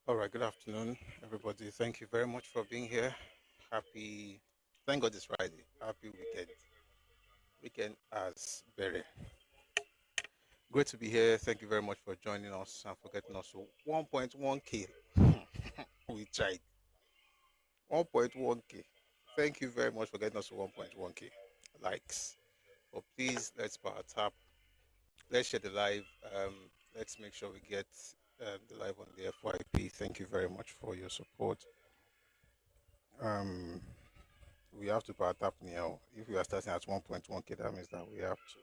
All right, good afternoon, everybody. Thank you very much for being here. Happy, thank God it's Friday. Happy weekend. Weekend as very. Great to be here. Thank you very much for joining us and for getting us to 1.1K. We tried 1.1K. Thank you very much for getting us to 1.1K likes. But please, let's power tap. Let's share the live. Let's make sure we get the live on the FYP. Thank you very much for your support. Um, we have to power tap now. If we are starting at 1.1K, that means that we have to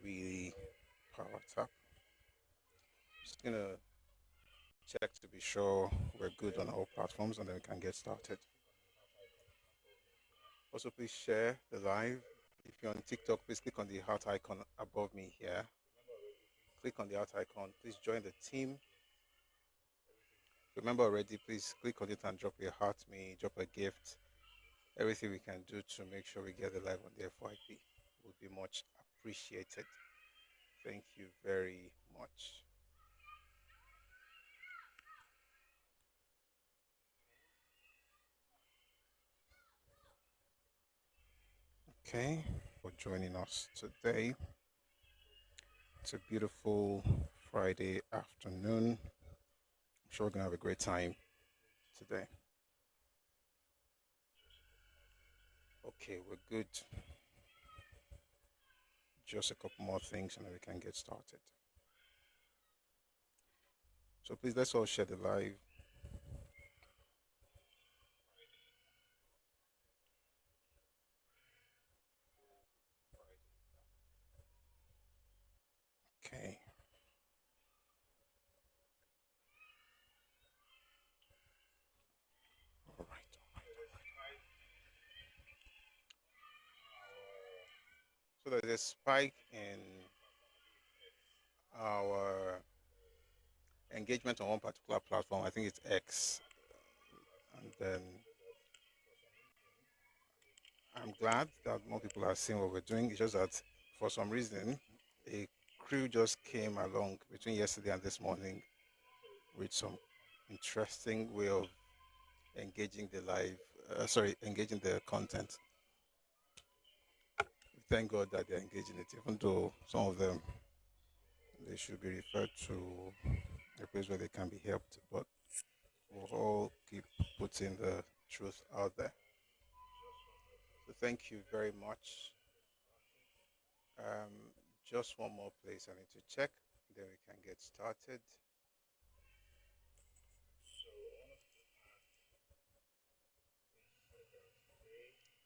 really power tap. Just gonna check to be sure we're good on all platforms and then we can get started. Also, please share the live. If you're on TikTok, please click on the heart icon above me here. Click on the heart icon. Please join the team. If you remember already, please click on it and drop a heart me, drop a gift. Everything we can do to make sure we get the live on the FYP would be much appreciated. Thank you very much. Okay, for joining us today. It's a beautiful Friday afternoon. I'm sure we're going to have a great time today. Okay, we're good. Just a couple more things and then we can get started. So please let's all share the live. Okay. All right. So there's a spike in our engagement on one particular platform. I think it's X. And then I'm glad that more people are seeing what we're doing. It's just that for some reason, a crew just came along between yesterday and this morning with some interesting way of engaging the live, engaging the content. Thank God that they're engaging it, even though some of them they should be referred to a place where they can be helped. But we'll all keep putting the truth out there. So thank you very much. Um, just one more place I need to check, then we can get started.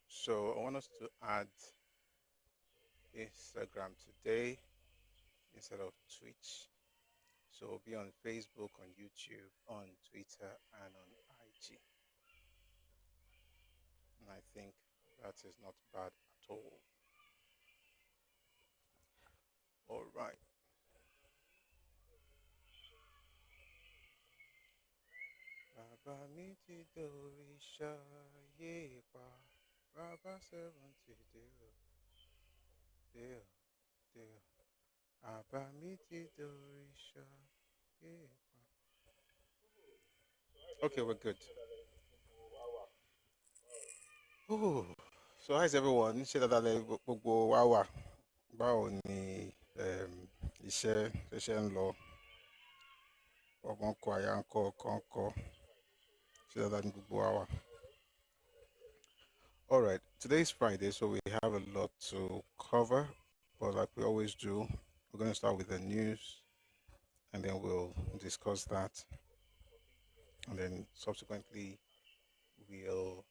So I want us to add Instagram today instead of Twitch. So we'll be on Facebook, on YouTube, on Twitter, and on IG. And I think that is not bad at all. All right. Bàbá mi ti dòrìṣà yé pa, Bàbá 70 dé o, dé o. Bàbá mi ti dòrìṣà yé pa. Okay, we're good. Oh, so how's everyone? Ṣé dáadáa lẹ gbogbo wa wà? Báwo ni iṣẹ́ ń lọ? Ọmọ ń kọ, àyà ń kọ, ọkọ ń kọ. Ṣé dáadáa ni gbogbo wa wà? All right, today's Friday, so we have a lot to cover, but like we always do, we're going to start with the news and then we'll discuss that. And then subsequently, we'll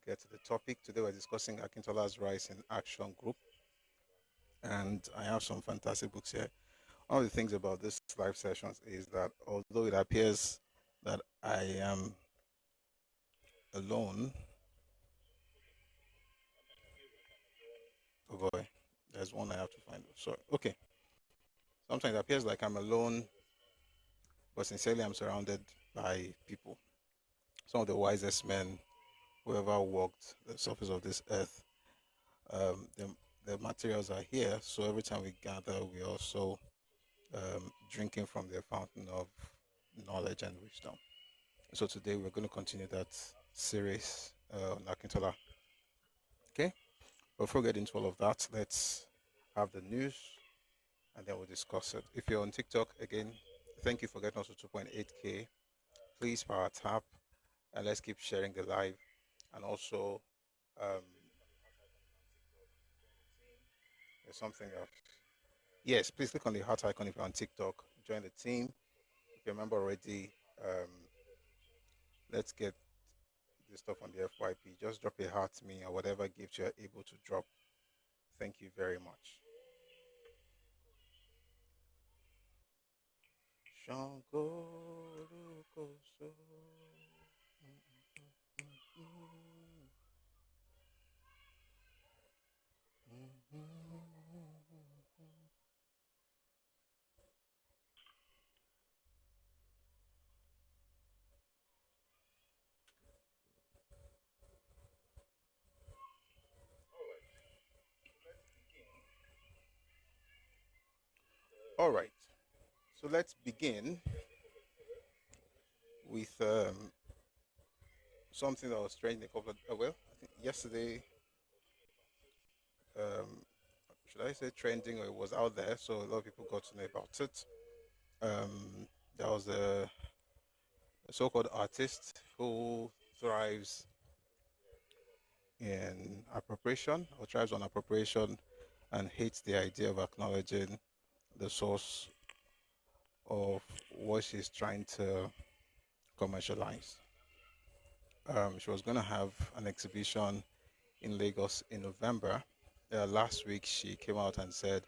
get to the topic. Today, we're discussing Akintola's Rise in Action Group. And I have some fantastic books here. One of the things about this live sessions is that although it appears that I am alone, oh boy, there's one I have to find. Sorry. Okay. Sometimes it appears like I'm alone, but sincerely, I'm surrounded by people. Some of the wisest men who ever walked the surface of this earth. Um, the, the materials are here, so every time we gather, we also drinking from the fountain of knowledge and wisdom. So today we're going to continue that series on Akintola. Okay, before we get into all of that, let's have the news and then we'll discuss it. If you're on TikTok, again, thank you for getting us to 2.8k. Please power tap and let's keep sharing the live. And also, um, there's something else. Yes, please click on the heart icon if you're on TikTok. Join the team. If you remember already, let's get this stuff on the FYP. Just drop a heart to me or whatever gift you're able to drop. Thank you very much. All right, so let's begin with something that was trending a couple of well, I think yesterday. Um, should I say trending, or it was out there, so a lot of people got to know about it. There was a so-called artist who thrives in appropriation or thrives on appropriation and hates the idea of acknowledging the source of what she's trying to commercialize. She was going to have an exhibition in Lagos in November. Last week, she came out and said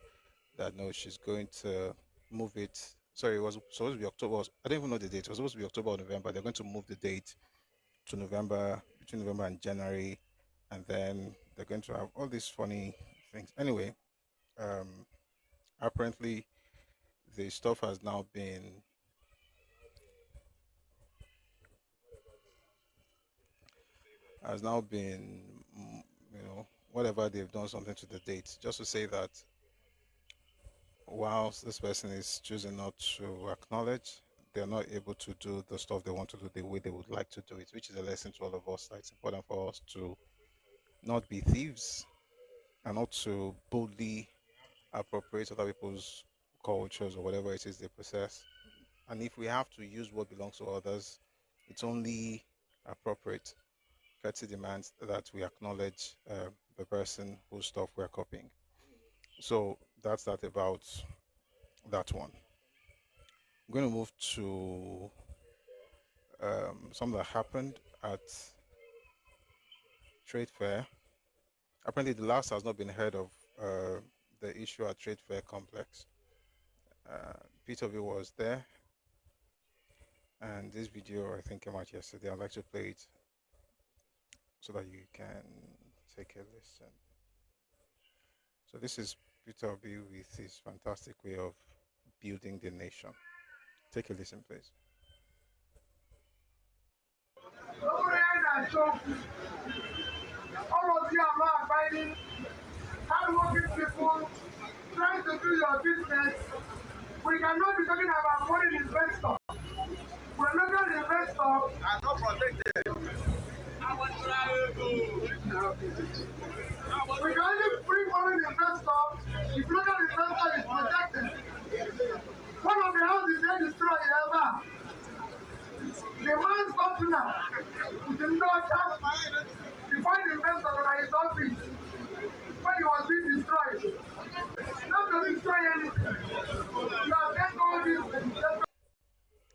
that no, she's going to move it. Sorry, it was supposed to be October. I don't even know the date. It was supposed to be October or November. They're going to move the date to November, between November and January, and then they're going to have all these funny things. Anyway, um, apparently the stuff has now been whatever they've done something to the date, just to say that whilst this person is choosing not to acknowledge, they're not able to do the stuff they want to do the way they would like to do it, which is a lesson to all of us that it's important for us to not be thieves and not to boldly appropriate other people's cultures or whatever it is they possess. And if we have to use what belongs to others, it's only appropriate. Courtesy demands that we acknowledge the person whose stuff we're copying. So that's that about that one. I'm going to move to something that happened at Trade Fair. Apparently, the last has not been heard of the issue at Trade Fair Complex. Peter V was there, and this video I think came out yesterday. I'd like to play it so that you can take a listen. So this is Peter B with his fantastic way of building the nation. Take a listen, please. All of you are not abiding, hardworking people trying to do your business. We cannot be talking about foreign investors. We're not an investor. I'm not protected. We can only bring foreign investors if local investor is protected. One of the houses they destroy ever. The man's partner with the daughter, the foreign investor at his office when he was being destroyed. Not to destroy anything. You have taken all this.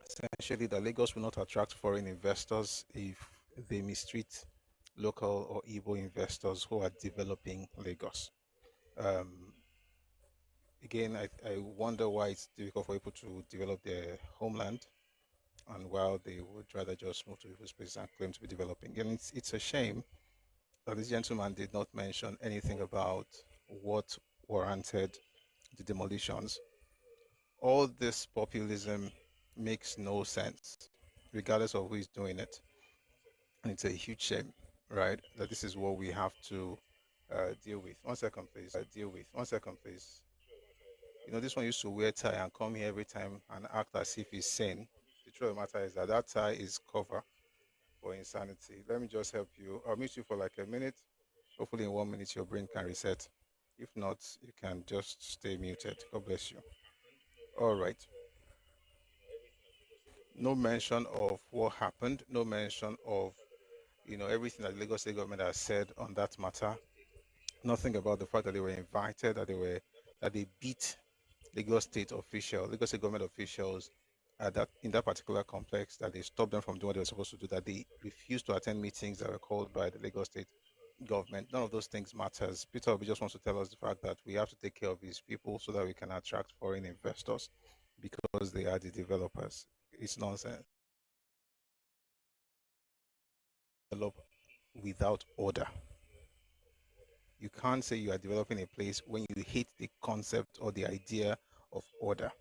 Essentially, the Lagos will not attract foreign investors if they mistreat local or Igbo investors who are developing Lagos. Again, I wonder why it's difficult for people to develop their homeland, and while they would rather just move to people's places and claim to be developing. And it's a shame that this gentleman did not mention anything about what warranted the demolitions. All this populism makes no sense, regardless of who is doing it. And it's a huge shame, right, that this is what we have to deal with. 1 second, please. Deal with. 1 second, please. You know, this one used to wear tie and come here every time and act as if he's sane. truth of the matter is that that tie is cover for insanity. Let me just help you. I'll mute you for like a minute. Hopefully, in 1 minute, your brain can reset. If not, you can just stay muted. God bless you. All right. No mention of what happened. No mention of everything that the Lagos State government has said on that matter. Nothing about the fact that they were invited, that they beat Lagos State government officials at that in that particular complex, that they stopped them from doing what they were supposed to do, that they refused to attend meetings that were called by the Lagos State government. None of those things matters. Peter Obi just wants to tell us the fact that we have to take care of these people so that we can attract foreign investors because they are the developers. It's nonsense. Develop without order. You can't say you are developing a place when you hate the concept or the idea of order.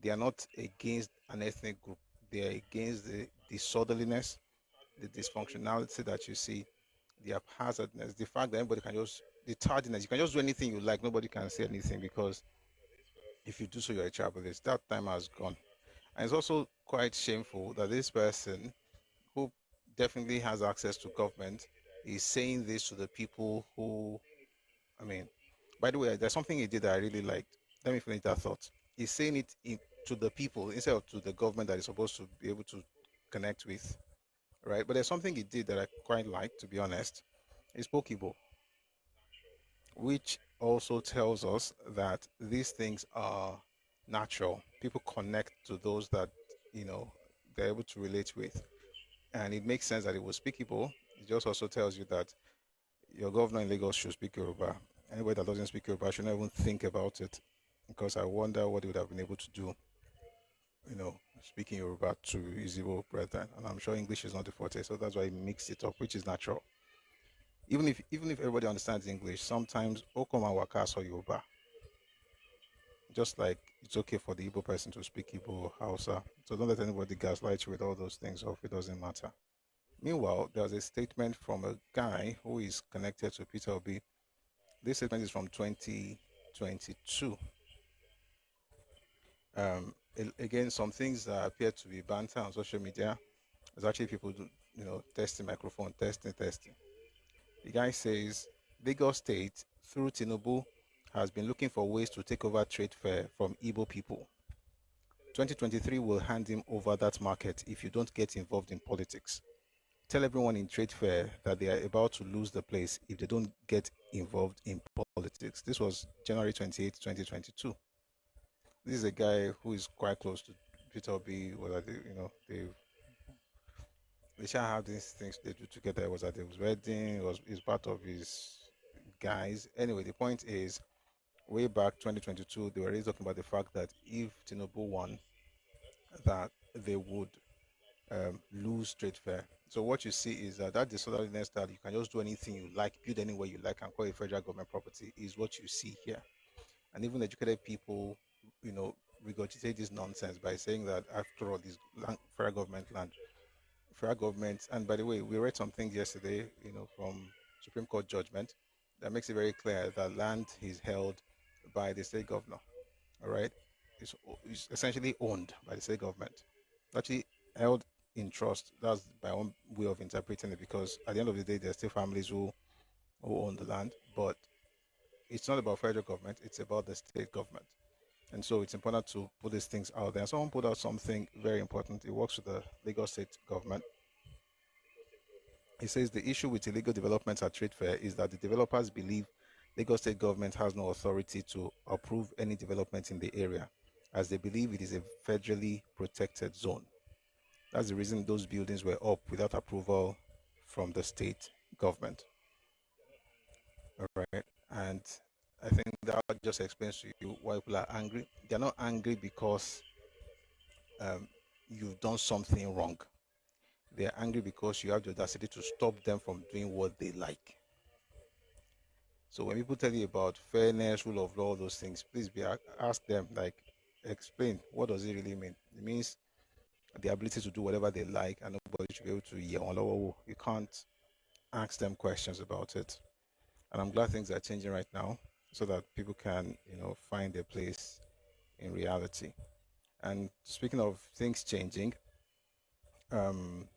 They are not against an ethnic group. They are against the disorderliness, the dysfunctionality that you see, the haphazardness, the fact that anybody can just, the tardiness, you can just do anything you like. Nobody can say anything because if you do so, you're a tribalist. That time has gone. And it's also quite shameful that this person, who definitely has access to government, is saying this to the people who, I mean, by the way, there's something he did that I really liked. Let me finish that thought. He's saying it to the people instead of to the government that is supposed to be able to connect with, right? But there's something he did that I quite like, to be honest. He spoke Igbo, which also tells us that these things are natural. People connect to those that, you know, they're able to relate with. And it makes sense that it was speak Igbo. It just also tells you that your governor in Lagos should speak Yoruba. Anybody that doesn't speak Yoruba should not even think about it, because I wonder what he would have been able to do, speaking Yoruba to his Igbo brethren. And I'm sure English is not the forte, so that's why he mixed it up, which is natural. Even if everybody understands English, sometimes Okoma Wakas or Yoruba, just like it's okay for the Igbo person to speak Igbo or Hausa. So don't let anybody gaslight you with all those things, or if it doesn't matter. Meanwhile, there's a statement from a guy who is connected to Peter Obi. This statement is from 2022. Again, some things that appear to be banter on social media. There's actually people do, testing microphone, testing. The guy says Lagos State through Tinubu has been looking for ways to take over trade fair from Igbo people. 2023 will hand him over that market if you don't get involved in politics. Tell everyone in trade fair that they are about to lose the place if they don't get involved in politics. This was January 28, 2022. This is a guy who is quite close to Peter Obi. They shall have these things they do together. It was at his wedding. Is part of his guys. Anyway, the point is, way back 2022, they were already talking about the fact that if Tinubu won, that they would lose trade fair. So what you see is that disorderliness, that you can just do anything you like, build anywhere you like, and call it federal government property, is what you see here. And even educated people, regurgitate this nonsense by saying that after all, this federal government land, federal government. And by the way, we read something yesterday, from Supreme Court judgment that makes it very clear that land is held by the state governor. All right, it's essentially owned by the state government. Actually held in trust. That's my own way of interpreting it, because at the end of the day, there's still families who own the land, but it's not about federal government, it's about the state government. And so it's important to put these things out there. Someone put out something very important. It works with the Lagos state government. He says the issue with illegal developments at trade fair is that the developers believe Lagos state government has no authority to approve any development in the area, as they believe it is a federally protected zone. That's the reason those buildings were up without approval from the state government. All right. And I think that just explains to you why people are angry. They're not angry because you've done something wrong. They're angry because you have the audacity to stop them from doing what they like. So when people tell you about fairness, rule of law, all those things, please ask them, like, explain, what does it really mean? It means the ability to do whatever they like, and nobody should be able to yell on lower. You can't ask them questions about it. And I'm glad things are changing right now, so that people can, find their place in reality. And speaking of things changing, Um,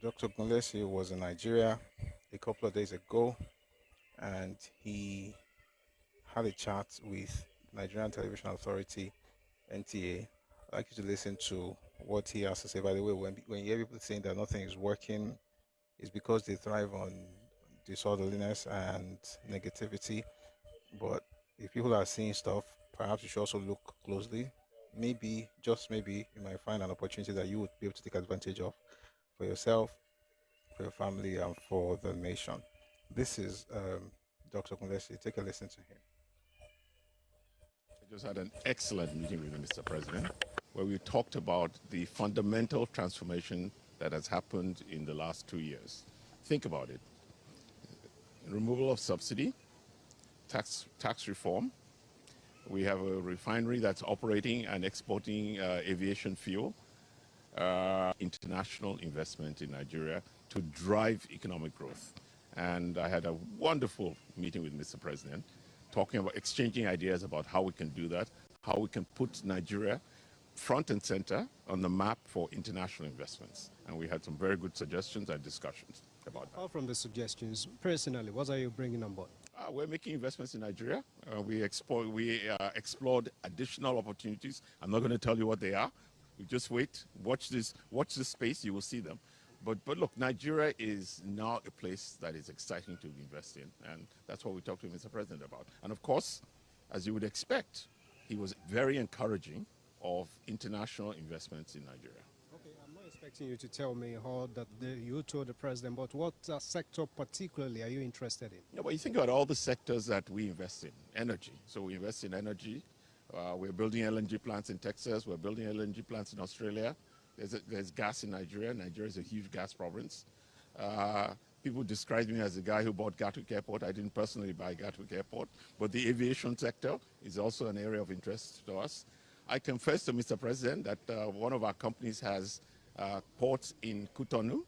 Dr. Gunlesi was in Nigeria a couple of days ago, and he had a chat with Nigerian Television Authority (NTA). I'd like you to listen to what he has to say. By the way, when you hear people saying that nothing is working, it's because they thrive on disorderliness and negativity. But if people are seeing stuff, perhaps you should also look closely. Maybe, just maybe, you might find an opportunity that you would be able to take advantage of for yourself, for your family, and for the nation. This is Dr. Kunlesi. Take a listen to him. I just had an excellent meeting with Mr. President where we talked about the fundamental transformation that has happened in the last 2 years. Think about it. Removal of subsidy, tax reform. We have a refinery that's operating and exporting aviation fuel. International investment in Nigeria to drive economic growth. And I had a wonderful meeting with Mr. President, talking about exchanging ideas about how we can do that, how we can put Nigeria front and center on the map for international investments. And we had some very good suggestions and discussions about that. Apart from the suggestions, personally, what are you bringing on board? We're making investments in Nigeria. We explored additional opportunities. I'm not going to tell you what they are. You just wait, watch this space, you will see them. But look, Nigeria is now a place that is exciting to invest in, and that's what we talked to Mr. President about. And of course, as you would expect, he was very encouraging of international investments in Nigeria. Okay, I'm not expecting you to tell me how that you told the president, but what sector particularly are you interested in? Yeah, well, you think about all the sectors that we invest in. Energy. So we invest in energy. We're building LNG plants in Texas. We're building LNG plants in Australia. There's gas in Nigeria. Nigeria is a huge gas province. People describe me as the guy who bought Gatwick Airport. I didn't personally buy Gatwick Airport, but the aviation sector is also an area of interest to us. I confessed to Mr. President that one of our companies has ports in Cotonou,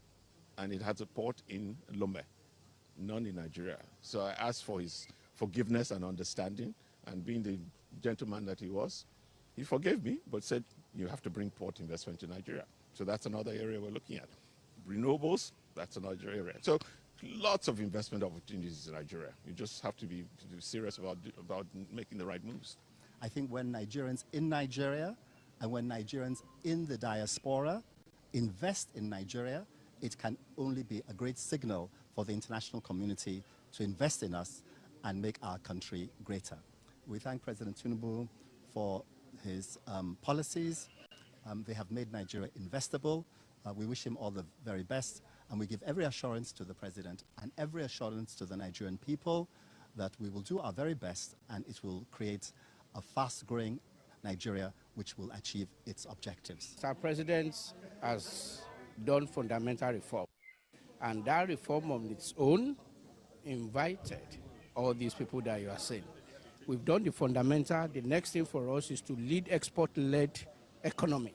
and it has a port in Lomé, none in Nigeria. So I asked for his forgiveness and understanding, and being the gentleman that he was, he forgave me, but said, you have to bring port investment to Nigeria. So that's another area we're looking at. Renewables, that's another area. So lots of investment opportunities in Nigeria. You just have to be serious about making the right moves. I think when Nigerians in Nigeria and when Nigerians in the diaspora invest in Nigeria, it can only be a great signal for the international community to invest in us and make our country greater. We thank President Tinubu for his policies. They have made Nigeria investable. We wish him all the very best, and we give every assurance to the President and every assurance to the Nigerian people that we will do our very best, and it will create a fast-growing Nigeria which will achieve its objectives. Our President has done fundamental reform, and that reform on its own invited all these people that you are saying. We've done the fundamental. The next thing for us is to lead export-led economy,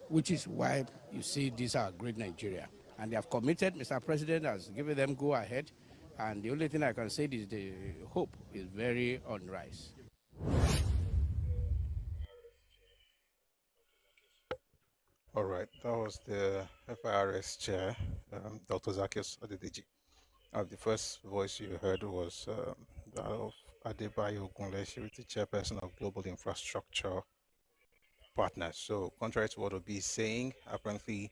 which is why you see these are great Nigeria. And they have committed, Mr. President has given them go ahead, and the only thing I can say is the hope is very on rise. All right, that was the FIRS chair, Dr. Zacchaeus Adedeji. The first voice you heard was that of Adebayo Ogunleshi, the chairperson of Global Infrastructure Partners. So, contrary to what Obi is saying, apparently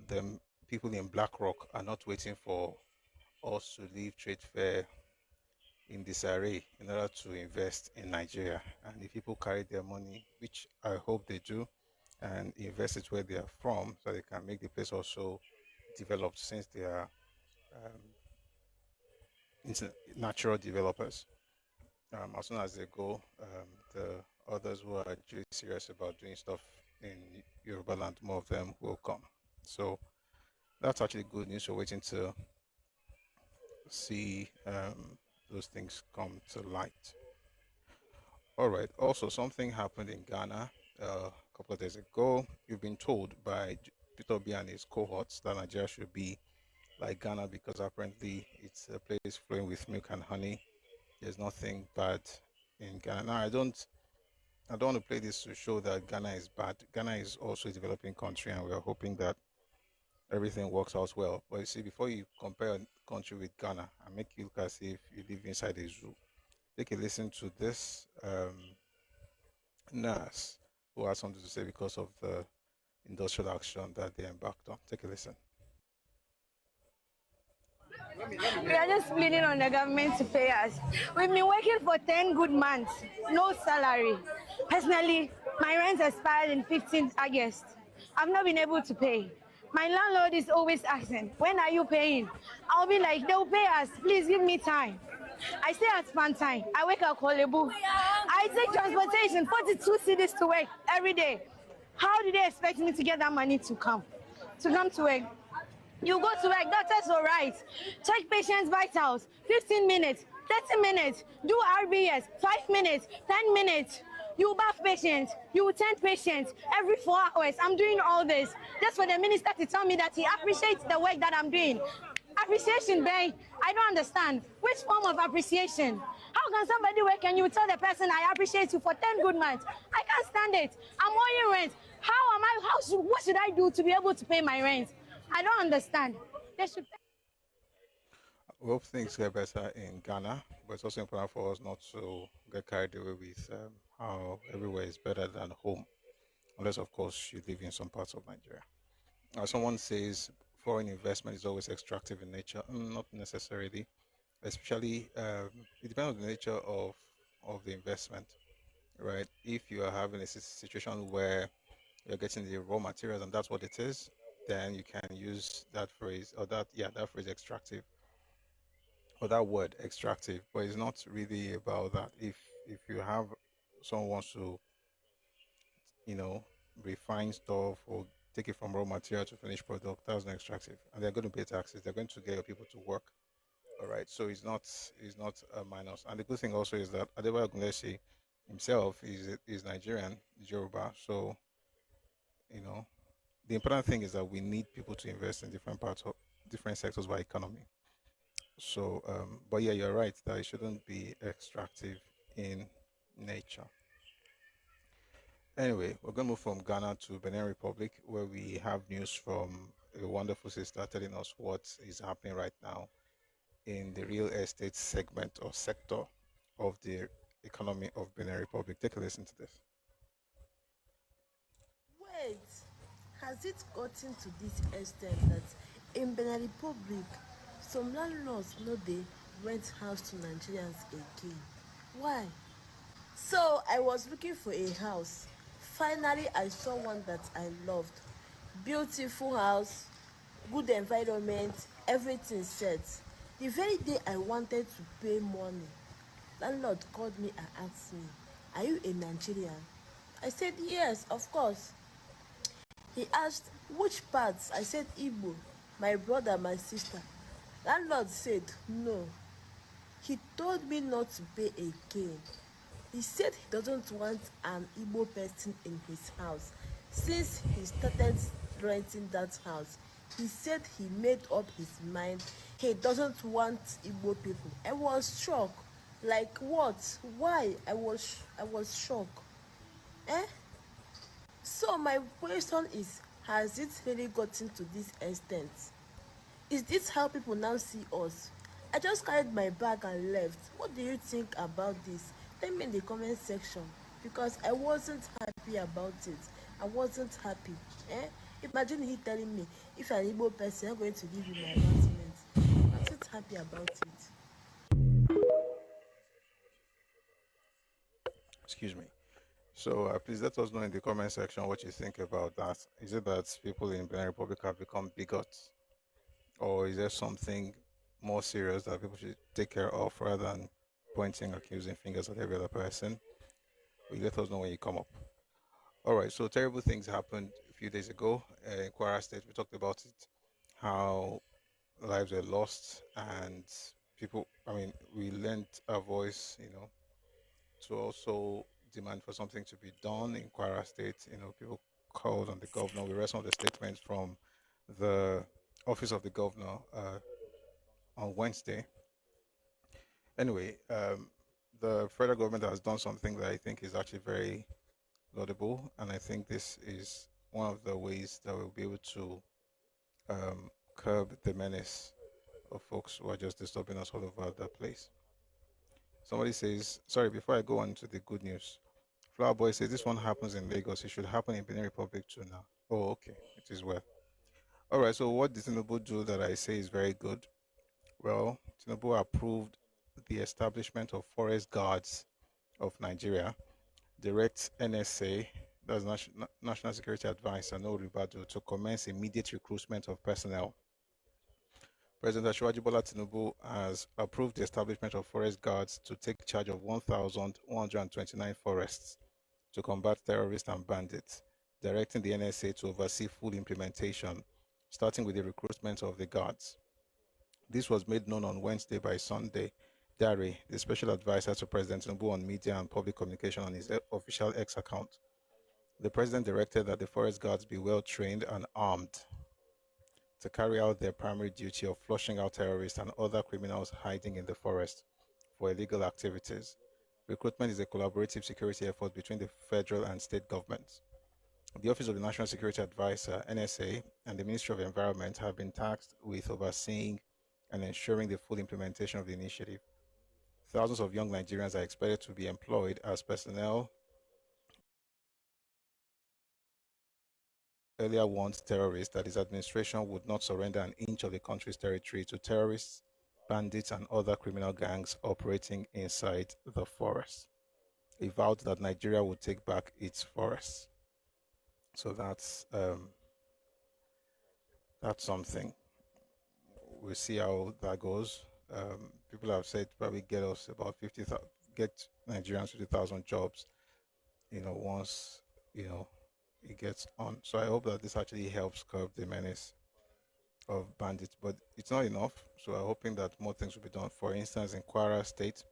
the people in BlackRock are not waiting for us to leave trade fair in disarray in order to invest in Nigeria. And if people carry their money, which I hope they do, and invest it where they are from, so they can make the place also developed, since they are natural developers. As soon as they go, the others who are actually serious about doing stuff in Yoruba land, more of them will come. So that's actually good news. We're waiting to see those things come to light. All right. Also, something happened in Ghana a couple of days ago. You've been told by Peter Obi and his cohorts that Nigeria should be like Ghana because apparently it's a place flowing with milk and honey. There's nothing bad in Ghana. Now, I don't I don't want to play this to show that Ghana is bad. Ghana is also a developing country, and we are hoping that everything works out well. But you see, before you compare a country with Ghana and make you look as if you live inside a zoo, take a listen to this nurse who has something to say because of the industrial action that they embarked on. Take a listen. We are just pleading on the government to pay us. We've been working for 10 good months, no salary. Personally, my rent expired in 15th August. I've not been able to pay. My landlord is always asking, when are you paying? I'll be like, they'll pay us, please give me time. I stay at Spantine. I wake up Kolebu. I take transportation, 42 cities to work every day. How do they expect me to get that money to come to work? You go to work, doctors will write. Check patients' vitals, 15 minutes, 30 minutes. Do RBS, 5 minutes, 10 minutes. You bath patients, you tend patients every 4 hours. I'm doing all this just for the minister to tell me that he appreciates the work that I'm doing. Appreciation, babe. I don't understand. Which form of appreciation? How can somebody work and you tell the person I appreciate you for 10 good months? I can't stand it. I'm owing rent. What should I do to be able to pay my rent? I don't understand. They should pay. We hope things get better in Ghana, but it's also important for us not to get carried away with how everywhere is better than home, unless, of course, you live in some parts of Nigeria. Someone says foreign investment is always extractive in nature. Not necessarily, especially it depends on the nature of the investment, right? If you are having a situation where you're getting the raw materials and that's what it is, then you can use that phrase or that phrase extractive or that word extractive. But it's not really about that. If you have someone wants to, you know, refine stuff or take it from raw material to finished product, that's not extractive. And they're going to pay taxes. They're going to get your people to work. All right. So it's not a minus. And the good thing also is that Adebayo Ogunlesi himself is Nigerian, Yoruba. So, you know, the important thing is that we need people to invest in different parts of different sectors of our economy. So, but yeah, you're right that it shouldn't be extractive in nature. Anyway, we're going to move from Ghana to Benin Republic, where we have news from a wonderful sister telling us what is happening right now in the real estate segment or sector of the economy of Benin Republic. Take a listen to this. Wait, has it gotten to this extent that in Benin Republic, some landlords no dey rent house to Nigerians again? Why? So I was looking for a house. Finally, I saw one that I loved. Beautiful house, good environment, everything set. The very day I wanted to pay money, landlord called me and asked me, "Are you a Nigerian?" I said, "Yes, of course." He asked, "Which parts?" I said, "Igbo, my brother, my sister." Landlord said, "No." He told me not to pay again. He said he doesn't want an Igbo person in his house. Since he started renting that house, he said he made up his mind he doesn't want Igbo people. I was shocked. Like what? Why? I was shocked. Eh? So my question is, has it really gotten to this extent? Is this how people now see us? I just carried my bag and left. What do you think about this? Tell me in the comment section, because I wasn't happy about it. I wasn't happy. Eh? Imagine he telling me, if you're an Igbo person, I'm going to give you my apartment. I wasn't happy about it. Excuse me. So please let us know in the comment section what you think about that. Is it that people in Benin Republic have become bigots, or is there something more serious that people should take care of rather than pointing accusing fingers at every other person? Will you let us know when you come up? All right. So terrible things happened a few days ago in Kwara State. We talked about it, how lives were lost and people. I mean, we lent our voice, to also demand for something to be done in Kwara State. People called on the governor. We read some of the statements from the office of the governor on Wednesday. Anyway, the federal government has done something that I think is actually very laudable, and I think this is one of the ways that we'll be able to curb the menace of folks who are just disturbing us all over the place. Somebody says, sorry, before I go on to the good news, Flower Boy says this one happens in Lagos. It should happen in Benin Republic too now. Oh, okay. It is well. All right. So what did Tinubu do that I say is very good? Well, Tinubu approved the establishment of forest guards of Nigeria, direct NSA, that's National Security Advisor, no Ribadu, to commence immediate recruitment of personnel. President Asiwaju Bola Tinubu has approved the establishment of forest guards to take charge of 1,129 forests to combat terrorists and bandits, directing the NSA to oversee full implementation, starting with the recruitment of the guards. This was made known on Wednesday by Sunday Dare, the special advisor to President Tinubu on media and public communication on his official X account. The president directed that the forest guards be well trained and armed to carry out their primary duty of flushing out terrorists and other criminals hiding in the forest for illegal activities. Recruitment is a collaborative security effort between the federal and state governments. The Office of the National Security Advisor, NSA, and the Ministry of Environment have been tasked with overseeing and ensuring the full implementation of the initiative. Thousands of young Nigerians are expected to be employed as personnel. Earlier warned terrorists that his administration would not surrender an inch of the country's territory to terrorists, bandits, and other criminal gangs operating inside the forest. He vowed that Nigeria would take back its forests. So that's something. We'll see how that goes. People have said probably get us about 50,000, get Nigerians 50,000 jobs, once, it gets on. So I hope that this actually helps curb the menace of bandits, but it's not enough. So I'm hoping that more things will be done. For instance, in Kwara State,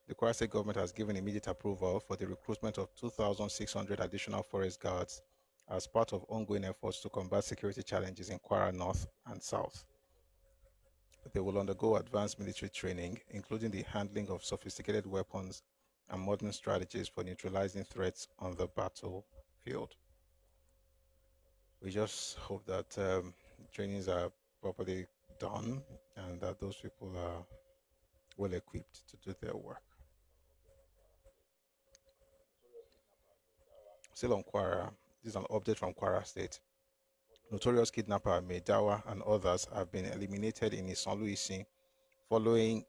the Kwara State government has given immediate approval for the recruitment of 2,600 additional forest guards as part of ongoing efforts to combat security challenges in Kwara North and South. They will undergo advanced military training, including the handling of sophisticated weapons and modern strategies for neutralizing threats on the battlefield. We just hope that trainings are properly done and that those people are well equipped to do their work. Still on Kwara, this is an update from Kwara State. Notorious kidnapper Meidawa and others have been eliminated in Isan-Luisin following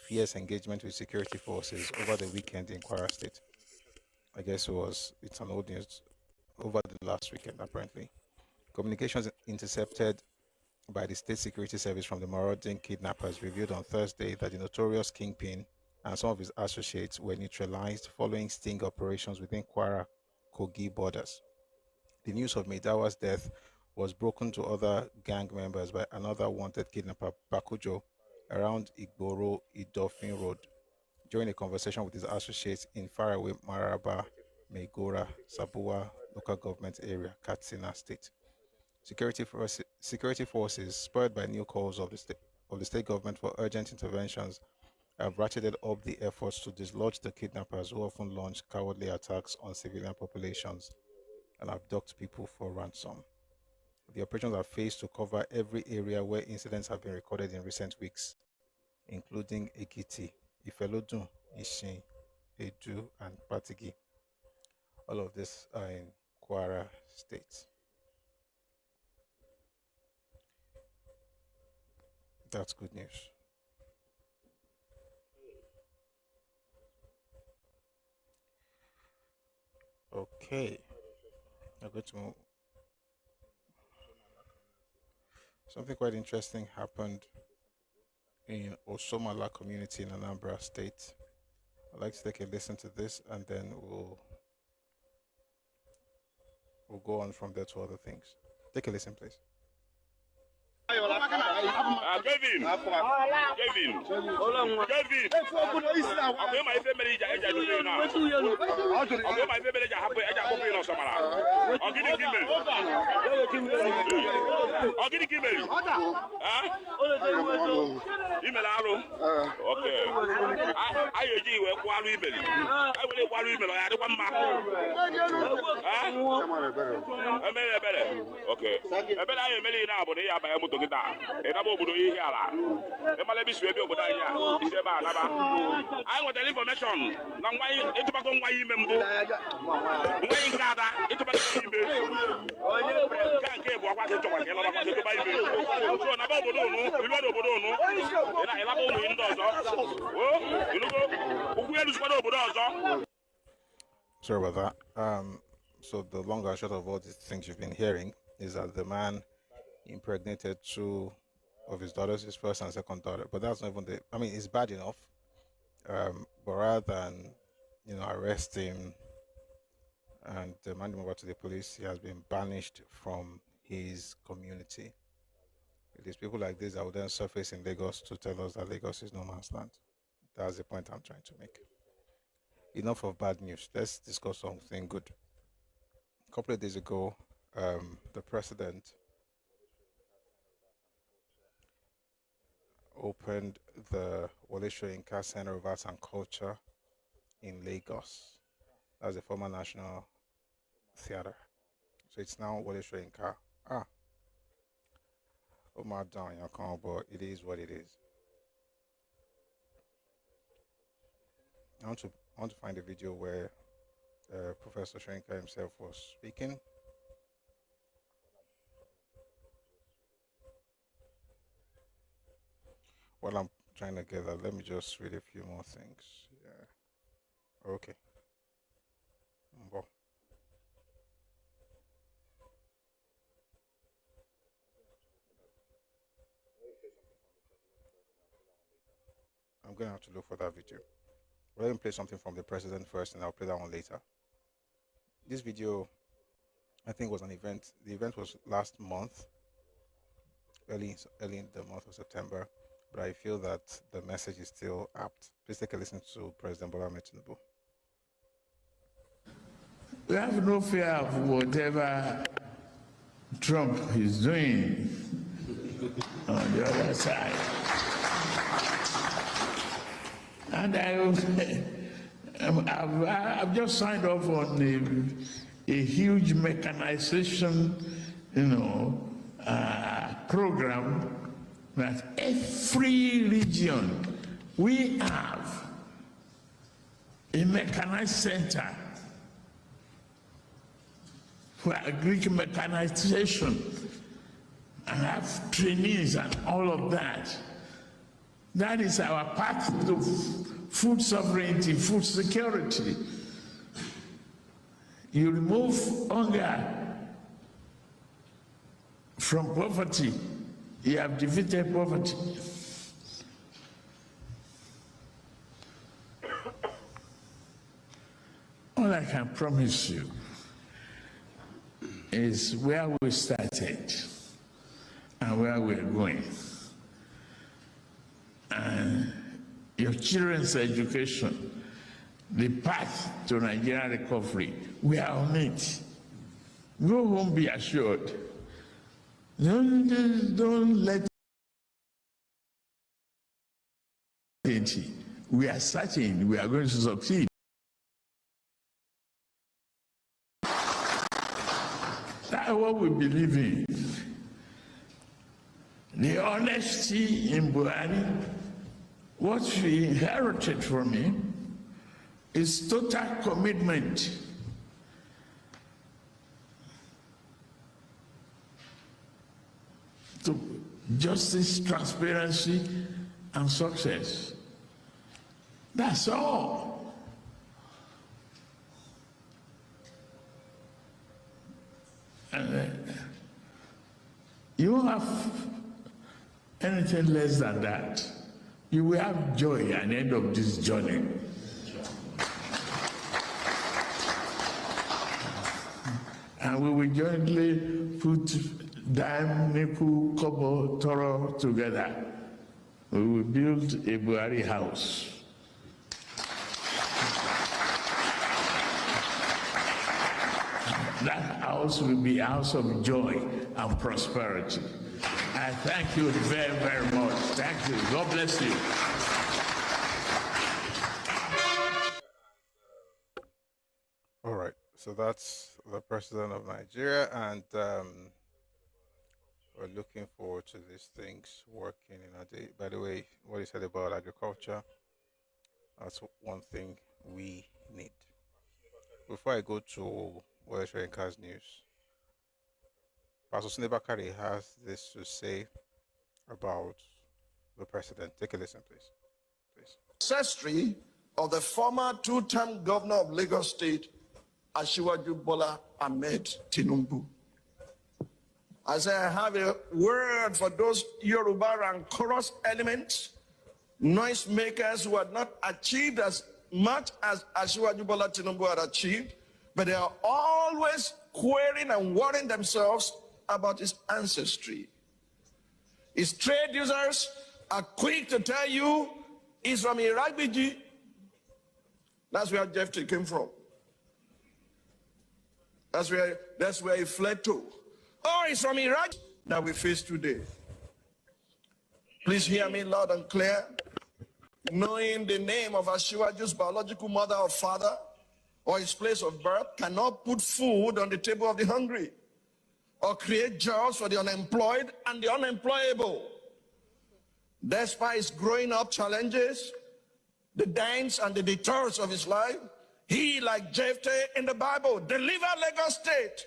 fierce engagement with security forces over the weekend in Kwara State. I guess it's an old news over the last weekend, apparently. Communications intercepted by the State Security Service from the marauding kidnappers revealed on Thursday that the notorious kingpin and some of his associates were neutralized following sting operations within Kwara-Kogi borders. The news of Meidawa's death was broken to other gang members by another wanted kidnapper, Bakujo, around Igboro Idofin Road, during a conversation with his associates in faraway Maraba, Megora, Sabuwa local government area, Katsina State. Security forces, spurred by new calls of the state government for urgent interventions, have ratcheted up the efforts to dislodge the kidnappers who often launch cowardly attacks on civilian populations and abduct people for ransom. The operations are phased to cover every area where incidents have been recorded in recent weeks, including Ekiti, Ifelodun, Ishin, Edu, and Patigi. All of this are in Kwara State. That's good news. Okay. I'm going to move. Something quite interesting happened in Osomala community in Anambra State. I'd like to take a listen to this and then we'll go on from there to other things. Take a listen, please. Kevin. Email. Okay. I kwalu email. I will kwalu email. I don't want my. Okay. I bet I am many now, but they are by Muto Gita. And I'm over here. The Malabi Swabi over there. Is about I want the information. Now, why it's about why you remember? Why you got that? It's about email. Can't give what to talk about the Bible. So, I'm about to know. You know, and I love all the windows. Oh, you know, where is what over? Sorry about that. So the long and short of all these things you've been hearing is that the man impregnated 2 of his daughters, his first and second daughter. But that's not even the. I mean, it's bad enough. But rather than, arrest him and demand him over to the police, he has been banished from his community. It is people like this that will then surface in Lagos to tell us that Lagos is no man's land. That's the point I'm trying to make. Enough of bad news. Let's discuss something good. A couple of days ago, the president opened the Wole Soyinka Center of Arts and Culture in Lagos. That's the former National Theatre. So it's now Wole Soyinka. Oh my darn, but it is what it is. I want to find a video where Professor Soyinka himself was speaking. While I'm trying to get that, let me just read a few more things. Yeah. Okay. Well. I'm going to have to look for that video. Let me play something from the president first, and I'll play that one later. This video, I think, was an event. The event was last month, early in the month of September, but I feel that the message is still apt. Please take a listen to President Bola Ahmed Tinubu. We have no fear of whatever Trump is doing on the other side. And I've just signed off on a huge mechanization, program that every region we have a mechanized center for agric mechanization and have trainees and all of that. That is our path to food sovereignty, food security. You remove hunger from poverty, you have defeated poverty. All I can promise you is where we started and where we're going. And your children's education, the path to Nigerian recovery, we are on it. Go home, be assured. Don't let it. We are certain we are going to succeed. That's what we believe in. The honesty in Buhari, what we inherited from him, is total commitment to justice, transparency, and success. That's all. And you won't have anything less than that. You will have joy at the end of this journey. And we will jointly put dime, nickel, copper, toro together. We will build a Buhari house. That house will be a house of joy and prosperity. I thank you very, very much. Thank you. God bless you. All right. So that's the president of Nigeria, and we're looking forward to these things working in our day. By the way, what he said about agriculture, that's one thing we need. Before I go to West Renka's news, Pastor Snebakari has this to say about the president. Take a listen, please. Ancestry of the former two-term governor of Lagos State, Asiwaju Bola Ahmed Tinubu. I say I have a word for those Yoruba and chorus elements, noise makers who had not achieved as much as Asiwaju Bola Tinubu had achieved, but they are always querying and worrying themselves about his ancestry. His trade users are quick to tell you he's from Iragbiji. That's where Jeff T came from. That's where he fled to. Oh, he's from Iraq that we face today. Please hear me loud and clear. Knowing the name of Asiwaju's biological mother or father or his place of birth cannot put food on the table of the hungry or create jobs for the unemployed and the unemployable. Despite his growing up challenges, the dangers and the detours of his life, he, like Jephthah in the Bible, delivered Lagos State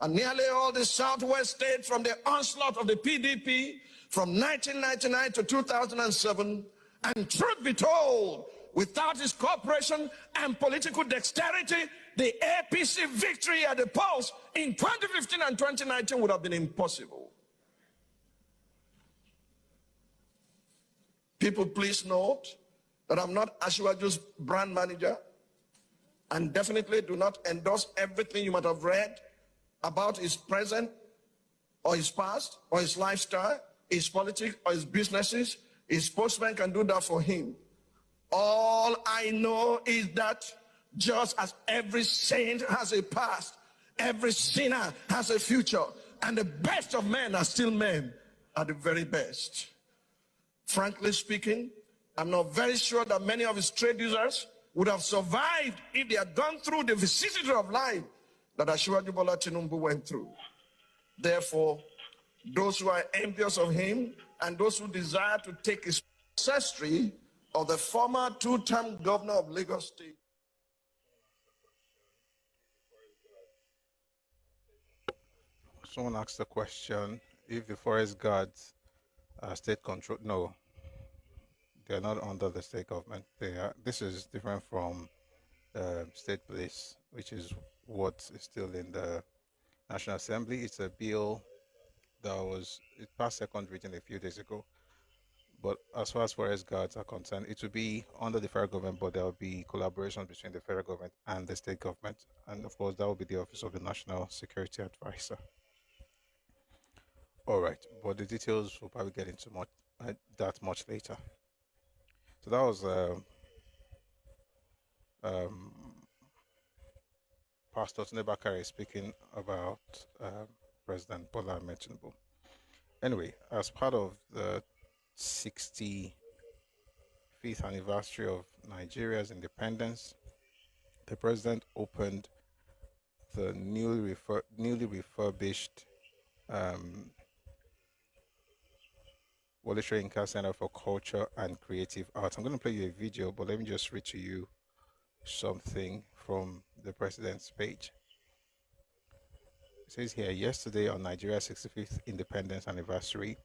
and nearly all the southwest states from the onslaught of the PDP from 1999 to 2007. And truth be told, without his cooperation and political dexterity, the APC victory at the polls in 2015 and 2019 would have been impossible. People, please note that I'm not Asiwaju's brand manager and definitely do not endorse everything you might have read about his present or his past or his lifestyle, his politics or his businesses. His spokesman can do that for him. All I know is that just as every saint has a past, every sinner has a future, and the best of men are still men at the very best. Frankly speaking, I'm not very sure that many of his trade users would have survived if they had gone through the vicissitude of life that Asiwaju Bola Tinubu went through. Therefore, those who are envious of him and those who desire to take his ancestry of the former two-term governor of Lagos State. Someone asked the question, if the forest guards are state control, no, they're not under the state government. This is different from state police, which is what is still in the National Assembly. It's a bill that it passed second reading a few days ago. But as far as forest guards are concerned, it will be under the federal government, but there will be collaboration between the federal government and the state government. And of course, that will be the Office of the National Security Advisor. All right, but the details will probably get into that much later. So that was Pastor Tunde speaking about President Bola Ahmed Tinubu. Anyway, as part of the 65th anniversary of Nigeria's independence, the president opened the newly refurbished Wole Soyinka Center for Culture and Creative Arts. I'm going to play you a video, but let me just read to you something from the president's page. It says here, yesterday on Nigeria's 65th independence anniversary,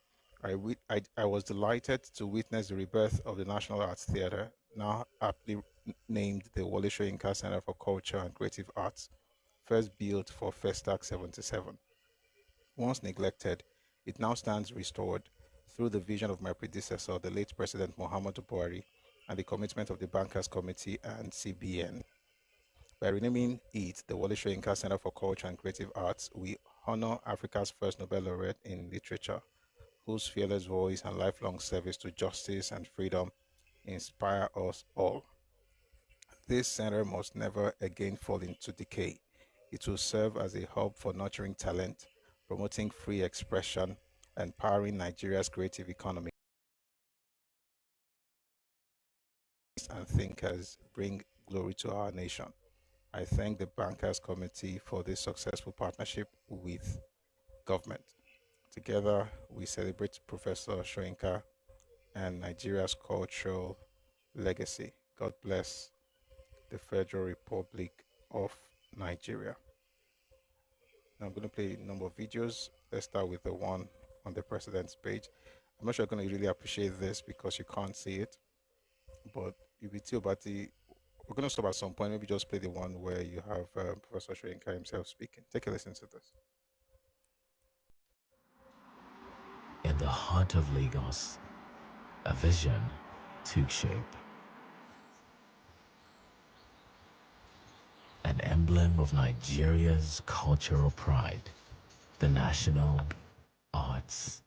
I was delighted to witness the rebirth of the National Arts Theatre, now aptly named the Wole Soyinka Center for Culture and Creative Arts, first built for Festac 77. Once neglected, it now stands restored through the vision of my predecessor, the late President Muhammadu Buhari, and the commitment of the Bankers Committee and CBN. By renaming it the Wole Soyinka Center for Culture and Creative Arts, we honor Africa's first Nobel laureate in literature, whose fearless voice and lifelong service to justice and freedom inspire us all. This center must never again fall into decay. It will serve as a hub for nurturing talent, promoting free expression, and powering Nigeria's creative economy. And thinkers bring glory to our nation. I thank the Bankers Committee for this successful partnership with government. Together, we celebrate Professor Shoinka and Nigeria's cultural legacy. God bless the Federal Republic of Nigeria. Now I'm going to play a number of videos. Let's start with the one on the president's page. I'm not sure you're going to really appreciate this because you can't see it, but you'll be too about the. We're going to stop at some point. Maybe just play the one where you have Professor Shoinka himself speaking. Take a listen to this. In the heart of Lagos, a vision took shape. An emblem of Nigeria's cultural pride, the National Arts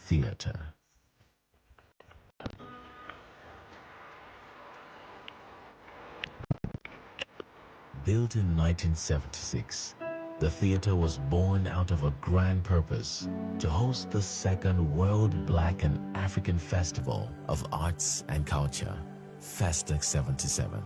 Theatre. Built in 1976, the theater was born out of a grand purpose to host the second World Black and African Festival of Arts and Culture, Festac 77.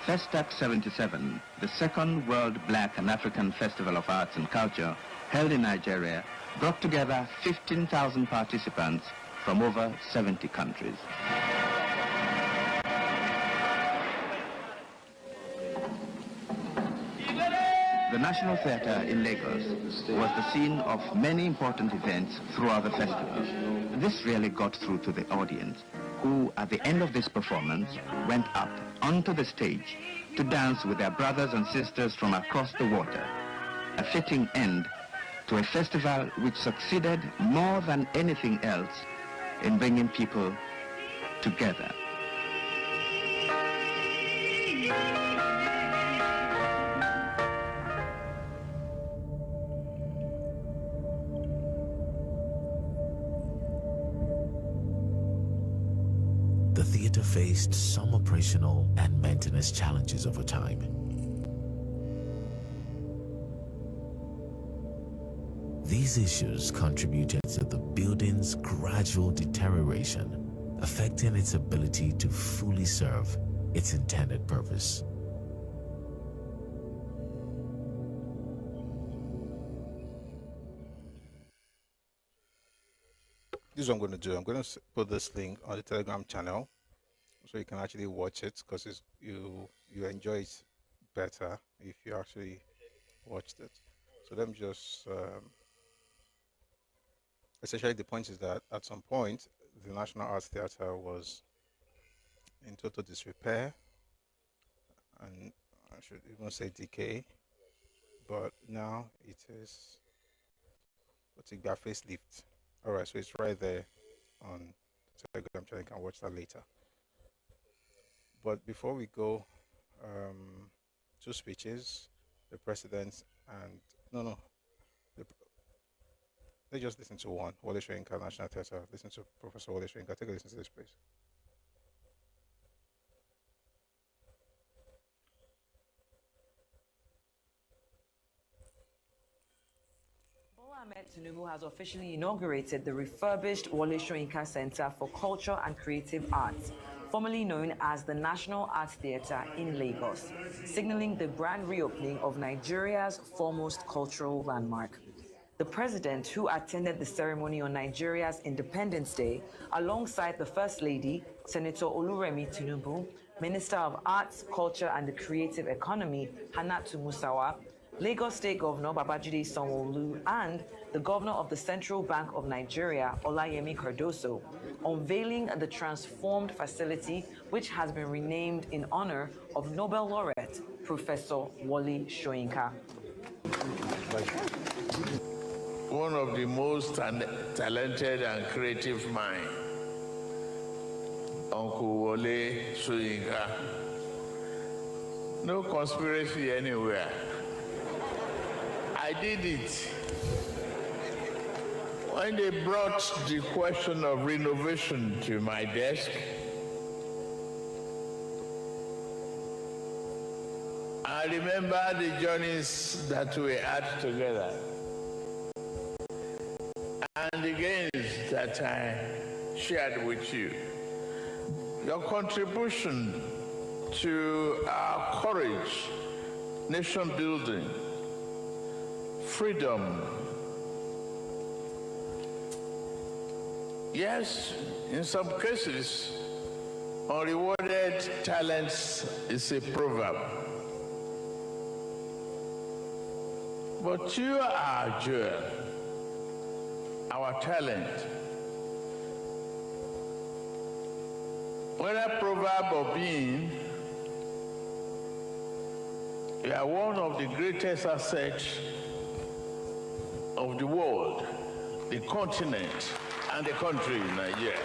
Festac 77, the second World Black and African Festival of Arts and Culture, held in Nigeria, brought together 15,000 participants from over 70 countries. The National Theatre in Lagos was the scene of many important events throughout the festival. This really got through to the audience, who at the end of this performance went up onto the stage to dance with their brothers and sisters from across the water, a fitting end to a festival which succeeded more than anything else in bringing people together. The theater faced some operational and maintenance challenges over time. These issues contributed to the building's gradual deterioration, affecting its ability to fully serve its intended purpose. This is what I'm going to do. I'm going to put this link on the Telegram channel so you can actually watch it, because you enjoy it better if you actually watched it. So let me just essentially the point is that at some point the National Arts Theatre was in total disrepair, and I should even say decay, but now it is what's it got, facelift. All right, so it's right there on the Telegram channel. You can watch that later. But before we go, two speeches, the president's and let's just listen to one. Wole Soyinka, National Theatre. Listen to Professor Wole Soyinka. Take a listen to this, please. Ahmed Tinubu has officially inaugurated the refurbished Wole Soyinka Center for Culture and Creative Arts, formerly known as the National Arts Theatre in Lagos, signaling the grand reopening of Nigeria's foremost cultural landmark. The president, who attended the ceremony on Nigeria's Independence Day, alongside the First Lady, Senator Oluremi Tinubu, Minister of Arts, Culture and the Creative Economy, Hannatu Musawa, Lagos State Governor Babajide Sanwo-Olu, and the Governor of the Central Bank of Nigeria, Olayemi Cardoso, unveiling the transformed facility, which has been renamed in honor of Nobel laureate Professor Wole Soyinka. One of the most talented and creative minds, Uncle Wole Soyinka. No conspiracy anywhere. I did it. When they brought the question of renovation to my desk, I remember the journeys that we had together and the gains that I shared with you. Your contribution to our courage, nation building, freedom. Yes, in some cases, unrewarded talents is a proverb. But you are our jewel, our talent. Whether proverb or being, you are one of the greatest assets of the world, the continent, and the country, Nigeria.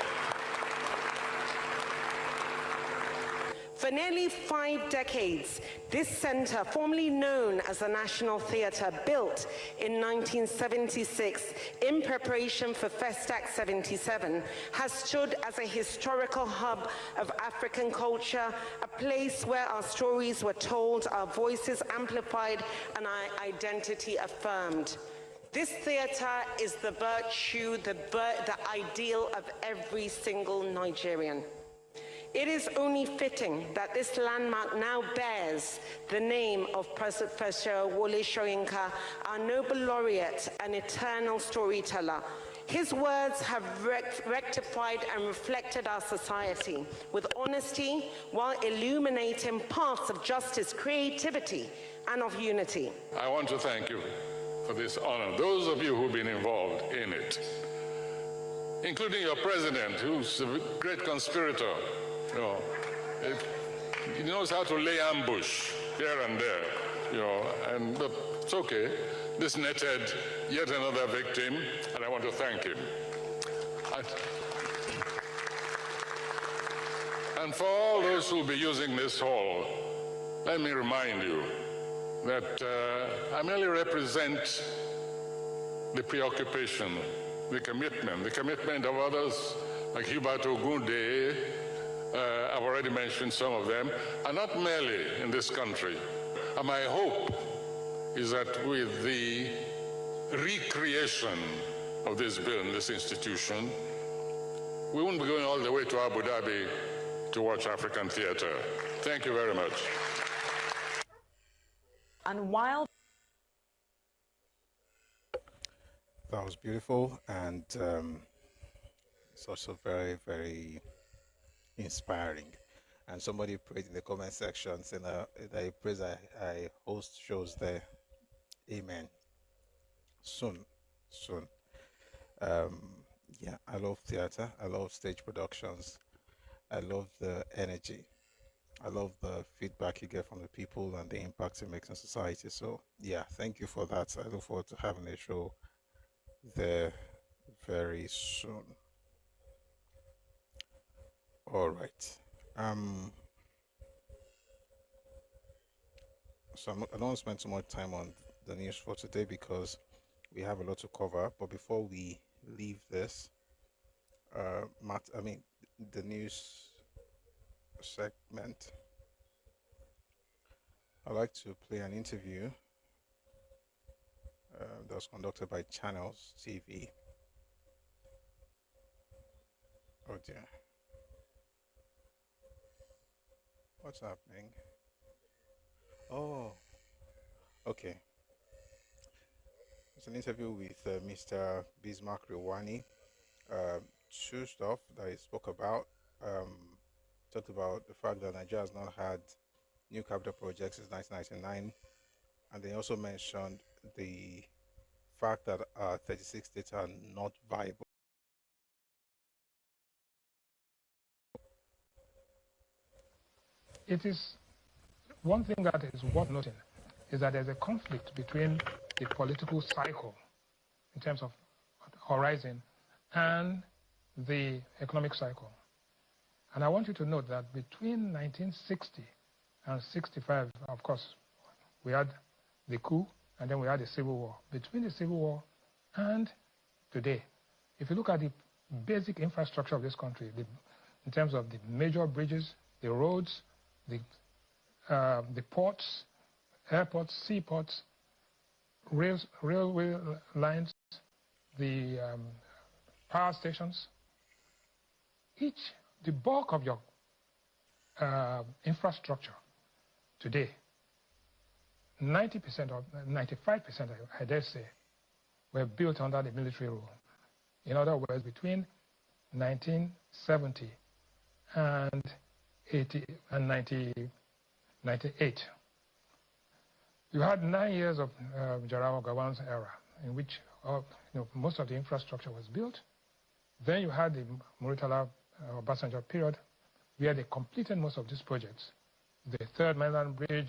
For nearly 5 decades, this center, formerly known as the National Theatre, built in 1976 in preparation for Festac 77, has stood as a historical hub of African culture, a place where our stories were told, our voices amplified, and our identity affirmed. This theatre is the virtue, the ideal of every single Nigerian. It is only fitting that this landmark now bears the name of Professor Wole Soyinka, our Nobel laureate and eternal storyteller. His words have rectified and reflected our society with honesty while illuminating paths of justice, creativity, and of unity. I want to thank you for this honor, those of you who've been involved in it, including your president, who's a great conspirator. You know, he knows how to lay ambush here and there, you know, but it's okay. This netted yet another victim, and I want to thank him. And for all those who will be using this hall, let me remind you that I merely represent the preoccupation, the commitment of others like Hubert Ogunde. I've already mentioned some of them, and not merely in this country. And my hope is that with the recreation of this building, this institution, we won't be going all the way to Abu Dhabi to watch African theater. Thank you very much. And while that was beautiful, and it's also very, very inspiring. And somebody prayed in the comment section saying that he prays I host shows there. Amen. Soon. Yeah, I love theater. I love stage productions. I love the energy. I love the feedback you get from the people and the impact it makes on society. So yeah, thank you for that. I look forward to having a show there very soon. All right. So I don't want to spend too much time on the news for today because we have a lot to cover. But before we leave this, the news segment, I'd like to play an interview that was conducted by Channels TV. Oh dear. What's happening? Oh, okay. It's an interview with Mr. Bismarck Rewani. Two stuff that he spoke about. Talked about the fact that Nigeria has not had new capital projects since 1999, and they also mentioned the fact that 36 states are not viable. It is one thing that is worth noting is that there's a conflict between the political cycle in terms of horizon and the economic cycle. And I want you to note that between 1960 and 65, of course, we had the coup and then we had the Civil War. Between the Civil War and today, if you look at the basic infrastructure of this country, in terms of the major bridges, the roads, the ports, airports, seaports, railway lines, the power stations, the bulk of your infrastructure today, 90% or 95%, I dare say, were built under the military rule. In other words, between 1970 and 98. You had 9 years of Jarawa Gawan's era, in which most of the infrastructure was built. Then you had the Muritala Obasanjo period, where they completed most of these projects. The Third Mainland Bridge,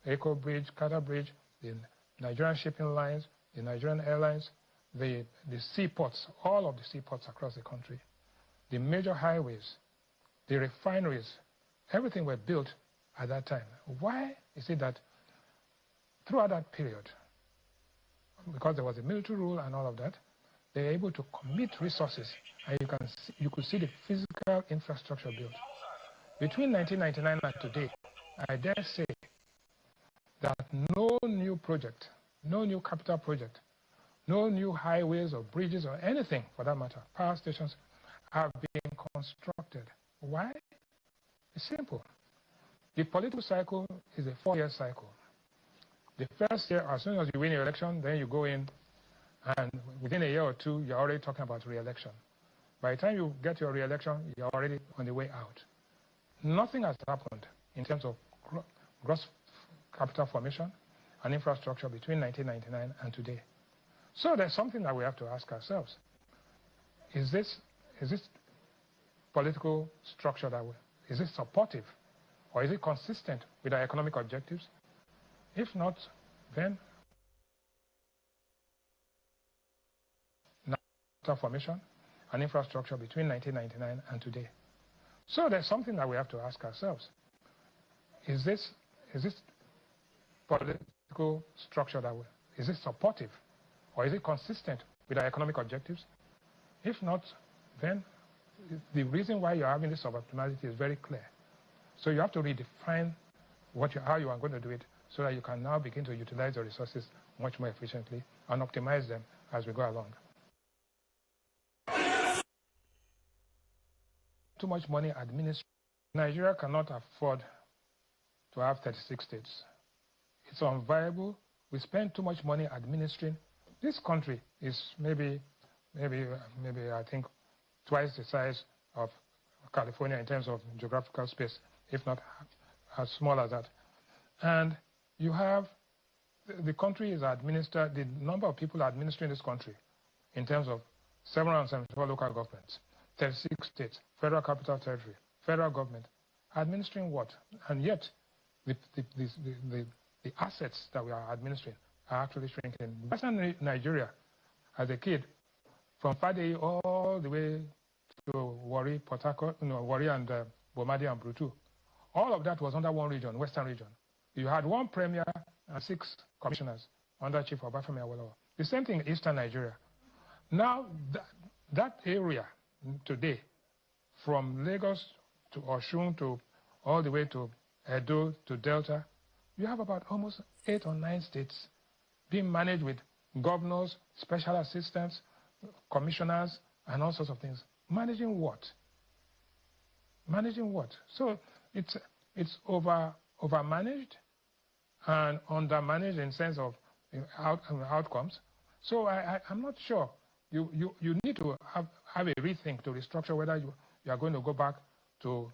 Eco Bridge, Kata Bridge, the Nigerian shipping lines, the Nigerian airlines, the seaports, all of the seaports across the country, the major highways, the refineries, everything were built at that time. Why is it that throughout that period, because there was a military rule and all of that, they were able to commit resources, and you could see the physical infrastructure built. Between 1999 and today, I dare say that no new project, no new capital project, no new highways or bridges or anything for that matter, power stations, have been constructed. Why? It's simple. The political cycle is a 4-year cycle. The first year, as soon as you win your election, then you go in, and within a year or two, you're already talking about re-election. By the time you get your re-election, you're already on the way out. Nothing has happened in terms of gross capital formation and infrastructure between 1999 and today. So there's something that we have to ask ourselves. Is this political structure is it supportive, or is it consistent with our economic objectives? If not, then formation and infrastructure between 1999 and today. So there's something that we have to ask ourselves. Is this political structure is it supportive, or is it consistent with our economic objectives? If not, then the reason why you're having this suboptimality is very clear. So you have to redefine how you are going to do it, so that you can now begin to utilize the resources much more efficiently and optimize them as we go along. Too much money administering. Nigeria cannot afford to have 36 states. It's unviable. We spend too much money administering. This country is maybe I think twice the size of California in terms of geographical space, if not as small as that. And you have, the country is administered, the number of people administering this country in terms of 774 local governments, 36 states, federal capital territory, federal government, administering what? And yet, the assets that we are administering are actually shrinking. Western Nigeria, as a kid, from Fadei all the way to Warri, Port Harcourt, Warri and Bomadi and Brutu, all of that was under one region, Western region. You had one premier and 6 commissioners under Chief Obafemi Awolowo. The same thing in Eastern Nigeria. Now, that area today, from Lagos to Osun to all the way to Edo to Delta, you have about almost 8 or 9 states being managed with governors, special assistants, commissioners, and all sorts of things. Managing what? Managing what? So it's overmanaged and undermanaged in sense of outcomes. So I'm not sure. You need to have a rethink to restructure whether you are going to go back to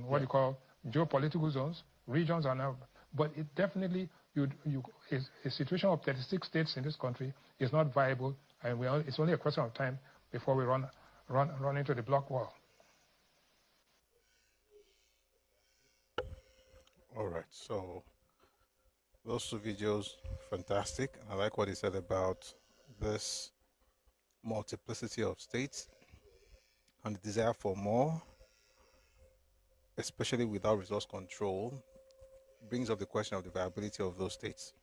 what you call geopolitical zones, regions, or not. But it definitely, a situation of 36 states in this country is not viable, and it's only a question of time before we run into the block wall. All right, so those 2 videos, fantastic. I like what he said about this multiplicity of states and the desire for more, especially without resource control, brings up the question of the viability of those states.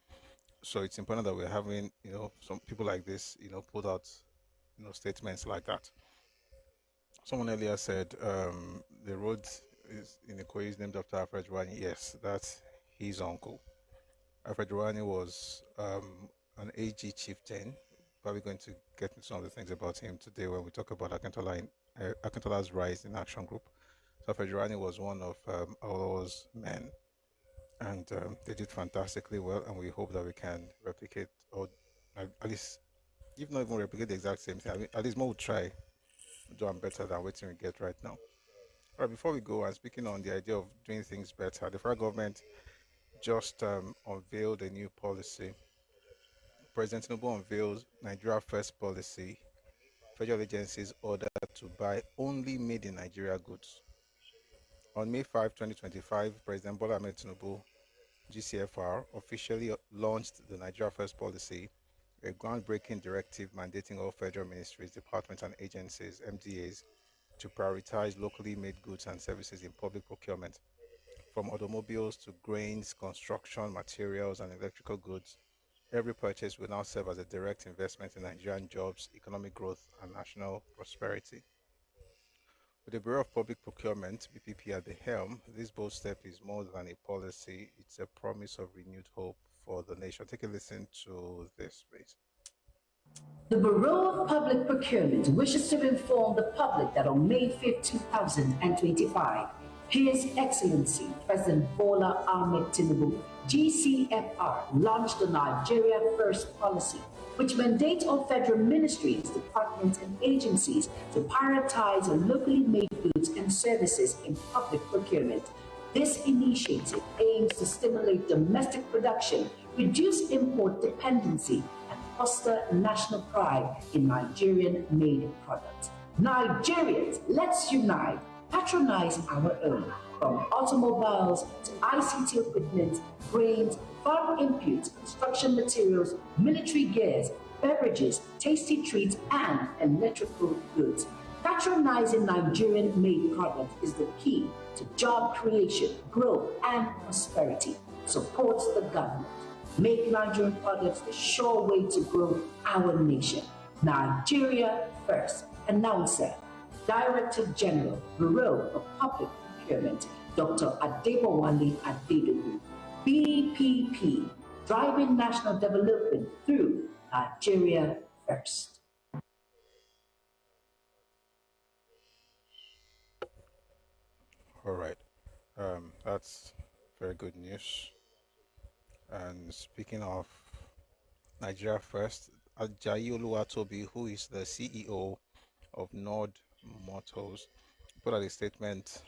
So it's important that we're having, some people like this, put out, statements like that. Someone earlier said the road in Ikoyi is named after Alfred Ruani. Yes, that's his uncle. Alfred Ruani was an AG chieftain. Probably going to get into some of the things about him today when we talk about Akintola's rise in Action Group. Safed was one of Awolowo's men, and they did fantastically well, and we hope that we can replicate, or at least, if not even replicate the exact same thing, at least more will try do them better than what we get right now. All right, before we go, and speaking on the idea of doing things better, the federal government just unveiled a new policy. President Tinubu unveils Nigeria First policy. Federal agencies ordered to buy only made in Nigeria goods. On May 5, 2025, President Bola Ahmed Tinubu, GCFR, officially launched the Nigeria First policy, a groundbreaking directive mandating all federal ministries, departments, and agencies, MDAs, to prioritize locally made goods and services in public procurement. From automobiles to grains, construction materials, and electrical goods, every purchase will now serve as a direct investment in Nigerian jobs, economic growth, and national prosperity. With the Bureau of Public Procurement, BPP, at the helm, this bold step is more than a policy, it's a promise of renewed hope for the nation. Take a listen to this, please. The Bureau of Public Procurement wishes to inform the public that on May 5, 2025, His Excellency President Bola Ahmed Tinubu, GCFR, launched the Nigeria First policy, which mandates all federal ministries, departments, and agencies to prioritize locally made goods and services in public procurement. This initiative aims to stimulate domestic production, reduce import dependency, and foster national pride in Nigerian-made products. Nigerians, let's unite, patronize our own, from automobiles to ICT equipment, grains, farm inputs, construction materials, military gears, beverages, tasty treats, and electrical goods. Patronizing Nigerian-made products is the key to job creation, growth, and prosperity. Supports the government. Make Nigerian products the sure way to grow our nation. Nigeria First. Announcer, Director General, Bureau of Public Procurement, Dr. Adebowale Adedogu. BPP, driving national development through Nigeria First. All right, that's very good news. And speaking of Nigeria First, Ajayi Oluwatobi, who is the CEO of Nord Motors, put out a statement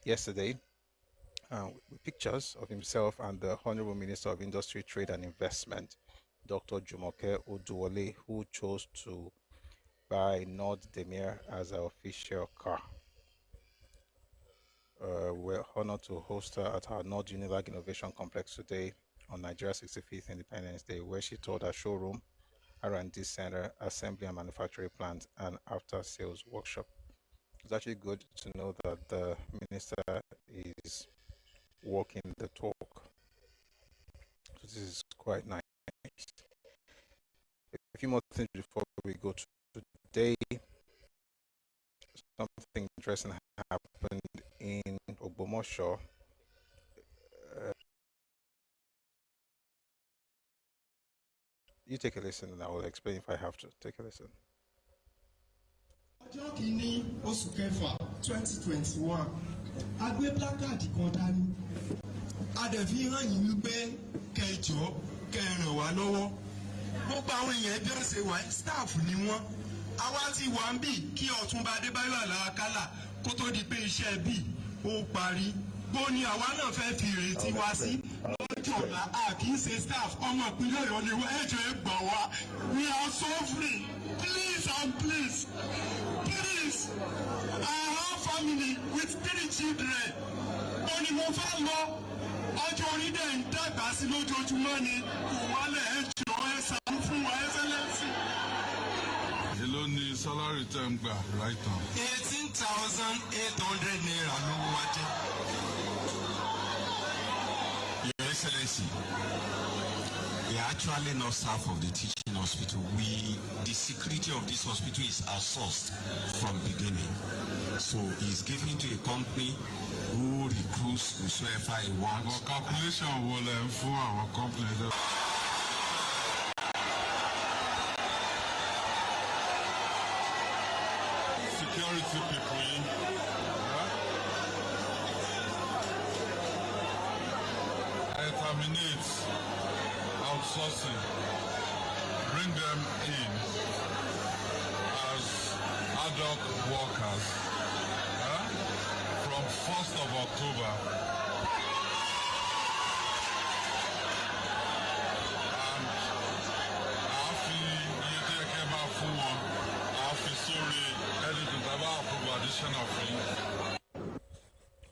yesterday with pictures of himself and the Honorable Minister of Industry, Trade and Investment, Dr. Jumoke Oduwole, who chose to buy Nord Demir as our official car. We're honored to host her at our Nord Unilag Innovation Complex today on Nigeria's 65th Independence Day, where she toured her showroom, R&D center, assembly and manufacturing plant, and after-sales workshop. It's actually good to know that the minister is walking the talk. So this is quite nice. A few more things before we go to today. Something interesting happened in Ogbomoso. You take a listen and I will explain if I have to. Take a listen. Ọjọ́ kìíní oṣù kẹfà 2021 a gbé plákáàdì kan dání a dẹ̀ fi hàn yín wípé kẹjọ kẹràn wá lọ́wọ́ gbogbo àwọn èèyàn bí wọ́n ṣe wà staff ni wọ́n àwa ti wà ń bì kí Ọ̀túnba Adébáyọ̀ Àlàákálà kó tó di pé iṣẹ́ bì ó parí bó ni àwa náà fẹ́ fi ìrètí wá sí lọ́jọ́ ọ̀la a kì í ṣe staff ọmọ ìpínlẹ̀ Ọ̀yọ́ ni wọ́n ẹ̀jọ̀ ẹ̀ gbà wá we are suffering please and please. Please, I have family with 3 children. Only mo fẹ́ lọ, ọjọ́ orí dẹ̀ ń dàgbà sí lójoojúmọ́ ni kò wálẹ̀ ẹ jọ̀ọ́ ẹ ṣàánú fún wa Excellency. Èló ni salary tẹ́ ń gbà right now? 18,800 naira ló wá jẹ́. Your Excellency, we are actually not staff of the teaching hospital. The security of this hospital is outsourced from beginning. So it's given to a company who recruits whosoever he wants. But calculation will for our company. Security people. terminate outsourcing, bring them in as ad hoc workers from 1st of October.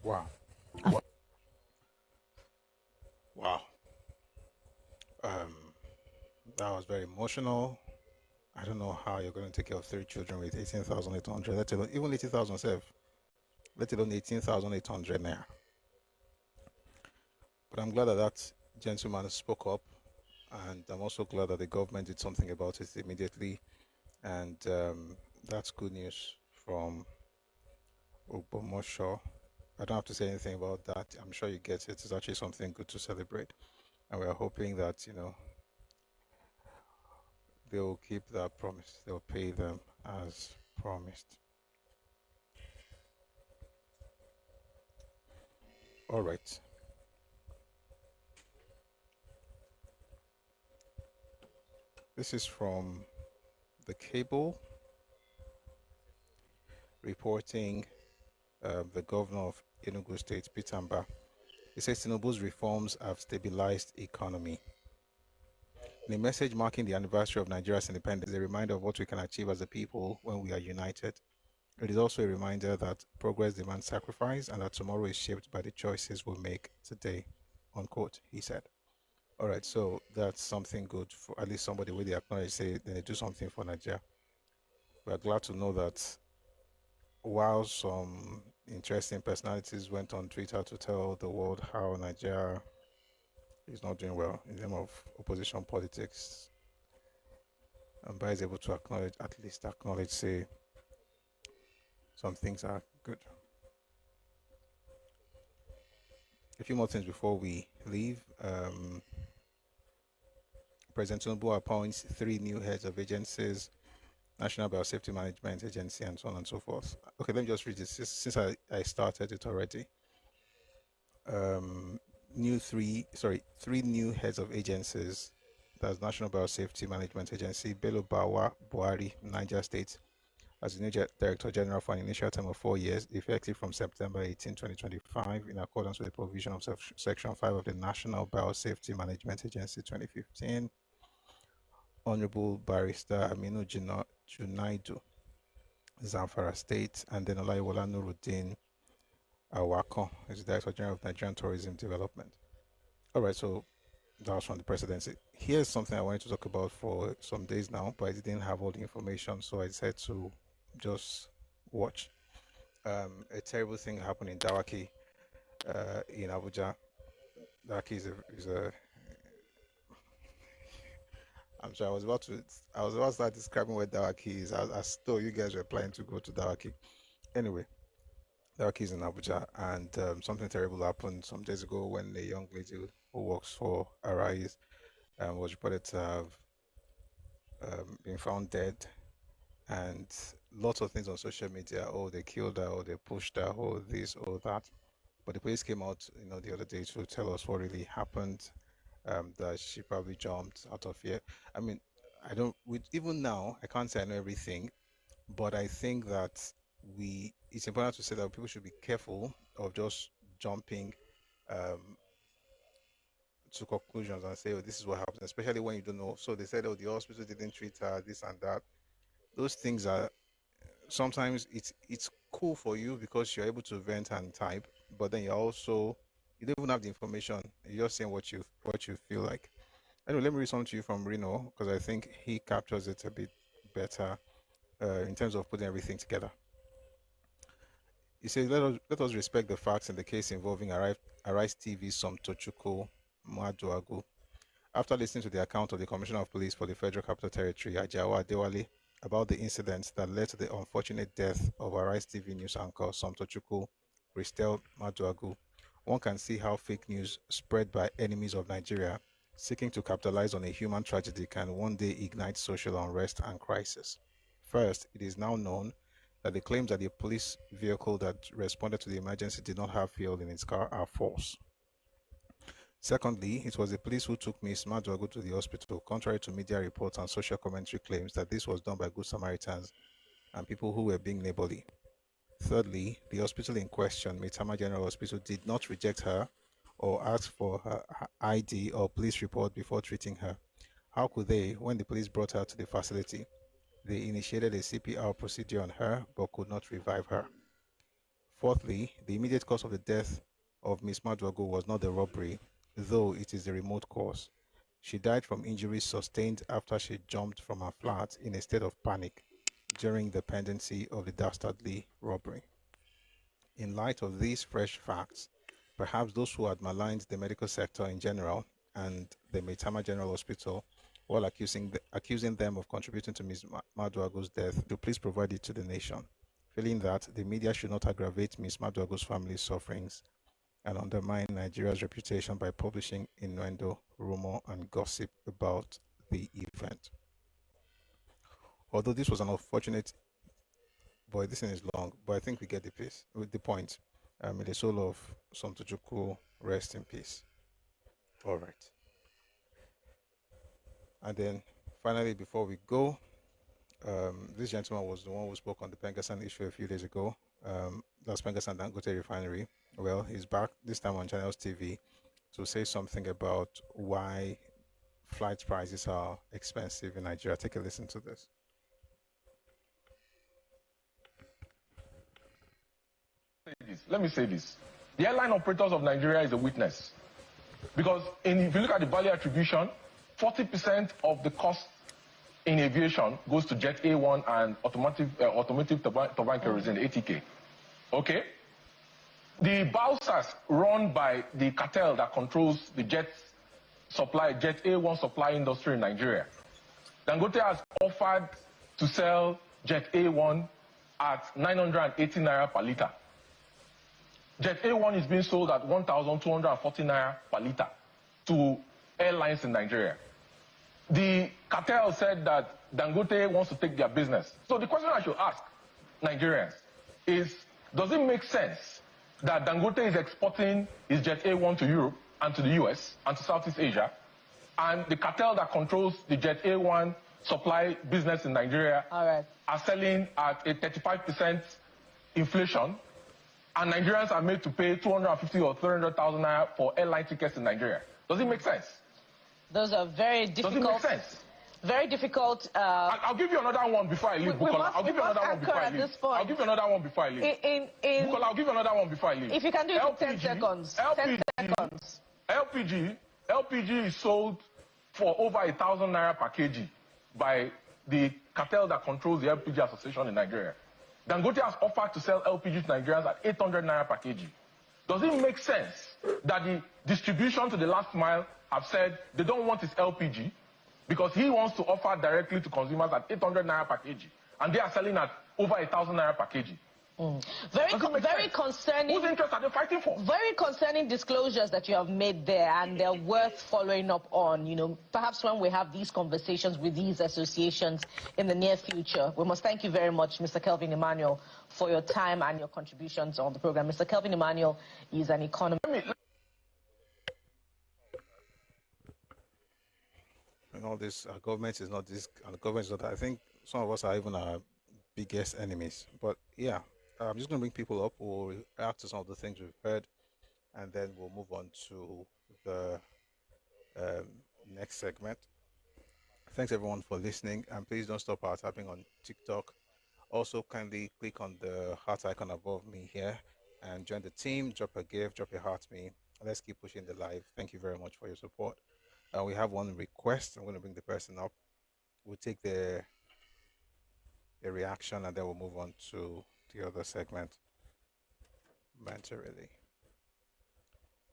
Wow. Wow. That was very emotional. I don't know how you're going to take care of 3 children with 18,800, let alone even 80,000 let alone 18,800 naira. But I'm glad that that gentleman spoke up, and I'm also glad that the government did something about it immediately, and that's good news from Obomosho. I don't have to say anything about that. I'm sure you get it. It's actually something good to celebrate, and we're hoping that they'll keep that promise. They'll pay them as promised. All right. This is from the Cable reporting the governor of Enugu State, Pitamba. He says Tinubu's reforms have stabilized economy. In a message marking the anniversary of Nigeria's independence, a reminder of what we can achieve as a people when we are united. It is also a reminder that progress demands sacrifice and that tomorrow is shaped by the choices we make today, unquote, he said. All right, so that's something good for at least somebody where they acknowledge, say, they do something for Nigeria. We're glad to know that while some interesting personalities went on Twitter to tell the world how Nigeria is not doing well in terms of opposition politics, and Bai is able to acknowledge, at least acknowledge, say, some things are good. A few more things before we leave. President Tinubu appoints 3 new heads of agencies, National Biosafety Management Agency, and so on and so forth. Okay, let me just read this since I started it already. 3 new heads of agencies. That's National Biosafety Management Agency, Bello Bawa Buhari, Niger State, as the new Director General for an initial term of 4 years, effective from September 18, 2025, in accordance with the provision of Section 5 of the National Biosafety Management Agency 2015. Honorable Barrister Aminu Junaidu, Zamfara State, and then Olayiwola Nuruddin Awako is the Director General of Nigerian Tourism Development. All right, so that was from the presidency. Here's something I wanted to talk about for some days now, but I didn't have all the information, so I decided to just watch. A terrible thing happened in Dawaki, in Abuja. Dawaki is a I'm sure I was about to start describing where Dawaki is. I thought you guys were planning to go to Dawaki. Anyway, Dawaki is in Abuja, and something terrible happened some days ago when a young lady who works for Arise was reported to have been found dead, and lots of things on social media. Oh, they killed her, or they pushed her, or this, or that. But the police came out, the other day to tell us what really happened. That she probably jumped out of fear. I mean, even now, I can't say I know everything, but I think that it's important to say that people should be careful of just jumping to conclusions and say, oh, this is what happened, especially when you don't know. So they said, oh, the hospital didn't treat her, this and that. Those things are, sometimes it's cool for you because you're able to vent and type, but then you don't even have the information. You're just saying what you feel like. Anyway, let me read something to you from Reno, because I think he captures it a bit better in terms of putting everything together. He says, let us respect the facts in the case involving Arise TV's Somtochukwu Maduagu. After listening to the account of the Commissioner of Police for the Federal Capital Territory, Ajawa Adewale, about the incident that led to the unfortunate death of Arise TV news anchor Somtochukwu Christel Maduagu, one can see how fake news spread by enemies of Nigeria seeking to capitalize on a human tragedy can one day ignite social unrest and crisis. First, it is now known that the claims that the police vehicle that responded to the emergency did not have fuel in its car are false. Secondly, it was the police who took Miss Maduago to the hospital, contrary to media reports and social commentary claims that this was done by good Samaritans and people who were being neighborly. Thirdly, the hospital in question, Maitama General Hospital, did not reject her or ask for her ID or police report before treating her. How could they, when the police brought her to the facility? They initiated a CPR procedure on her but could not revive her. Fourthly, the immediate cause of the death of Miss Maduago was not the robbery, though it is the remote cause. She died from injuries sustained after she jumped from her flat in a state of panic during the pendency of the dastardly robbery. In light of these fresh facts, perhaps those who had maligned the medical sector in general and the Maitama General Hospital while accusing them of contributing to Ms. Maduago's death to please provide it to the nation, feeling that the media should not aggravate Ms. Maduago's family's sufferings and undermine Nigeria's reputation by publishing innuendo, rumor, and gossip about the event. Although this was an unfortunate, boy, this thing is long, but I think we get the point. May the soul of Somtochukwu rest in peace. All right. And then finally, before we go, this gentleman was the one who spoke on the Pengassan issue a few days ago. That's Pengassan Dangote Refinery. Well, he's back this time on Channels TV to say something about why flight prices are expensive in Nigeria. Take a listen to this. Let me say this. The airline operators of Nigeria is a witness. Because if you look at the value attribution, 40% of the cost in aviation goes to Jet A1 and automotive turbine kerosene, ATK. Okay? The BAUSAS run by the cartel that controls the Jet A1 supply industry in Nigeria. Dangote has offered to sell Jet A1 at 980 naira per litre. Jet A1 is being sold at 1,240 naira per litre to airlines in Nigeria. The cartel said that Dangote wants to take their business. So the question I should ask Nigerians is, does it make sense that Dangote is exporting his Jet A1 to Europe and to the US and to Southeast Asia, and the cartel that controls the Jet A1 supply business in Nigeria are selling at a 35% inflation, and Nigerians are made to pay 250 or 300,000 naira for airline tickets in Nigeria? Does it make sense? Those are very difficult. Does it make sense? Very difficult. I'll give you another one before I leave, Bukola. I'll give you another one before I leave. I'll give you another one before I leave. Bukola, I'll give you another one before I leave. If you can do it in 10 seconds. 10 seconds. LPG is sold for over 1,000 naira per kg by the cartel that controls the LPG Association in Nigeria. Dangote has offered to sell LPG to Nigerians at 800 naira per kg. Does it make sense that the distribution to the last mile have said they don't want his LPG because he wants to offer directly to consumers at 800 naira per kg, and they are selling at over 1,000 naira per kg? Very concerning. Whose interest are they fighting for? Very concerning disclosures that you have made there, and they're worth following up on. You know, perhaps when we have these conversations with these associations in the near future. We must thank you very much, Mr. Kelvin Emmanuel, for your time and your contributions on the program. Mr. Kelvin Emmanuel is an economist. And all this, our government is not this, and the government is not that. I think some of us are even our biggest enemies. But yeah, I'm just going to bring people up. We'll react to some of the things we've heard, and then we'll move on to the next segment. Thanks everyone for listening, and please don't stop our tapping on TikTok. Also, kindly click on the heart icon above me here and join the team. Drop a gift, drop a heart me. Let's keep pushing the live. Thank you very much for your support. We have one request. I'm going to bring the person up. We'll take the reaction, and then we'll move on to the other segment momentarily.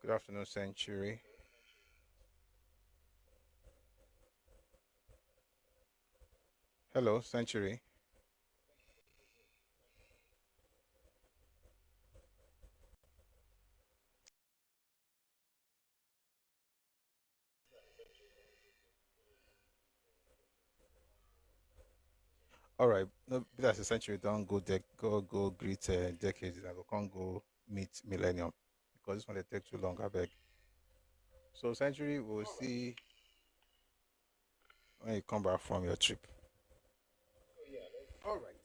Good afternoon, Century. Hello, Century. All right, no, that's a Century. Don't go go greet decades. I can't go meet millennium because this one they take too long. I beg. So, Century, we'll see when you come back from your trip. All right.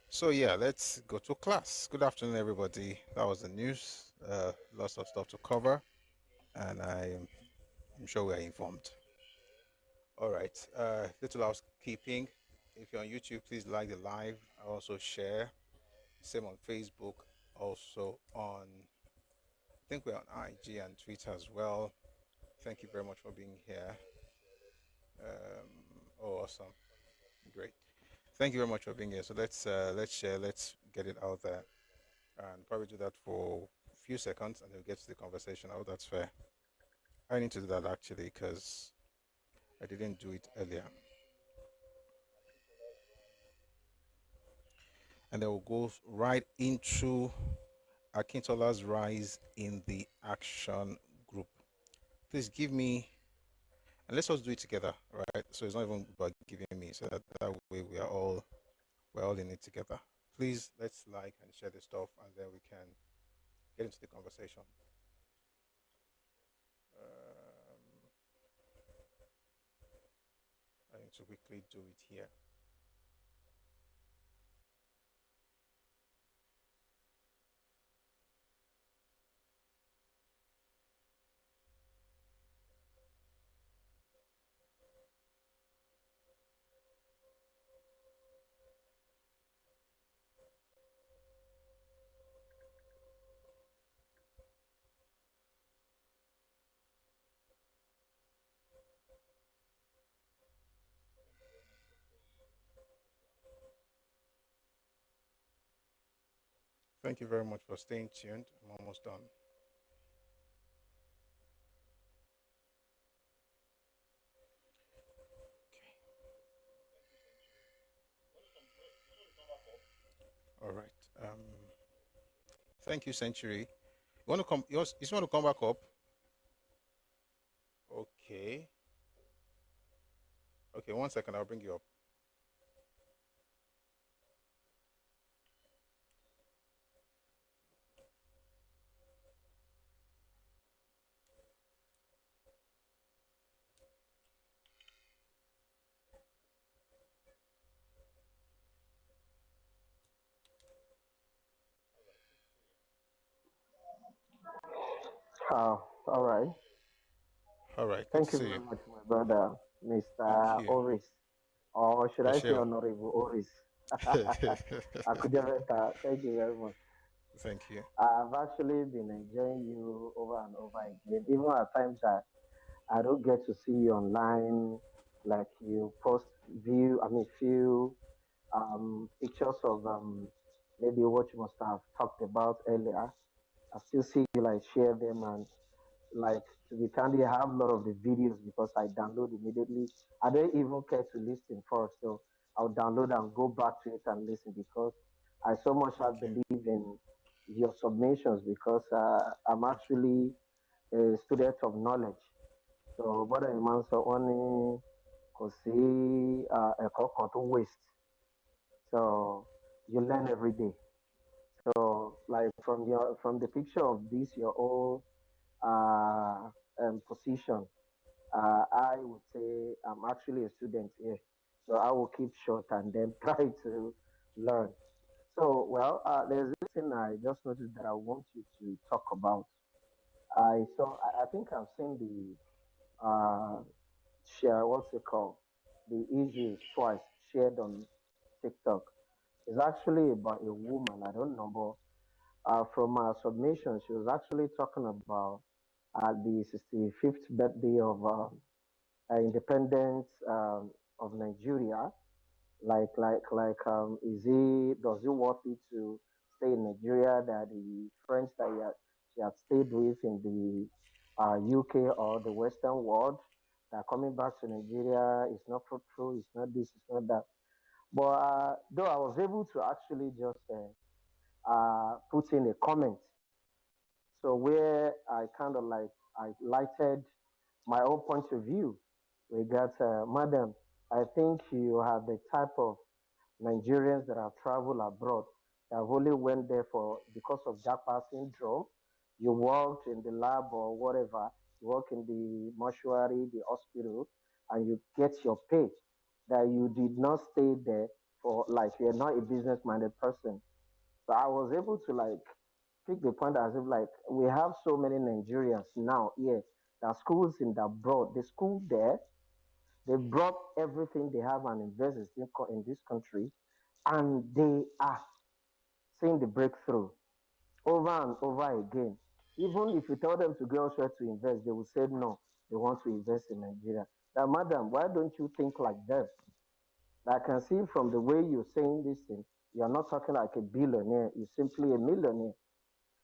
So yeah, let's go to class. Good afternoon, everybody. That was the news. Lots of stuff to cover, and I'm sure we are informed. All right. Little housekeeping. If you're on YouTube, please like the live. Also share. Same on Facebook. Also on, I think we're on IG and Twitter as well. Thank you very much for being here. Awesome. Great. Thank you very much for being here. So let's share. Let's get it out there, and probably do that for a few seconds, and then we'll get to the conversation. I hope that's fair. I need to do that actually because I didn't do it earlier. And then we'll go right into Akintola's rise in the action group. Please give me, and let's just do it together, right? So it's not even about giving me, so that way we're all in it together. Please let's like and share the stuff, and then we can get into the conversation. I need to quickly do it here. Thank you very much for staying tuned. I'm almost done. All right. Thank you, Century. You want to come? You just want to come back up? Okay. Okay. 1 second. I'll bring you up. All right. All right. Good Thank to you see very you. much, my brother, Thank Mr. you. Oris. Or should For I say sure. Honorable Oris? Akudaveta, thank you very much. Thank you. I've actually been enjoying you over and over again. Even at times I don't get to see you online, like you post few pictures of maybe what you must have talked about earlier. I still see you like share them, and like, to be candid, I have a lot of the videos because I download immediately. I don't even care to listen first, so I'll download and go back to it and listen because I so much have believe in your submissions because I'm actually a student of knowledge. So bọ́dọ̀ yìí máa ń sọ wọ́n ní kò sí ẹ̀kọ́ kan tó waste. So you learn every day. So like from the picture of this your own position, I would say I'm actually a student here. So I will keep short and then try to learn. So, well, there's this thing I just noticed that I want you to talk about. I think I've seen the share, what's it called? The issues twice shared on TikTok. It's actually about a woman, I don't know, but from her submission, she was actually talking about the 65th birthday of independence of Nigeria. Is it does it worth it to stay in Nigeria? That the friends that she had stayed with in the UK or the Western world that are coming back to Nigeria is not fruitful. It's not this. It's not that. But though I was able to actually just put in a comment, so where I kind of like I lighted my own point of view. We got, Madam, I think you are the type of Nigerians that have traveled abroad. that have only went there for because of Japa syndrome. You worked in the lab or whatever, you work in the mortuary, the hospital, and you get your pay. That you did not stay there for like you're not a business minded person. So I was able to like pick the point as if like we have so many Nigerians now here that schools in the abroad, the school there, they brought everything they have and invested in this country, and they are seeing the breakthrough over and over again. Even if you tell them to go elsewhere to invest, they will say no, they want to invest in Nigeria. Now, madam, why don't you think like them? I can see from the way you're saying this thing, you're not talking like a billionaire, you're simply a millionaire.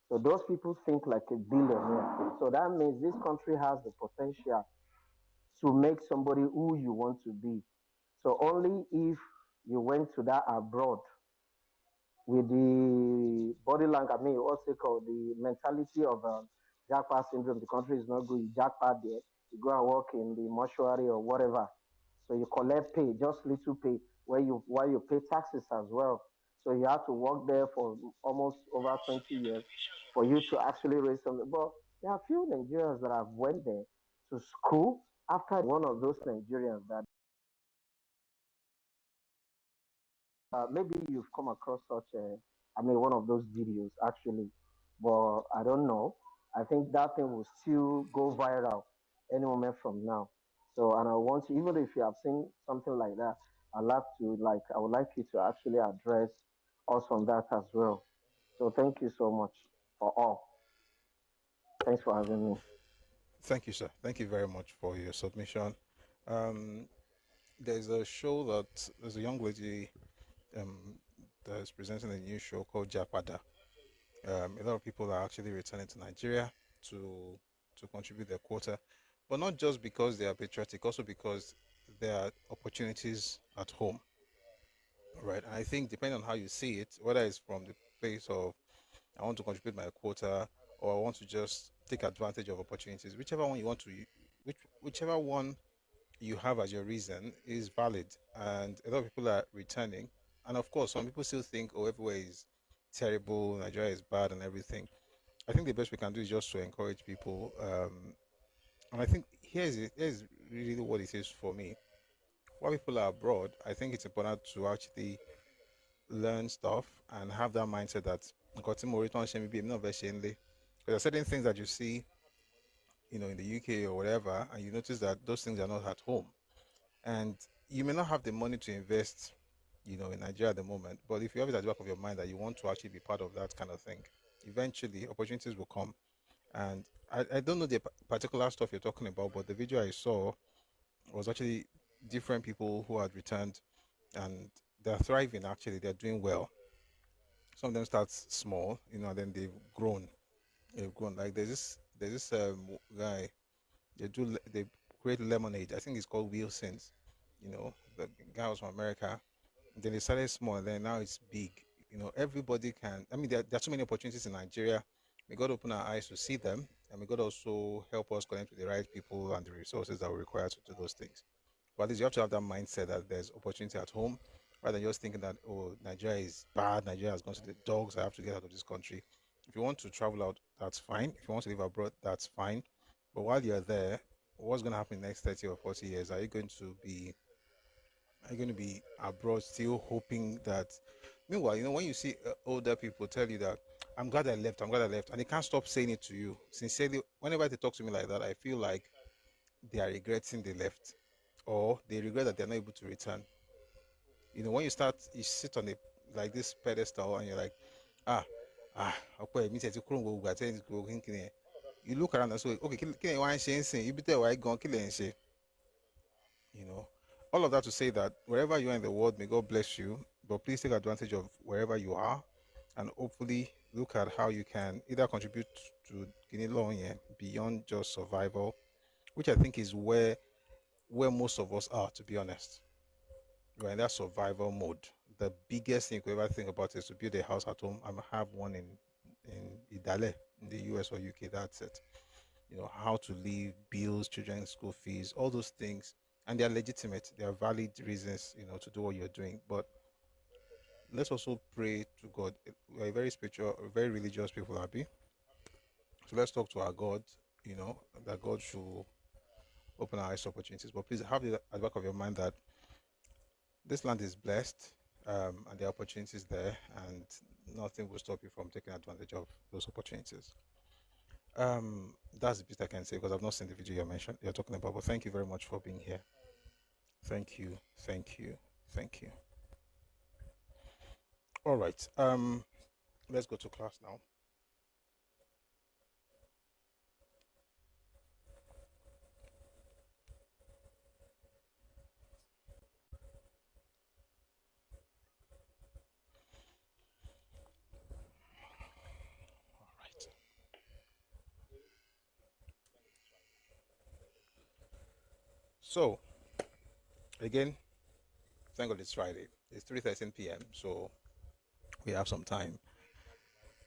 So those people think like a billionaire. So that means this country has the potential to make somebody who you want to be. So only if you went to that abroad with the body language, I mean, what's it called? The mentality of jackpot syndrome. The country is not good. You jackpot there. You go and work in the mortuary or whatever. So you collect pay, just little pay, while you pay taxes as well. So you have to work there for almost over 20 years for you to actually raise something. But there are few Nigerians that have went there to school after one of those Nigerians that maybe you've come across such a, I mean, one of those videos actually, but I don't know. I think that thing will still go viral any moment from now. So, and I want you, even if you have seen something like that, I'd love to, like, I would like you to actually address us on that as well. So, thank you so much for all. Thanks for having me. Thank you, sir. Thank you very much for your submission. Um, there's a show that there's a young lady um, that's presenting a new show called Japada. A lot of people are actually returning to Nigeria to contribute their quota, but not just because they are patriotic, also because there are opportunities at home, right? And I think depending on how you see it, whether it's from the place of I want to contribute my quota or I want to just take advantage of opportunities, whichever one you want to, whichever one you have as your reason is valid. And a lot of people are returning, and of course, some people still think, oh, everywhere is terrible, Nigeria is bad, and everything. I think the best we can do is just to encourage people. And I think here's really what it is for me. While people are abroad, I think it's important to actually learn stuff and have that mindset that nǹkan tí mo rí tán ṣe mí bí èmi náà fẹ́ ṣe ń lé. There are certain things that you see, in the UK or whatever, and you notice that those things are not at home. And you may not have the money to invest, in Nigeria at the moment, but if you have it at the back of your mind that you want to actually be part of that kind of thing, eventually opportunities will come. And I don't know the particular stuff you're talking about, but the video I saw was actually different people who had returned and they're thriving actually, they're doing well. Some of them start small, and then they've grown. They've grown. Like there's this guy, they create lemonade. I think it's called Wilson's. The guy was from America. Then they started small, and then now it's big. Everybody can. I mean, there are so many opportunities in Nigeria. We got to open our eyes to see them, and we got to also help us connect with the right people and the resources that we require to do those things. But at least you have to have that mindset that there's opportunity at home, rather than just thinking that, oh, Nigeria is bad, Nigeria has gone to the dogs, I have to get out of this country. If you want to travel out, that's fine. If you want to live abroad, that's fine. But while you're there, what's going to happen in the next 30 or 40 years? Are you going to be abroad still hoping that? Meanwhile, when you see older people tell you that I'm glad I left, and they can't stop saying it to you. Sincerely, whenever they talk to me like that, I feel like they are regretting they left, or they regret that they're not able to return. When you sit on a like this pedestal and you're like, ah, okay, me too, you look around and say, okay, kill one you be there, why gone, kill you know. All of that to say that wherever you are in the world, may God bless you. But please take advantage of wherever you are, and hopefully look at how you can either contribute to Guinea Law beyond just survival, which I think is where most of us are, to be honest. We're in that survival mode. The biggest thing you could ever think about is to build a house at home and have one in Idale, in the US or UK. That's it. How to live, bills, children's school fees, all those things. And they are legitimate. They are valid reasons, to do what you're doing. But let's also pray to God. We're a very spiritual, very religious people, Abby. So let's talk to our God, that God should open our eyes to opportunities. But please have it at the back of your mind that this land is blessed, and there are opportunities there, and nothing will stop you from taking advantage of those opportunities. That's the bit I can say because I've not seen the video you're talking about. But thank you very much for being here. Thank you, thank you, thank you. All right. Let's go to class now. So, again, thank God it's Friday. It's 3:13 p.m. So we have some time.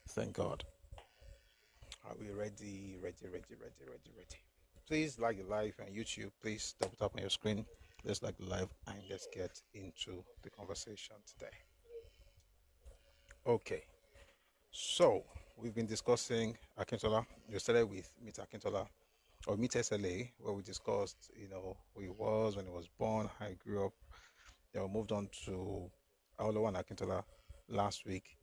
Thank God. Are we ready? Ready. Please like the live on YouTube. Please double tap on your screen. Let's like the live and let's get into the conversation today. Okay. So we've been discussing Akintola. We started with Meet Akintola or Meet SLA, where we discussed, who he was when he was born, how he grew up. Then we moved on to Awolowo and Akintola last week,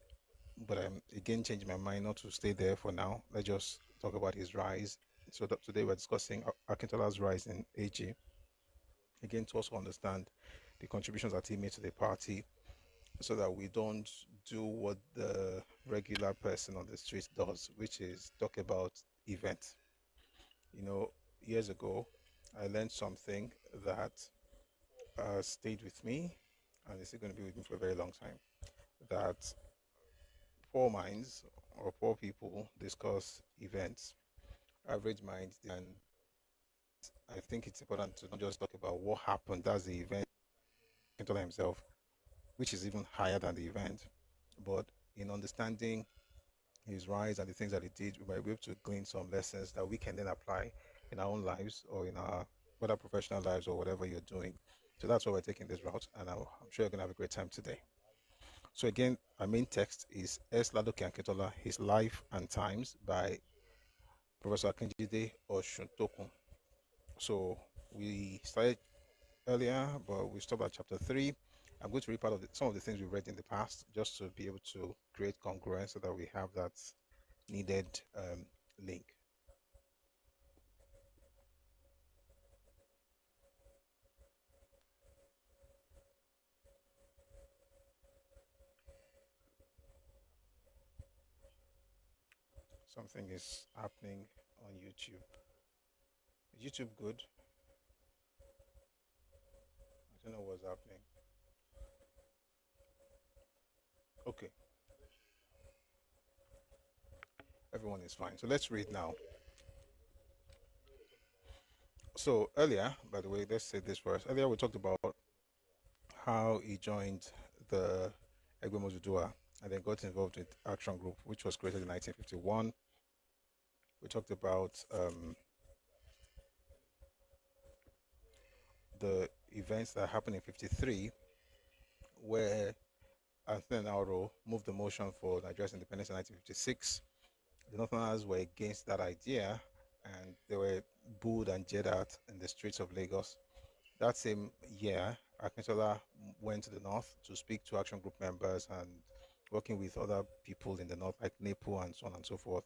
but I'm again changing my mind not to stay there for now. Let's just talk about his rise. So today we're discussing Akintola's rise in AG. Again, to also understand the contributions that he made to the party, so that we don't do what the regular person on the street does, which is talk about events. Years ago, I learned something that stayed with me, and it's still going to be with me for a very long time. That poor minds or poor people discuss events, average minds, and I think it's important to not just talk about what happened. That's the event, Akintola himself, which is even higher than the event. But in understanding his rise and the things that he did, we might be able to glean some lessons that we can then apply in our own lives or in our whether professional lives or whatever you're doing. So that's why we're taking this route, and I'm sure you're going to have a great time today. So again, our main text is S. Ladoke Akintola, His Life and Times by Professor Akinjide Oshuntokun. So we started earlier, but we stopped at chapter 3. I'm going to read part of some of the things we've read in the past just to be able to create congruence so that we have that needed link. Something is happening on YouTube. Is YouTube good? I don't know what's happening. Okay. Everyone is fine. So let's read now. So earlier, by the way, let's say this first. Earlier we talked about how he joined the Egbe Mozudua and then got involved with Action Group, which was created in 1951. We talked about the events that happened in 53, where Anthony Nauro moved the motion for Nigeria's independence in 1956. The Northerners were against that idea, and they were booed and jeered at in the streets of Lagos. That same year, Akintola went to the north to speak to Action Group members and working with other people in the north, like NEPO and so on and so forth.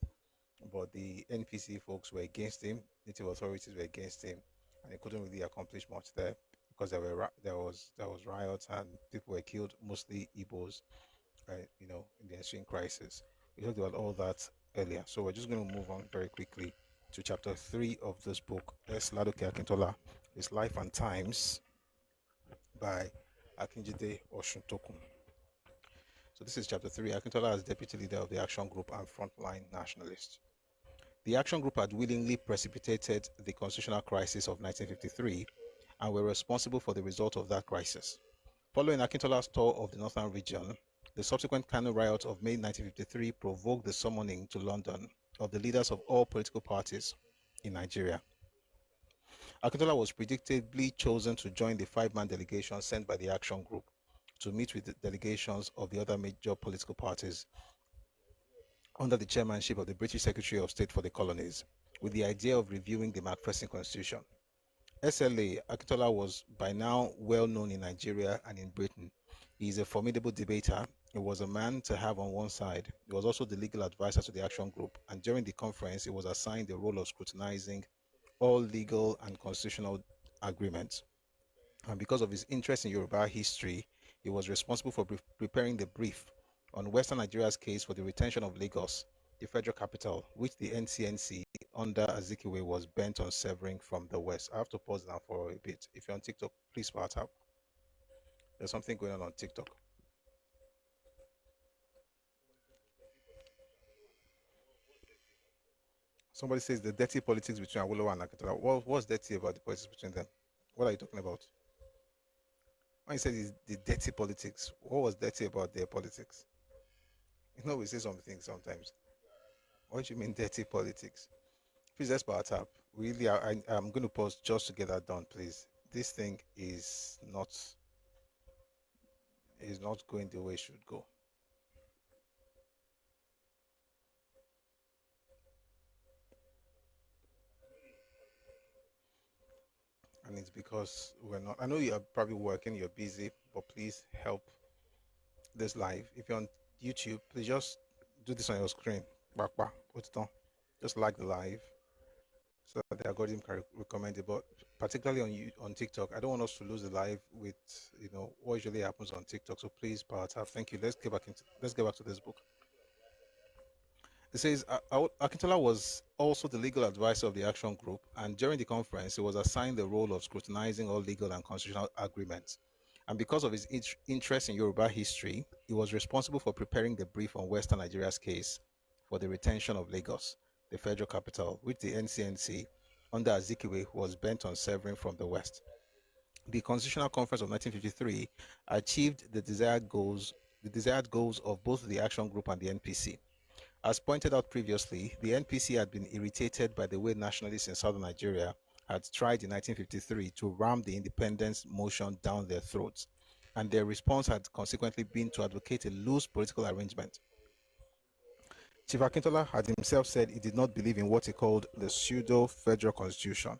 But the NPC folks were against him, native authorities were against him, and he couldn't really accomplish much there because there was riots and people were killed, mostly Igbos, in the ensuing crisis. We talked about all that earlier, so we're just going to move on very quickly to chapter 3 of this book, S. Ladoke Akintola, His Life and Times by Akinjide Oshuntokun. So this is chapter 3. Akintola as deputy leader of the Action Group and frontline nationalist. The Action Group had willingly precipitated the constitutional crisis of 1953 and were responsible for the result of that crisis. Following Akintola's tour of the northern region, the subsequent Kano riot of May 1953 provoked the summoning to London of the leaders of all political parties in Nigeria. Akintola was predictably chosen to join the 5-man delegation sent by the Action Group to meet with the delegations of the other major political parties under the chairmanship of the British Secretary of State for the Colonies, with the idea of reviewing the Macpherson Constitution. SLA Akintola was by now well known in Nigeria and in Britain. He is a formidable debater. He was a man to have on one side. He was also the legal advisor to the Action Group, and during the conference, he was assigned the role of scrutinizing all legal and constitutional agreements. And because of his interest in Yoruba history, he was responsible for preparing the brief on Western Nigeria's case for the retention of Lagos, the federal capital, which the NCNC under Azikiwe was bent on severing from the West. I have to pause now for a bit. If you're on TikTok, please power tap. There's something going on TikTok. Somebody says the dirty politics between Awolowo and Akintola. What's dirty about the politics between them? What are you talking about? When you said the dirty politics, what was dirty about their politics? You know, we say something sometimes. What do you mean dirty politics? Please, let's power tap. Really, I'm going to pause just to get that done, please. This thing is not going the way it should go. And it's because we're not. I know you're probably working, you're busy, but please help this live. If you're on YouTube, please just do this on your screen. Just like the live so that the algorithm can recommend it. But particularly on TikTok, I don't want us to lose the live with what usually happens on TikTok. So please power tap. Thank you. Let's get back to this book. It says Akintola was also the legal advisor of the Action Group, and during the conference, he was assigned the role of scrutinizing all legal and constitutional agreements. And because of his interest in Yoruba history, he was responsible for preparing the brief on Western Nigeria's case for the retention of Lagos, the federal capital, which the NCNC, under Azikiwe, was bent on severing from the West. The Constitutional Conference of 1953 achieved the desired goals of both the Action Group and the NPC. As pointed out previously, the NPC had been irritated by the way nationalists in southern Nigeria had tried in 1953 to ram the independence motion down their throats, and their response had consequently been to advocate a loose political arrangement. Chief Akintola had himself said he did not believe in what he called the pseudo-federal constitution,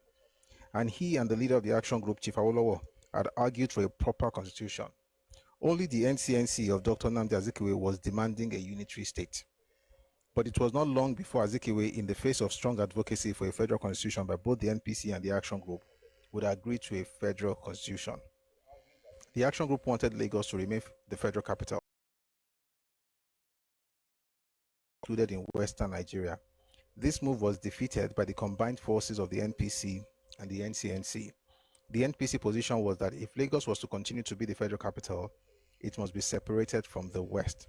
and he and the leader of the Action Group, Chief Awolowo, had argued for a proper constitution. Only the NCNC of Dr. Nnamdi Azikiwe was demanding a unitary state. But it was not long before Azikiwe, in the face of strong advocacy for a federal constitution by both the NPC and the Action Group, would agree to a federal constitution. The Action Group wanted Lagos to remain the federal capital, included in Western Nigeria. This move was defeated by the combined forces of the NPC and the NCNC. The NPC position was that if Lagos was to continue to be the federal capital, it must be separated from the West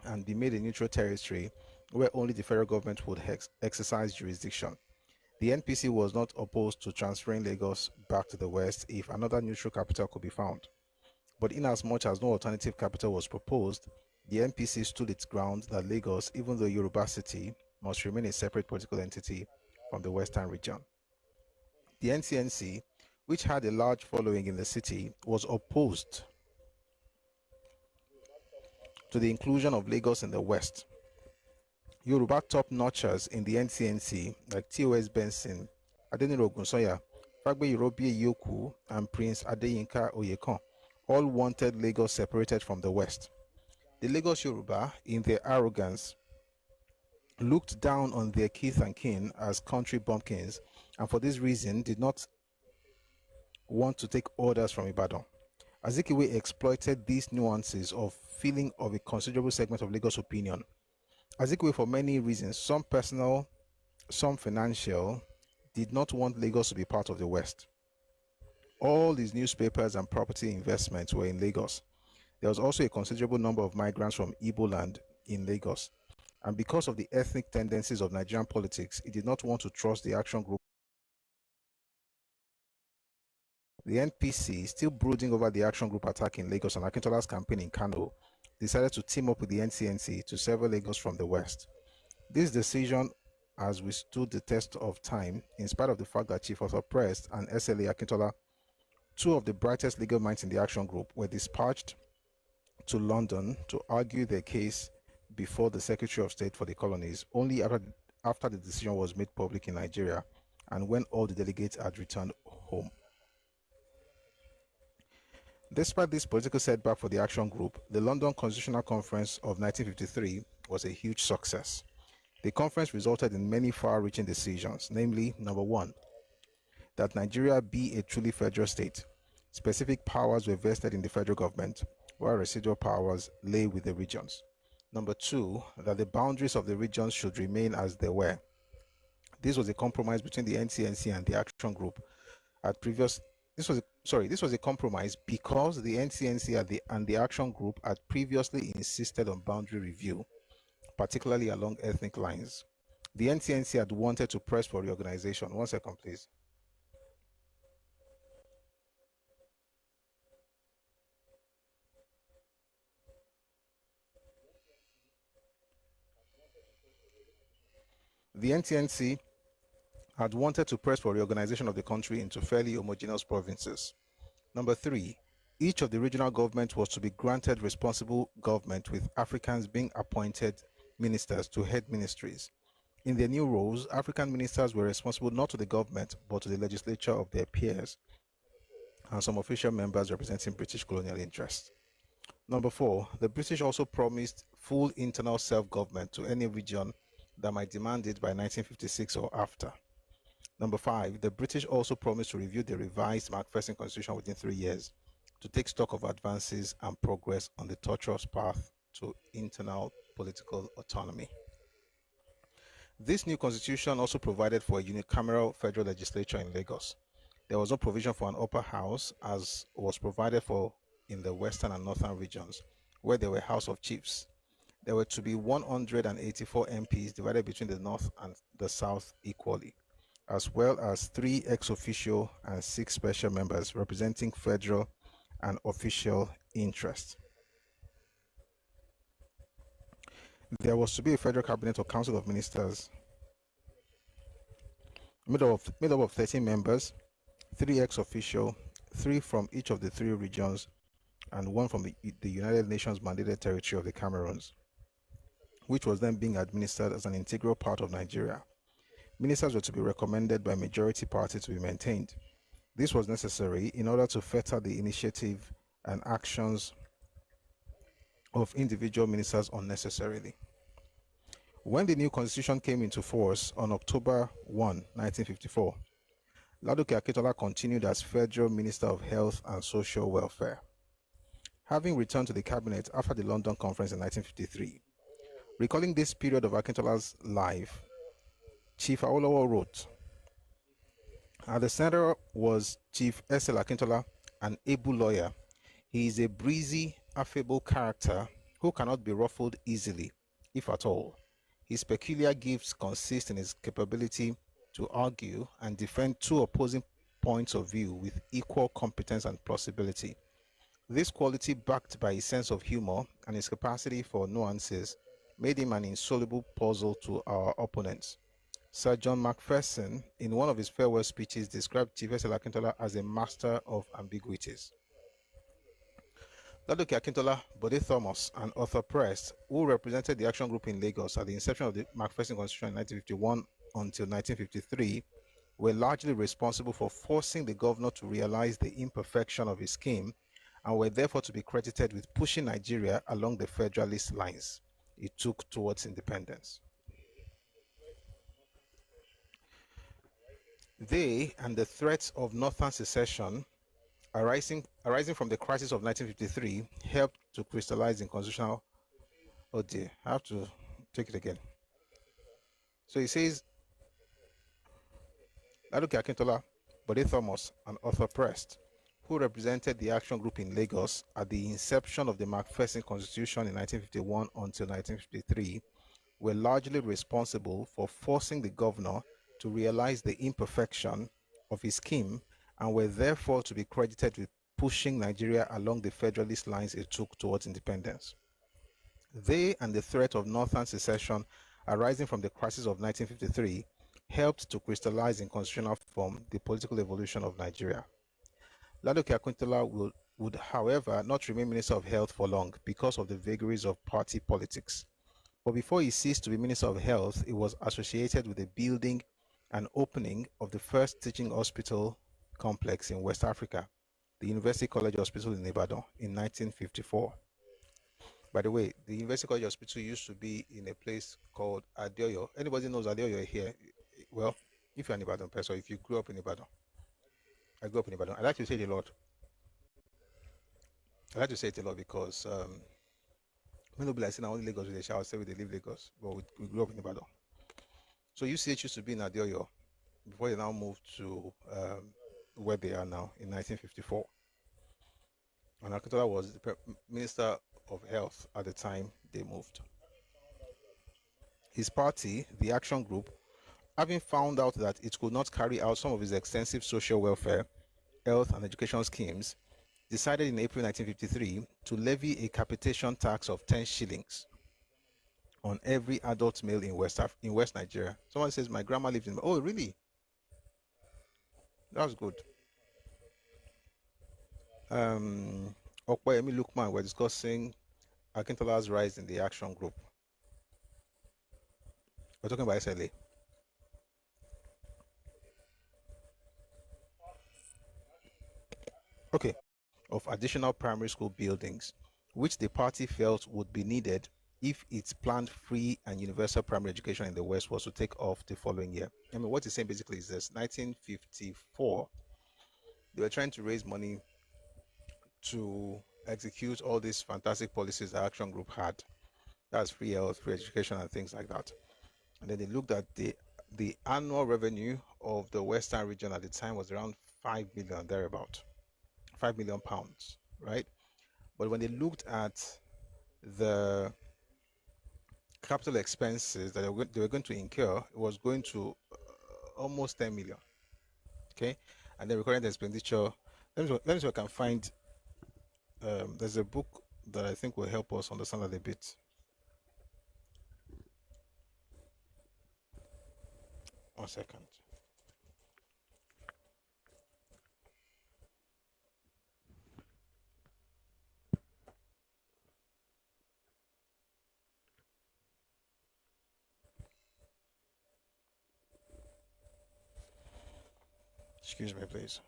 and be made a neutral territory where only the federal government would exercise jurisdiction. The NPC was not opposed to transferring Lagos back to the West if another neutral capital could be found. But inasmuch as no alternative capital was proposed, the NPC stood its ground that Lagos, even though Yoruba city, must remain a separate political entity from the Western region. The NCNC, which had a large following in the city, was opposed to the inclusion of Lagos in the West. Yoruba top-notchers in the NCNC, like T.O.S. Benson, Adeniro Ogunsoya, Fagbe Yorobie Yoku, and Prince Adeyinka Oyekon, all wanted Lagos separated from the West. The Lagos Yoruba, in their arrogance, looked down on their kith and kin as country bumpkins, and for this reason did not want to take orders from Ibadan. Azikiwe exploited these nuances of feeling of a considerable segment of Lagos opinion. Azikiwe, for many reasons, some personal, some financial, did not want Lagos to be part of the West. All these newspapers and property investments were in Lagos. There was also a considerable number of migrants from Igbo land in Lagos. And because of the ethnic tendencies of Nigerian politics, he did not want to trust the Action Group. The NPC, still brooding over the Action Group attack in Lagos and Akintola's campaign in Kano, decided to team up with the NCNC to sever Lagos from the West. This decision has withstood the test of time, in spite of the fact that Chief Arthur Prest and SLA Akintola, two of the brightest legal minds in the Action Group, were dispatched to London to argue their case before the Secretary of State for the Colonies only after the decision was made public in Nigeria and when all the delegates had returned home. Despite this political setback for the Action Group, the London Constitutional Conference of 1953 was a huge success. The conference resulted in many far-reaching decisions, namely, number one, that Nigeria be a truly federal state. Specific powers were vested in the federal government, while residual powers lay with the regions. Number two, that the boundaries of the regions should remain as they were. This was a compromise between the NCNC and the Action Group at previous. This was a compromise because the NCNC and the Action Group had previously insisted on boundary review, particularly along ethnic lines. The NCNC had wanted to press for reorganization. 1 second, please. The NCNC had wanted to press for reorganization of the country into fairly homogeneous provinces. Number three, each of the regional governments was to be granted responsible government, with Africans being appointed ministers to head ministries. In their new roles, African ministers were responsible not to the government, but to the legislature of their peers and some official members representing British colonial interests. Number four, the British also promised full internal self-government to any region that might demand it by 1956 or after. Number five, the British also promised to review the revised Macpherson Constitution within 3 years to take stock of advances and progress on the tortuous path to internal political autonomy. This new constitution also provided for a unicameral federal legislature in Lagos. There was no provision for an upper house, as was provided for in the western and northern regions, where there were House of Chiefs. There were to be 184 MPs divided between the north and the south equally, as well as 3 ex officio and 6 special members representing federal and official interests. There was to be a federal cabinet or council of ministers made up of 13 members, 3 ex officio, 3 from each of the 3 regions, and 1 from the United Nations mandated territory of the Cameroons, which was then being administered as an integral part of Nigeria. Ministers were to be recommended by majority party to be maintained. This was necessary in order to fetter the initiative and actions of individual ministers unnecessarily. When the new constitution came into force on October 1, 1954, Ladoke Akintola continued as Federal Minister of Health and Social Welfare. Having returned to the cabinet after the London Conference in 1953, recalling this period of Akintola's life, Chief Awolowo wrote, "At the center was Chief S.L. Akintola, an able lawyer. He is a breezy, affable character who cannot be ruffled easily, if at all. His peculiar gifts consist in his capability to argue and defend 2 opposing points of view with equal competence and plausibility. This quality, backed by his sense of humor and his capacity for nuances, made him an insoluble puzzle to our opponents." Sir John Macpherson, in one of his farewell speeches, described Chief S.L. Akintola as a master of ambiguities. Ladoke Akintola, Bode Thomas, and Arthur Prest, who represented the Action Group in Lagos at the inception of the Macpherson Constitution in 1951 until 1953, were largely responsible for forcing the governor to realize the imperfection of his scheme, and were therefore to be credited with pushing Nigeria along the federalist lines it took towards independence. They and the threats of northern secession arising from the crisis of 1953 helped to crystallize in constitutional. Oh dear, I have to take it again. So he says, Ladoke Akintola, Bode Thomas, and Arthur Prest, who represented the Action Group in Lagos at the inception of the Macpherson Constitution in 1951 until 1953, were largely responsible for forcing the governor to realize the imperfection of his scheme, and were therefore to be credited with pushing Nigeria along the federalist lines it took towards independence. They and the threat of northern secession arising from the crisis of 1953 helped to crystallize in constitutional form the political evolution of Nigeria. Ladoke Akintola will would, however, not remain Minister of Health for long because of the vagaries of party politics. But before he ceased to be Minister of Health, he was associated with the building and opening of the first teaching hospital complex in West Africa, the University College Hospital in Ibadan, in 1954. By the way, the University College Hospital used to be in a place called Adeoyo. Anybody knows Adeoyo here? Well, if you're an Ibadan person, if you grew up in Ibadan, I grew up in Ibadan. I like to say it a lot. I like to say it a lot because when people like saying only Lagos with a shower, say we live Lagos, but we grew up in Ibadan. So UCH used to be in Adeoyo before they now moved to where they are now in 1954. And Akintola was the Minister of Health at the time they moved. His party, the Action Group, having found out that it could not carry out some of his extensive social welfare, health and education schemes, decided in April 1953 to levy a capitation tax of 10 shillings on every adult male in West Nigeria. Someone says, my grandma lives in... Oh, really? That was good. Okwayemi Lukman were discussing Akintola's rise in the Action Group. We're talking about SLA. Okay. Of additional primary school buildings, which the party felt would be needed if its planned free and universal primary education in the West was to take off the following year. I mean, what he's saying basically is this: 1954, they were trying to raise money to execute all these fantastic policies the Action Group had. That's free health, free education, and things like that. And then they looked at the annual revenue of the Western region at the time was around 5 million, thereabout. 5 million pounds, right? But when they looked at the capital expenses that they were going to incur, it was going to almost 10 million. Okay, and the recurrent expenditure. Let me see if I can find. There's a book that I think will help us understand that a bit. One second. Excuse me, please.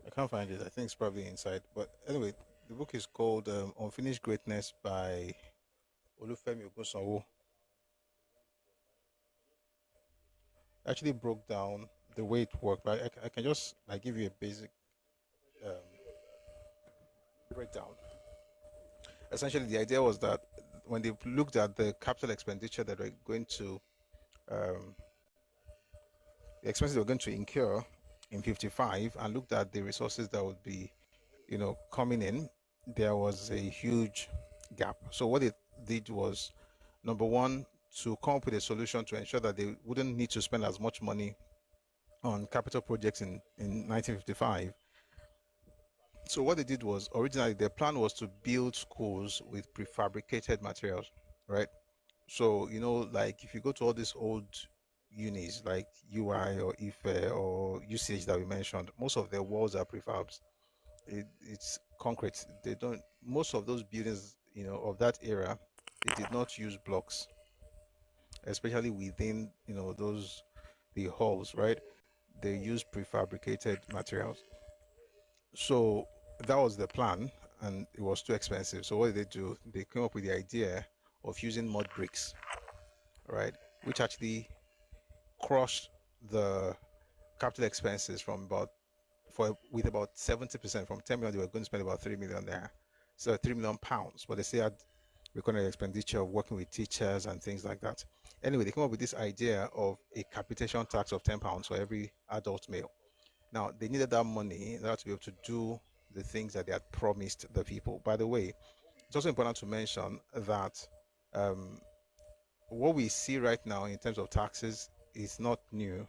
I can't find it. I think it's probably inside. But anyway, the book is called Unfinished Greatness by Olufemi Ogunsanwo. Actually broke down the way it worked. But I can just give you a basic breakdown. Essentially, the idea was that when they looked at the capital expenditure that were going to, the expenses they were going to incur in 55, and looked at the resources that would be, coming in, there was a huge gap. So what they did was, number one, to come up with a solution to ensure that they wouldn't need to spend as much money on capital projects in 1955. So what they did was, originally their plan was to build schools with prefabricated materials, right? So, like if you go to all these old unis like UI or IFE or UCH that we mentioned, most of their walls are prefabs. It's concrete. They don't, most of those buildings, of that era, they did not use blocks, especially within, the halls, right? They use prefabricated materials. So that was the plan, and it was too expensive. So what did they do? They came up with the idea of using mud bricks, right? Which actually crushed the capital expenses with about 70%. From 10 million, they were going to spend about 3 million there. So 3 million pounds, but they still had recurrent expenditure of working with teachers and things like that. Anyway, they came up with this idea of a capitation tax of 10 pounds for every adult male. Now, they needed that money in order to be able to do the things that they had promised the people. By the way, it's also important to mention that what we see right now in terms of taxes is not new.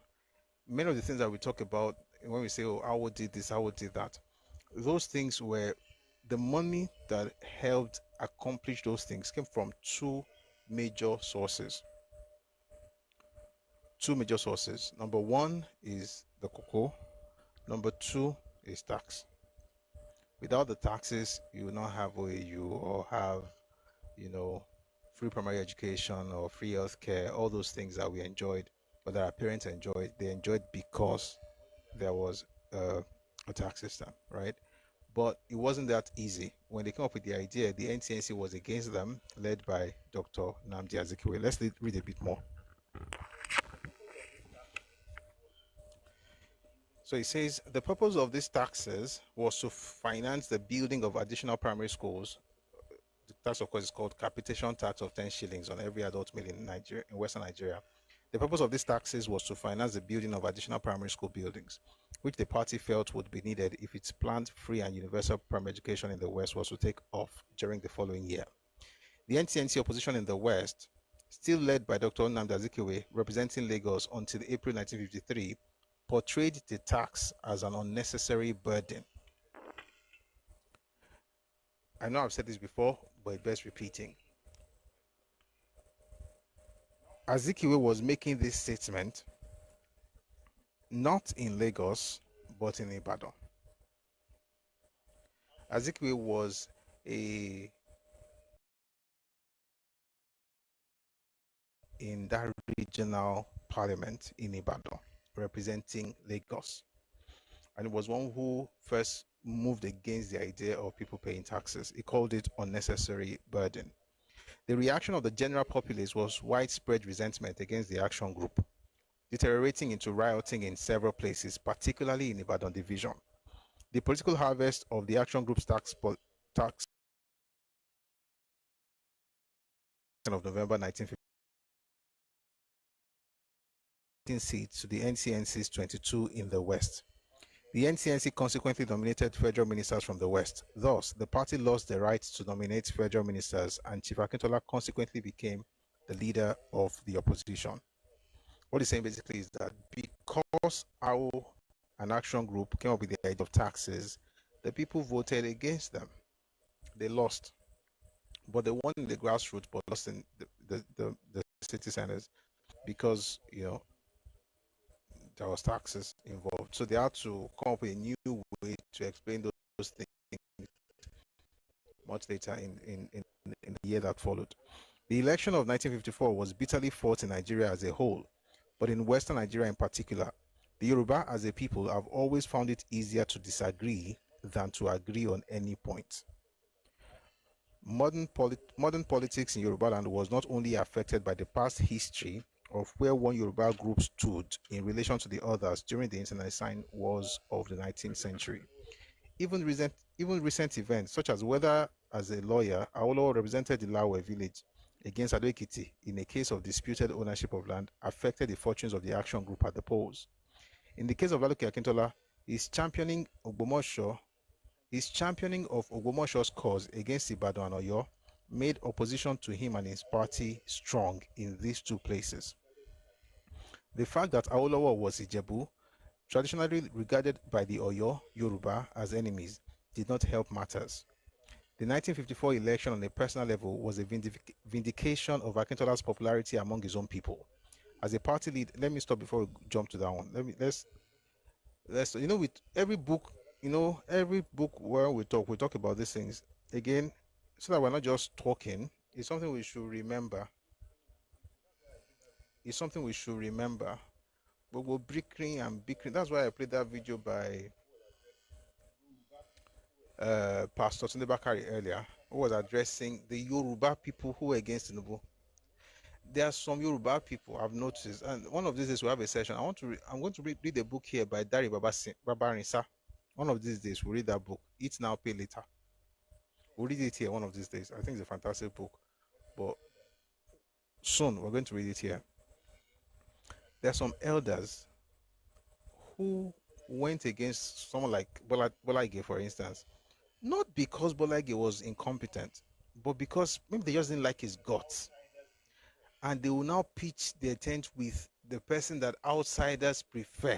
Many of the things that we talk about when we say, oh, Awo did this, Awo did that, those things were the money that helped accomplish those things came from two major sources. Two major sources. Number one is the cocoa. Number two is tax. Without the taxes, you will not have OAU or have, free primary education or free healthcare, all those things that we enjoyed or that our parents enjoyed. They enjoyed because there was a tax system, right? But it wasn't that easy. When they came up with the idea, the NTNC was against them, led by Dr. Nnamdi Azikiwe. Let's read a bit more. So it says, the purpose of these taxes was to finance the building of additional primary schools. The tax, of course, is called capitation tax of 10 shillings on every adult male in Nigeria, in Western Nigeria. The purpose of these taxes was to finance the building of additional primary school buildings, which the party felt would be needed if its planned free and universal primary education in the West was to take off during the following year. The NTNC opposition in the West, still led by Dr. Nnamdi Azikiwe, representing Lagos until April 1953, portrayed the tax as an unnecessary burden. I know I've said this before, but it bears repeating. Azikiwe was making this statement not in Lagos, but in Ibadan. Azikiwe was in that regional parliament in Ibadan, representing Lagos. And it was one who first moved against the idea of people paying taxes. He called it unnecessary burden. The reaction of the general populace was widespread resentment against the action group, deteriorating into rioting in several places, particularly in Ibadan division. The political harvest of the action group's tax of November 1950 seats to the NCNC's 22 in the West. The NCNC consequently nominated federal ministers from the West. Thus, the party lost the right to nominate federal ministers, and Chief Akintola consequently became the leader of the opposition. What he's saying basically is that because our an action group came up with the idea of taxes, the people voted against them. They lost. But they won in the grassroots, but lost in the city centers because, there was taxes involved. So they had to come up with a new way to explain those things much later in the year that followed. The election of 1954 was bitterly fought in Nigeria as a whole, but in Western Nigeria in particular. The Yoruba as a people have always found it easier to disagree than to agree on any point. Modern politics in Yoruba land was not only affected by the past history of where one Yoruba group stood in relation to the others during the internecine wars of the 19th century. Even recent events, such as whether as a lawyer, Awolowo represented the Lawe village against Ado-Ekiti in a case of disputed ownership of land, affected the fortunes of the action group at the polls. In the case of Laluki Akintola, his championing of Ogbomoso's cause against Ibadan and Oyo made opposition to him and his party strong in these two places. The fact that Awolowo was Ijebu, traditionally regarded by the Oyo Yoruba as enemies, did not help matters. The 1954 election on a personal level was a vindication of Akintola's popularity among his own people. As a party lead, let me stop before we jump to that one. Let's with every book, every book where we talk about these things again, so that we're not just talking. It's something we should remember. But we're bickering and bickering. That's why I played that video by Pastor Tunde Bakari earlier, who was addressing the Yoruba people who were against Tinubu. There are some Yoruba people I've noticed, and one of these days we have a session. I'm going to read a book here by Dari Babarinsa. One of these days we'll read that book. Eat Now, Pay Later. We'll read it here one of these days. I think it's a fantastic book, but soon we're going to read it here. There are some elders who went against someone like Bola Ige, for instance, not because Bola Ige was incompetent, but because maybe they just didn't like his guts. And they will now pitch their tent with the person that outsiders prefer.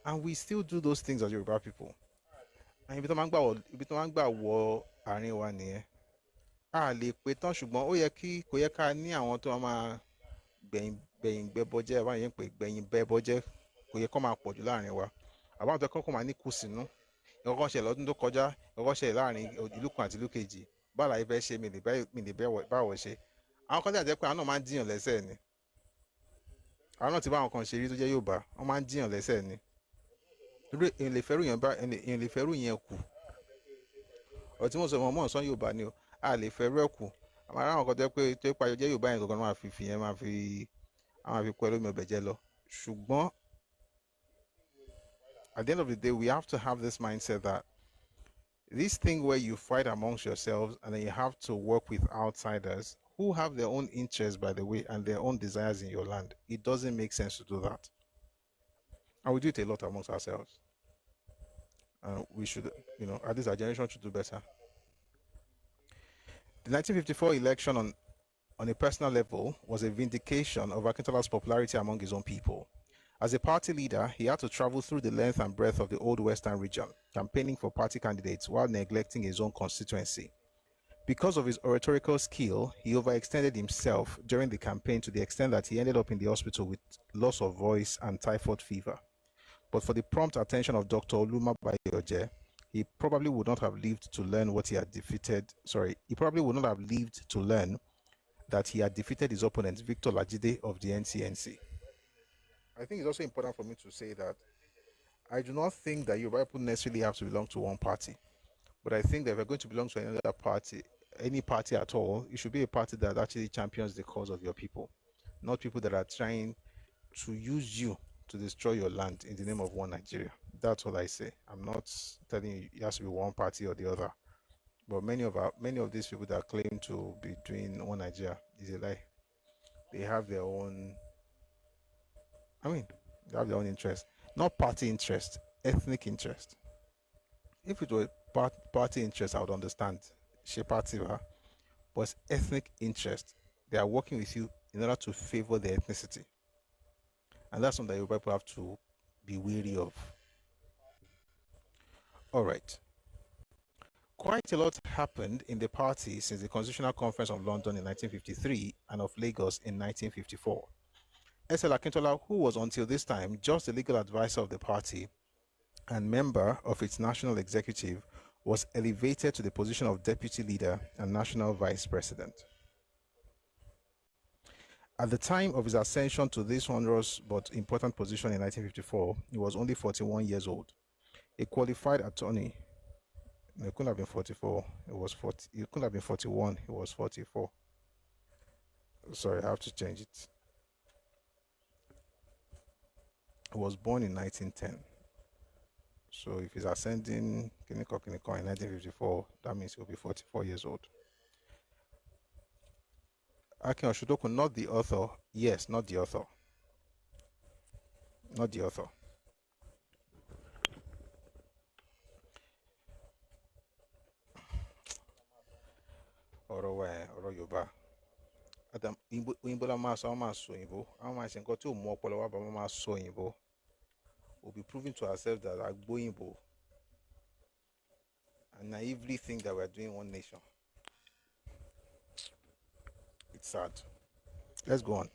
And we still do those things as Yoruba people. ibi tó máa ń gbà wọ àárín wa nìyẹn. A lè pe tán ṣùgbọ́n ó yẹ kò yẹ ká ní àwọn tó máa gbẹ̀yìn gbẹ́bọ́jẹ́ àbáyé ń pè gbẹ̀yìn bẹ́bọ́jẹ́, kò yẹ kó máa pọ̀ jù láàrin wa. Àbáwọn tó kọ́kọ́ máa ní kù sínú. Ìkọ́kọ́ ṣẹlẹ̀ lọ́dún tó kọjá, ìkọ́kọ́ ṣẹlẹ̀ láàrin ìlú kan àti ìlú kejì. Báàlà ìfẹ́ ṣe mi lè báwọ̀ ṣe. Àwọn kan tí àjẹ́ pé àwọn náà máa ń jiyàn lẹ́sẹ̀ ni. Àwọn náà ti bá àwọn kan ṣe rí tó jẹ́ Yorùbá, wọ́n máa ń jiyàn lẹ́sẹ̀ ni. Èèyàn lè fẹ́rù yẹn kù. Ọ̀tí mo sọ mọ́ sọ Yorùbá ni o, a lè fẹ́rù ẹ̀ kù. Àmọ́ àwọn kan tó jẹ́ pé jẹ́ Yorùbá yẹn gangan máa fi yẹn máa fi kọ́ ẹlòmí ọbẹ̀ jẹ́ lọ. Ṣùgbọ́n at the end of the day, we have to have this mindset that this thing where you fight amongst yourselves and then you have to work with outsiders who have their own interests, by the way, and their own desires in your land. It doesn't make sense to do that. And we do it a lot amongst ourselves. And we should, at least our generation should do better. The 1954 election on a personal level was a vindication of Akintola's popularity among his own people. As a party leader, he had to travel through the length and breadth of the old Western region, campaigning for party candidates while neglecting his own constituency. Because of his oratorical skill, he overextended himself during the campaign to the extent that he ended up in the hospital with loss of voice and typhoid fever. But for the prompt attention of Dr. Oluma Bayoje, he probably would not have lived to learn what he had defeated. He probably would not have lived to learn that he had defeated his opponent, Victor Lajide of the NCNC. I think it's also important for me to say that I do not think that Yoruba people necessarily have to belong to one party. But I think that if you're going to belong to another party, any party at all, it should be a party that actually champions the cause of your people, not people that are trying to use you to destroy your land in the name of one Nigeria. That's what I say. I'm not telling you it has to be one party or the other. But many of these people that claim to be doing one Nigeria is a lie. They have their own. They have their own interest, not party interest, ethnic interest. If it were party interest, I would understand. She party, but it's ethnic interest. They are working with you in order to favor their ethnicity, and that's something that people have to be wary of. All right. Quite a lot happened in the party since the Constitutional Conference of London in 1953 and of Lagos in 1954. S.L. Akintola, who was until this time just the legal advisor of the party and member of its national executive, was elevated to the position of deputy leader and national vice president. At the time of his ascension to this onerous but important position in 1954, he was only 41 years old. A qualified attorney. No, it couldn't have been 44. It was 40. It couldn't have been 41. It was 44. Sorry, I have to change it. He was born in 1910. So if he's ascending Kiniko in 1954, that means he'll be 44 years old. Akin Oshodoku, not the author. Yes, not the author. Not the author. Ọ̀rọ̀ Yorùbá. Adam Òyìnbó la máa sọ, àwọn máa sọ Òyìnbó. Àwọn máa ṣe nǹkan tí ò mú ọpọlọ wá bá wọn máa sọ Òyìnbó. We'll be proving to ourselves that Agboyinbo and naively think that we're doing one nation. It's sad. Let's go on.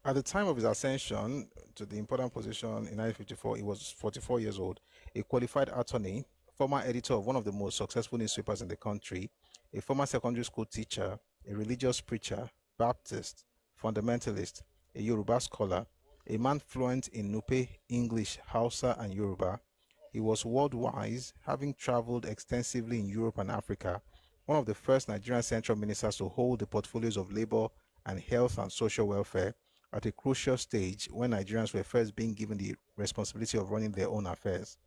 At the time of his ascension to the important position in 1954, he was 44 years old, a qualified attorney, former editor of one of the most successful newspapers in the country, a former secondary school teacher, a religious preacher, Baptist, fundamentalist, a Yoruba scholar, a man fluent in Nupe, English, Hausa, and Yoruba. He was world-wise, having traveled extensively in Europe and Africa, one of the first Nigerian central ministers to hold the portfolios of labor and health and social welfare at a crucial stage when Nigerians were first being given the responsibility of running their own affairs.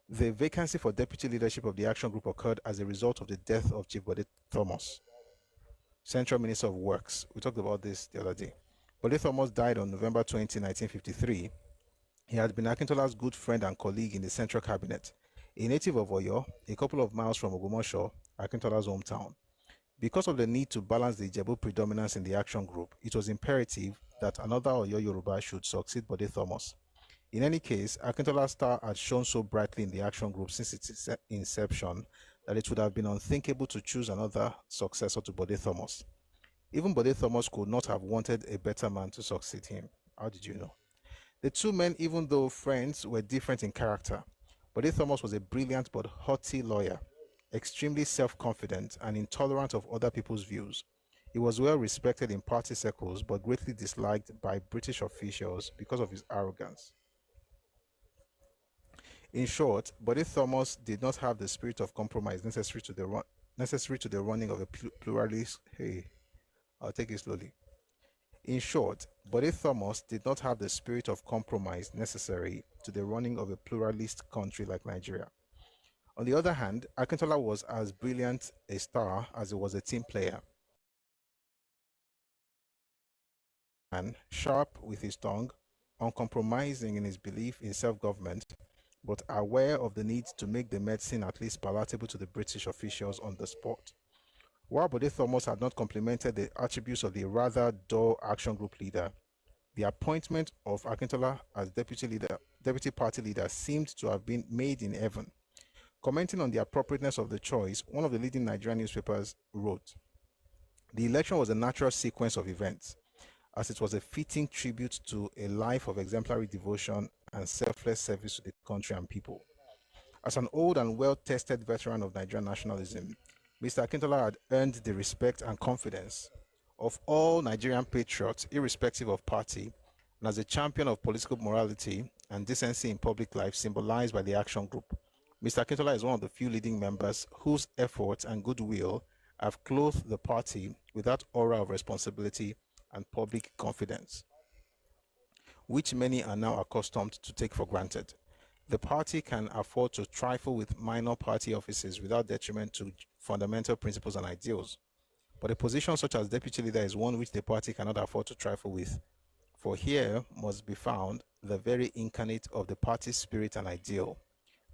The vacancy for deputy leadership of the action group occurred as a result of the death of Chief Bode Thomas, Central Minister of Works. We talked about this the other day. Bode Thomas died on November 20, 1953. He had been Akintola's good friend and colleague in the Central Cabinet. A native of Oyo, a couple of miles from Ogumosho, Akintola's hometown. Because of the need to balance the Ijebu predominance in the action group, it was imperative that another Oyo Yoruba should succeed Bode Thomas. In any case, Akintola's star had shone so brightly in the action group since its inception that it would have been unthinkable to choose another successor to Bode Thomas. Even Bode Thomas could not have wanted a better man to succeed him. How did you know? The two men, even though friends, were different in character. Bode Thomas was a brilliant but haughty lawyer, extremely self-confident and intolerant of other people's views. He was well respected in party circles but greatly disliked by British officials because of his arrogance. In short, Bode Thomas did not have the spirit of compromise necessary to the running of a pluralist. Hey, I'll take it slowly. In short, Bode Thomas did not have the spirit of compromise necessary to the running of a pluralist country like Nigeria. On the other hand, Akintola was as brilliant a star as he was a team player. And sharp with his tongue, uncompromising in his belief in self-government, but aware of the need to make the medicine at least palatable to the British officials on the spot. While Bode Thomas had not complemented the attributes of the rather dull action group leader, the appointment of Akintola as deputy party leader seemed to have been made in heaven. Commenting on the appropriateness of the choice, one of the leading Nigerian newspapers wrote, "The election was a natural sequence of events, as it was a fitting tribute to a life of exemplary devotion and selfless service to the country and people. As an old and well-tested veteran of Nigerian nationalism, Mr. Akintola had earned the respect and confidence of all Nigerian patriots, irrespective of party, and as a champion of political morality and decency in public life symbolized by the action group. Mr. Akintola is one of the few leading members whose efforts and goodwill have clothed the party with that aura of responsibility and public confidence, which many are now accustomed to take for granted. The party can afford to trifle with minor party offices without detriment to fundamental principles and ideals. But a position such as deputy leader is one which the party cannot afford to trifle with, for here must be found the very incarnate of the party's spirit and ideal,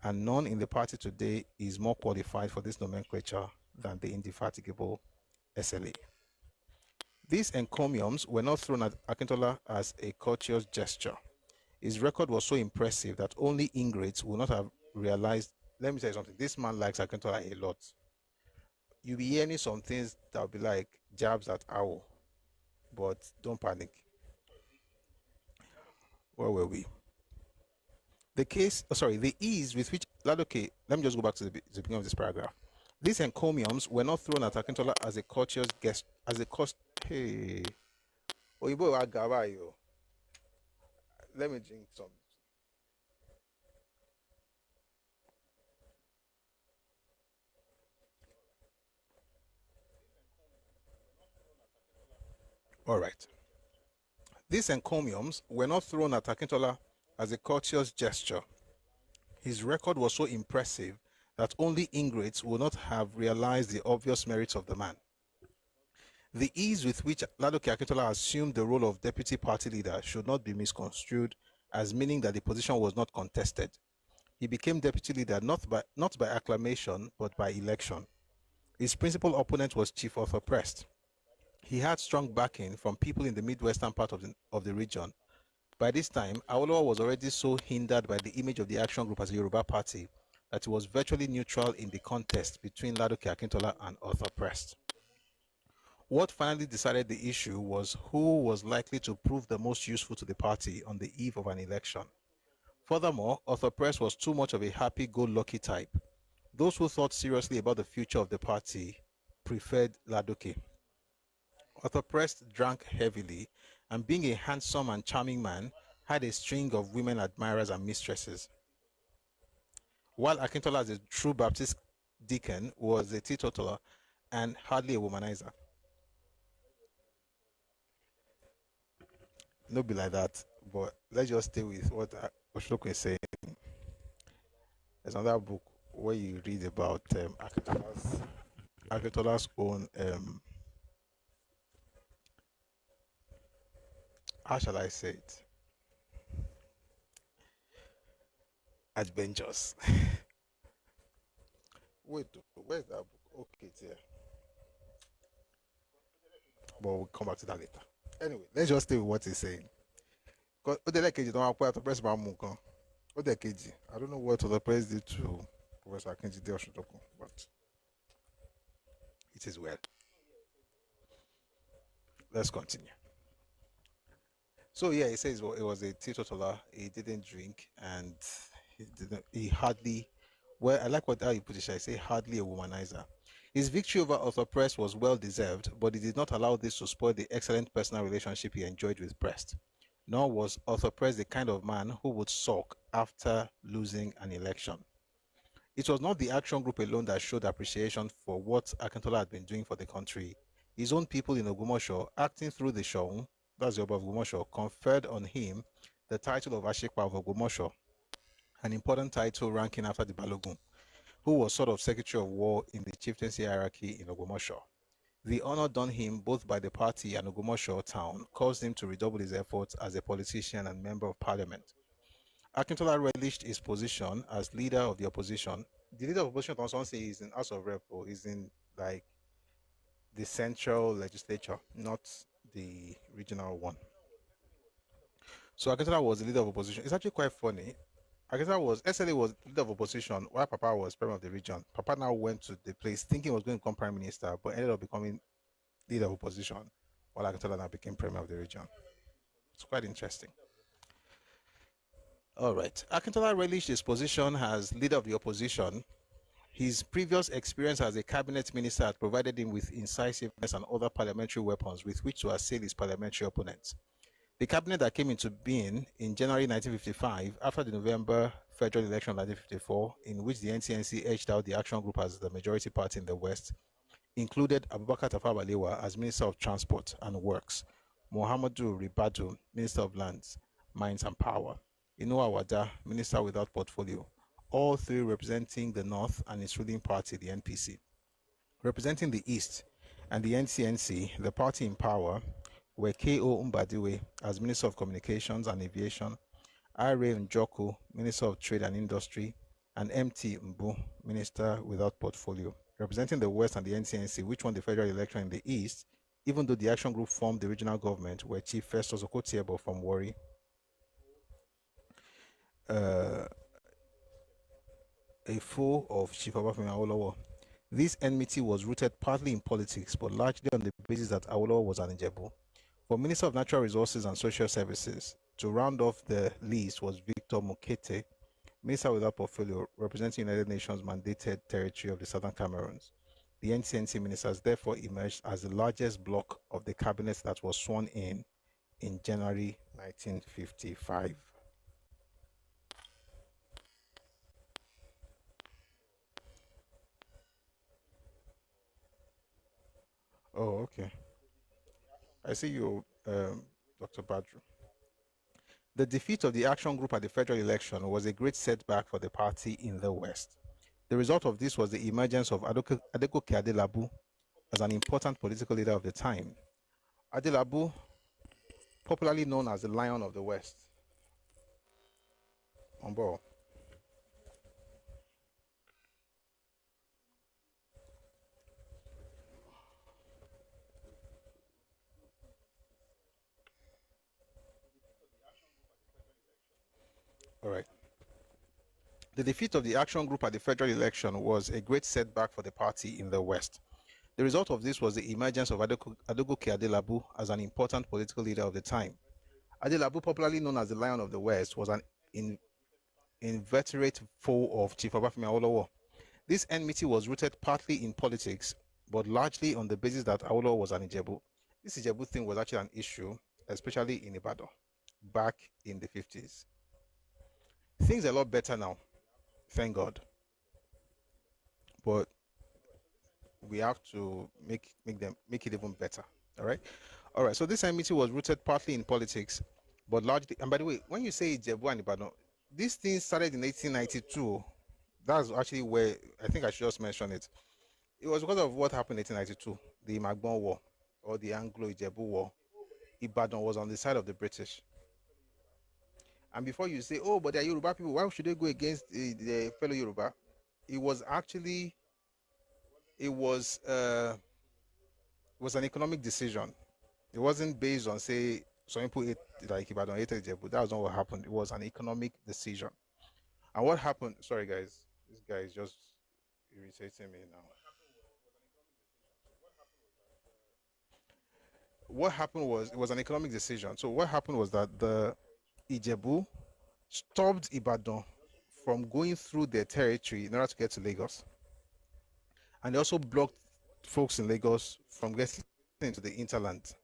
and none in the party today is more qualified for this nomenclature than the indefatigable SLA." These encomiums were not thrown at Akintola as a courteous gesture. His record was so impressive that only ingrates would not have realized. Let me tell you something. This man likes Akintola a lot. You'll be hearing some things that will be like jabs at Owl, but don't panic. Where were we? The ease with which Ladoke. Let me just go back to the beginning of this paragraph. These encomiums were not thrown at Akintola as a courteous guest, as a cost. Hey, Oyibo Agabayo. Let me drink some. All right. These encomiums were not thrown at Akintola as a courteous gesture. His record was so impressive that only ingrates would not have realized the obvious merits of the man. The ease with which Ladoke Akintola assumed the role of deputy party leader should not be misconstrued as meaning that the position was not contested. He became deputy leader not by acclamation but by election. His principal opponent was Chief Arthur Prest. He had strong backing from people in the midwestern part of the region. By this time, Awolowo was already so hindered by the image of the action group as a Yoruba party that he was virtually neutral in the contest between Ladoke Akintola and Arthur Prest. What finally decided the issue was who was likely to prove the most useful to the party on the eve of an election. Furthermore, Arthur Prest was too much of a happy-go-lucky type. Those who thought seriously about the future of the party preferred Ladoke. Arthur Prest drank heavily, and being a handsome and charming man, had a string of women admirers and mistresses. While Akintola, as a true Baptist deacon, was a teetotaler and hardly a womanizer. No be like that, but let's just stay with what Oshoko is saying. There's another book where you read about Akintola's own how shall I say it? Adventures. Wait, where's that book? Okay, it's here. But we'll come back to that later. Anyway, let's just stay with what he's saying. press I don't know what the press did to Professor Akintola, but it is well. Let's continue. So yeah, he says it was a teetotaler. He didn't drink, and he hardly. Well, I like how you put it. I say hardly a womanizer. His victory over Arthur Press was well deserved, but he did not allow this to spoil the excellent personal relationship he enjoyed with Prest. Nor was Arthur Press the kind of man who would sulk after losing an election. It was not the Action Group alone that showed appreciation for what Akintola had been doing for the country. His own people in Ogumosho, acting through the Shoun, that's the Oba of Ogumosho, conferred on him the title of Ashikpa of Ogumosho, an important title ranking after the Balogun, who was sort of Secretary of War in the chieftaincy hierarchy in Ogumosho. The honor done him both by the party and Ogumosho town caused him to redouble his efforts as a politician and member of parliament. Akintola relished his position as leader of the opposition. The leader of opposition, also say, is in House of Rep, or is in like the central legislature, not the regional one. So Akintola was the leader of opposition. It's actually quite funny. SLA was leader of opposition while Papa was premier of the region. Papa now went to the place thinking he was going to become prime minister, but ended up becoming leader of opposition, while Akintola now became premier of the region. It's quite interesting. All right. Akintola relished his position as leader of the opposition. His previous experience as a cabinet minister had provided him with incisiveness and other parliamentary weapons with which to assail his parliamentary opponents. The cabinet that came into being in January 1955, after the November federal election of 1954, in which the NCNC edged out the Action Group as the majority party in the West, included Abubakar Tafawa Balewa as Minister of Transport and Works, Muhammadu Ribadu, Minister of Lands, Mines and Power, Inuwa Wada, Minister without portfolio, all three representing the North and its ruling party, the NPC. Representing the East and the NCNC, the party in power, were K.O. Mbadiwe as Minister of Communications and Aviation, R.A. Njoku, Minister of Trade and Industry, and M.T. Mbu, Minister without portfolio. Representing the West and the NCNC, which won the federal election in the East, even though the Action Group formed the regional government, were Chief Festus Okotiebo from Warri, a foe of Chief Obafemi Awolowo. This enmity was rooted partly in politics, but largely on the basis that Awolowo was an Ijebu. For Minister of Natural Resources and Social Services, to round off the list was Victor Mokete, Minister without portfolio, representing United Nations mandated territory of the Southern Cameroons. The NCNC ministers therefore emerged as the largest bloc of the cabinet that was sworn in January 1955. Oh, okay. I see you, Dr. Badru. The defeat of the Action Group at the federal election was a great setback for the party in the West. The result of this was the emergence of Adegoke Adelabu as an important political leader of the time. Adelabu, popularly known as the Lion of the West. On board. All right. The defeat of the Action Group at the federal election was a great setback for the party in the West. The result of this was the emergence of Adegoke Adelabu as an important political leader of the time. Adelabu, popularly known as the Lion of the West, was an inveterate foe of Chief Obafemi Awolowo. This enmity was rooted partly in politics, but largely on the basis that Awolowo was an Ijebu. This Ijebu thing was actually an issue, especially in Ibadan, back in the 50s. Things are a lot better now, thank God. But we have to make it even better. All right. So this enmity was rooted partly in politics, but largely. And by the way, when you say Ijebu and Ibadan, this thing started in 1892. That's actually where I think I should just mention it. It was because of what happened in 1892, the Magbon War or the Anglo-Ijebu War. Ibadan was on the side of the British. And before you say, oh, but they're Yoruba people, why should they go against the fellow Yoruba? It was an economic decision. It wasn't based on, say, some people ate, like Ibadan hated Ijebu. That was not what happened. It was an economic decision. And what happened? Sorry, guys. This guy is just irritating me now. What happened was it was an economic decision. So what happened was that the Ijebu stopped Ibadan from going through their territory in order to get to Lagos. And they also blocked folks in Lagos from getting into the hinterland,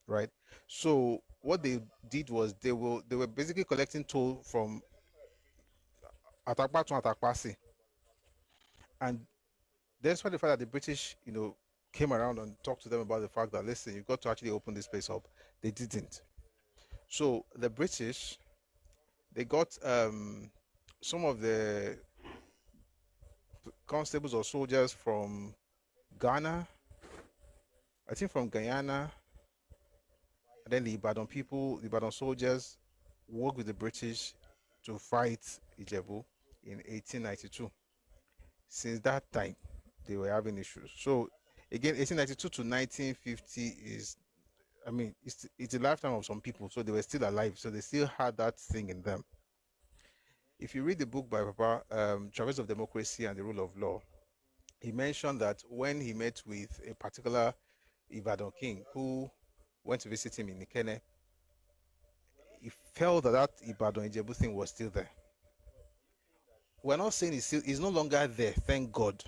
right? So what they did was they were basically collecting toll from Atakpa to Atakpasi. And despite the fact that the British, came around and talked to them about the fact that, listen, you've got to actually open this place up, they didn't. So the British, they got some of the constables or soldiers from Ghana, I think from Guyana, and then the Ibadan people, the Ibadan soldiers, worked with the British to fight Ijebu in 1892. Since that time, they were having issues. So again, 1892 to 1950 is, it's a lifetime of some people. So they were still alive. So they still had that thing in them. If you read the book by Papa, Traverse of Democracy and the Rule of Law, he mentioned that when he met with a particular Ibadan king who went to visit him in Ikene, he felt that Ibadan Ijebu thing was still there. We're not saying it's no longer there, thank God.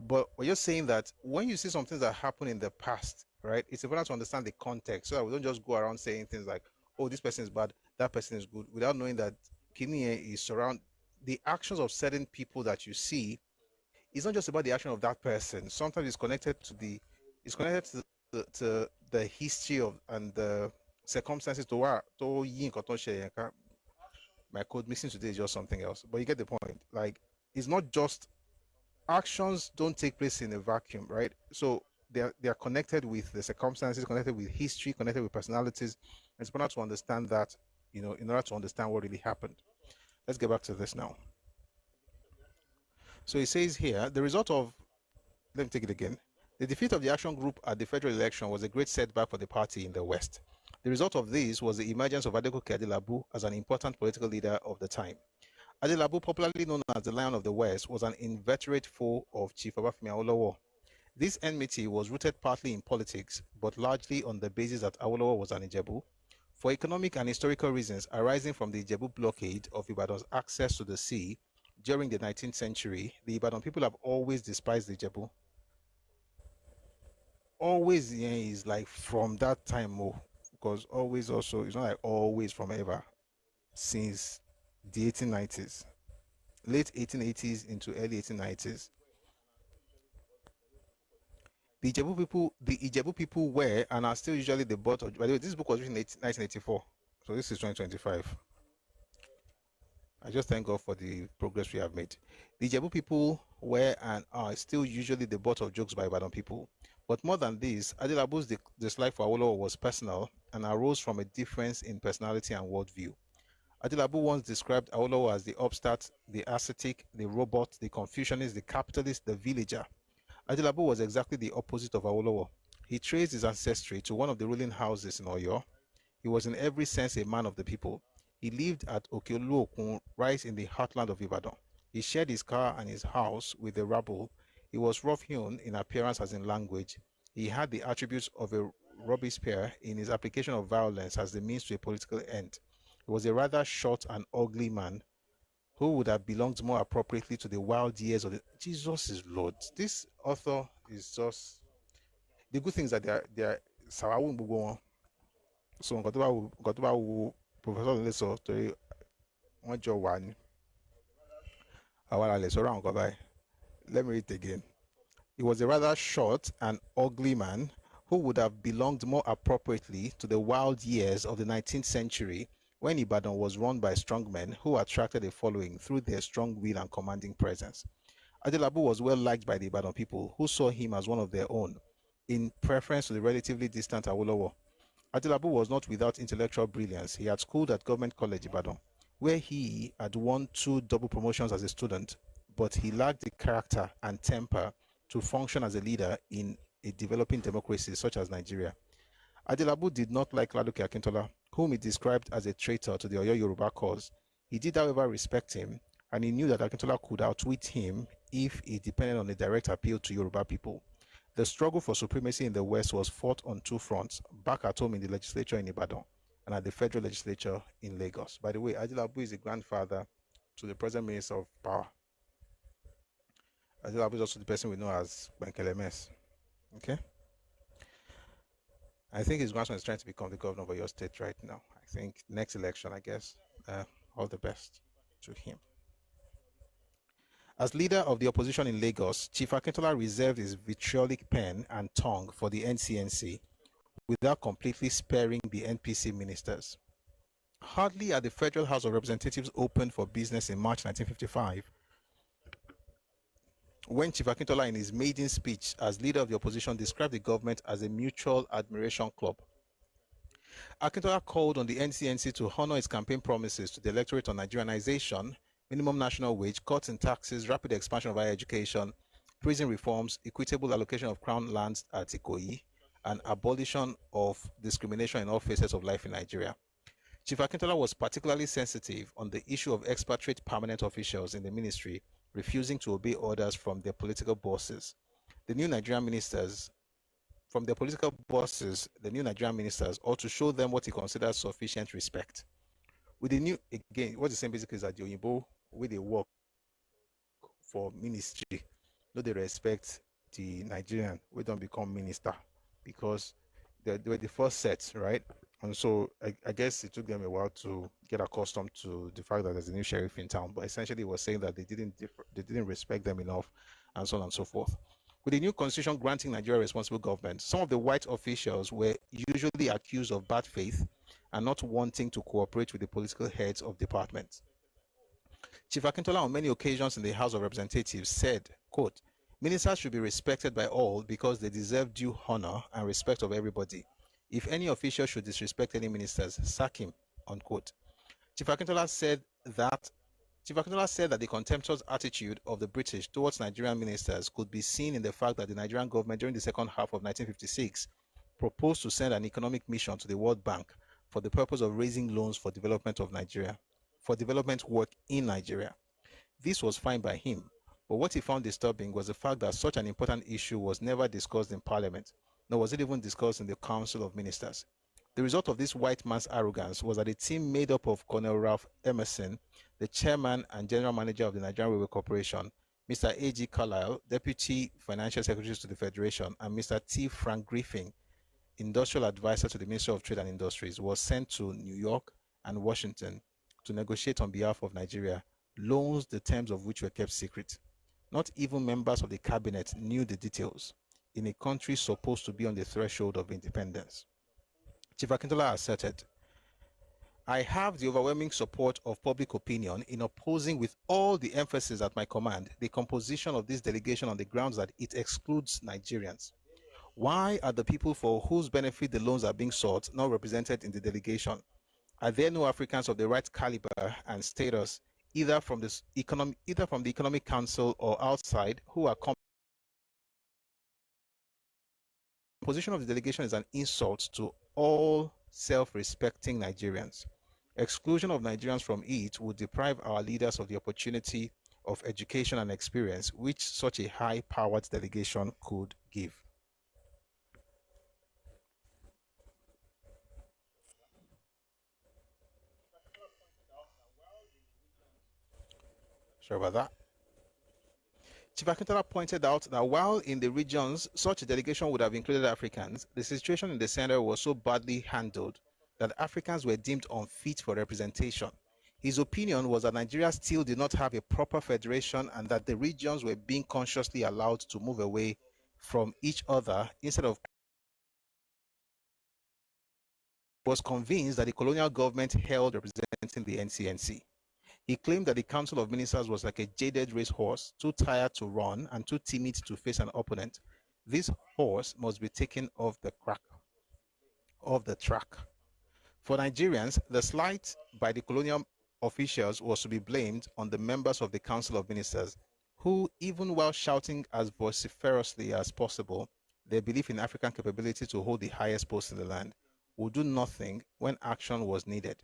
But we're just saying that when you see some things that happened in the past, right, it's important to understand the context so that we don't just go around saying things like, oh, this person is bad, that person is good, without knowing that Kini is surround the actions of certain people that you see. It's not just about the action of that person. Sometimes it's connected to the history of and the circumstances to my code missing today is just something else. But you get the point. Like, it's not just actions don't take place in a vacuum, right? So they are connected with the circumstances, connected with history, connected with personalities. And it's important to understand that, in order to understand what really happened. Let's get back to this now. So it says here, the result of, let me take it again. The defeat of the Action Group at the federal election was a great setback for the party in the West. The result of this was the emergence of Adegoke Adelabu as an important political leader of the time. Adelabu, popularly known as the Lion of the West, was an inveterate foe of Chief Obafemi Awolowo. This enmity was rooted partly in politics, but largely on the basis that Awolowo was an Ijebu. For economic and historical reasons arising from the Ijebu blockade of Ibadan's access to the sea during the 19th century, the Ibadan people have always despised the Ijebu. Always is like from that time more, because always also, it's not like always from ever, since the 1890s, late 1880s into early 1890s. The Ijebu people were and are still usually the butt of, by the way, this book was written in 1984, so this is 2025. I just thank God for the progress we have made. The Ijebu people were and are still usually the butt of jokes by Ibadan people. But more than this, Adelabu's dislike for Awolowo was personal and arose from a difference in personality and worldview. Adelabu once described Awolowo as the upstart, the ascetic, the robot, the Confucianist, the capitalist, the villager. Adelabu was exactly the opposite of Awolowo. He traced his ancestry to one of the ruling houses in Oyo. He was in every sense a man of the people. He lived at Okeoluokun, right in the heartland of Ibadan. He shared his car and his house with the rabble. He was rough-hewn in appearance as in language. He had the attributes of a Robespierre in his application of violence as the means to a political end. He was a rather short and ugly man who would have belonged more appropriately to the wild years of the... Jesus is Lord. This author is just... The good things that they are so Professor Leso to one job one. Let me read it again. He was a rather short and ugly man who would have belonged more appropriately to the wild years of the 19th century when Ibadan was run by strong men who attracted a following through their strong will and commanding presence. Adelabu was well liked by the Ibadan people who saw him as one of their own, in preference to the relatively distant Awolowo. Adelabu was not without intellectual brilliance. He had schooled at Government College Ibadan, where he had won 2 double promotions as a student, but he lacked the character and temper to function as a leader in a developing democracy such as Nigeria. Adelabu did not like Ladoke Akintola, whom he described as a traitor to the Oyo Yoruba cause. He did, however, respect him, and he knew that Akintola could outwit him if he depended on a direct appeal to Yoruba people. The struggle for supremacy in the West was fought on two fronts, back at home in the legislature in Ibadan and at the federal legislature in Lagos. By the way, Adelabu is the grandfather to the present Minister of Power. Adelabu is also the person we know as Bankelemes. Okay? I think his grandson is trying to become the governor of your state right now. I think next election, I guess. All the best to him. As leader of the opposition in Lagos, Chief Akintola reserved his vitriolic pen and tongue for the NCNC without completely sparing the NPC ministers. Hardly had the Federal House of Representatives opened for business in March 1955 when Chief Akintola, in his maiden speech as leader of the opposition, described the government as a mutual admiration club. Akintola called on the NCNC to honor its campaign promises to the electorate on Nigerianization, minimum national wage, cuts in taxes, rapid expansion of higher education, prison reforms, equitable allocation of crown lands at Ikoyi, and abolition of discrimination in all phases of life in Nigeria. Chief Akintola was particularly sensitive on the issue of expatriate permanent officials in the ministry refusing to obey orders from their political bosses. The new Nigerian ministers ought to show them what he considers sufficient respect. With the new, again, what's the same basically is that the Oyinbo, where they work for ministry, no, they respect the Nigerian, we don't become minister, because they were the first set, right? And so I guess it took them a while to get accustomed to the fact that there's a new sheriff in town. But essentially, it was saying that they didn't respect them enough, and so on and so forth. With the new constitution granting Nigeria responsible government, some of the white officials were usually accused of bad faith and not wanting to cooperate with the political heads of departments. Chief Akintola, on many occasions in the House of Representatives, said, quote, "Ministers should be respected by all because they deserve due honor and respect of everybody. If any official should disrespect any ministers, sack him," unquote. Chief Akintola said that the contemptuous attitude of the British towards Nigerian ministers could be seen in the fact that the Nigerian government during the second half of 1956 proposed to send an economic mission to the World Bank for the purpose of raising loans for development of Nigeria, for development work in Nigeria. This was fine by him, but what he found disturbing was the fact that such an important issue was never discussed in Parliament, nor was it even discussed in the Council of Ministers. The result of this white man's arrogance was that a team made up of Colonel Ralph Emerson, the chairman and general manager of the Nigerian Railway Corporation, Mr. A.G. Carlyle, deputy financial secretary to the Federation, and Mr. T. Frank Griffin, industrial advisor to the Ministry of Trade and Industries, was sent to New York and Washington to negotiate on behalf of Nigeria loans the terms of which were kept secret. Not even members of the cabinet knew the details in a country supposed to be on the threshold of independence. Chief Akintola asserted, "I have the overwhelming support of public opinion in opposing with all the emphasis at my command the composition of this delegation on the grounds that it excludes Nigerians. Why are the people for whose benefit the loans are being sought not represented in the delegation? Are there no Africans of the right caliber and status, either from the Economic Council or outside, who are The position of the delegation is an insult to all self-respecting Nigerians. Exclusion of Nigerians from it would deprive our leaders of the opportunity of education and experience which such a high-powered delegation could give." Sorry about that. Chief Akintola pointed out that while in the regions such a delegation would have included Africans, the situation in the center was so badly handled that Africans were deemed unfit for representation. His opinion was that Nigeria still did not have a proper federation and that the regions were being consciously allowed to move away from each other instead of was convinced that the colonial government held representing the NCNC. He claimed that the Council of Ministers was like a jaded racehorse, too tired to run and too timid to face an opponent. This horse must be taken off the track. For Nigerians, the slight by the colonial officials was to be blamed on the members of the Council of Ministers, who, even while shouting as vociferously as possible, their belief in African capability to hold the highest post in the land, would do nothing when action was needed.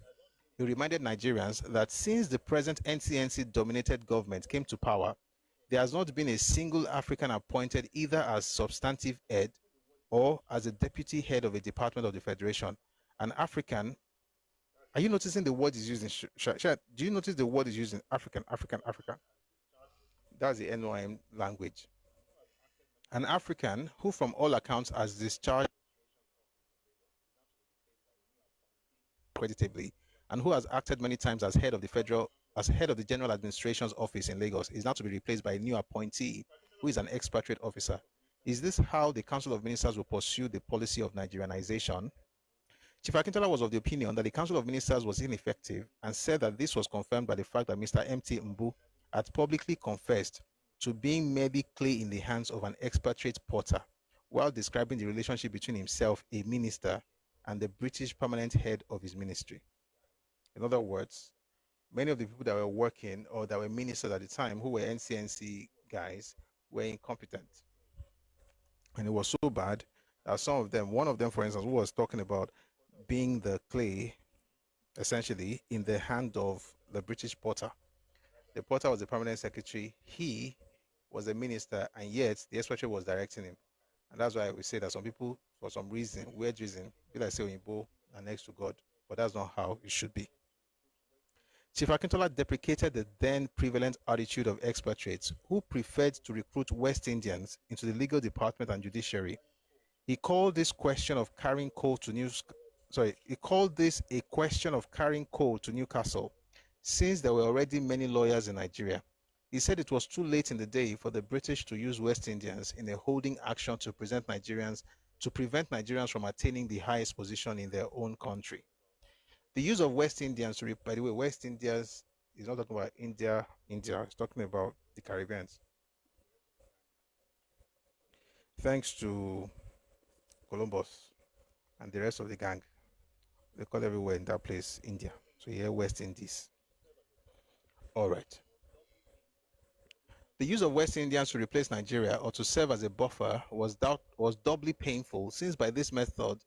He reminded Nigerians that since the present NCNC-dominated government came to power, there has not been a single African appointed either as substantive head or as a deputy head of a department of the Federation. An African, are you noticing the word is using? Do you notice the word is using African? That's the NYM language. An African who from all accounts has discharged creditably and who has acted many times as head of the General Administration's office in Lagos is now to be replaced by a new appointee who is an expatriate officer. Is this how the Council of Ministers will pursue the policy of Nigerianization? Chief Akintola was of the opinion that the Council of Ministers was ineffective and said that this was confirmed by the fact that Mr. M.T. Mbu had publicly confessed to being merely clay in the hands of an expatriate porter while describing the relationship between himself, a minister, and the British permanent head of his ministry. In other words, many of the people that were working or that were ministers at the time who were NCNC guys were incompetent. And it was so bad that some of them, one of them, for instance, who was talking about being the clay, essentially, in the hand of the British porter. The porter was the permanent secretary. He was a minister, and yet the expatriate was directing him. And that's why we say that some people, for some reason, weird reason, feel like say Oyinbo are next to God, but that's not how it should be. Chief Akintola deprecated the then prevalent attitude of expatriates who preferred to recruit West Indians into the legal department and judiciary. He called this question of carrying coal to he called this a question of carrying coal to Newcastle, since there were already many lawyers in Nigeria. He said it was too late in the day for the British to use West Indians in a holding action to prevent Nigerians from attaining the highest position in their own country. The use of West Indians, by the way, West Indians is not talking about India, it's talking about the Caribbeans. Thanks to Columbus and the rest of the gang, they call everywhere in that place India. So here, West Indies. All right. The use of West Indians to replace Nigeria or to serve as a buffer was doubly painful, since by this method,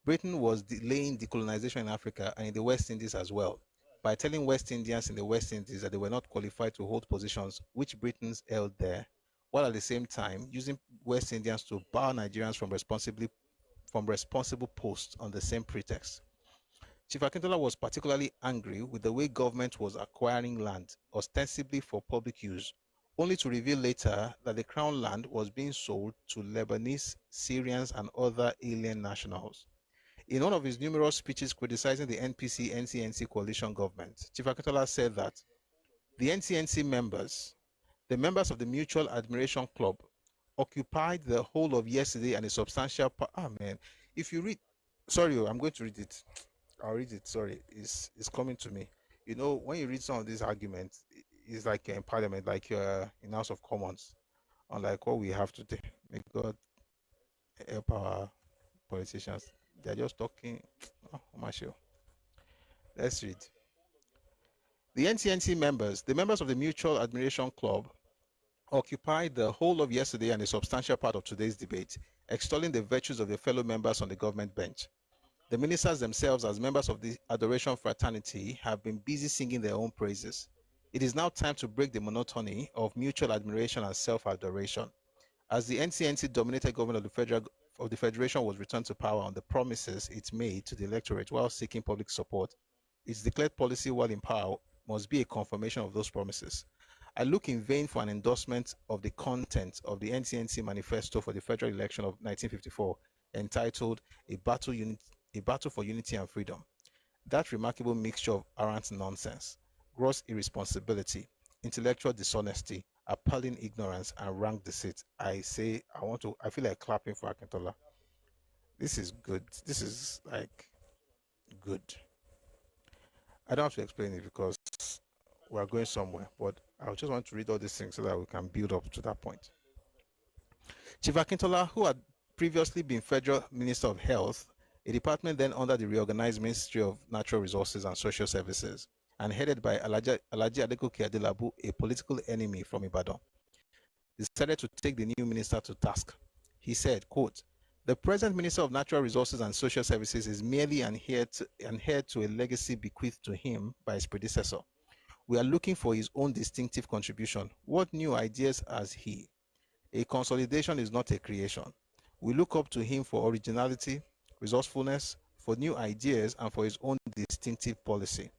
Britain was delaying decolonization in Africa and in the West Indies as well, by telling West Indians in the West Indies that they were not qualified to hold positions which Britons held there, while at the same time using West Indians to bar Nigerians from responsible posts on the same pretext. Chief Akintola was particularly angry with the way government was acquiring land, ostensibly for public use, only to reveal later that the crown land was being sold to Lebanese, Syrians, and other alien nationals. In one of his numerous speeches criticizing the NPC-NCNC coalition government, Chief Akintola said that the NCNC members, the members of the Mutual Admiration Club, occupied the whole of yesterday and a substantial part. If you read, sorry, I'm going to read it. I'll read it. Sorry, it's coming to me. You know, when you read some of these arguments, it's like you're in Parliament, like you're in House of Commons, unlike what we have today. May God help our politicians. They're just talking. Oh, my show. Let's read. The NCNC members, the members of the Mutual Admiration Club, occupied the whole of yesterday and a substantial part of today's debate, extolling the virtues of their fellow members on the government bench. The ministers themselves, as members of the Adoration Fraternity, have been busy singing their own praises. It is now time to break the monotony of mutual admiration and self-adoration. As the NCNC-dominated government of the Federation was returned to power on the promises it made to the electorate while seeking public support, its declared policy while in power must be a confirmation of those promises. I look in vain for an endorsement of the content of the NCNC manifesto for the federal election of 1954, entitled A Battle for Unity and Freedom. That remarkable mixture of arrant nonsense, gross irresponsibility, intellectual dishonesty, appalling ignorance, and rank deceit. I feel like clapping for Akintola. This is good. This is like good. I don't have to explain it because we're going somewhere, but I just want to read all these things so that we can build up to that point. Chief Akintola, who had previously been Federal Minister of Health, a department then under the reorganized Ministry of Natural Resources and Social Services, and headed by Alhaji Adegoke Adelabu, a political enemy from Ibadan, decided to take the new minister to task. He said, quote, "The present Minister of Natural Resources and Social Services is merely an heir to a legacy bequeathed to him by his predecessor. We are looking for his own distinctive contribution. What new ideas has he? A consolidation is not a creation. We look up to him for originality, resourcefulness, for new ideas, and for his own distinctive policy."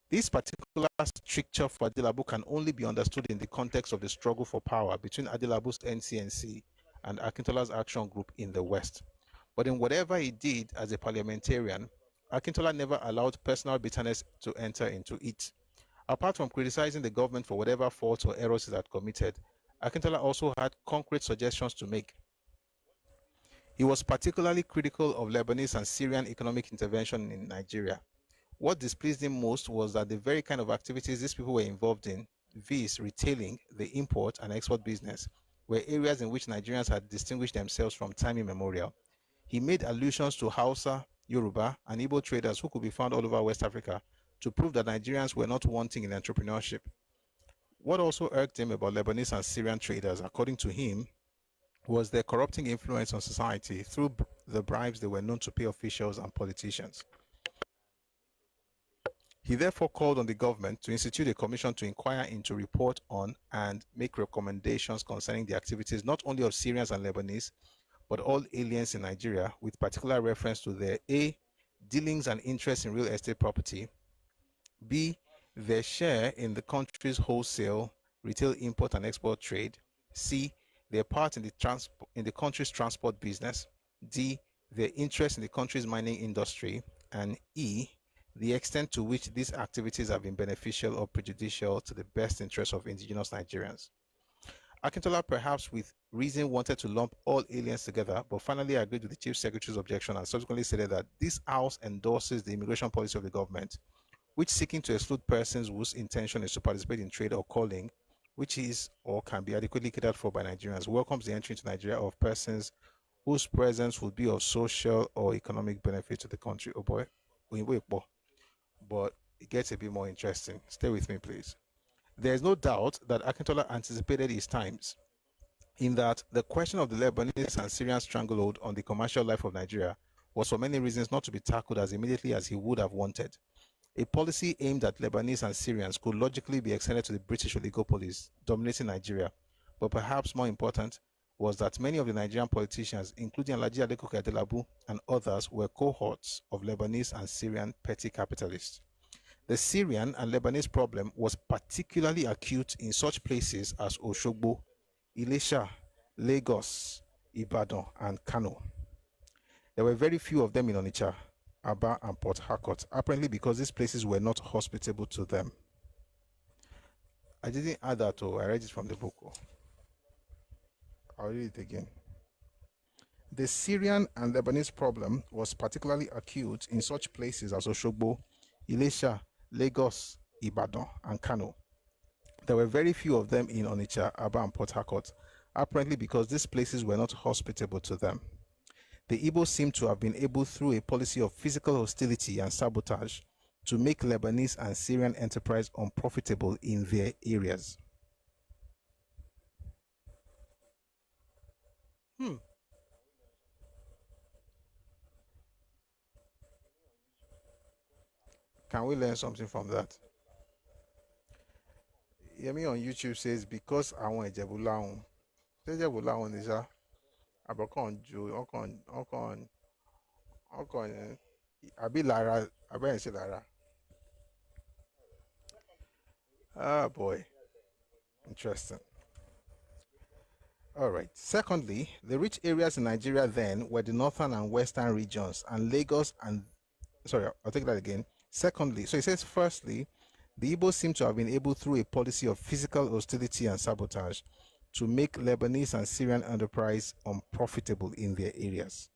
This particular stricture for Adelabu can only be understood in the context of the struggle for power between Adelabu's NCNC and Akintola's Action Group in the West. But in whatever he did as a parliamentarian, Akintola never allowed personal bitterness to enter into it. Apart from criticizing the government for whatever faults or errors it had committed, Akintola also had concrete suggestions to make. He was particularly critical of Lebanese and Syrian economic intervention in Nigeria. What displeased him most was that the very kind of activities these people were involved in, viz. Retailing, the import and export business, were areas in which Nigerians had distinguished themselves from time immemorial. He made allusions to Hausa, Yoruba, and Igbo traders who could be found all over West Africa to prove that Nigerians were not wanting in entrepreneurship. What also irked him about Lebanese and Syrian traders, according to him, was their corrupting influence on society through the bribes they were known to pay officials and politicians. He therefore called on the government to institute a commission to inquire into, report on, and make recommendations concerning the activities not only of Syrians and Lebanese, but all aliens in Nigeria, with particular reference to their A, dealings and interests in real estate property, B, their share in the country's wholesale, retail import and export trade, C, their part in the country's transport business, D, their interest in the country's mining industry, and E, the extent to which these activities have been beneficial or prejudicial to the best interests of indigenous Nigerians. Akintola, perhaps with reason, wanted to lump all aliens together, but finally agreed with the Chief Secretary's objection and subsequently stated that this House endorses the immigration policy of the government, which seeking to exclude persons whose intention is to participate in trade or calling, which is or can be adequately catered for by Nigerians, welcomes the entry into Nigeria of persons whose presence would be of social or economic benefit to the country. Oh boy, but it gets a bit more interesting. Stay with me, please. There is no doubt that Akintola anticipated his times, in that the question of the Lebanese and Syrian stranglehold on the commercial life of Nigeria was for many reasons not to be tackled as immediately as he would have wanted. A policy aimed at Lebanese and Syrians could logically be extended to the British oligopolies dominating Nigeria, but perhaps more important was that many of the Nigerian politicians, including Alhaji Adekunle Adelabu and others, were cohorts of Lebanese and Syrian petty capitalists. The Syrian and Lebanese problem was particularly acute in such places as Oshogbo, Ilesha, Lagos, Ibadan, and Kano. There were very few of them in Onitsha, Aba, and Port Harcourt, apparently because these places were not hospitable to them. I didn't add that, I read it from the book. I'll read it again. The Syrian and Lebanese problem was particularly acute in such places as Oshogbo, Ilesha, Lagos, Ibadan, and Kano. There were very few of them in Onitsha, Aba, and Port Harcourt, apparently because these places were not hospitable to them. The Igbos seem to have been able, through a policy of physical hostility and sabotage, to make Lebanese and Syrian enterprise unprofitable in their areas. Can we learn something from that? Yemi on YouTube says, because I want Ìjẹ̀bú láhùn. Ṣé Ìjẹ̀bú láhùn ni ṣá? Àbọ̀kàn ju ọkàn àbí lára àbẹ́yẹn sí lára. Ah boy. Interesting. All right. Secondly, the rich areas in Nigeria then were the northern and western regions, and Lagos and I'll take that again. Secondly, so it says, firstly, the Igbos seem to have been able, through a policy of physical hostility and sabotage, to make Lebanese and Syrian enterprise unprofitable in their areas.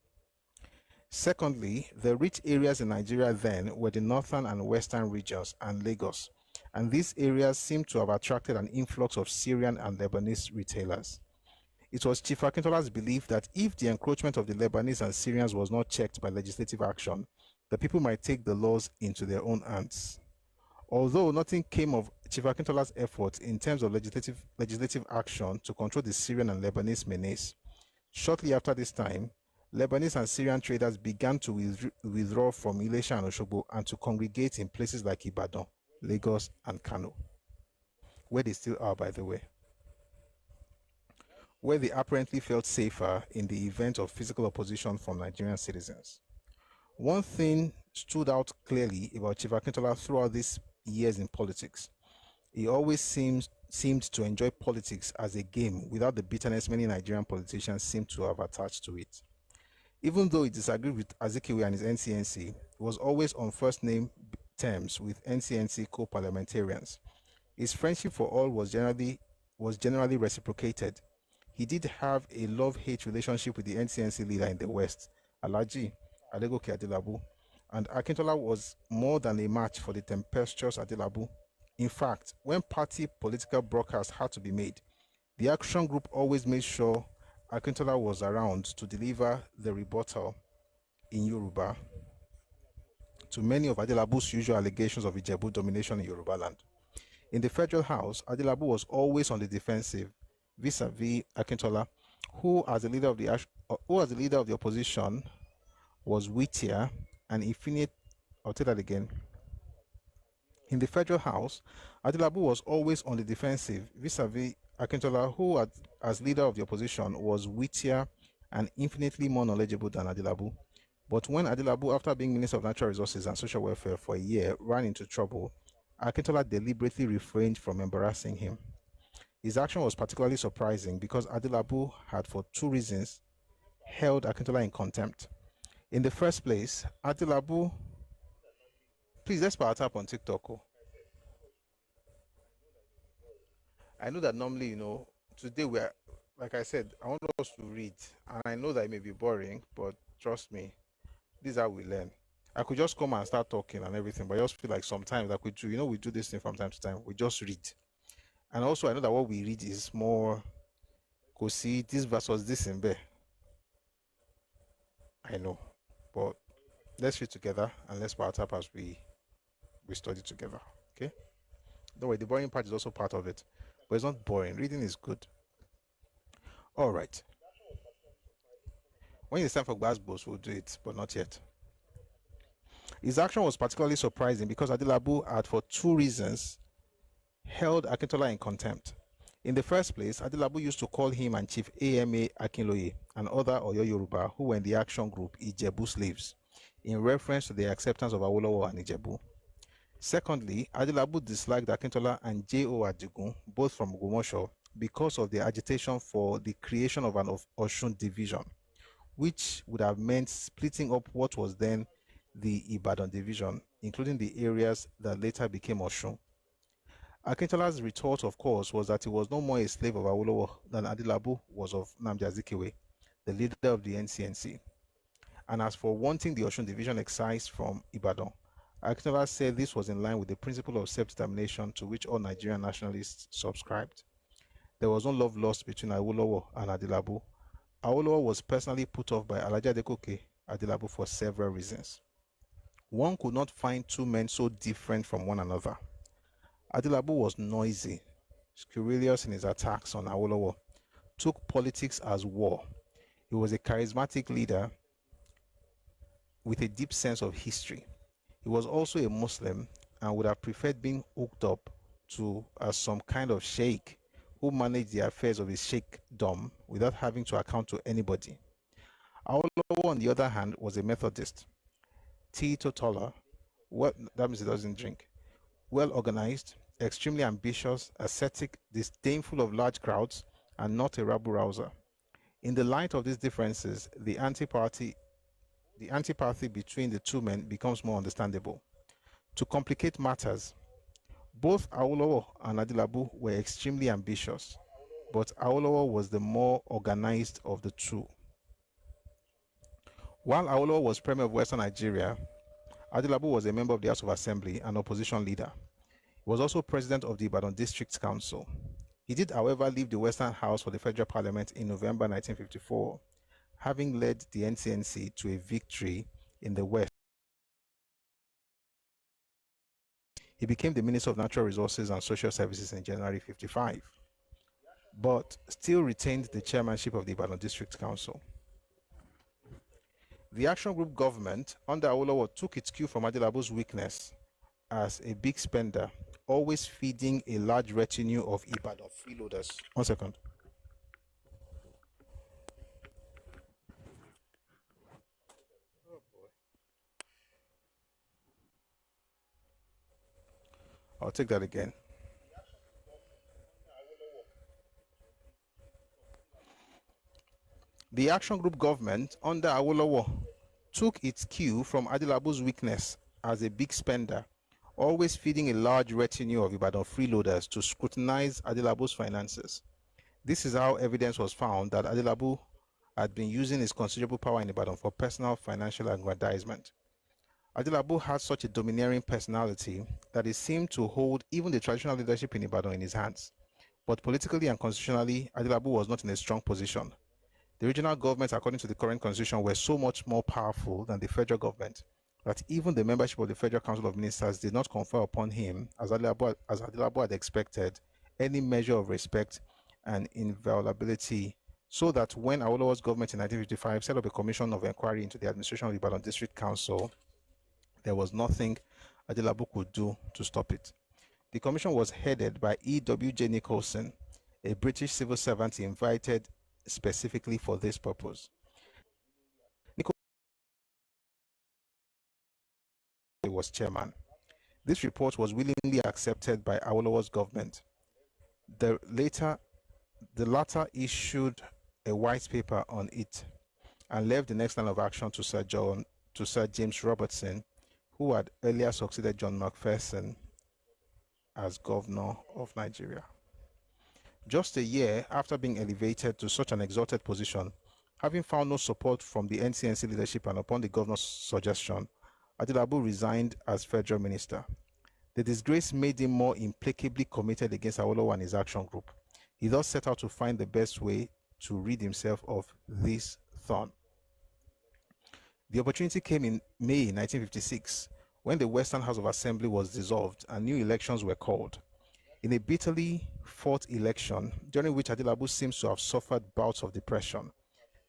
Secondly, the rich areas in Nigeria then were the northern and western regions and Lagos, and these areas seem to have attracted an influx of Syrian and Lebanese retailers. It was Chief Akintola's belief that if the encroachment of the Lebanese and Syrians was not checked by legislative action, the people might take the laws into their own hands. Although nothing came of Chief Akintola's efforts in terms of legislative action to control the Syrian and Lebanese menace, Shortly after this time, Lebanese and Syrian traders began to withdraw from Ilesha and Osogbo and to congregate in places like Ibadan, Lagos, and Kano, where they still are, by the way, where they apparently felt safer in the event of physical opposition from Nigerian citizens. One thing stood out clearly about Chief Akintola throughout these years in politics. He always seemed to enjoy politics as a game without the bitterness many Nigerian politicians seem to have attached to it. Even though he disagreed with Azikiwe and his NCNC, he was always on first-name terms with NCNC co-parliamentarians. His friendship for all was generally reciprocated. He did have a love-hate relationship with the NCNC leader in the West, Alhaji Adegoke Adelabu, and Akintola was more than a match for the tempestuous Adelabu. In fact, when party political broadcasts had to be made, the Action Group always made sure Akintola was around to deliver the rebuttal in Yoruba to many of Adelabu's usual allegations of Ijebu domination in Yoruba land. In the Federal House, Adelabu was always on the defensive vis-a-vis Akintola, who as the leader of the opposition was wittier and infinite. I'll tell that again. In the Federal House, Adelabu was always on the defensive vis-a-vis Akintola, who as leader of the opposition was wittier and infinitely more knowledgeable than Adelabu. But when Adelabu, after being Minister of Natural Resources and Social Welfare for a year, ran into trouble, Akintola deliberately refrained from embarrassing him. His action was particularly surprising because Adelabu had, for two reasons, held Akintola in contempt. In the first place, Adelabu... Please, let's power tap on TikTok. Oh. I know that normally, today like I said, I want us to read. And I know that it may be boring, but trust me, this is how we learn. I could just come and start talking and everything, but I just feel like sometimes like we do this thing from time to time. We just read. And also, I know that what we read is more, go see this versus this in there. I know, but let's read together and let's power tap as we study together. Okay? Don't worry, the boring part is also part of it, but it's not boring. Reading is good. All right. When it's time for Gbasgbos, we'll do it, but not yet. His action was particularly surprising because Adelabu had, for two reasons, held Akintola in contempt. In the first place, Adelabu used to call him and Chief AMA Akinloye and other Oyo Yoruba who were in the action group Ijebu slaves, in reference to the acceptance of Awolowo and Ijebu. Secondly, Adelabu disliked Akintola and J.O. Adigun, both from Ogumosho, because of their agitation for the creation of an Osun division, which would have meant splitting up what was then the Ibadan division, including the areas that later became Osun. Akintola's retort, of course, was that he was no more a slave of Awolowo than Adelabu was of Nnamdi Azikiwe, the leader of the NCNC. And as for wanting the Osun division excised from Ibadan, Akintola said this was in line with the principle of self-determination to which all Nigerian nationalists subscribed. There was no love lost between Awolowo and Adelabu. Awolowo was personally put off by Alhaji Adegoke Adelabu for several reasons. One could not find two men so different from one another. Adelabu was noisy, scurrilous in his attacks on Awolowo, took politics as war. He was a charismatic leader with a deep sense of history. He was also a Muslim and would have preferred being hooked up to as some kind of sheikh who managed the affairs of his sheikhdom without having to account to anybody. Awolowo, on the other hand, was a Methodist, teetotaler, that means he doesn't drink, well organized, extremely ambitious, ascetic, disdainful of large crowds, and not a rabble-rouser. In the light of these differences, the antipathy between the two men becomes more understandable. To complicate matters, both Awolowo and Adelabu were extremely ambitious, but Awolowo was the more organized of the two. While Awolowo was Premier of Western Nigeria, Adelabu was a member of the House of Assembly and opposition leader. He was also president of the Ibadan District Council. He did, however, leave the Western House for the Federal Parliament in November 1954, having led the NCNC to a victory in the West. He became the Minister of Natural Resources and Social Services in January 1955. but still retained the chairmanship of the Ibadan District Council. The Action Group government under Awolowo took its cue from Adelabu's weakness as a big spender, always feeding a large retinue of Ibadan freeloaders. 1 second. I'll take that again. The Action Group government under Awolowo took its cue from Adelabu's weakness as a big spender, always feeding a large retinue of Ibadan freeloaders to scrutinize Adelabu's finances. This is how evidence was found that Adelabu had been using his considerable power in Ibadan for personal financial aggrandizement. Adelabu had such a domineering personality that he seemed to hold even the traditional leadership in Ibadan in his hands. But politically and constitutionally, Adelabu was not in a strong position. The regional governments, according to the current constitution, were so much more powerful than the federal government that even the membership of the Federal Council of Ministers did not confer upon him, as Adelabu had expected, any measure of respect and inviolability, so that when Awolowo's government in 1955 set up a commission of inquiry into the administration of the Ibadan District Council, there was nothing Adelabu could do to stop it. The commission was headed by E.W.J. Nicholson, a British civil servant invited specifically for this purpose. Nicholson was chairman. This report was willingly accepted by Awolowo's government. The latter issued a white paper on it and left the next line of action to Sir James Robertson, who had earlier succeeded John Macpherson as governor of Nigeria. Just a year after being elevated to such an exalted position, having found no support from the NCNC leadership and upon the governor's suggestion, Adelabu resigned as federal minister. The disgrace made him more implacably committed against Awolowo and his Action Group. He thus set out to find the best way to rid himself of this thorn. The opportunity came in May 1956, when the Western House of Assembly was dissolved and new elections were called. In a bitterly fought election, during which Adelabu seems to have suffered bouts of depression,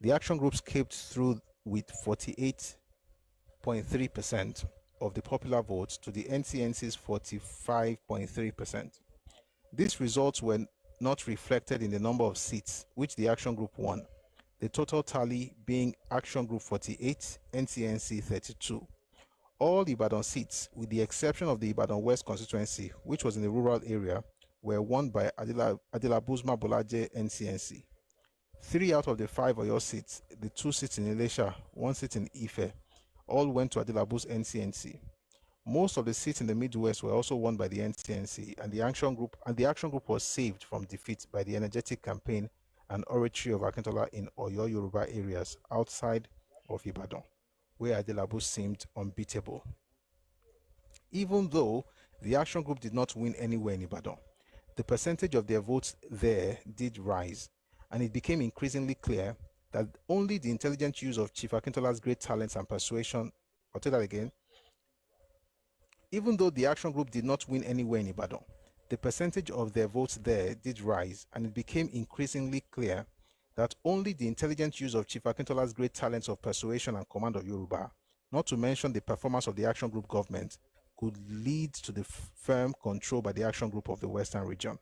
the Action Group scaped through with 48.3% of the popular votes to the NCNC's 45.3%. These results were not reflected in the number of seats which the Action Group won, the total tally being Action Group 48, NCNC 32. All Ibadan seats, with the exception of the Ibadan West constituency, which was in the rural area, were won by Adelabu's Mabolaje NCNC. 3 out of the 5 Oyo seats, the 2 seats in Elisha, 1 seat in Ife, all went to Adelabu's NCNC. Most of the seats in the Midwest were also won by the NCNC, and the Action Group was saved from defeat by the energetic campaign and oratory of Akintola in Oyo Yoruba areas outside of Ibadan, where Adelabu seemed unbeatable. Even though the Action Group did not win anywhere in Ibadan, the percentage of their votes there did rise, and it became increasingly clear that only the intelligent use of Chief Akintola's great talents and persuasion, I'll tell that again, even though the Action Group did not win anywhere in Ibadan, the percentage of their votes there did rise, and it became increasingly clear that only the intelligent use of Chief Akintola's great talents of persuasion and command of Yoruba, not to mention the performance of the Action Group government, could lead to the firm control by the Action Group of the Western region.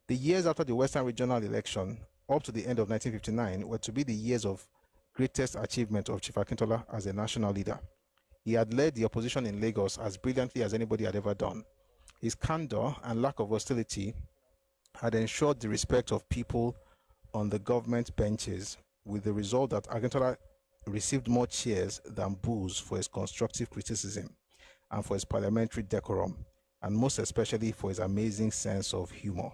The years after the Western regional election, up to the end of 1959, were to be the years of greatest achievement of Chief Akintola as a national leader. He had led the opposition in Lagos as brilliantly as anybody had ever done. His candor and lack of hostility had ensured the respect of people on the government benches, with the result that Akintola received more cheers than boos for his constructive criticism and for his parliamentary decorum, and most especially for his amazing sense of humor.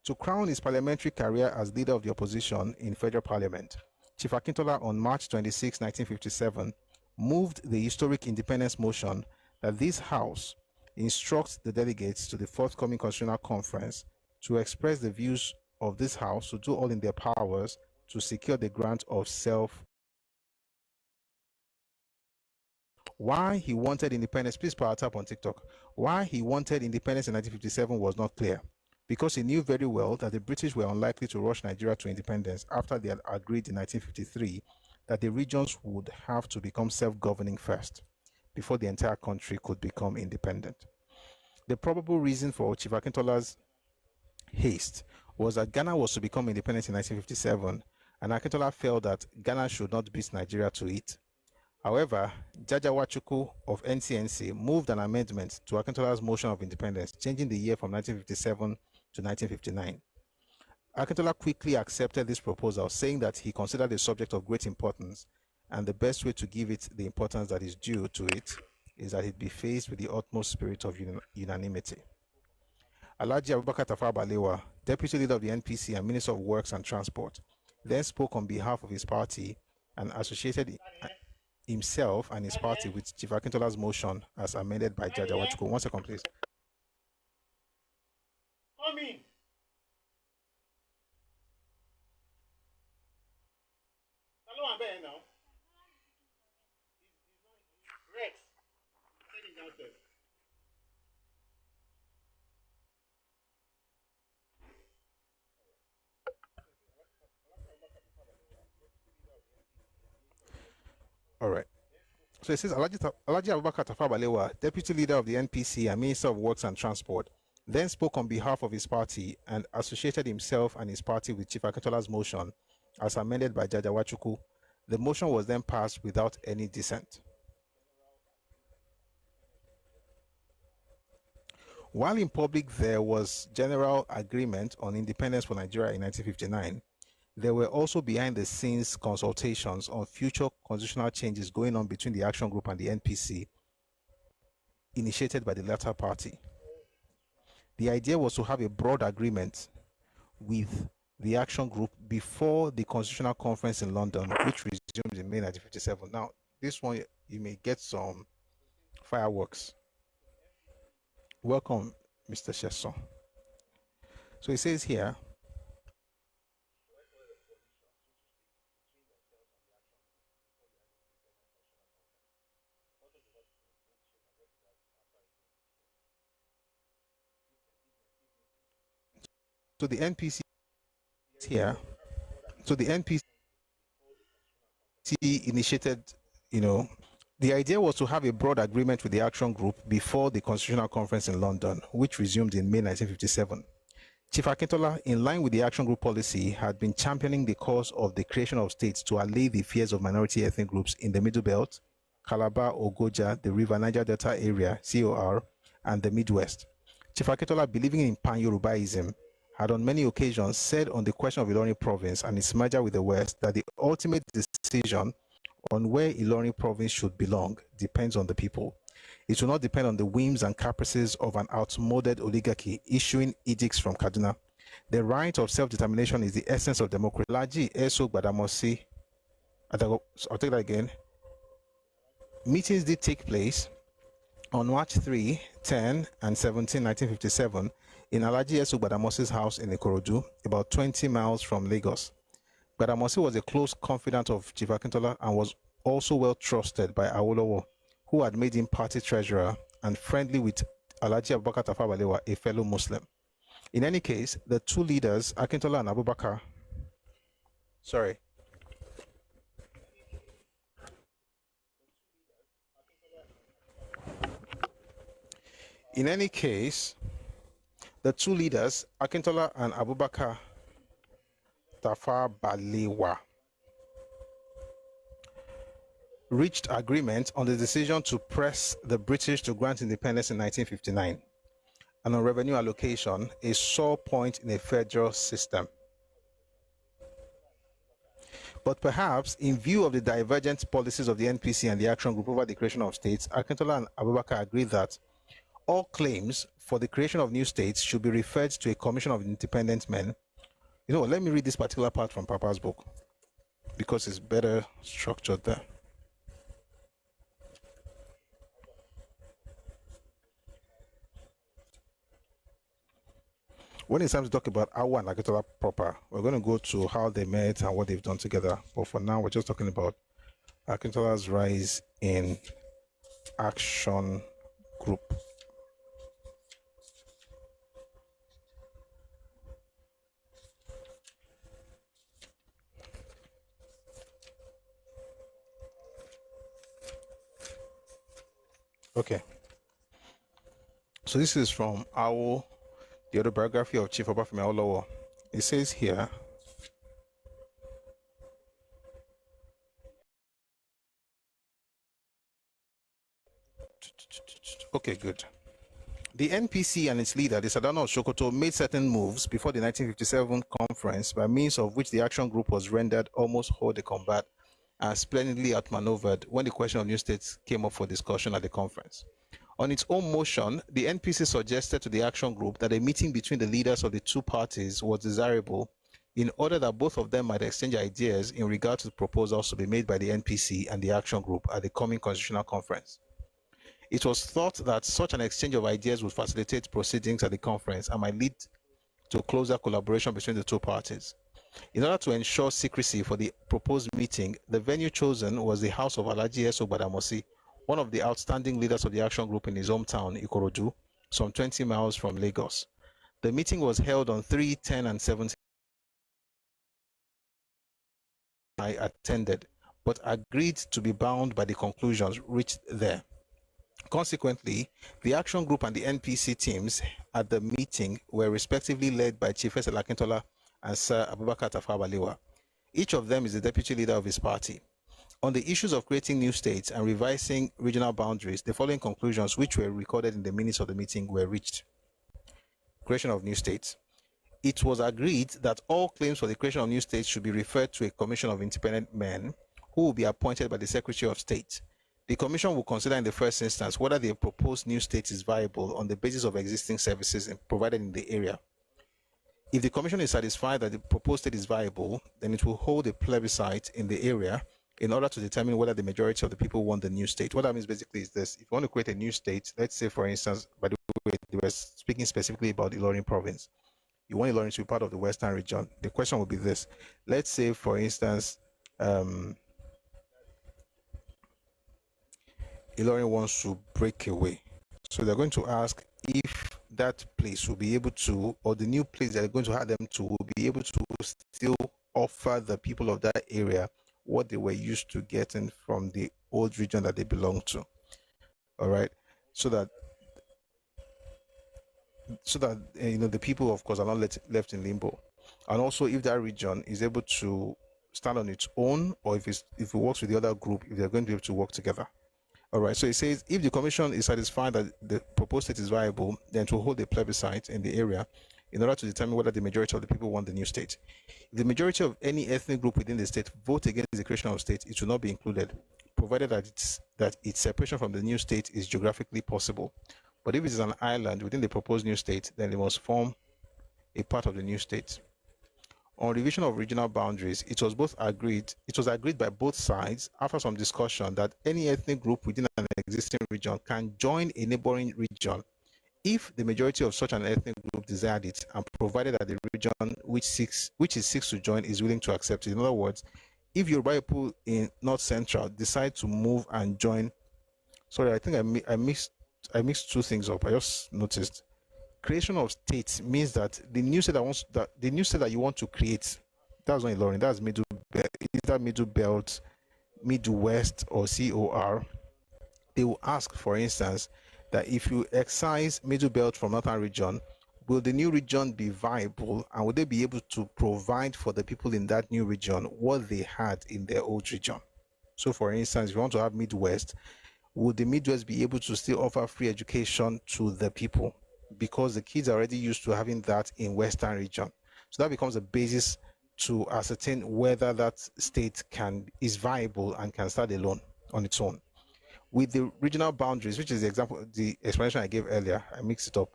To crown his parliamentary career as leader of the opposition in federal parliament, Chief Akintola on March 26, 1957, moved the historic independence motion that this House instructs the delegates to the forthcoming constitutional conference to express the views of this House to do all in their powers to secure the grant of Why he wanted independence, please power tap on TikTok. Why he wanted independence in 1957 was not clear, because he knew very well that the British were unlikely to rush Nigeria to independence after they had agreed in 1953 that the regions would have to become self-governing first before the entire country could become independent. The probable reason for Chief Akintola's haste was that Ghana was to become independent in 1957, and Akintola felt that Ghana should not beat Nigeria to it. However, Jaja Wachuku of NCNC moved an amendment to Akintola's motion of independence, changing the year from 1957 to 1959. Akintola quickly accepted this proposal, saying that he considered it a subject of great importance, and the best way to give it the importance that is due to it is that it be faced with the utmost spirit of unanimity. Alhaji Abubakar Tafawa Balewa, Deputy Leader of the NPC and Minister of Works and Transport, then spoke on behalf of his party and associated himself and his party with Chief Akintola's motion as amended by Jaja Wachuku. 1 second, please. Come in. Hello, I'm there now. Rex, take him downstairs. All right. So it says Alhaji Abubakar Tafawa Balewa, Deputy Leader of the NPC and Minister of Works and Transport, then spoke on behalf of his party and associated himself and his party with Chief Akintola's motion as amended by Jaja Wachuku. The motion was then passed without any dissent. While in public there was general agreement on independence for Nigeria in 1959, there were also behind-the-scenes consultations on future constitutional changes going on between the Action Group and the NPC, initiated by the latter party. The idea was to have a broad agreement with the Action Group before the Constitutional Conference in London, which resumed in May 1957. Now, this one, you may get some fireworks. Welcome, Mr. Chesson. So it says here, so the NPC here, so the NPC initiated, the idea was to have a broad agreement with the Action Group before the Constitutional Conference in London, which resumed in May 1957. Chief Akintola, in line with the Action Group policy, had been championing the cause of the creation of states to allay the fears of minority ethnic groups in the Middle Belt, Calabar, Ogoja, the River Niger Delta area, COR, and the Midwest. Chief Akintola, believing in Pan-Yorubaism, had on many occasions said on the question of Ilorin province and its merger with the West that the ultimate decision on where Ilorin province should belong depends on the people. It will not depend on the whims and caprices of an outmoded oligarchy issuing edicts from Kaduna. The right of self-determination is the essence of democracy. Laji Eso Gbadamosi, I'll take that again. Meetings did take place on March 3, 10, and 17, 1957, in Alhaji Eso Gbadamosi's house in Ikorodu, about 20 miles from Lagos. Gbadamosi was a close confidant of Chief Akintola and was also well trusted by Awolowo, who had made him party treasurer, and friendly with Alhaji Abubakar Tafawa Balewa, a fellow Muslim. In any case, the two leaders, Akintola and Abubakar, In any case, the two leaders, Akintola and Abubakar Tafawa Balewa, reached agreement on the decision to press the British to grant independence in 1959, and on revenue allocation, a sore point in a federal system. But perhaps, in view of the divergent policies of the NPC and the Action Group over the creation of states, Akintola and Abubakar agreed that all claims for the creation of new states should be referred to a commission of independent men. Let me read this particular part from Papa's book, because it's better structured there. When it's time to talk about Awa and Akintola proper, we're going to go to how they met and what they've done together. But for now, we're just talking about Akintola's rise in action group. Okay. So this is from our the autobiography of Chief Obafemi Awolowo. It says here, okay, good. The NPC and its leader, the Sadano of Sokoto, made certain moves before the 1957 conference by means of which the action group was rendered almost hors de combat and splendidly outmaneuvered when the question of new states came up for discussion at the conference. On its own motion, the NPC suggested to the action group that a meeting between the leaders of the two parties was desirable in order that both of them might exchange ideas in regard to the proposals to be made by the NPC and the action group at the coming constitutional conference. It was thought that such an exchange of ideas would facilitate proceedings at the conference and might lead to closer collaboration between the two parties. In order to ensure secrecy for the proposed meeting, the venue chosen was the house of Alhaji Eso Gbadamosi, one of the outstanding leaders of the action group in his hometown, Ikorodu, some 20 miles from Lagos. The meeting was held on 3, 10, and 17. I attended, but agreed to be bound by the conclusions reached there. Consequently, the action group and the NPC teams at the meeting were respectively led by Chief Akintola and Sir Abubakar Tafawa Balewa. Each of them is the deputy leader of his party. On the issues of creating new states and revising regional boundaries, the following conclusions, which were recorded in the minutes of the meeting, were reached. Creation of new states. It was agreed that all claims for the creation of new states should be referred to a commission of independent men who will be appointed by the Secretary of State. The commission will consider in the first instance whether the proposed new state is viable on the basis of existing services provided in the area. If the commission is satisfied that the proposed state is viable, then it will hold a plebiscite in the area in order to determine whether the majority of the people want the new state. What that means basically is this: if you want to create a new state, let's say for instance, by the way, they were speaking specifically about Ilorin province. You want Ilorin to be part of the Western region. The question will be this: let's say for instance, Ilorin wants to break away. So they're going to ask if that place will be able to, or the new place they're going to have them to, will be able to still offer the people of that area what they were used to getting from the old region that they belong to. All right. So that the people, of course, are not left in limbo. And also if that region is able to stand on its own, or if it works with the other group, if they're going to be able to work together. All right, so it says if the commission is satisfied that the proposed state is viable, then to hold a plebiscite in the area in order to determine whether the majority of the people want the new state. If the majority of any ethnic group within the state vote against the creation of state, it will not be included, provided that its separation from the new state is geographically possible. But if it is an island within the proposed new state, then it must form a part of the new state. On revision of regional boundaries, it was agreed by both sides after some discussion that any ethnic group within an existing region can join a neighboring region if the majority of such an ethnic group desired it, and provided that the region which it seeks to join is willing to accept it. In other words, if Yoruba people in North Central decide to move and join, sorry, I think I mixed two things up. I just noticed. Creation of states means that the new state that you want to create, that's not Ilorin, that's either Middle Belt, Middle West, or COR. They will ask, for instance, that if you excise Middle Belt from Northern region, will the new region be viable, and will they be able to provide for the people in that new region what they had in their old region? So for instance, if you want to have Midwest, would the Midwest be able to still offer free education to the people? Because the kids are already used to having that in Western region. So that becomes a basis to ascertain whether that state is viable and can stand alone on its own. With the regional boundaries, which is the explanation I gave earlier, I mixed it up,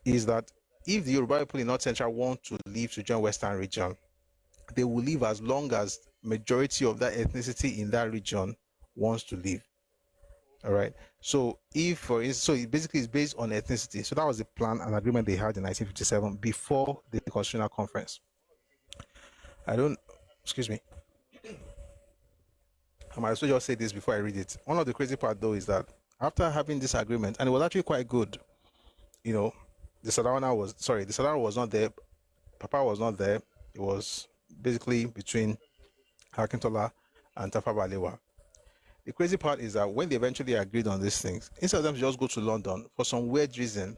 is that if the Yoruba people in North Central want to leave to join Western region, they will leave as long as majority of that ethnicity in that region wants to leave. All right. So if it basically is based on ethnicity. So that was the plan and agreement they had in 1957 before the Constitutional Conference. Excuse me. I might as well just say this before I read it. One of the crazy part though is that After having this agreement, and it was actually quite good, you know, the Sardauna was not there. Papa was not there. It was basically between Akintola and Tafawa Balewa. The crazy part is that when they eventually agreed on these things, instead of them to just go to London, for some weird reason,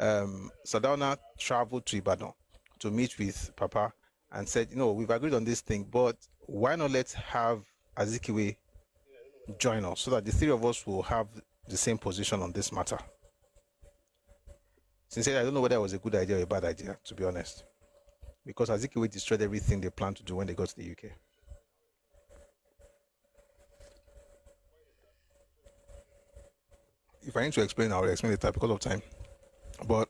Sardauna traveled to Ibadan to meet with Papa and said, you know, we've agreed on this thing, but why not let's have Azikiwe join us so that the three of us will have the same position on this matter. Sincerely, I don't know whether it was a good idea or a bad idea, to be honest, because Azikiwe destroyed everything they planned to do when they got to the UK. If I need to explain, I will explain later because of time. But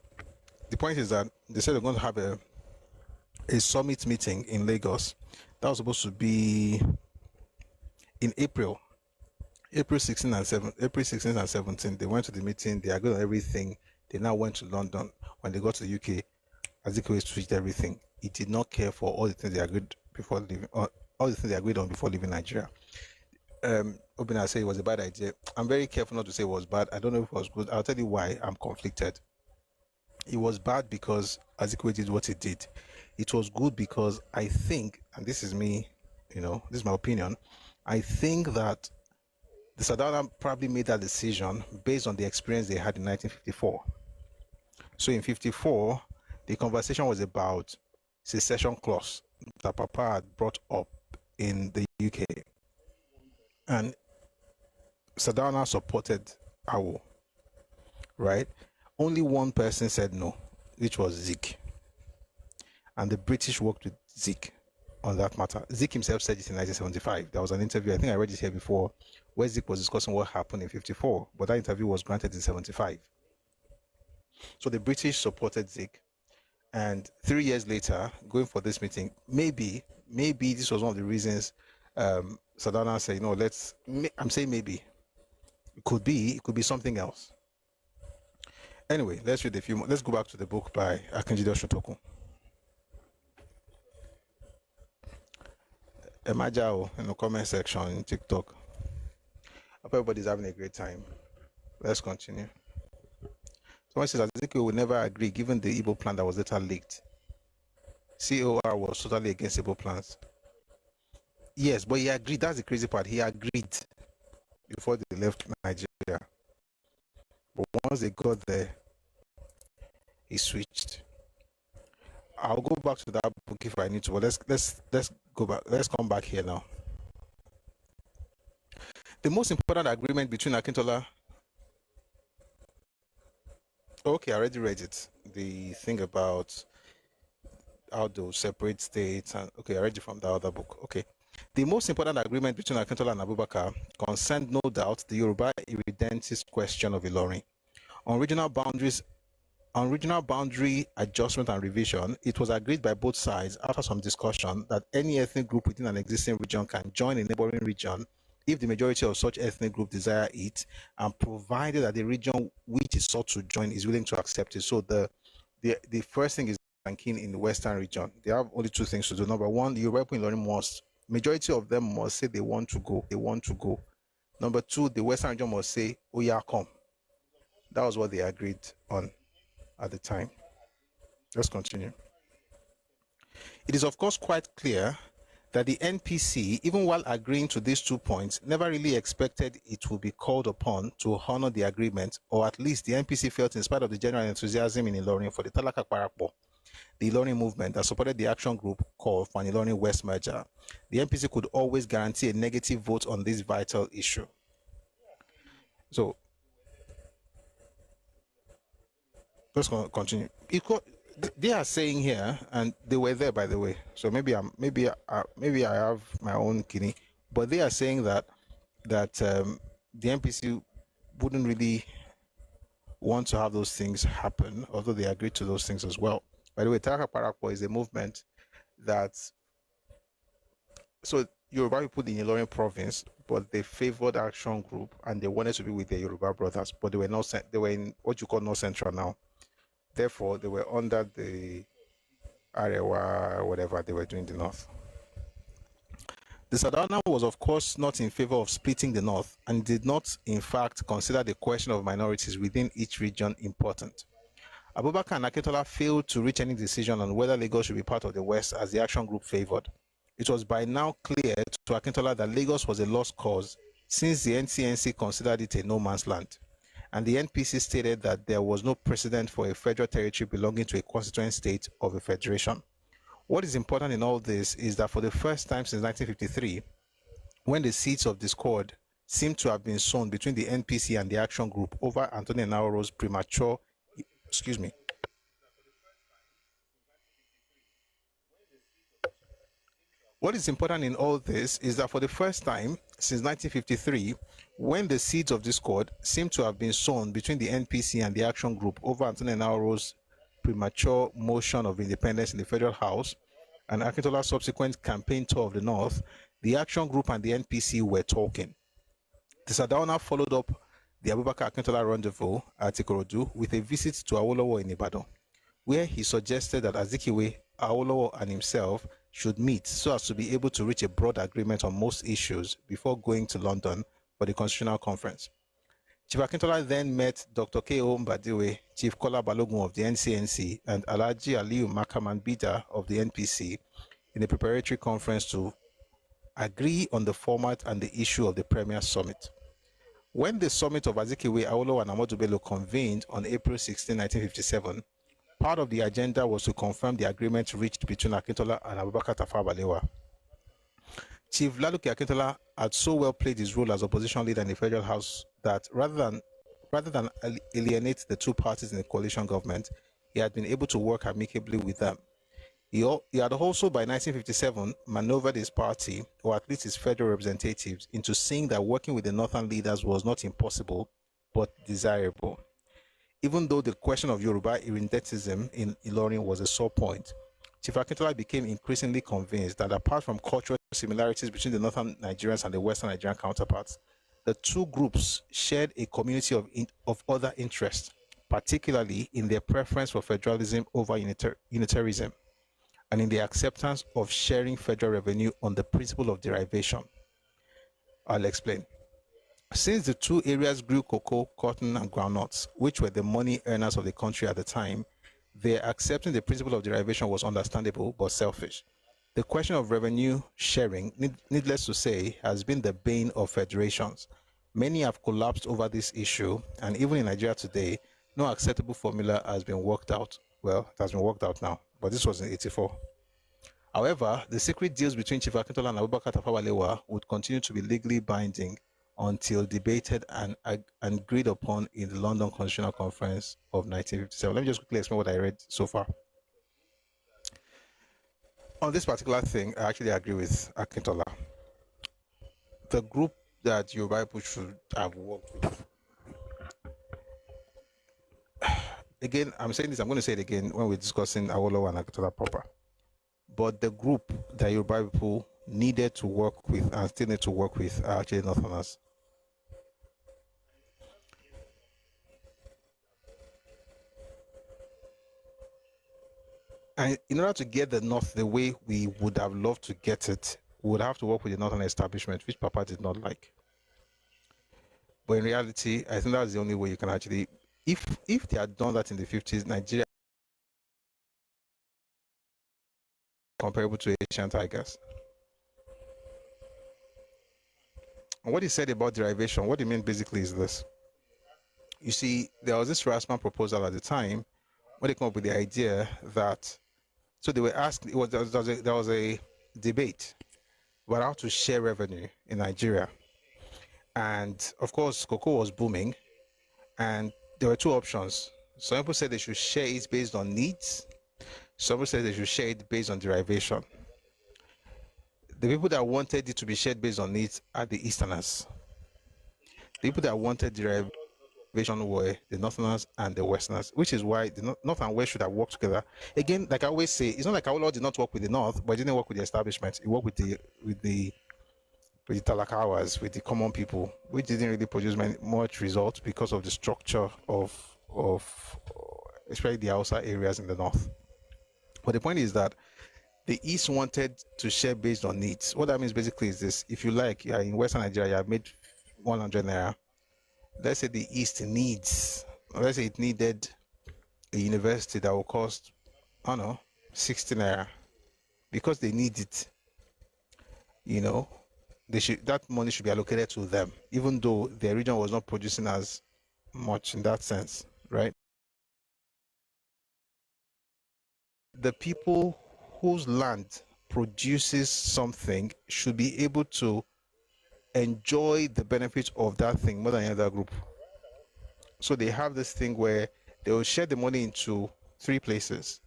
the point is that they said they're going to have a summit meeting in Lagos. That was supposed to be in April 16 and 17. They went to the meeting. They agreed on everything. They now went to London. When they got to the UK, Azikiwe switched everything. He did not care for all the things they agreed before leaving. All the things they agreed on before leaving Nigeria. Obina said it was a bad idea. I'm very careful not to say it was bad. I don't know if it was good. I'll tell you why I'm conflicted. It was bad because Azikiwe did what he did. It was good because I think, and this is me, you know, this is my opinion, I think that the Sardauna probably made that decision based on the experience they had in 1954. So in 54, the conversation was about secession clause that Papa had brought up in the UK. And Sardauna supported Awo, right? Only one person said no, which was Zik. And the British worked with Zik on that matter. Zik himself said it in 1975. There was an interview, I think I read it here before, where Zik was discussing what happened in 54, but that interview was granted in 75. So the British supported Zik. And 3 years later, going for this meeting, maybe this was one of the reasons Sardauna said, no, I'm saying maybe. It could be something else. Anyway, let's read a few more. Let's go back to the book by Akintola Shotoku. Emajao in the comment section in TikTok. I hope everybody's having a great time. Let's continue. Someone says Azikiwe would never agree given the Igbo plan that was later leaked. COR was totally against Igbo plans. Yes, but he agreed. That's the crazy part. He agreed before they left Nigeria. But once they got there, he switched. I'll go back to that book if I need to, but let's go back. Let's come back here now. The most important agreement between Akintola. Okay, I already read it. The thing about how to separate states, and okay, I read it from the other book. Okay. The most important agreement between Akintola and Abubakar concerned, no doubt, the Yoruba irredentist question of Ilorin. On regional boundary adjustment and revision, it was agreed by both sides after some discussion that any ethnic group within an existing region can join a neighboring region if the majority of such ethnic group desire it, and provided that the region which is sought to join is willing to accept it. So the first thing is ranking in the western region. They have only two things to do. Number one, the Yoruba people in Ilorin majority of them must say they want to go. They want to go. Number two, the western region must say, oh yeah, come. That was what they agreed on at the time. Let's continue. It is of course quite clear that the NPC, even while agreeing to these 2 points, never really expected it would be called upon to honor the agreement, or at least the NPC felt, in spite of the general enthusiasm in Ilorin for the Talaka Parappo, the Ilorin movement that supported the action group call for an Ilorin West merger, the NPC could always guarantee a negative vote on this vital issue. So let's continue. They are saying here, and they were there, by the way. So maybe I have my own kidney, but they are saying that the NPC wouldn't really want to have those things happen, although they agreed to those things as well. By the way, Talaka Parappo is a movement that, so Yoruba people in Ilorin province, but they favored Action Group and they wanted to be with their Yoruba brothers, but they were in what you call North Central now. Therefore, they were under the Arewa, whatever they were doing in the north. The Sardauna was, of course, not in favor of splitting the North and did not, in fact, consider the question of minorities within each region important. Abubakar and Akintola failed to reach any decision on whether Lagos should be part of the West as the action group favored. It was by now clear to Akintola that Lagos was a lost cause since the NCNC considered it a no man's land, and the NPC stated that there was no precedent for a federal territory belonging to a constituent state of a federation. What is important in all this is that for the first time since 1953, when the seeds of discord seem to have been sown between the NPC and the action group over Anthony Nauro's premature, What is important in all this is that for the first time since 1953, when the seeds of discord seem to have been sown between the NPC and the action group over Anthony Nauro's premature motion of independence in the Federal House and Akintola's subsequent campaign tour of the North, the action group and the NPC were talking. The Sardauna followed up the Abubakar Akintola rendezvous at Ikorodu with a visit to Awolowo in Ibadan, where he suggested that Azikiwe, Awolowo and himself should meet so as to be able to reach a broad agreement on most issues before going to London for the Constitutional Conference. Chief Akintola then met Dr. K.O. Mbadiwe, Chief Kola Balogun of the NCNC, and Alhaji Aliyu Makaman Bida of the NPC in a preparatory conference to agree on the format and the issue of the Premier Summit. When the summit of Azikiwe, Awolowo and Ahmadu Bello convened on April 16, 1957, part of the agenda was to confirm the agreement reached between Akintola and Abubakar Tafawa Balewa. Chief Laluki Akintola had so well played his role as opposition leader in the Federal House that rather than alienate the two parties in the coalition government, he had been able to work amicably with them. He had also, by 1957, maneuvered his party, or at least his federal representatives, into seeing that working with the northern leaders was not impossible, but desirable. Even though the question of Yoruba irredentism in Ilorin was a sore point, Chief Akintola became increasingly convinced that apart from cultural similarities between the northern Nigerians and the western Nigerian counterparts, the two groups shared a community of other interests, particularly in their preference for federalism over unitarism, and in the acceptance of sharing federal revenue on the principle of derivation. I'll explain. Since the two areas grew cocoa, cotton, and groundnuts, which were the money earners of the country at the time, their accepting the principle of derivation was understandable but selfish. The question of revenue sharing, needless to say, has been the bane of federations. Many have collapsed over this issue, and even in Nigeria today, no acceptable formula has been worked out. Well, it has been worked out now, but this was in '84. However, the secret deals between Chief Akintola and Abubakar Tafawa Balewa would continue to be legally binding until debated and agreed upon in the London Constitutional Conference of 1957. Let me just quickly explain what I read so far. On this particular thing, I actually agree with Akintola. The group that Yoruba people should have worked with. Again, I'm saying this, I'm going to say it again when we're discussing Awolowo and Akintola proper. But the group that Yoruba people needed to work with and still need to work with are actually Northerners. And in order to get the North the way we would have loved to get it, we would have to work with the Northern establishment, which Papa did not like. But in reality, I think that's the only way you can actually, if they had done that in the 50s, Nigeria comparable to Asian tigers. And what he said about derivation, what he meant basically is this. You see, there was this Rasman proposal at the time when they came up with the idea that, so they were asked, there was a debate about how to share revenue in Nigeria. And of course, cocoa was booming, and there were two options. Some people said they should share it based on needs. Some people said they should share it based on derivation. The people that wanted it to be shared based on needs are the Easterners. The people that wanted derivation were the Northerners and the Westerners, which is why the North and West should have worked together. Again, like I always say, it's not like Awolowo did not work with the North, but he didn't work with the establishment. He worked with the Talakawas, with the common people, which didn't really produce much results because of the structure of especially the outside areas in the North. But the point is that The East wanted to share based on needs. What that means basically is this: if you like, you are in Western Nigeria, you have made 100 naira. Let's say the East needs, let's say it needed a university that will cost, I don't know, 60 naira. Because they need it, you know, that money should be allocated to them, even though the region was not producing as much in that sense, right? The people whose land produces something should be able to enjoy the benefits of that thing more than any other group. So they have this thing where they will share the money into 3 places.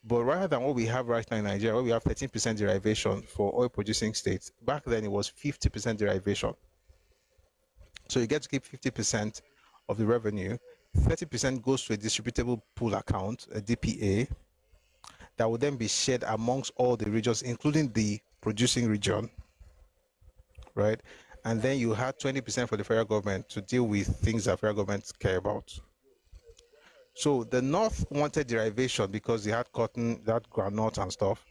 But rather than what we have right now in Nigeria, where we have 13% derivation for oil producing states, back then it was 50% derivation. So you get to keep 50% of the revenue. 30% goes to a distributable pool account, a DPA, that will then be shared amongst all the regions, including the producing region, right? And then you had 20% for the federal government to deal with things that federal governments care about. So the North wanted derivation because they had cotton, they had groundnut and stuff.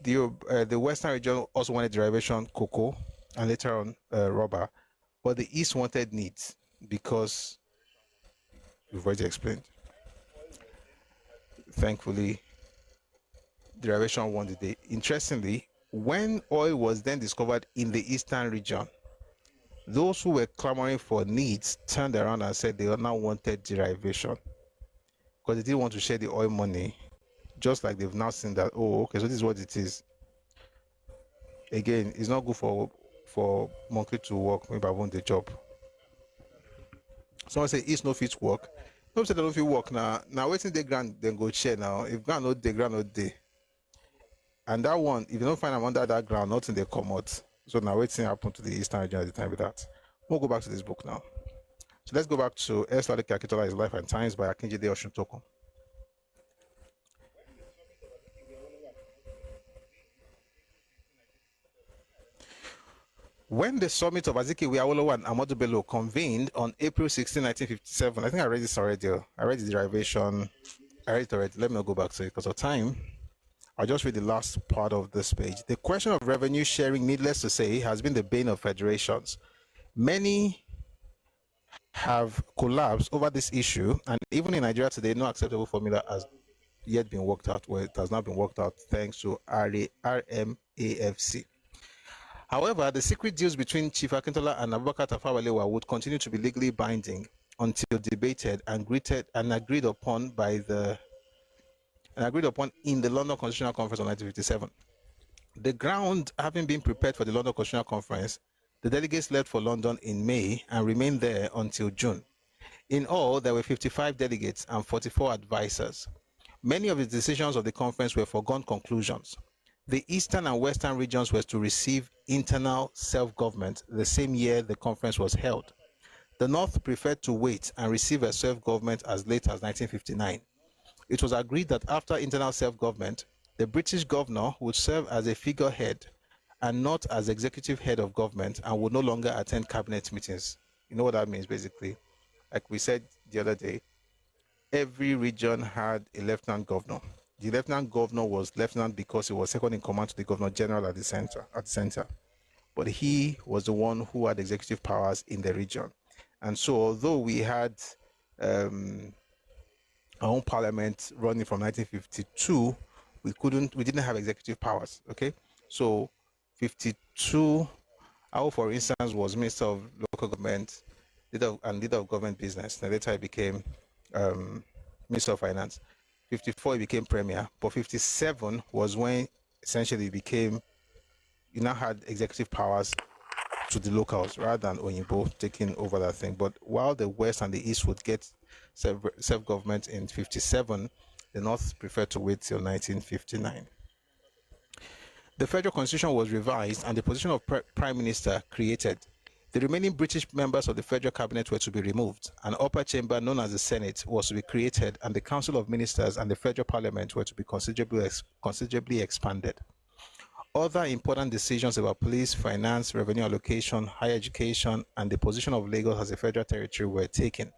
The Western region also wanted derivation, cocoa, and later on rubber. But the East wanted needs because we've already explained. Thankfully, derivation won the day. Interestingly, when oil was then discovered in the Eastern region, those who were clamoring for needs turned around and said they now wanted derivation because they didn't want to share the oil money, just like they've now seen that, oh, okay, so this is what it is. Again, it's not good for monkey to work, maybe I want the job. Someone say East no fit work. No say they don't fit work now. Now waiting the grant, then go share now. If grant not the grant not day. And that one, if you don't find them under that ground, nothing they come out. So now waiting happen to the Eastern region at the time with that. We'll go back to this book now. So let's go back to Akintola, His Life and Times by Akinjide Osuntokun. When the summit of Azikiwe, Awolowo and Ahmadu Bello convened on April 16, 1957, I think I read this already. I read the derivation. I read it already. Let me not go back to it because of time. I'll just read the last part of this page. The question of revenue sharing, needless to say, has been the bane of federations. Many have collapsed over this issue, and even in Nigeria today, no acceptable formula has yet been worked out. Well, it has not been worked out thanks to RMAFC. However, the secret deals between Chief Akintola and Abubakar Tafawa Balewa would continue to be legally binding until debated and agreed upon in the London Constitutional Conference of 1957. The ground having been prepared for the London Constitutional Conference, the delegates left for London in May and remained there until June. In all, there were 55 delegates and 44 advisors. Many of the decisions of the conference were foregone conclusions. The Eastern and Western regions were to receive internal self-government the same year the conference was held. The North preferred to wait and receive a self-government as late as 1959. It was agreed that after internal self-government, the British governor would serve as a figurehead and not as executive head of government and would no longer attend cabinet meetings. You know what that means, basically? Like we said the other day, every region had a lieutenant governor. The lieutenant governor was lieutenant because he was second in command to the governor general at the center. But he was the one who had executive powers in the region. And so although we had our own parliament running from 1952, we didn't have executive powers. Okay, so 52, for instance, was Minister of Local Government and leader of government business. And later he became Minister of Finance. 54 he became Premier, but 57 was when essentially he now had executive powers to the locals rather than Oyinbo taking over that thing. But while the West and the East would get self-government in 57, the North preferred to wait till 1959. The Federal Constitution was revised and the position of Prime Minister created. The remaining British members of the Federal Cabinet were to be removed. An upper chamber known as the Senate was to be created, and the Council of Ministers and the Federal Parliament were to be considerably expanded. Other important decisions about police, finance, revenue allocation, higher education, and the position of Lagos as a federal territory were taken.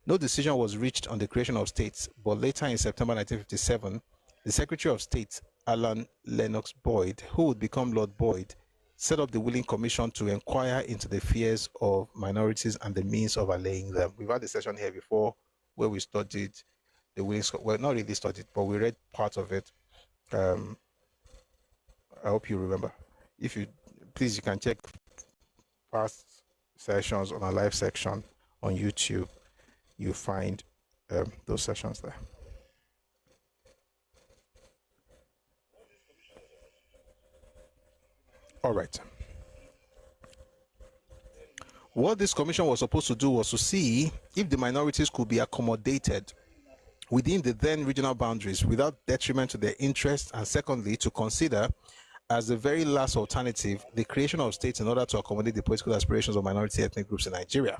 No decision was reached on the creation of states, but later in September 1957, the Secretary of State Alan Lennox Boyd, who would become Lord Boyd, set up the Willing Commission to inquire into the fears of minorities and the means of allaying them. We've had a session here before where we studied the Willing, well, not really studied, but we read part of it. I hope you remember. If you, please, you can check past sessions on our live section on YouTube. You find those sessions there. All right. What this commission was supposed to do was to see if the minorities could be accommodated within the then regional boundaries without detriment to their interests, and secondly, to consider as the very last alternative the creation of states in order to accommodate the political aspirations of minority ethnic groups in Nigeria.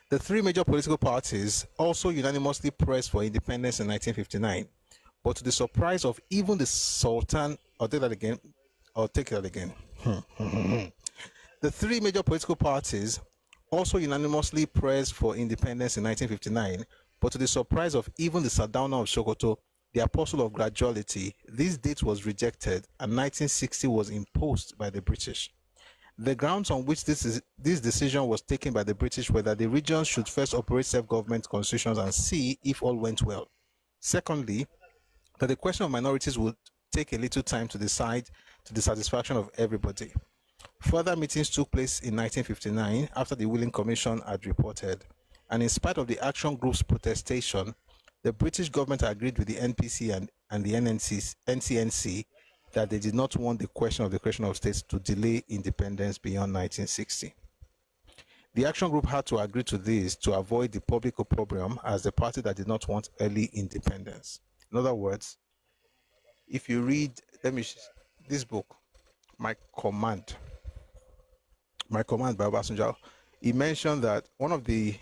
The three major political parties also unanimously pressed for independence in 1959, but to the surprise of even the Sultan, I'll take that again. The three major political parties also unanimously pressed for independence in 1959, but to the surprise of even the Sardauna of Sokoto, the apostle of graduality, this date was rejected and 1960 was imposed by the British. The grounds on which this decision was taken by the British were that the regions should first operate self-government constitutions and see if all went well. Secondly, that the question of minorities would take a little time to decide to the satisfaction of everybody. Further meetings took place in 1959 after the Willing Commission had reported, and in spite of the action group's protestation, the British government agreed with the NPC and the NCNC that they did not want the question of states to delay independence beyond 1960. The action group had to agree to this to avoid the public opprobrium as the party that did not want early independence. In other words, if you read, this book, My Command by Obasanjo, he mentioned that one of the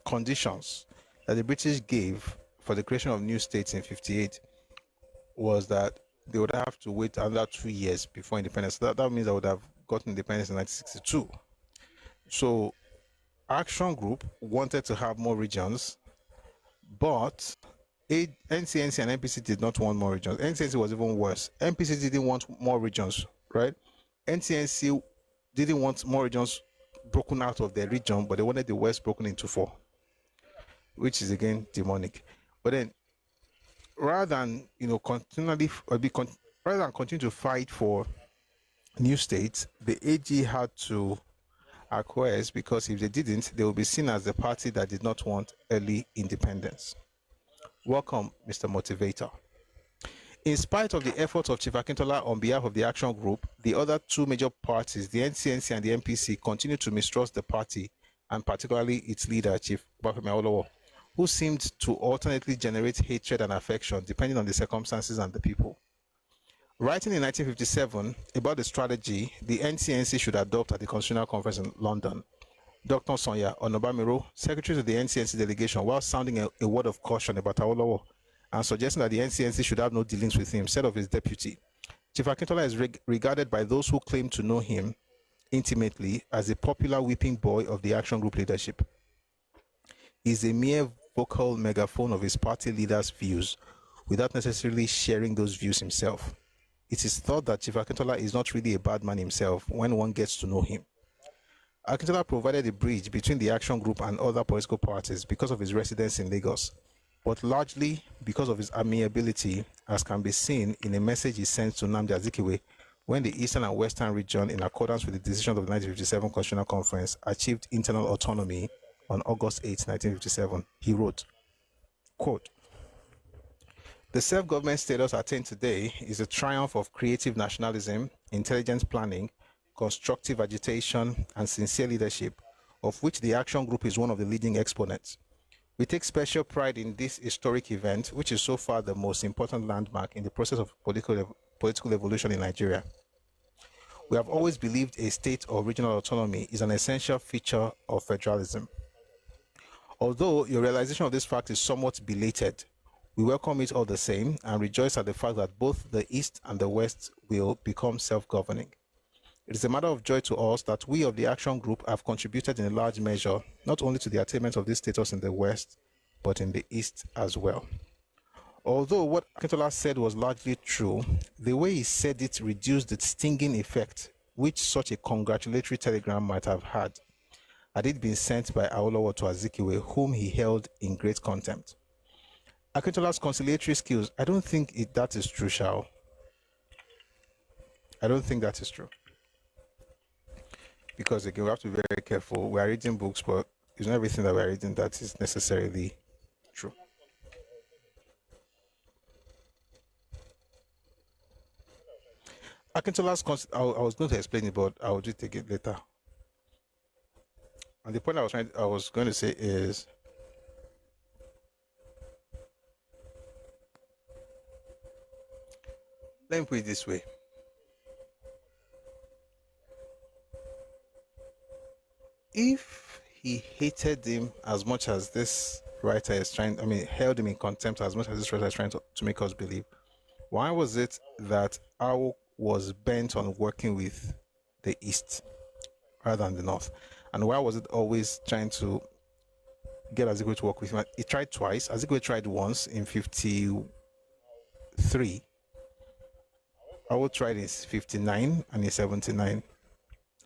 conditions that the British gave for the creation of new states in 58 was that they would have to wait another 2 years before independence. That means I would have gotten independence in 1962. So Action Group wanted to have more regions, but NCNC and NPC did not want more regions. NCNC was even worse. NPC didn't want more regions, right? NCNC didn't want more regions broken out of their region, but they wanted the West broken into 4, which is again demonic. But then, rather than continue to fight for new states, the AG had to acquiesce, because if they didn't, they would be seen as the party that did not want early independence. Welcome, Mr. Motivator. In spite of the efforts of Chief Akintola on behalf of the Action Group, the other two major parties, the NCNC and the MPC, continued to mistrust the party, and particularly its leader, Chief Obafemi Awolowo, who seemed to alternately generate hatred and affection depending on the circumstances and the people. Writing in 1957 about the strategy the NCNC should adopt at the Constitutional Conference in London, Dr. Sonia Onobamiro, secretary to the NCNC delegation, while sounding a word of caution about Awolowo and suggesting that the NCNC should have no dealings with him, said of his deputy, Chief Akintola is regarded by those who claim to know him intimately as a popular whipping boy of the Action Group leadership. He is a mere vocal megaphone of his party leaders' views without necessarily sharing those views himself. It is thought that Chief Akintola is not really a bad man himself when one gets to know him. Akintola provided a bridge between the Action Group and other political parties because of his residence in Lagos, but largely because of his amiability, as can be seen in a message he sent to Nnamdi Azikiwe when the Eastern and Western region, in accordance with the decisions of the 1957 Constitutional Conference, achieved internal autonomy on August 8, 1957. He wrote, quote, "The self-government status attained today is a triumph of creative nationalism, intelligent planning, constructive agitation, and sincere leadership, of which the Action Group is one of the leading exponents. We take special pride in this historic event, which is so far the most important landmark in the process of political evolution in Nigeria. We have always believed a state or regional autonomy is an essential feature of federalism. Although your realization of this fact is somewhat belated, we welcome it all the same and rejoice at the fact that both the East and the West will become self-governing. It is a matter of joy to us that we of the Action Group have contributed in a large measure not only to the attainment of this status in the West, but in the East as well. Although what Akintola said was largely true, the way he said it reduced the stinging effect which such a congratulatory telegram might have had it been sent by Awolowo to Azikiwe, whom he held in great contempt. Akintola's conciliatory skills, I don't think that is true, Shao. I don't think that is true. Because again, we have to be very careful. We are reading books, but it's not everything that we are reading that is necessarily true. Akintola's, I was going to explain it, but I'll just take it later. And the point I was going to say is, let me put it this way. If he hated him as much as this writer is held him in contempt as much as this writer is trying to make us believe, why was it that Awo was bent on working with the East rather than the North? And why was it always trying to get Azikiwe to work with him? He tried twice. Azikiwe tried once in 53. Awo tried in 59 and in 79.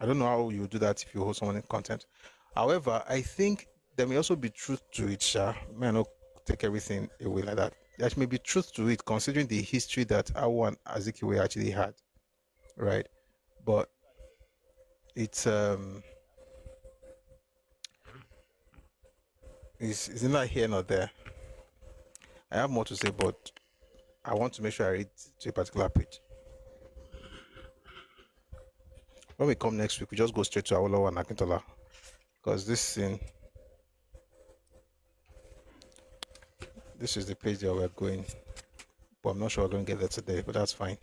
I don't know how you do that if you hold someone in contempt. However, I think there may also be truth to it, Sha. May I not take everything away like that. There may be truth to it, considering the history that Awo and Azikiwe actually had, right? But it's not here nor there. I have more to say, but I want to make sure I read to a particular page. When we come next week, we just go straight to Awolowo and Akintola, because this is the page that we're going. But I'm not sure we're going to get there today, but that's fine.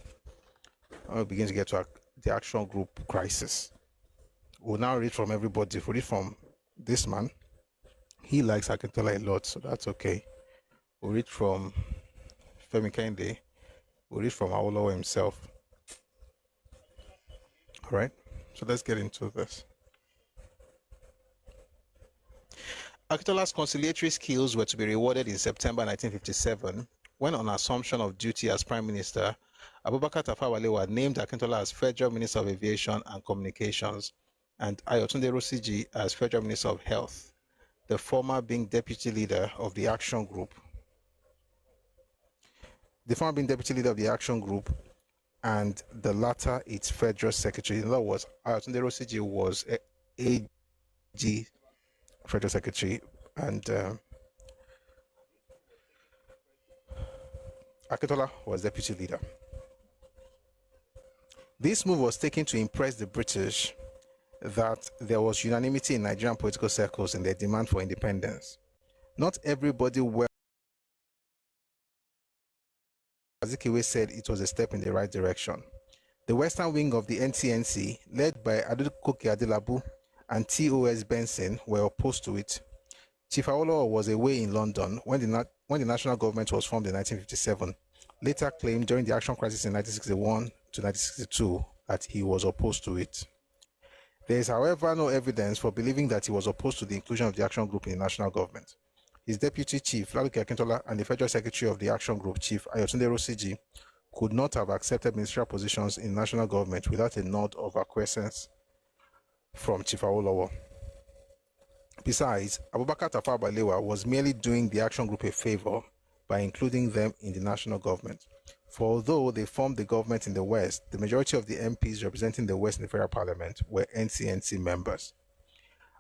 I'll begin to get to the action group crisis. We'll now read from everybody. We'll read from this man. He likes Akintola a lot, so that's okay. We'll read from Femi Kende. We'll read from Awolowo himself. All right, so let's get into this. Akintola's conciliatory skills were to be rewarded in September 1957, when on assumption of duty as Prime Minister, Abubakar Tafawa Balewa named Akintola as Federal Minister of Aviation and Communications and Ayotunde Rosiji as Federal Minister of Health, the former being Deputy Leader of the Action Group. And the latter its Federal Secretary. In other words, Ayotunde Rosiji was AG Federal Secretary, and Akintola was Deputy Leader. This move was taken to impress the British that there was unanimity in Nigerian political circles in their demand for independence. Not everybody Azikiwe said it was a step in the right direction. The western wing of the NTNC, led by Adekoke Adelabu and T.O.S. Benson, were opposed to it. Chief Awolowo was away in London when the national government was formed in 1957, later claimed during the action crisis in 1961 to 1962 that he was opposed to it. There is, however, no evidence for believing that he was opposed to the inclusion of the action group in the national government. His deputy chief, Laluke Akintola, and the Federal Secretary of the Action Group, Chief Ayotunde Rosiji, could not have accepted ministerial positions in national government without a nod of acquiescence from Chief Awolowo. Besides, Abubakar Tafawa Balewa was merely doing the Action Group a favor by including them in the national government. For although they formed the government in the West, the majority of the MPs representing the West in the Federal Parliament were NCNC members.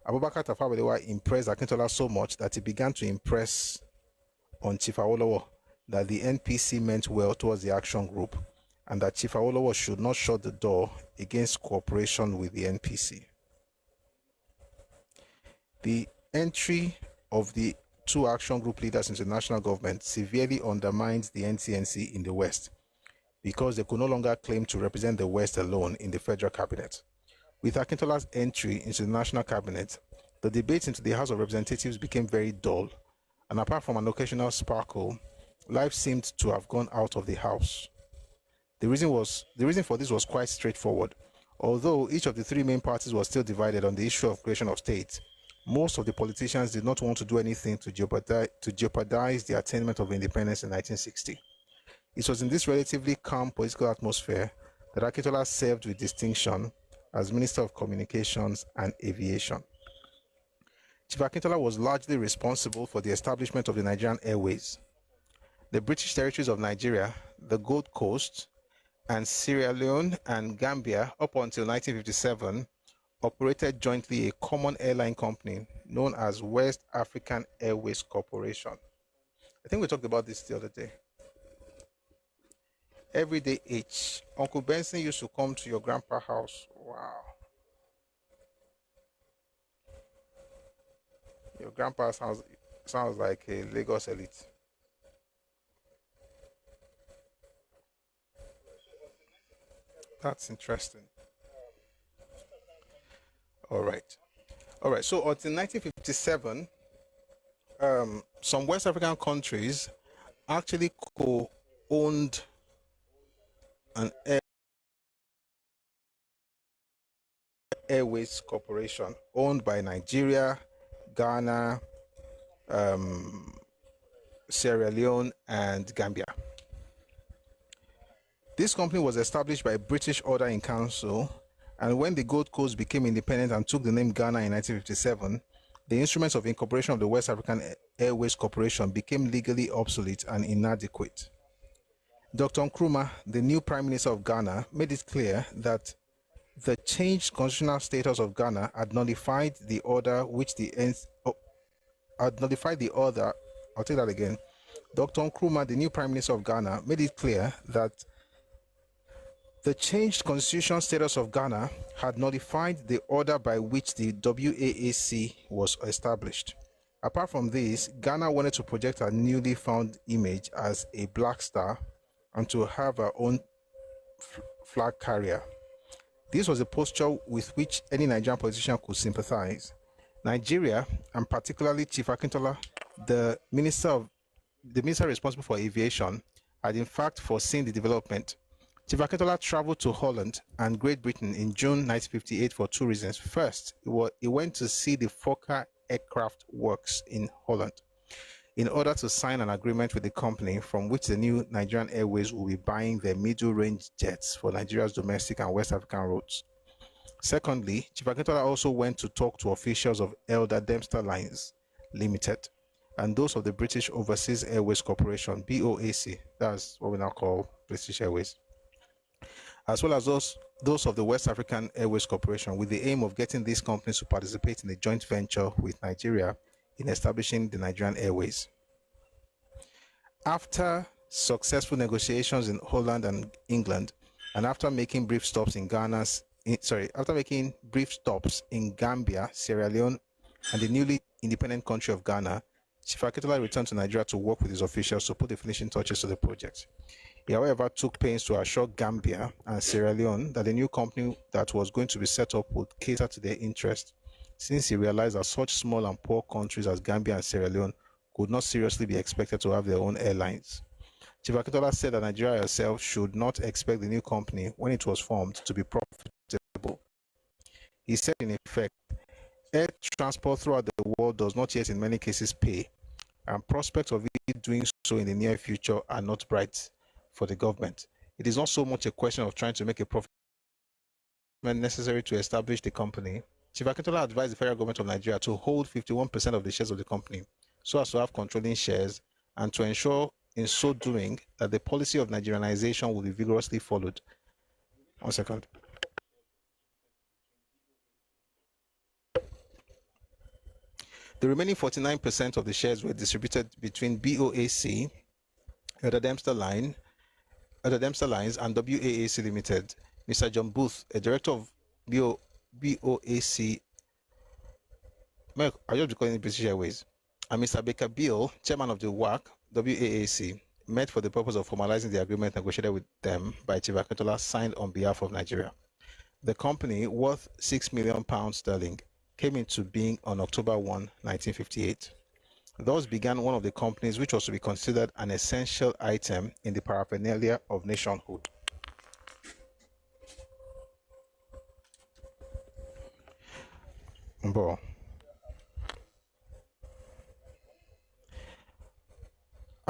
Abubakar Tafawa Balewa impressed Akintola so much that he began to impress on Chief Awolowo that the NPC meant well towards the Action Group and that Chief Awolowo should not shut the door against cooperation with the NPC. The entry of the two Action Group leaders into the national government severely undermines the NCNC in the West because they could no longer claim to represent the West alone in the federal cabinet. With Akintola's entry into the national cabinet, the debates into the House of Representatives became very dull, and apart from an occasional sparkle, life seemed to have gone out of the House. The reason for this was quite straightforward. Although each of the three main parties was still divided on the issue of creation of states, Most of the politicians did not want to do anything to jeopardize the attainment of independence in 1960. It was in this relatively calm political atmosphere that Akintola served with distinction as Minister of Communications and Aviation. Chief Akintola was largely responsible for the establishment of the Nigerian Airways. The British territories of Nigeria, the Gold Coast, and Sierra Leone and Gambia up until 1957 operated jointly a common airline company known as West African Airways Corporation. I think we talked about this the other day. Everyday H. Uncle Benson used to come to your grandpa's house. Wow. Your grandpa's house sounds like a Lagos elite. That's interesting. All right. So until 1957, some West African countries actually co-owned an Airways Corporation owned by Nigeria, Ghana, Sierra Leone, and Gambia. This company was established by British Order in Council, and when the Gold Coast became independent and took the name Ghana in 1957, the instruments of incorporation of the West African Airways Corporation became legally obsolete and inadequate. Dr. Nkrumah, the new Prime Minister of Ghana, made it clear that the changed constitutional status of Ghana had nullified the order which I'll take that again. Dr. Nkrumah, the new Prime Minister of Ghana, made it clear that the changed constitutional status of Ghana had nullified the order by which the WAAC was established. Apart from this, Ghana wanted to project a newly found image as a black star and to have our own flag carrier. This was a posture with which any Nigerian politician could sympathize. Nigeria, and particularly Chief Akintola, the minister responsible for aviation, had in fact foreseen the development. Chief Akintola traveled to Holland and Great Britain in June 1958 for two reasons. First, he went to see the Fokker aircraft works in Holland in order to sign an agreement with the company from which the new Nigerian Airways will be buying their middle-range jets for Nigeria's domestic and West African routes. Secondly, Chief Akintola also went to talk to officials of Elder Dempster Lines Limited and those of the British Overseas Airways Corporation, BOAC, that's what we now call British Airways, as well as those of the West African Airways Corporation, with the aim of getting these companies to participate in a joint venture with Nigeria in establishing the Nigerian Airways. After successful negotiations in Holland and England, and after making brief stops in Gambia, Sierra Leone, and the newly independent country of Ghana, Chief Akintola returned to Nigeria to work with his officials to put the finishing touches to the project. He, however, took pains to assure Gambia and Sierra Leone that the new company that was going to be set up would cater to their interests, since he realized that such small and poor countries as Gambia and Sierra Leone could not seriously be expected to have their own airlines. Chief Akintola said that Nigeria herself should not expect the new company, when it was formed, to be profitable. He said, in effect, air transport throughout the world does not yet in many cases pay, and prospects of it doing so in the near future are not bright for the government. It is not so much a question of trying to make a profit necessary to establish the company. Chief Akintola advised the federal government of Nigeria to hold 51% of the shares of the company, so as to have controlling shares, and to ensure in so doing that the policy of Nigerianization will be vigorously followed. 1 second. The remaining 49% of the shares were distributed between BOAC, Elder Dempster Lines, and WAAC Limited. Mr. John Booth, a director of BOAC, I just be calling it British Airways, and Mr. Baker Beale, chairman of the WAAC, met for the purpose of formalizing the agreement negotiated with them by Chief Akintola, signed on behalf of Nigeria. The company, worth £6 million sterling, came into being on October 1, 1958. Thus began one of the companies which was to be considered an essential item in the paraphernalia of nationhood. Bo.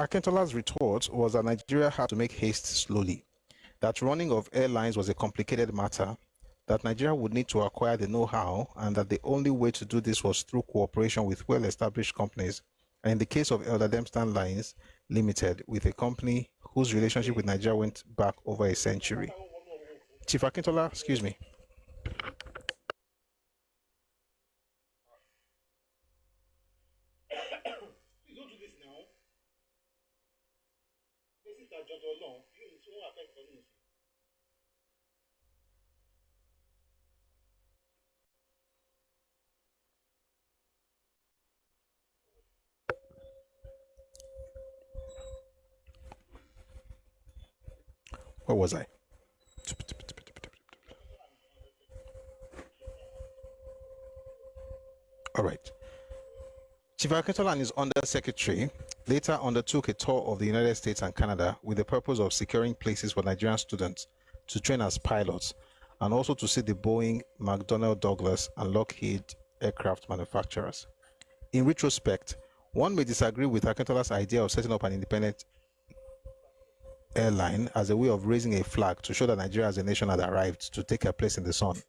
Akintola's retort was that Nigeria had to make haste slowly, that running of airlines was a complicated matter, that Nigeria would need to acquire the know-how, and that the only way to do this was through cooperation with well-established companies, and in the case of Elder Dempston Lines Limited, with a company whose relationship with Nigeria went back over a century. Chief Akintola, excuse me. Please don't do this now. This is a judge alone. You won't affect the community. Where was I? All right. Chief Akintola and his undersecretary later undertook a tour of the United States and Canada with the purpose of securing places for Nigerian students to train as pilots and also to see the Boeing, McDonnell Douglas, and Lockheed aircraft manufacturers. In retrospect, one may disagree with Akintola's idea of setting up an independent airline as a way of raising a flag to show that Nigeria as a nation had arrived to take a place in the sun.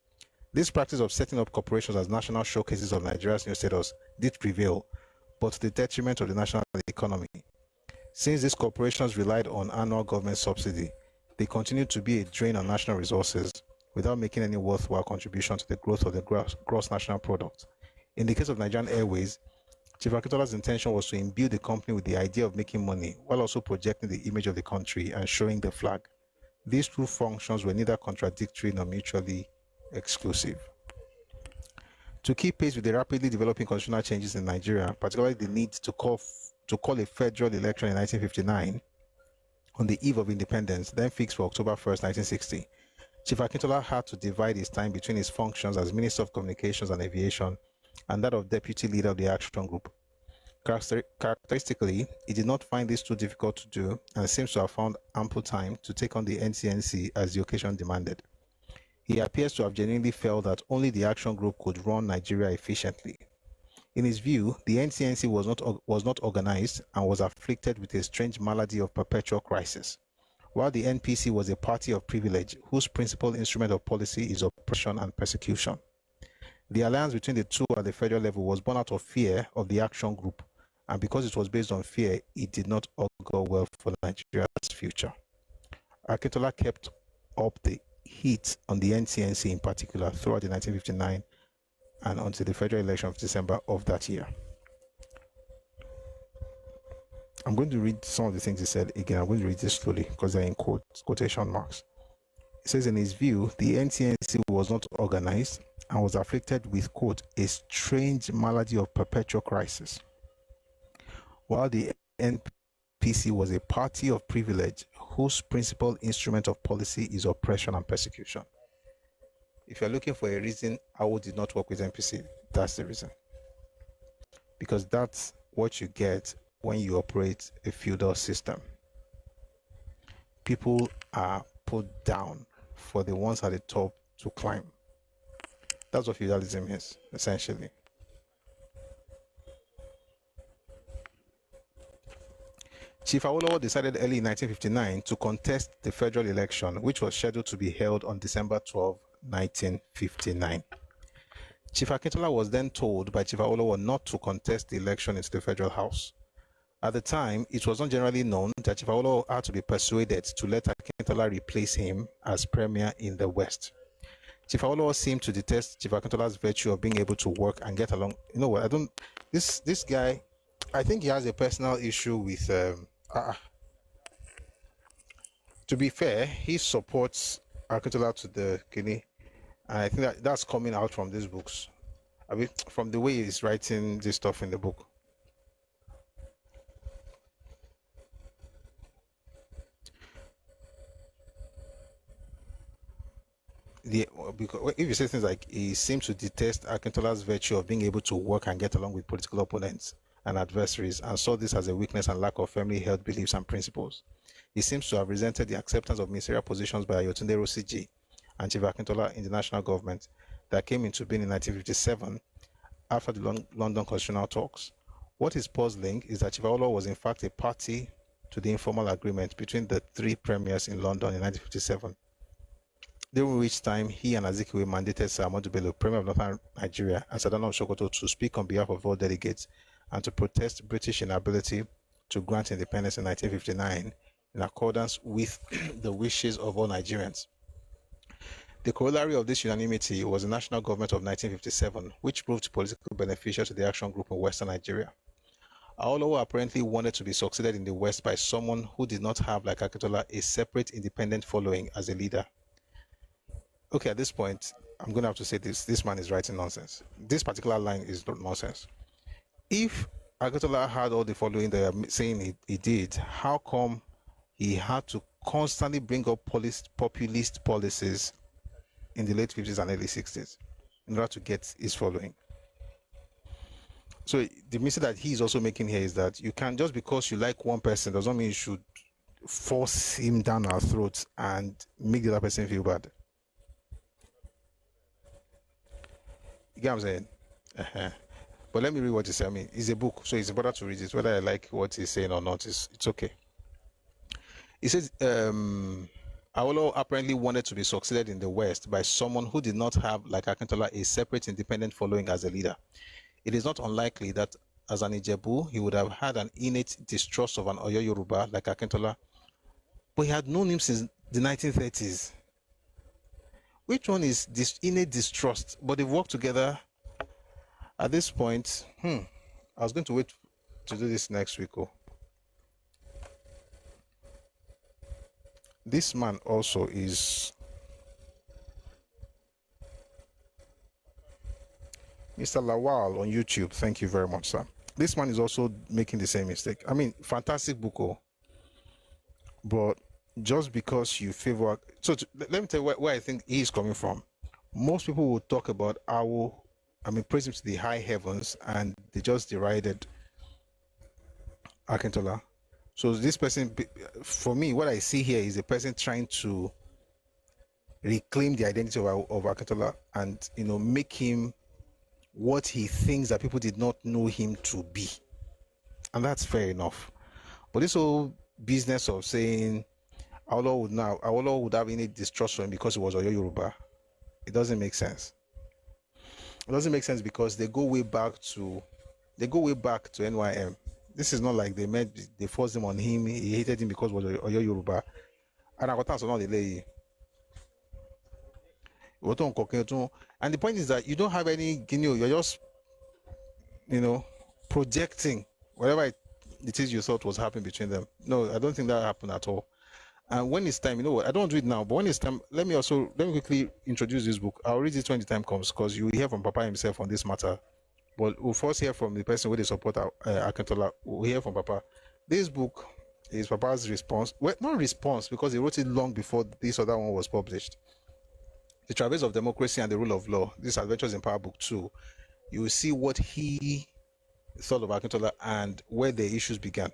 This practice of setting up corporations as national showcases of Nigeria's new status did prevail, but to the detriment of the national economy. Since these corporations relied on annual government subsidy, they continued to be a drain on national resources without making any worthwhile contribution to the growth of the gross national product. In the case of Nigerian Airways, Chief Akintola's intention was to imbue the company with the idea of making money while also projecting the image of the country and showing the flag. These two functions were neither contradictory nor mutually exclusive. To keep pace with the rapidly developing constitutional changes in Nigeria, particularly the need to call a federal election in 1959 on the eve of independence, then fixed for October 1st, 1960, Chief Akintola had to divide his time between his functions as Minister of Communications and Aviation and that of Deputy Leader of the Action Group. Characteristically, he did not find this too difficult to do and seems to have found ample time to take on the NCNC as the occasion demanded. He appears to have genuinely felt that only the Action Group could run Nigeria efficiently. In his view, the NCNC was not organized and was afflicted with a strange malady of perpetual crisis, while the NPC was a party of privilege whose principal instrument of policy is oppression and persecution. The alliance between the two at the federal level was born out of fear of the Action Group, and because it was based on fear, it did not augur well for Nigeria's future. Akintola kept up the heat on the NCNC in particular throughout the 1959 and until the federal election of December of that year. I'm going to read some of the things he said again. I'm going to read this slowly because they're in quotation marks. He says, in his view, the NCNC was not organized and was afflicted with, quote, a strange malady of perpetual crisis, while the NPC was a party of privilege whose principal instrument of policy is oppression and persecution. If you're looking for a reason AWO did not work with NPC, that's the reason. Because that's what you get when you operate a feudal system. People are put down for the ones at the top to climb. That's what feudalism is, essentially. Chief Awolowo decided early in 1959 to contest the federal election, which was scheduled to be held on December 12, 1959. Chief Akintola was then told by Chief Awolowo not to contest the election into the federal house. At the time, it was not generally known that Chief Awolowo had to be persuaded to let Akintola replace him as premier in the West. Chief Awolowo seemed to detest Chief Akintola's virtue of being able to work and get along. You know what? This guy, I think he has a personal issue with. To be fair, he supports Akintola to the kidney, and I think that's coming out from these books. I mean, from the way he's writing this stuff in the book. Because if you say things like he seems to detest Akintola's virtue of being able to work and get along with political opponents and adversaries, and saw this as a weakness and lack of firmly held beliefs and principles. He seems to have resented the acceptance of ministerial positions by Ayotunde Rosiji and Chief Akintola in the national government that came into being in 1957 after the London constitutional talks. What is puzzling is that Chief Awolowo was in fact a party to the informal agreement between the three premiers in London in 1957, during which time he and Azikiwe mandated Sir Ahmadu Bello, Premier of Northern Nigeria, and Sadano of Sokoto to speak on behalf of all delegates and to protest British inability to grant independence in 1959 in accordance with the wishes of all Nigerians. The corollary of this unanimity was the national government of 1957, which proved politically beneficial to the action group in Western Nigeria. Awolowo apparently wanted to be succeeded in the West by someone who did not have, like Akintola, a separate independent following as a leader. Okay, at this point, I'm going to have to say this man is writing nonsense. This particular line is nonsense. If Akintola had all the following they are saying he did, how come he had to constantly bring up populist policies in the late 50s and early 60s in order to get his following? So the mistake that he's also making here is that you can, just because you like one person doesn't mean you should force him down our throats and make the other person feel bad. You get what I'm saying? But let me read what he said. I mean, it's a book, so it's important to read it. Whether I like what he's saying or not, it's okay. He says, Awolowo apparently wanted to be succeeded in the West by someone who did not have, like Akintola, a separate independent following as a leader. It is not unlikely that as an Ijebu, he would have had an innate distrust of an Oyo Yoruba like Akintola, but he had known him since the 1930s. Which one is this innate distrust? But they've worked together. At this point, I was going to wait to do this next week. This man also is Mr. Lawal on YouTube. Thank you very much, sir. This man is also making the same mistake. I mean, fantastic book, but just because you favor... So let me tell you where I think he is coming from. Most people will talk about praise him to the high heavens, and they just derided Akintola. So this person, for me, what I see here is a person trying to reclaim the identity of Akintola and, make him what he thinks that people did not know him to be. And that's fair enough. But this whole business of saying Awolowo would have any distrust for him because he was Oyo Yoruba, it doesn't make sense. It doesn't make sense because they go way back to NYM. This is not like they forced him on him. He hated him because he was Oyo Yoruba. And the point is that you don't have any guinea. You're just, projecting whatever it is you thought was happening between them. No, I don't think that happened at all. And when it's time, what? I don't do it now, but when it's time, let me quickly introduce this book. I'll read it when the time comes, because you will hear from Papa himself on this matter. But we'll first hear from the person who they support Akintola. We'll hear from Papa. This book is Papa's response. Well, not response, because he wrote it long before this other one was published. The Traverse of Democracy and the Rule of Law. This Adventures in Power Book 2. You will see what he thought of Akintola and where the issues began.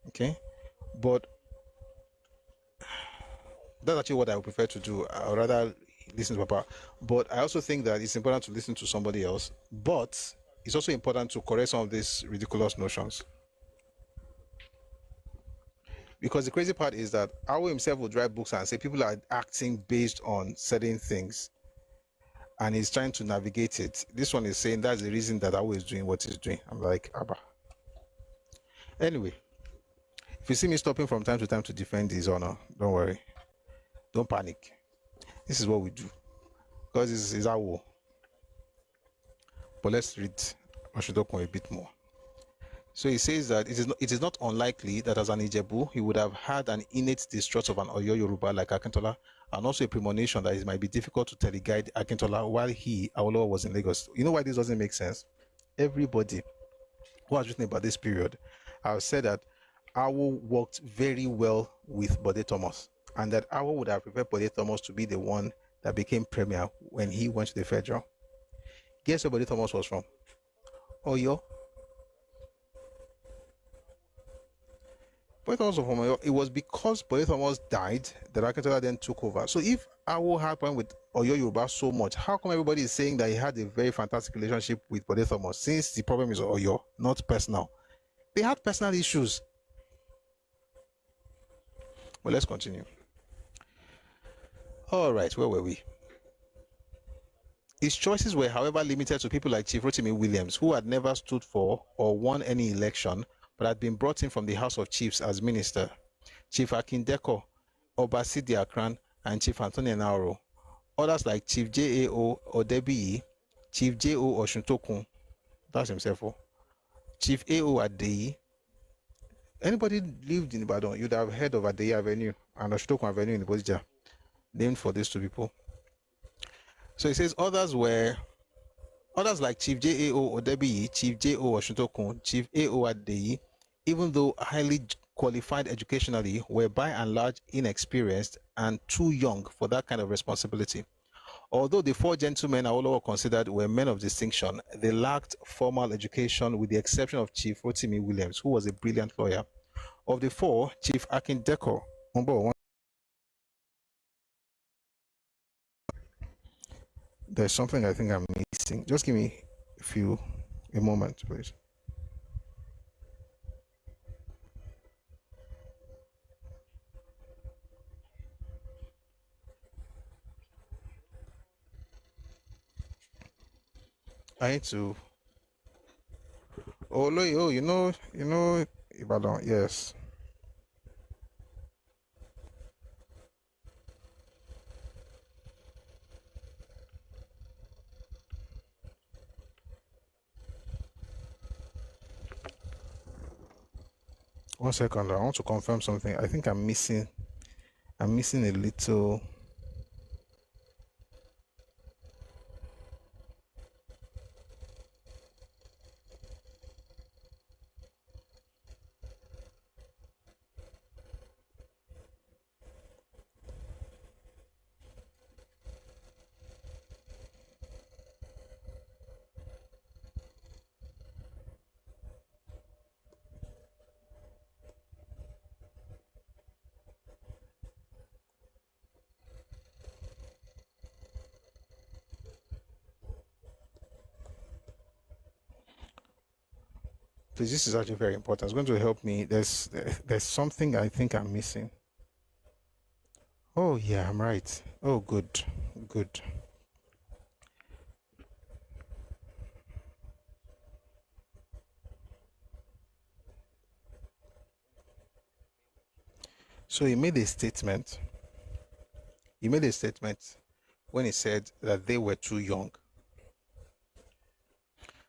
Okay? But that's actually what I would prefer to do. I would rather listen to Papa. But I also think that it's important to listen to somebody else. But it's also important to correct some of these ridiculous notions. Because the crazy part is that Awo himself would write books and say people are acting based on certain things. And he's trying to navigate it. This one is saying that's the reason that Awo is doing what he's doing. I'm like, Abba. Anyway, if you see me stopping from time to time to defend his honor, don't worry. Don't panic. This is what we do. Because this is our war. But let's read Oshidokun a bit more. So he says that it is not unlikely that as an Ijebu, he would have had an innate distrust of an Oyo Yoruba like Akintola, and also a premonition that it might be difficult to teleguide Akintola while Awolowo, was in Lagos. You know why this doesn't make sense? Everybody who has written about this period have said that Awo worked very well with Bode Thomas, and that Awo would have prepared Bode Thomas to be the one that became premier when he went to the federal. Guess where Bode Thomas was from? Oyo. Bode Thomas was from Oyo. It was because Bode Thomas died that Akintola then took over. So if Awo had problem with Oyo Yoruba so much, how come everybody is saying that he had a very fantastic relationship with Bode Thomas, since the problem is Oyo, not personal? They had personal issues. But let's continue. All right, where were we? His choices were, however, limited to people like Chief Rotimi Williams, who had never stood for or won any election, but had been brought in from the House of Chiefs as minister. Chief Akindeko, Obasidi Akran, and Chief Anthony Nauro. Others like Chief J.A.O. Odebiyi, Chief J.O. Oshuntokun, that's himself, Chief A.O. Adeyi. Anybody lived in Ibadan, you'd have heard of Adeyi Avenue and Oshuntokun Avenue in Bodija, named for these two people. So it says others like Chief J.A.O. Odebiyi, Chief J.O. Oshuntokun, Chief A.O. Adeyi, even though highly qualified educationally, were by and large inexperienced and too young for that kind of responsibility. Although the four gentlemen Awolowo considered were men of distinction, they lacked formal education with the exception of Chief Rotimi Williams, who was a brilliant lawyer. Of the four, Chief Akindeko, there's something I think I'm missing. Just give me a moment, please. I need to. Oh, you know, Ibadan, yes. One second, I want to confirm something. I think I'm missing a little. Please, this is actually very important. It's going to help me. There's something I think I'm missing. Oh yeah, I'm right. Oh, good. So he made a statement. When he said that they were too young.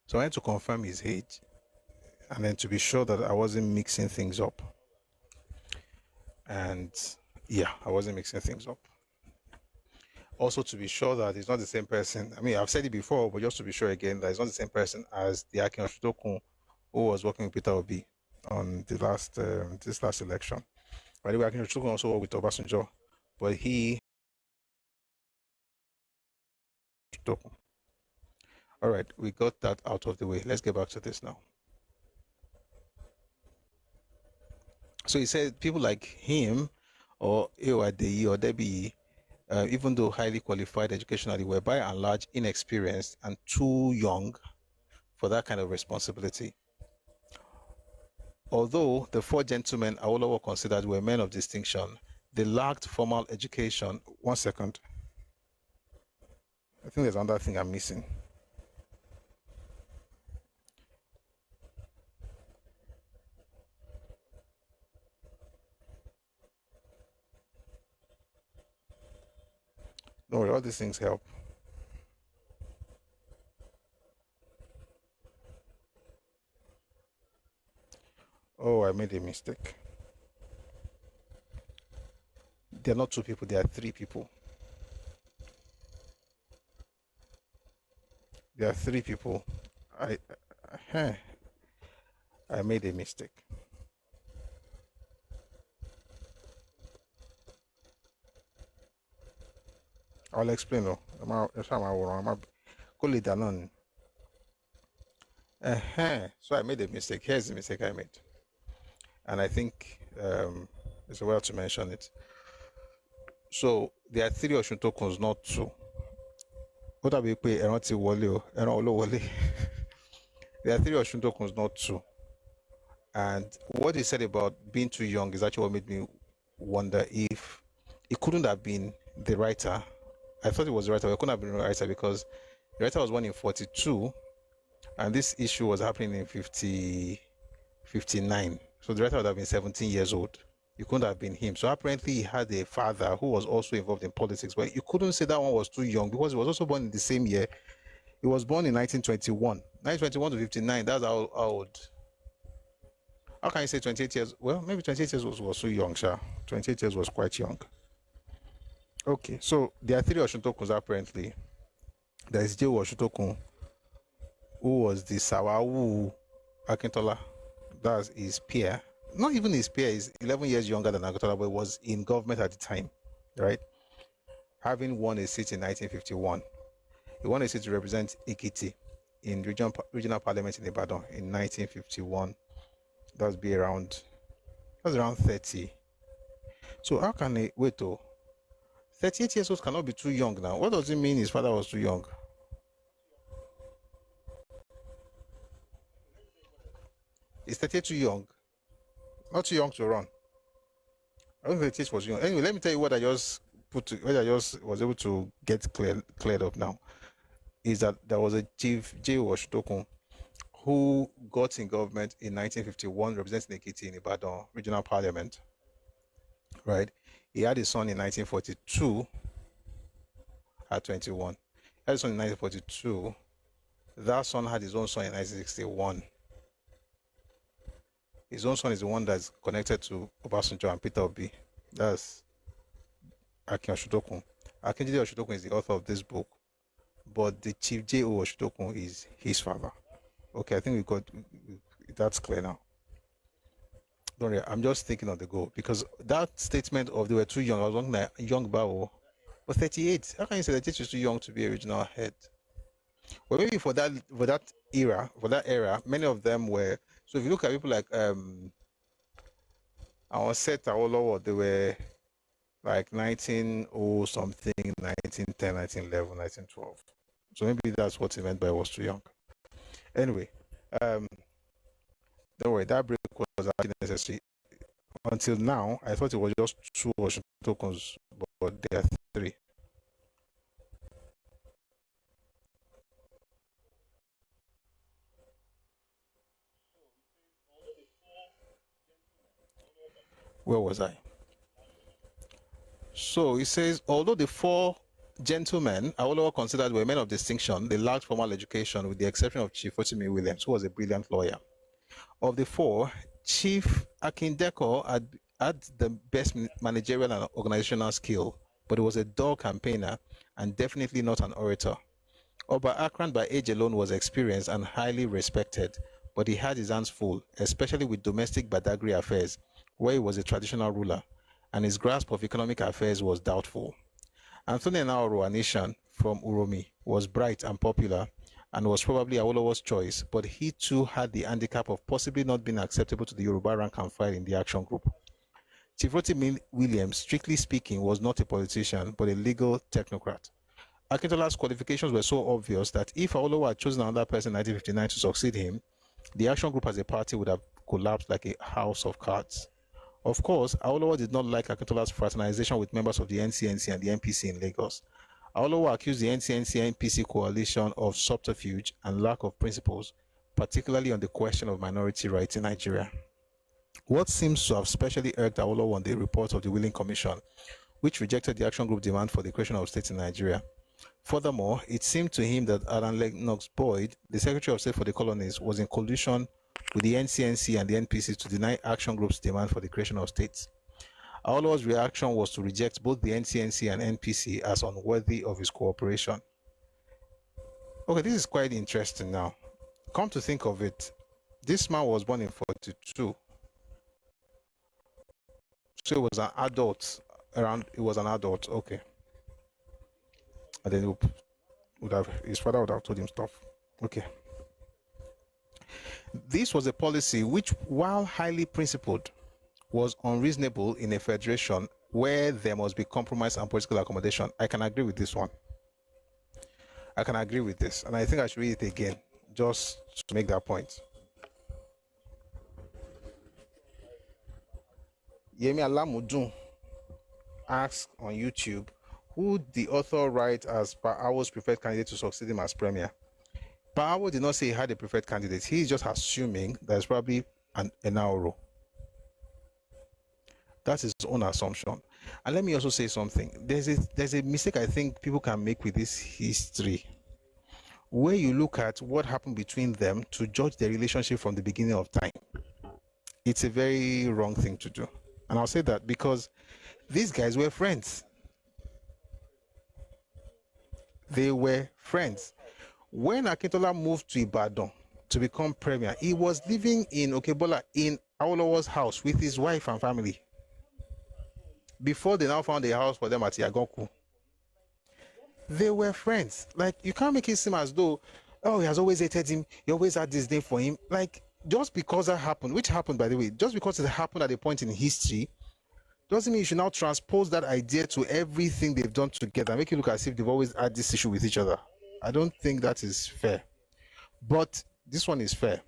So I had to confirm his age, and then to be sure that I wasn't mixing things up. And yeah, I wasn't mixing things up. Also to be sure that it's not the same person. I mean, I've said it before, but just to be sure again, that it's not the same person as the Akin Oshuntokun who was working with Peter Obi on the last this last election. By the way, Akin Oshuntokun also worked with Obasanjo, but he. All right, we got that out of the way. Let's get back to this now. So he said people like him or Adeyi or Debbie, even though highly qualified educationally, were by and large inexperienced and too young for that kind of responsibility. Although the four gentlemen Awolowo considered were men of distinction, they lacked formal education. One second. I think there's another thing I'm missing. Don't worry, all these things help. Oh, I made a mistake. There are not two people, there are three people. There are three people. I made a mistake. I'll explain though. So I made a mistake. Here's the mistake I made. And I think it's well to mention it. So there are three Oshuntokun, not two. What are we pay? There are three Oshuntokun, not two. And what he said about being too young is actually what made me wonder if it couldn't have been the writer. I thought it was the writer, but it couldn't have been the writer because the writer was born in 42, and this issue was happening in 59. So the writer would have been 17 years old. It couldn't have been him. So apparently he had a father who was also involved in politics, but you couldn't say that one was too young because he was also born in the same year. He was born in 1921. 1921 to 59, that's how old. How can you say 28 years? Well, maybe 28 years was so young, sir. 28 years was quite young. Okay, so there are 3 Oshutokuns apparently. There is J. Oshutokun, who was the Sawawu Akintola. That's his peer. Not even his peer, is 11 years younger than Akintola, but was in government at the time, right? Having won a seat in 1951. He won a seat to represent Ekiti in regional parliament in Ibadan in 1951. That's around 30. So how can he wait though? 38 years old cannot be too young now. What does it mean his father was too young? Is 38 too young? Not too young to run. I don't think 38 was young. Anyway, let me tell you what I just was able to get cleared up now. Is that there was a Chief J. Oshutokun who got in government in 1951, representing Ekiti in Ibadan regional parliament. Right? He had his son in 1942 at 21. He had his son in 1942. That son had his own son in 1961. His own son is the one that's connected to Obasanjo and Peter Obi. That's Akin Oshutokun. Akinjide Oshutokun is the author of this book, but the Chief J.O. Oshutokun is his father. Okay, I think we got that's clear now. Don't worry, I'm just thinking on the go because that statement of they were too young, I was wondering young Bao, but 38. How can you say that is too young to be a regional head? Well, maybe for that era, many of them were. So if you look at people like our set Awolowo, they were like 1900 something, 1910, 1911, 1912. So maybe that's what he meant by was too young. Anyway, don't worry, that break was actually necessary. Until now, I thought it was just 2 Oshutokuns, but there are 3. Where was I? So it says, although the 4 gentlemen Awolowo considered were men of distinction, they lacked formal education with the exception of Chief Rotimi Williams, who was a brilliant lawyer. Of the 4, Chief Akindeko had the best managerial and organizational skill, but he was a dull campaigner and definitely not an orator. Oba Akran by age alone was experienced and highly respected, but he had his hands full, especially with domestic Badagry affairs, where he was a traditional ruler, and his grasp of economic affairs was doubtful. Anthony Naoro Anishan from Uromi was bright and popular and was probably Awolowo's choice, but he too had the handicap of possibly not being acceptable to the Yoruba rank and file in the action group. Chief Rotimi Williams, strictly speaking, was not a politician, but a legal technocrat. Akintola's qualifications were so obvious that if Awolowo had chosen another person in 1959 to succeed him, the action group as a party would have collapsed like a house of cards. Of course, Awolowo did not like Akintola's fraternization with members of the NCNC and the NPC in Lagos. Awolowo accused the NCNC-NPC coalition of subterfuge and lack of principles, particularly on the question of minority rights in Nigeria. What seems to have specially irked Awolowo on the report of the Wheeling Commission, which rejected the action group demand for the creation of states in Nigeria. Furthermore, it seemed to him that Alan Lennox Boyd, the Secretary of State for the Colonies, was in collusion with the NCNC and the NPC to deny action group's demand for the creation of states. Awolowo's reaction was to reject both the NCNC and NPC as unworthy of his cooperation. Okay, this is quite interesting now. Come to think of it, this man was born in 42. So he was an adult, okay. And then his father would have told him stuff. Okay. This was a policy which, while highly principled, was unreasonable in a federation where there must be compromise and political accommodation. I can agree with this one. I can agree with this. And I think I should read it again, just to make that point. Yemi Alamudun, asked on YouTube who the author write as Paawo's preferred candidate to succeed him as premier, Paawo did not say he had a preferred candidate. He's just assuming there's probably an Enaoro. That's his own assumption. And let me also say something. There's a mistake I think people can make with this history, where you look at what happened between them to judge their relationship from the beginning of time. It's a very wrong thing to do. And I'll say that because these guys were friends. They were friends. When Akintola moved to Ibadan to become premier, he was living in Okebola in Awolowo's house with his wife and family, before they now found a house for them at Yagoku. They were friends. Like, you can't make it seem as though, oh, he has always hated him, he always had this name for him. Like, just because that happened, which happened, by the way, just because it happened at a point in history, doesn't mean you should now transpose that idea to everything they've done together, make it look as if they've always had this issue with each other. I don't think that is fair. But this one is fair.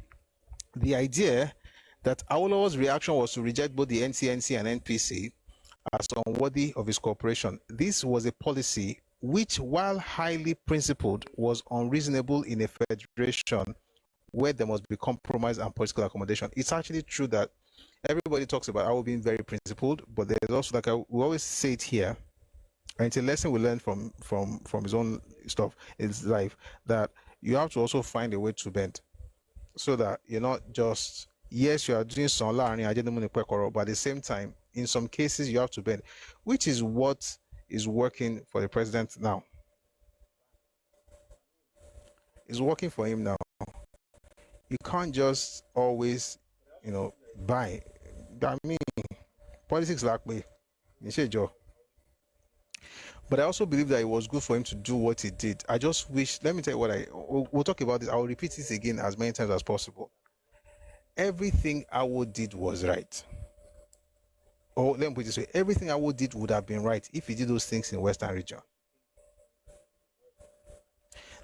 The idea that Awolowo's reaction was to reject both the NCNC and NPC as unworthy of his cooperation. This was a policy which, while highly principled, was unreasonable in a federation where there must be compromise and political accommodation. It's actually true that everybody talks about Awo being very principled, but there's also, like we always say it here, and it's a lesson we learned from his own stuff, his life, that you have to also find a way to bend, so that you're not just, yes, you are doing some learning, but at the same time, in some cases, you have to bend, which is what is working for the president now. It's working for him now. You can't just always, buy. I mean, politics like me. But I also believe that it was good for him to do what he did. I just wish, let me tell you what we'll talk about this. I'll repeat this again as many times as possible. Everything Awo did was right. Or let me put it this way, everything Awo did would have been right if he did those things in Western region.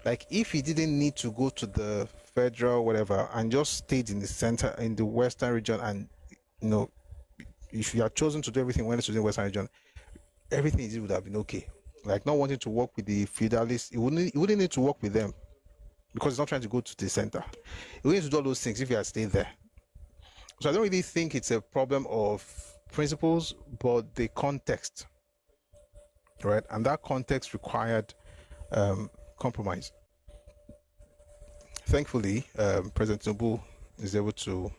Like, if he didn't need to go to the federal whatever and just stayed in the center, in the Western region, and if you had chosen to do everything when it's in the Western region, everything he did would have been okay. Like, not wanting to work with the feudalists, he wouldn't need to work with them because he's not trying to go to the center. He wouldn't need to do all those things if he had stayed there. So I don't really think it's a problem of principles, but the context, right? And that context required compromise. Thankfully, President Tinubu is able to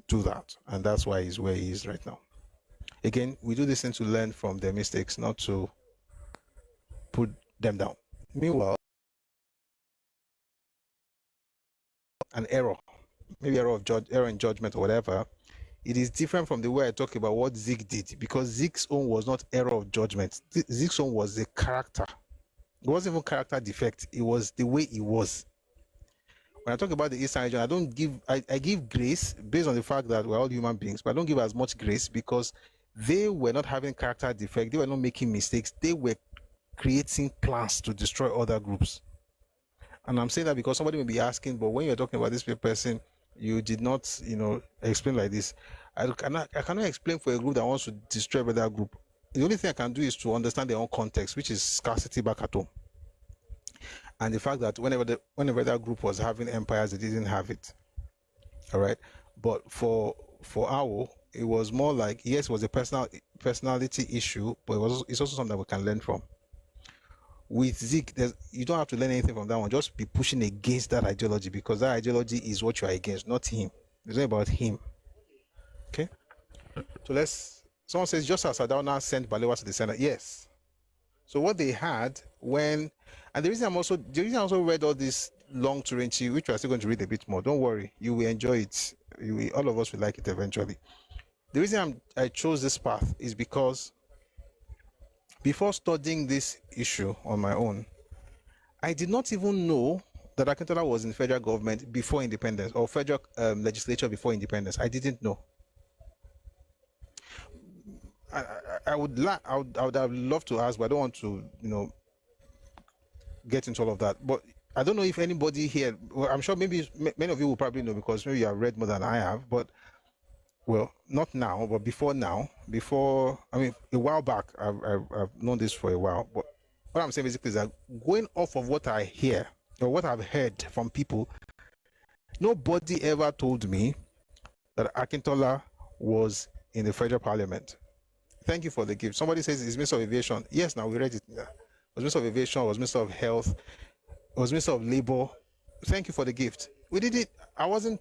do that, and that's why he's where he is right now. Again, we do this thing to learn from their mistakes, not to put them down. Meanwhile, an error, maybe error in judgment or whatever, it is different from the way I talk about what Zeke did, because Zeke's own was not error of judgment. Zeke's own was a character. It wasn't even character defect. It was the way he was. When I talk about the Eastern region, I give grace based on the fact that we're all human beings, but I don't give as much grace because they were not having character defect. They were not making mistakes. They were creating plans to destroy other groups. And I'm saying that because somebody may be asking, but when you're talking about this person, you did not, explain like this. I cannot explain for a group that wants to destroy another group. The only thing I can do is to understand their own context, which is scarcity back at home. And the fact that whenever that group was having empires, they didn't have it. All right. But for Awo, it was more like, yes, it was a personality issue, but it's also something that we can learn from. With Zeke, you don't have to learn anything from that one. Just be pushing against that ideology, because that ideology is what you are against, not him. It's not about him. Okay? So someone says, just as Sardauna sent Balewa to the Senate. Yes. So what they had and the reason I also read all this long Turenchi, which we're still going to read a bit more. Don't worry, you will enjoy it. All of us will like it eventually. The reason I chose this path is because before studying this issue on my own, I did not even know that Akintola was in federal government before independence, or federal legislature before independence. I didn't know. I would have loved to ask, but I don't want to, get into all of that. But I don't know if anybody here, well, I'm sure maybe many of you will probably know because maybe you have read more than I have, but well, not now, but before now, I mean, a while back, I've known this for a while, but what I'm saying basically is that going off of what I hear or what I've heard from people, nobody ever told me that Akintola was in the federal parliament. Thank you for the gift. Somebody says he's Minister of Aviation. Yes, now we read it. Was Minister of Aviation, was Minister of Health, was Minister of Labor. Thank you for the gift. We did it. I wasn't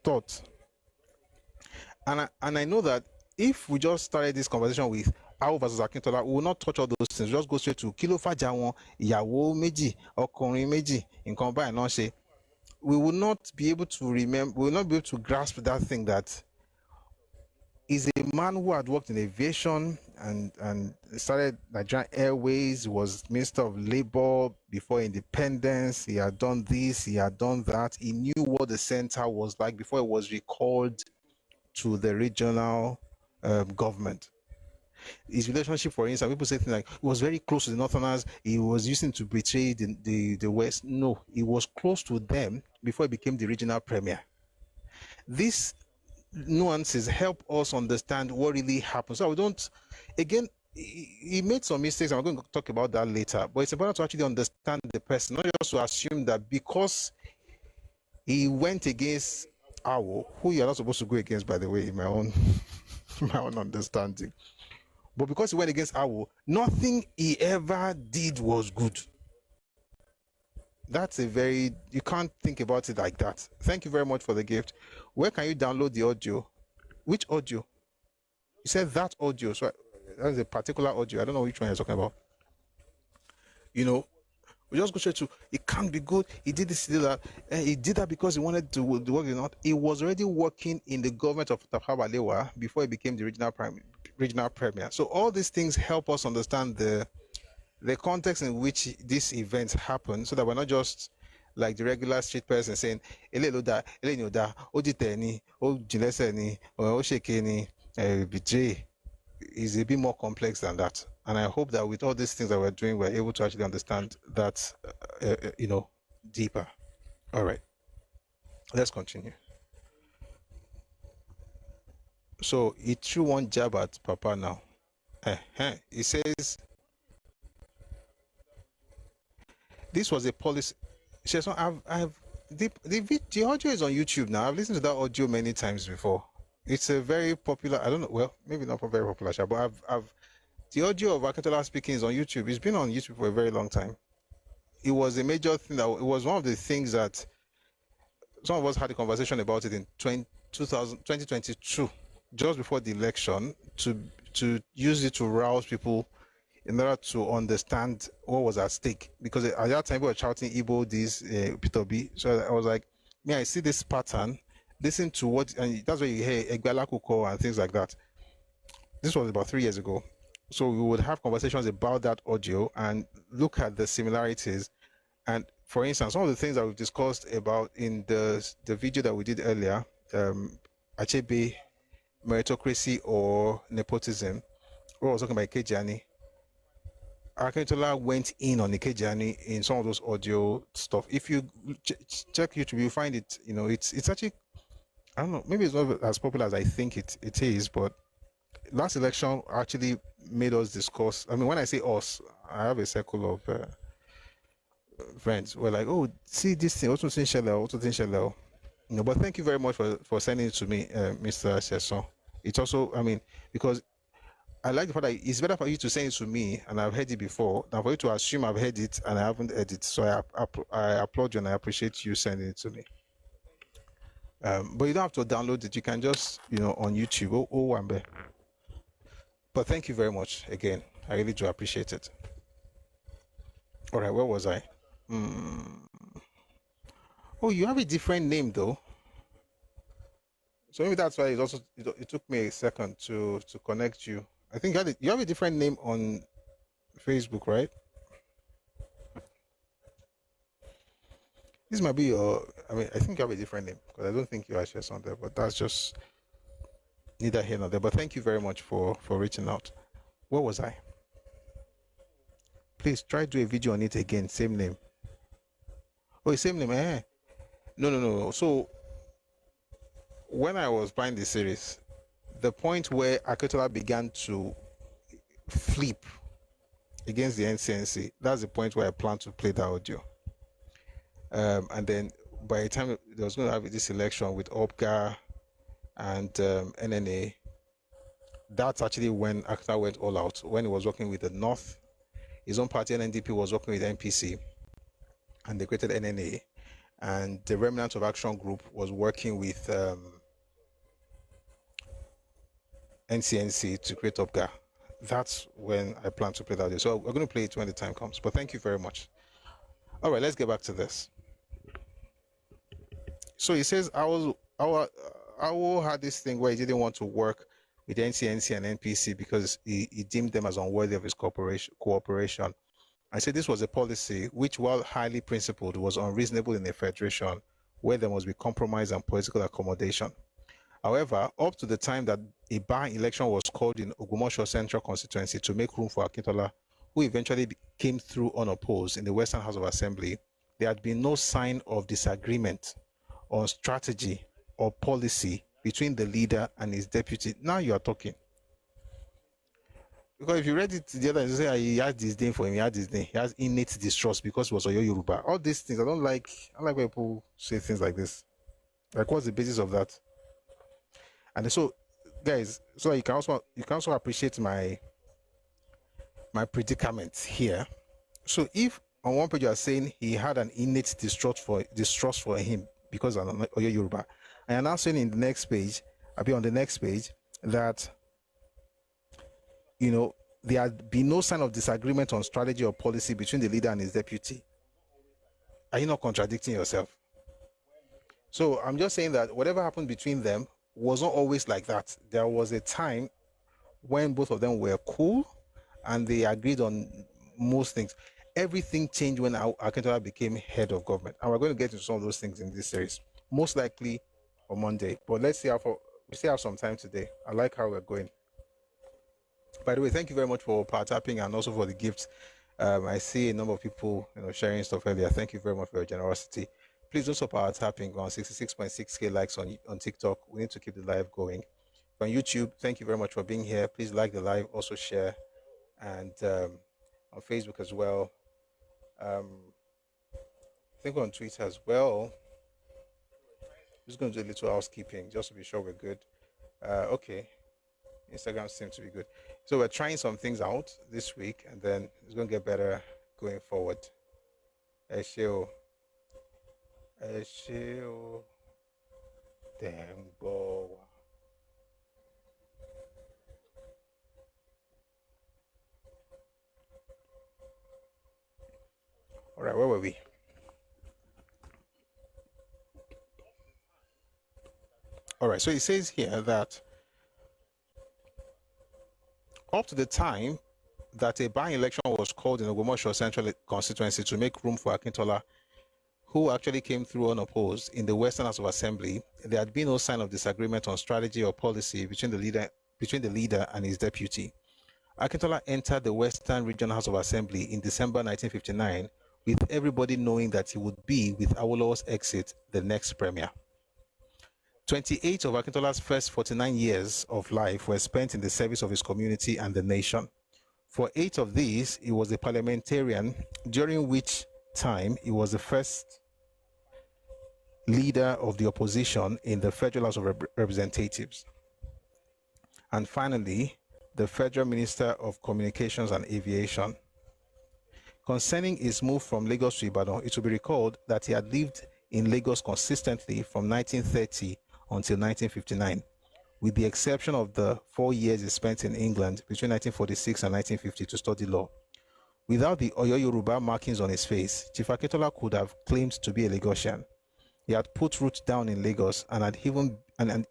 taught. And I know that if we just started this conversation with Awo versus Akintola, we will not touch all those things. Just go straight to Kilo Fajawon, Ìyàwó méjì, ọkùnrin méjì, nǹkan báyìí náà ṣe. We will not be able to remember, we will not be able to grasp that thing that is a man who had worked in aviation and started Nigerian Airways, was Minister of Labor before independence. He had done this, he had done that. He knew what the center was like before it was recalled to the regional government. His relationship, for instance, people say things like he was very close to the Northerners, he was using to betray the West. No, he was close to them before he became the regional premier. These nuances help us understand what really happened. So we don't, again, he made some mistakes, and we're going to talk about that later, but it's important to actually understand the person, not just to assume that because he went against Awo, who you're not supposed to go against, by the way, in my own understanding. But because he went against Awo, nothing he ever did was good. That's you can't think about it like that. Thank you very much for the gift. Where can you download the audio? Which audio? You said that audio, so that's a particular audio. I don't know which one you're talking about. You know, we just go straight to, it can't be good. He did this, he did that. And he did that because he wanted to work or not. He was already working in the government of Tafawa Balewa before he became the regional premier. So all these things help us understand the context in which these events happen, so that we're not just like the regular street person saying, betray. Is a bit more complex than that. And I hope that with all these things that we're doing, we're able to actually understand that, deeper. All right, let's continue. So he threw one jab at Papa now. He says, this was a policy. So the audio is on YouTube now. I've listened to that audio many times before. It's a very popular, I don't know, well, maybe not very popular, but the audio of Akintola speaking is on YouTube. It's been on YouTube for a very long time. It was a major thing, it was one of the things that some of us had a conversation about it in 2022, just before the election, to use it to rouse people in order to understand what was at stake. Because at that time, people were shouting Igbo, this, P2B. So I was like, I see this pattern. Listen to what, and that's why you hear Egbalakuko and things like that. This was about 3 years ago. So we would have conversations about that audio and look at the similarities. And for instance, some of the things that we've discussed about in the video that we did earlier, Achebe, meritocracy or nepotism, we were talking about Ikejani. Akintola went in on Ikejani in some of those audio stuff. If you check YouTube, you find it, it's actually, I don't know, maybe it's not as popular as I think it is, but last election actually made us discuss. I mean, when I say us, I have a circle of friends. We're like, oh, see this thing, also think Shellel. But thank you very much for sending it to me, Mr. Sesson. It's also, I mean, because I like the fact that it's better for you to send it to me and I've heard it before than for you to assume I've heard it and I haven't heard it. So I applaud you and I appreciate you sending it to me. But you don't have to download it. You can just, on YouTube. Wambe. But thank you very much again. I really do appreciate it. All right, where was I? Oh, you have a different name though. So maybe that's why it took me a second to connect you. I think you have a different name on Facebook, right? This might be I think you have a different name because I don't think you are just on there, but that's just neither here nor there. But thank you very much for reaching out. Where was I? Please try do a video on it again. Same name. Oh, same name. No. So when I was buying the series, the point where Akintola began to flip against the NCNC, that's the point where I plan to play the audio. And then by the time there was going to have this election with OPGA and NNA, that's actually when Akintola went all out. When he was working with the North, his own party, NNDP, was working with NPC, and they created NNA. And the Remnant of Action Group was working with NCNC to create OPGA. That's when I plan to play that audio. So we're going to play it when the time comes. But thank you very much. All right, let's get back to this. So he says, Awo had this thing where he didn't want to work with NCNC and NPC because he deemed them as unworthy of his cooperation. I said this was a policy which, while highly principled, was unreasonable in a federation where there must be compromise and political accommodation. However, up to the time that a by-election was called in Ogumosho Central constituency to make room for Akintola, who eventually came through unopposed in the Western House of Assembly, there had been no sign of disagreement on strategy or policy between the leader and his deputy. Now you are talking. Because if you read it the other, you say he has disdain for him, he has disdain, he has innate distrust because he was Oyo Yoruba. All these things, I don't like when people say things like this. Like, what's the basis of that? And so, guys, so you can also appreciate my predicament here. So if on one page you are saying he had an innate distrust for him because of Oyo Yoruba, and you're now saying in the next page, I'll be on the next page, that there had been no sign of disagreement on strategy or policy between the leader and his deputy. Are you not contradicting yourself? So I'm just saying that whatever happened between them was not always like that. There was a time when both of them were cool and they agreed on most things. Everything changed when Akintola became head of government. And we're going to get into some of those things in this series, most likely on Monday. But let's see we still have some time today. I like how we're going. By the way, thank you very much for power tapping and also for the gifts. I see a number of people sharing stuff earlier. Thank you very much for your generosity. Please also power tapping on 66.6k likes on TikTok. We need to keep the live going. On YouTube, thank you very much for being here. Please like the live, also share, and on Facebook as well. I think on Twitter as well. I'm just going to do a little housekeeping just to be sure we're good. Okay. Instagram seems to be good. So we're trying some things out this week, and then it's going to get better going forward. Esheo. Dembo. All right, where were we? All right, so it says here that up to the time that a by-election was called in Ogumosho Central constituency to make room for Akintola, who actually came through unopposed in the Western House of Assembly, there had been no sign of disagreement on strategy or policy between the leader and his deputy. Akintola entered the Western Regional House of Assembly in December 1959, with everybody knowing that he would be, with Awolowo's exit, the next premier. 28 of Akintola's first 49 years of life were spent in the service of his community and the nation. For 8 of these, he was a parliamentarian, during which time he was the first leader of the opposition in the Federal House of Representatives. And finally, the Federal Minister of Communications and Aviation. Concerning his move from Lagos to Ibadan, it will be recalled that he had lived in Lagos consistently from 1930 until 1959, with the exception of the 4 years he spent in England between 1946 and 1950 to study law. Without the Oyo Yoruba markings on his face, Chief Akintola could have claimed to be a Lagosian. He had put roots down in Lagos and had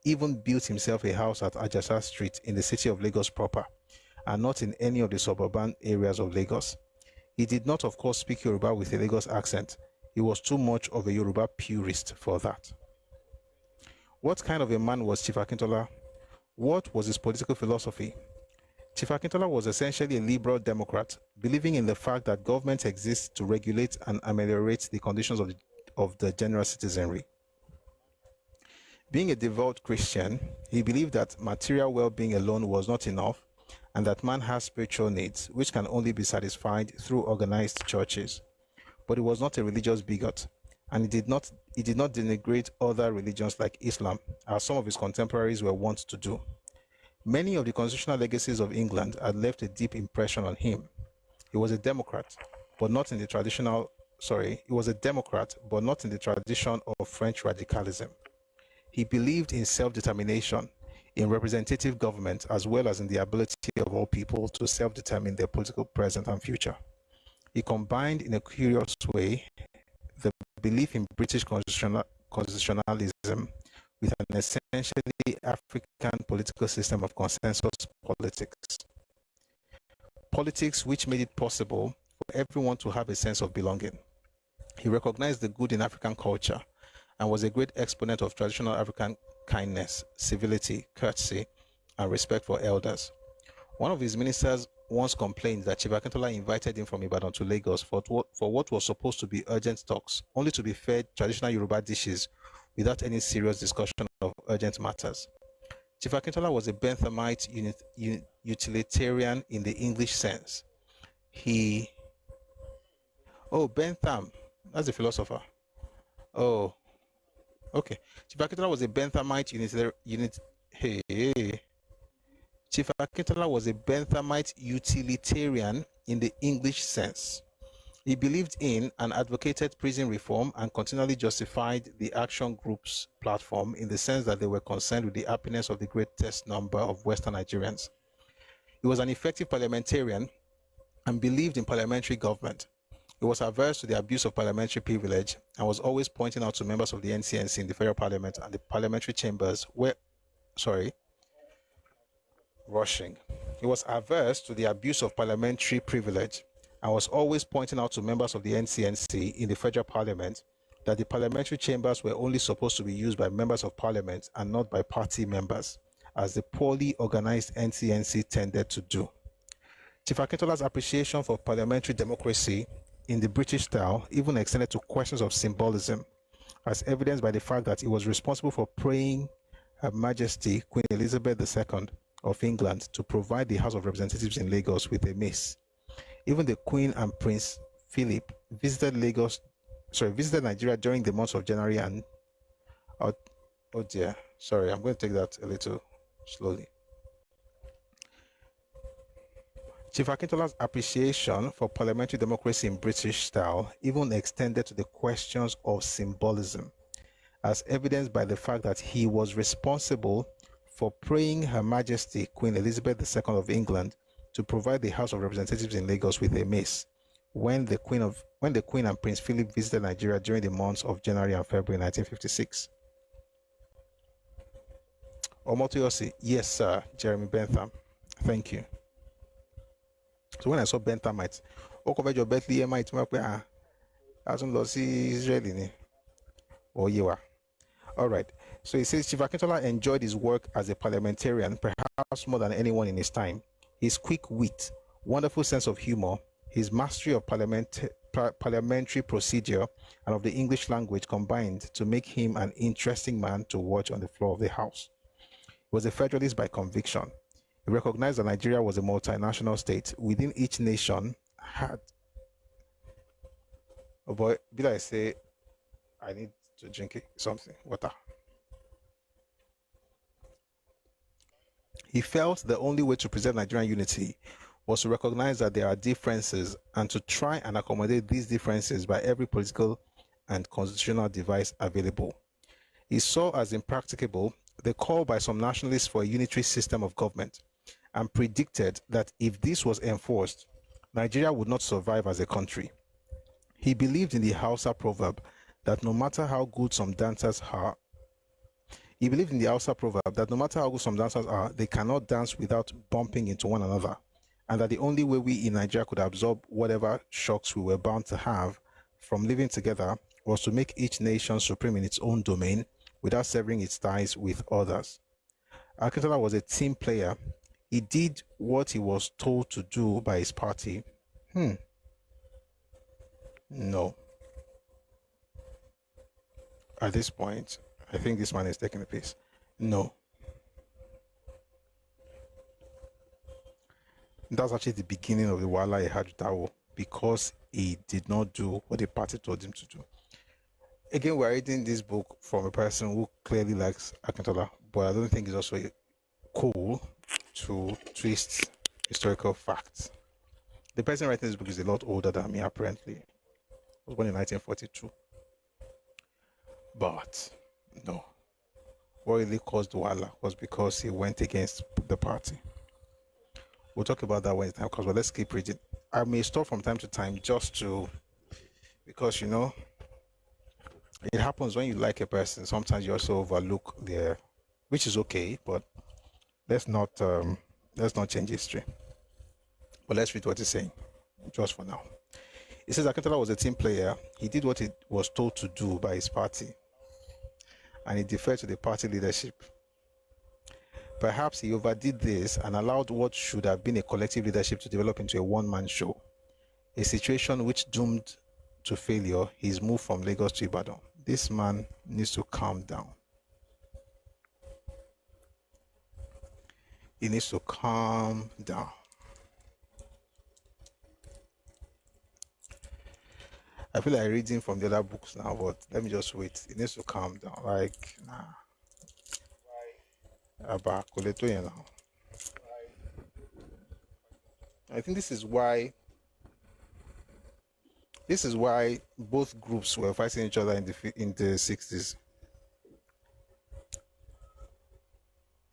even built himself a house at Ajasa Street in the city of Lagos proper, and not in any of the suburban areas of Lagos. He did not, of course, speak Yoruba with a Lagos accent. He was too much of a Yoruba purist for that. What kind of a man was Chief Akintola? What was his political philosophy? Chief Akintola was essentially a liberal Democrat, believing in the fact that government exists to regulate and ameliorate the conditions of the general citizenry. Being a devout Christian, he believed that material well-being alone was not enough and that man has spiritual needs, which can only be satisfied through organized churches. But he was not a religious bigot, and he did not denigrate other religions like Islam, as some of his contemporaries were wont to do. Many of the constitutional legacies of England had left a deep impression on him. He was a Democrat, but not in the he was a Democrat, but not in the tradition of French radicalism. He believed in self-determination, in representative government, as well as in the ability of all people to self-determine their political present and future. He combined in a curious way the belief in British constitutionalism with an essentially African political system of consensus politics. Politics which made it possible for everyone to have a sense of belonging. He recognized the good in African culture and was a great exponent of traditional African kindness, civility, courtesy, and respect for elders. One of his ministers once complained that Chief Akintola invited him from Ibadan to Lagos for what was supposed to be urgent talks, only to be fed traditional Yoruba dishes without any serious discussion of urgent matters. Chief Akintola was a Benthamite utilitarian in the English sense. Bentham, that's a philosopher. Oh, okay. Chief Akintola was a Benthamite Chief Akintola was a Benthamite utilitarian in the English sense. He believed in and advocated prison reform and continually justified the Action Group's platform in the sense that they were concerned with the happiness of the greatest number of Western Nigerians. He was an effective parliamentarian and believed in parliamentary government. He was averse to the abuse of parliamentary privilege and was always pointing out to members of the NCNC in the federal parliament and the parliamentary chambers He was averse to the abuse of parliamentary privilege and was always pointing out to members of the NCNC in the federal parliament that the parliamentary chambers were only supposed to be used by members of parliament and not by party members, as the poorly organized NCNC tended to do. Chief Akintola's appreciation for parliamentary democracy in the British style even extended to questions of symbolism, as evidenced by the fact that he was responsible for praying Her Majesty Queen Elizabeth II of England to provide the House of Representatives in Lagos with a mace. Even the Queen and Prince Philip visited Nigeria during the months of January and I'm going to take that a little slowly. Chief Akintola's appreciation for parliamentary democracy in British style even extended to the questions of symbolism, as evidenced by the fact that he was responsible for praying Her Majesty Queen Elizabeth II of England to provide the House of Representatives in Lagos with a mace when the Queen and Prince Philip visited Nigeria during the months of January and February 1956. Omotoyosi, yes sir, Jeremy Bentham, thank you. So when I saw Benthamite, Okovejo Bethlehemite, hasn't lost Israeli. Oh, you are. All right. So he says Chief Akintola enjoyed his work as a parliamentarian, perhaps more than anyone in his time. His quick wit, wonderful sense of humor, his mastery of parliamentary procedure and of the English language combined to make him an interesting man to watch on the floor of the House. He was a federalist by conviction. He recognized that Nigeria was a multinational state. Within each nation had... Oh boy, did I say I need to drink something? Water. He felt the only way to preserve Nigerian unity was to recognize that there are differences and to try and accommodate these differences by every political and constitutional device available. He saw as impracticable the call by some nationalists for a unitary system of government and predicted that if this was enforced, Nigeria would not survive as a country. He believed in the Hausa proverb that no matter how good some dancers are, they cannot dance without bumping into one another, and that the only way we in Nigeria could absorb whatever shocks we were bound to have from living together was to make each nation supreme in its own domain without severing its ties with others. Akintola was a team player. He did what he was told to do by his party. No. At this point, I think this man is taking the piss. No. That's actually the beginning of the wahala he had with Awo, because he did not do what the party told him to do. Again, we're reading this book from a person who clearly likes Akintola, but I don't think it's also cool to twist historical facts. The person writing this book is a lot older than me, apparently. He was born in 1942. But, no. What really caused wahala was because he went against the party. We'll talk about that when the time comes, but let's keep reading. I may stop from time to time just to, because, you know, it happens when you like a person. Sometimes you also overlook their, which is okay, but let's not change history. But let's read what he's saying, just for now. He says Akintola was a team player. He did what he was told to do by his party, and he deferred to the party leadership. Perhaps he overdid this and allowed what should have been a collective leadership to develop into a one-man show, a situation which doomed to failure his move from Lagos to Ibadan. This man needs to calm down. He needs to calm down. I feel like reading from the other books now, but let me just wait. He needs to calm down. Like, nah. I think this is why both groups were fighting each other in the 60s.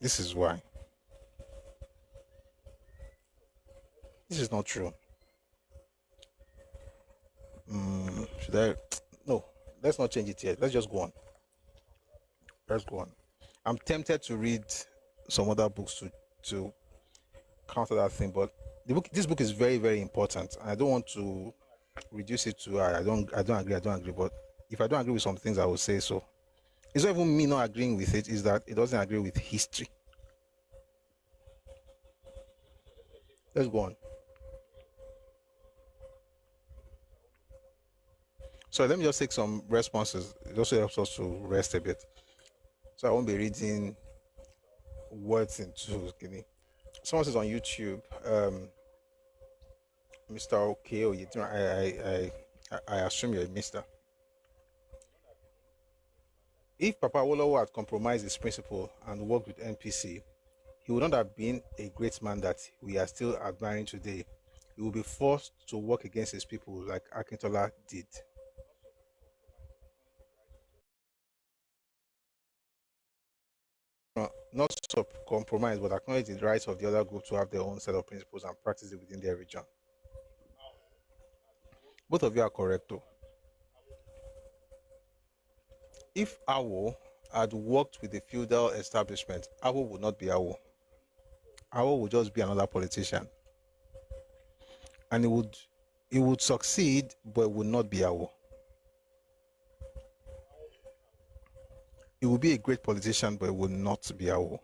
This is why. This is not true. Should I? No, let's not change it yet. Let's just go on. Let's go on. I'm tempted to read some other books to counter that thing, but this book is very, very important. I don't want to reduce it to I don't agree. But if I don't agree with some things, I will say so. It's not even me not agreeing with it, is that it doesn't agree with history. Let's go on. So let me just take some responses. It also helps us to rest a bit. So I won't be reading words into skinny. Someone says on YouTube, Mr. Okay, I assume you're a Mr. If Papa Awolowo had compromised his principle and worked with NPC, he would not have been a great man that we are still admiring today. He would be forced to work against his people like Akintola did. Not to compromise, but acknowledge the rights of the other group to have their own set of principles and practice it within their region. Both of you are correct, though. If Awo had worked with the feudal establishment, Awo would not be Awo. Awo would just be another politician. And he would succeed, but it would not be Awo. He would be a great politician, but it would not be Awo.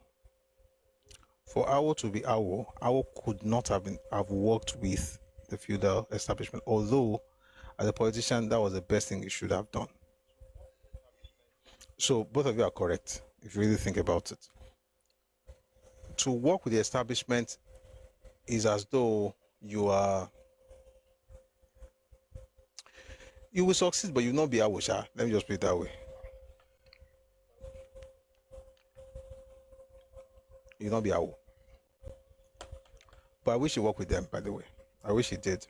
For Awo to be Awo, Awo could not have worked with the feudal establishment, although as a politician, that was the best thing he should have done. So both of you are correct, if you really think about it. To work with the establishment is as though you will succeed, but you will not be Awosha. Let me just put it that way. You will not be Awo. But I wish you worked with them, by the way. I wish you did.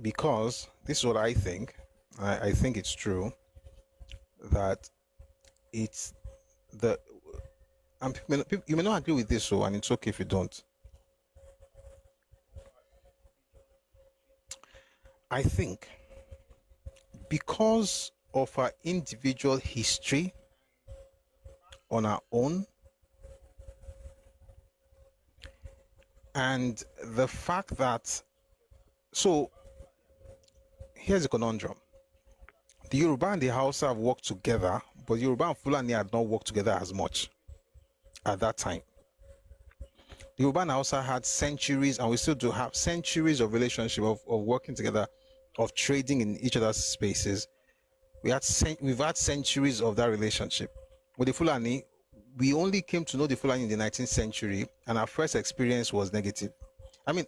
Because this is what I think. I think it's true that it's the... you may not agree with this, and it's okay if you don't. I think because of our individual history on our own, and the fact that, so here's a conundrum. The Yoruba and the Hausa have worked together, but Yoruba and Fulani had not worked together as much at that time. The Yoruba and Hausa had centuries, and we still do have centuries of relationship, of working together, of trading in each other's spaces. we've had centuries of that relationship. With the Fulani, we only came to know the Fulani in the 19th century, and our first experience was negative. I mean,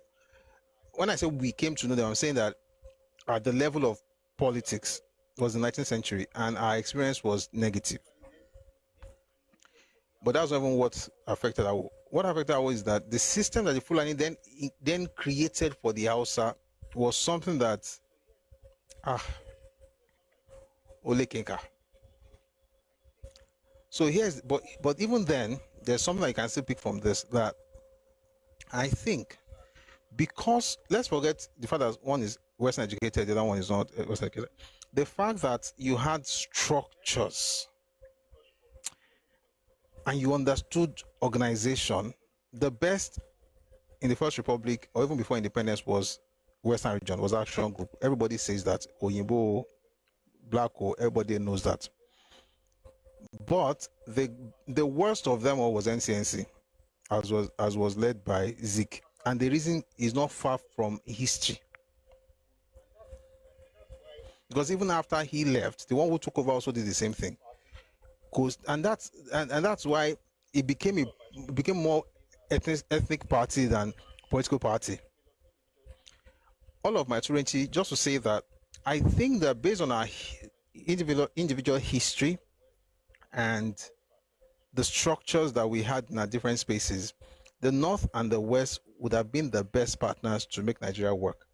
when I say we came to know them, I'm saying that at the level of politics was the 19th century, and our experience was negative. But that's not even what affected our. What affected our is that the system that the Fulani then created for the Hausa was something that Ole Kinka. So here's but even then, there's something I can still pick from this, that I think, because let's forget the fact that one is Western educated, the other one is not Western educated. The fact that you had structures and you understood organization, the best in the First Republic or even before independence was Western region, was Action Group. Everybody says that, Oyinbo, Black, everybody knows that. But the worst of them all was NCNC, as was led by Zik. And the reason is not far from history. Because even after he left, the one who took over also did the same thing. And that's why it became more ethnic party than political party. All of my 20, just to say that I think that based on our individual history and the structures that we had in our different spaces, the North and the West would have been the best partners to make Nigeria work.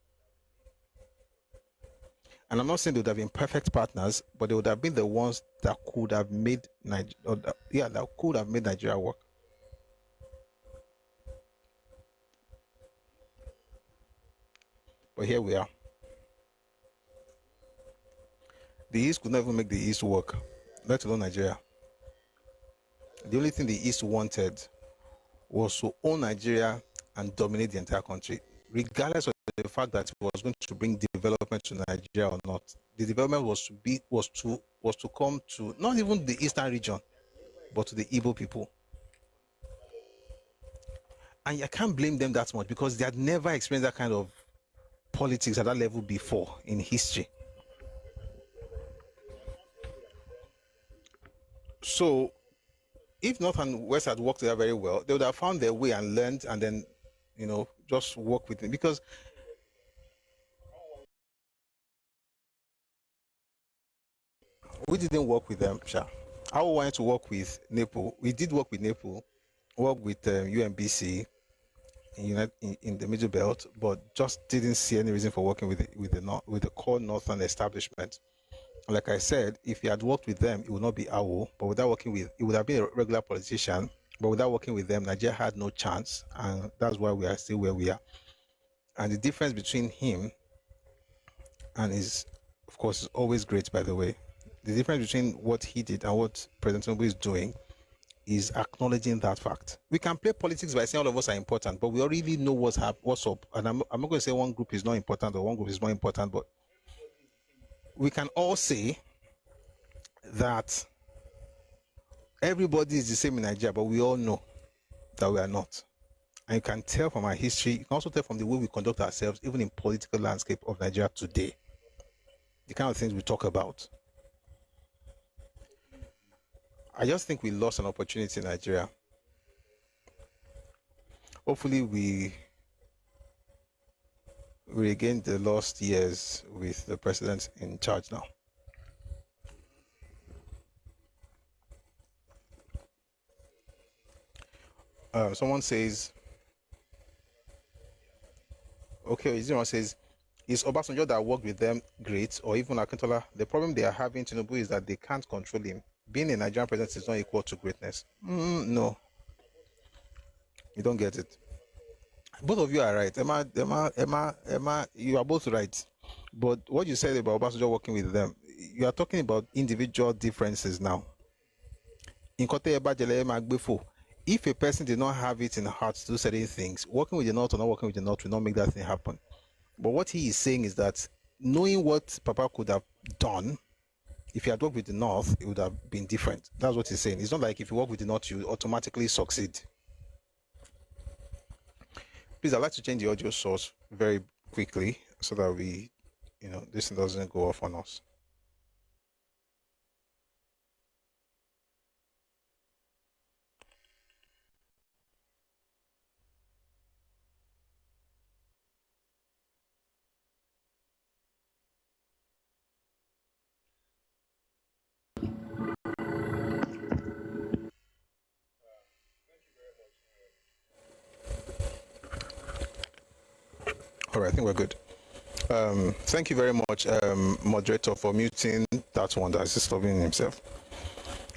And I'm not saying they would have been perfect partners, but they would have been the ones that could have made Nigeria work. But here we are. The East could never make the East work, let alone Nigeria. The only thing the East wanted was to own Nigeria and dominate the entire country, regardless of the fact that it was going to bring development to Nigeria or not. The development was to come to not even the Eastern region, but to the Igbo people. And I can't blame them that much because they had never experienced that kind of politics at that level before in history. So if North and West had worked together very well, they would have found their way and learned, and then, just work with them. Because we didn't work with them, Sha. I wanted to work with NEPO. We did work with NEPO, work with UMBC in the Middle Belt, but just didn't see any reason for working with the core Northern establishment. Like I said, if he had worked with them, it would not be AWO, but without working with, it would have been a regular politician, but without working with them, Nigeria had no chance, and that's why we are still where we are. And the difference between him and of course, is always great, by the way. The difference between what he did and what President Tinubu is doing is acknowledging that fact. We can play politics by saying all of us are important, but we already know what's up. And I'm not going to say one group is not important or one group is more important, but we can all say that everybody is the same in Nigeria, but we all know that we are not. And you can tell from our history, you can also tell from the way we conduct ourselves, even in political landscape of Nigeria today, the kind of things we talk about. I just think we lost an opportunity in Nigeria. Hopefully we regain the lost years with the president in charge now. Someone says, okay, someone says, is Obasanjo that worked with them great, or even Akintola? The problem they are having, Tinubu, is that they can't control him. Being a Nigerian president is not equal to greatness. No, you don't get it. Both of you are right. Emma, you are both right. But what you said about Obasanjo working with them, you are talking about individual differences now. If a person did not have it in heart to do certain things, working with the North or not working with the North will not make that thing happen. But what he is saying is that knowing what Papa could have done, if he had worked with the North, it would have been different. That's what he's saying. It's not like if you work with the North, you automatically succeed. Please, I'd like to change the audio source very quickly so that we, this doesn't go off on us. All right, I think we're good. Thank you very much, moderator, for muting that one that's disturbing himself.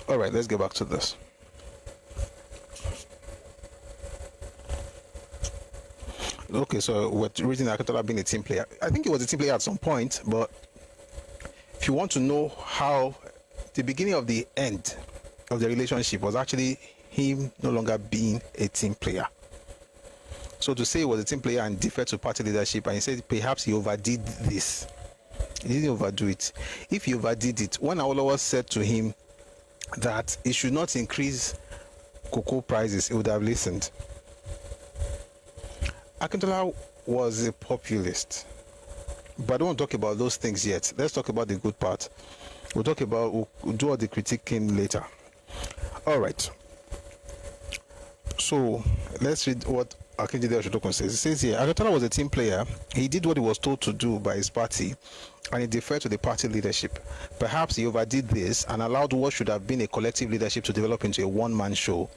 All right, let's get back to this. Okay, so we're reading Akintola being a team player. I think he was a team player at some point, but if you want to know how the beginning of the end of the relationship was actually him no longer being a team player. So to say he was a team player and deferred to party leadership, and he said perhaps he overdid this. He didn't overdo it. If he overdid it, when Awolowo said to him that he should not increase cocoa prices, he would have listened. Akintola was a populist, but I don't want to talk about those things yet. Let's talk about the good part. We'll do all the critiquing later. All right. So let's read what Akintola Oshotokun says. It says here, Akintola was a team player. He did what he was told to do by his party, and he deferred to the party leadership. Perhaps he overdid this and allowed what should have been a collective leadership to develop into a one-man show,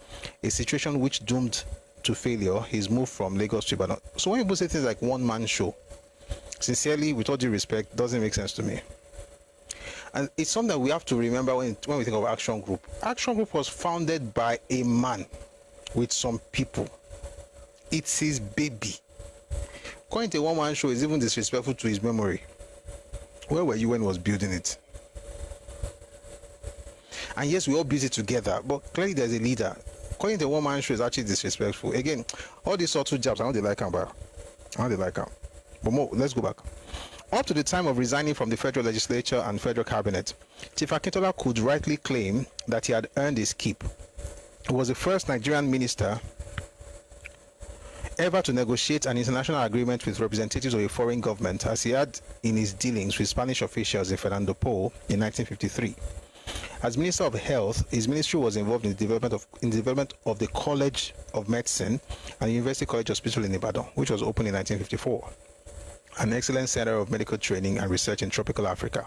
a situation which doomed to failure his move from Lagos to Ibadan. So when people say things like one-man show, sincerely, with all due respect, doesn't make sense to me. And it's something that we have to remember when we think of Action Group. Action Group was founded by a man with some people. It's his baby. Calling it a one-man show is even disrespectful to his memory. Where were you when he was building it? And yes, we all built it together, but clearly there's a leader. Calling it a one-man show is actually disrespectful. Again, all these subtle jabs, I don't like them, but more, let's go back. Up to the time of resigning from the federal legislature and federal cabinet, Chief Akintola could rightly claim that he had earned his keep. He was the first Nigerian minister ever to negotiate an international agreement with representatives of a foreign government, as he had in his dealings with Spanish officials in Fernando Po in 1953. As Minister of Health, his ministry was involved in the development of the College of Medicine and the University College Hospital in Ibadan, which was opened in 1954. An excellent center of medical training and research in tropical Africa.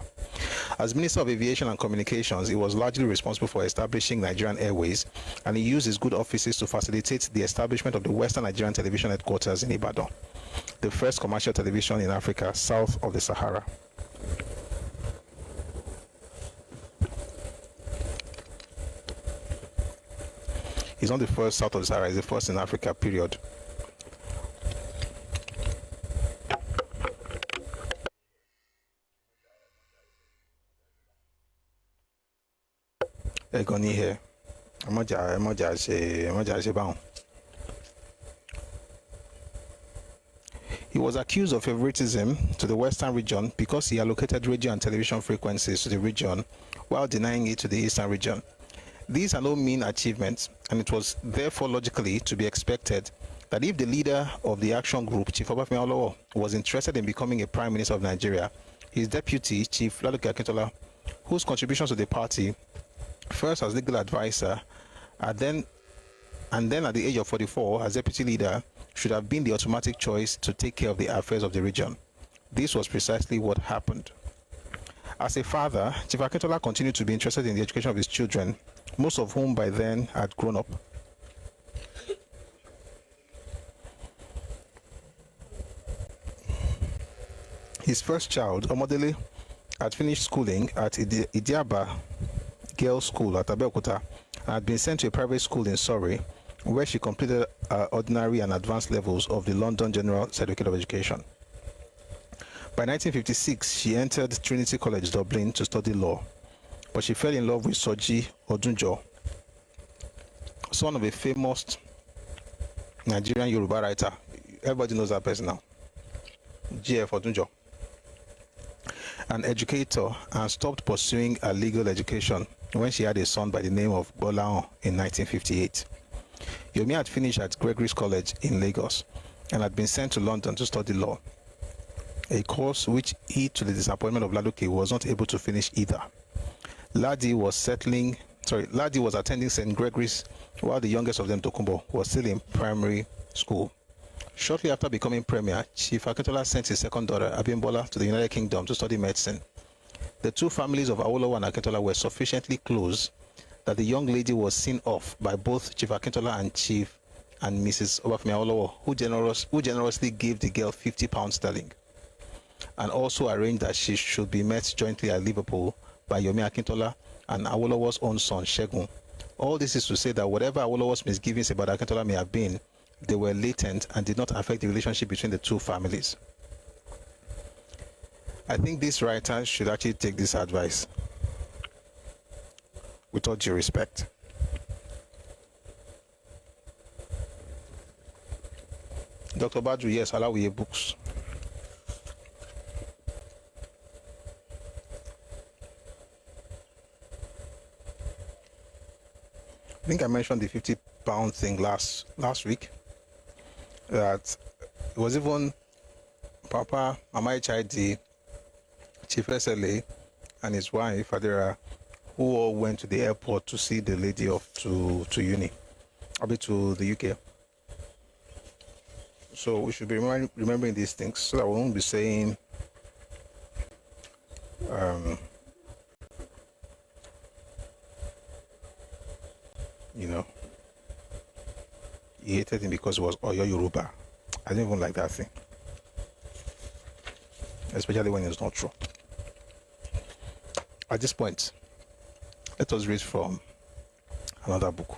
As Minister of Aviation and Communications, he was largely responsible for establishing Nigerian Airways, and he used his good offices to facilitate the establishment of the Western Nigerian Television Headquarters in Ibadan, the first commercial television in Africa south of the Sahara. He's not the first south of the Sahara, he's the first in Africa, period. Egoni here. He was accused of favoritism to the Western region because he allocated radio and television frequencies to the region while denying it to the Eastern region. These are no mean achievements, and it was therefore logically to be expected that if the leader of the Action Group, Chief Obafemi Awolowo, was interested in becoming a Prime Minister of Nigeria, his deputy, Chief Ladoke Akintola, whose contributions to the party, first as legal advisor, and then at the age of 44 as deputy leader, should have been the automatic choice to take care of the affairs of the region. This was precisely what happened. As a father, Chief Akintola continued to be interested in the education of his children, most of whom by then had grown up. His first child, Omodele, had finished schooling at Idiaba Girls' School at Abeokuta and had been sent to a private school in Surrey, where she completed ordinary and advanced levels of the London General Certificate of Education. By 1956, she entered Trinity College, Dublin, to study law, but she fell in love with Soji Odunjo, son of a famous Nigerian Yoruba writer. Everybody knows that person now. GF Odunjo. An educator, and stopped pursuing a legal education when she had a son by the name of Bolaon in 1958. Yomi had finished at Gregory's College in Lagos and had been sent to London to study law, a course which he, to the disappointment of Ladoke, was not able to finish either. Ladi was attending St. Gregory's, while the youngest of them, Tokumbo, was still in primary school. Shortly after becoming premier, Chief Akintola sent his second daughter, Abimbola, to the United Kingdom to study medicine. The two families of Awolowo and Akintola were sufficiently close that the young lady was seen off by both Chief Akintola and Chief and Mrs. Obafemi Awolowo, who generously gave the girl £50 and also arranged that she should be met jointly at Liverpool by Yomi Akintola and Awolowo's own son, Shegun. All this is to say that whatever Awolowo's misgivings about Akintola may have been, they were latent and did not affect the relationship between the two families. I think this writer should actually take this advice with all due respect. Dr. Badru, yes, Alawiye books. I think I mentioned the £50 thing last week. That it was even Papa Amai Chaidi, Chief SLA, and his wife Adira, who all went to the airport to see the lady off to uni, to the UK. So we should be remembering these things so that we won't be saying he hated him because it was Oyo Yoruba. I don't even like that thing, especially when it's not true. At this point, let us read from another book.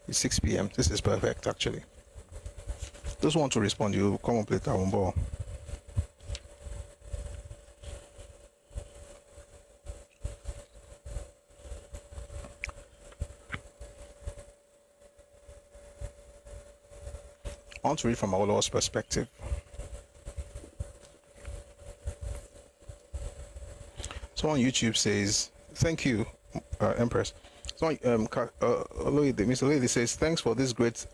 It's 6 p.m. This is perfect, actually. Those who want to respond, you come and play Tawumbo. I want to read from Awolowo's perspective. Someone on YouTube says, thank you, Empress. Someone, Mr. Lady says, thanks for this great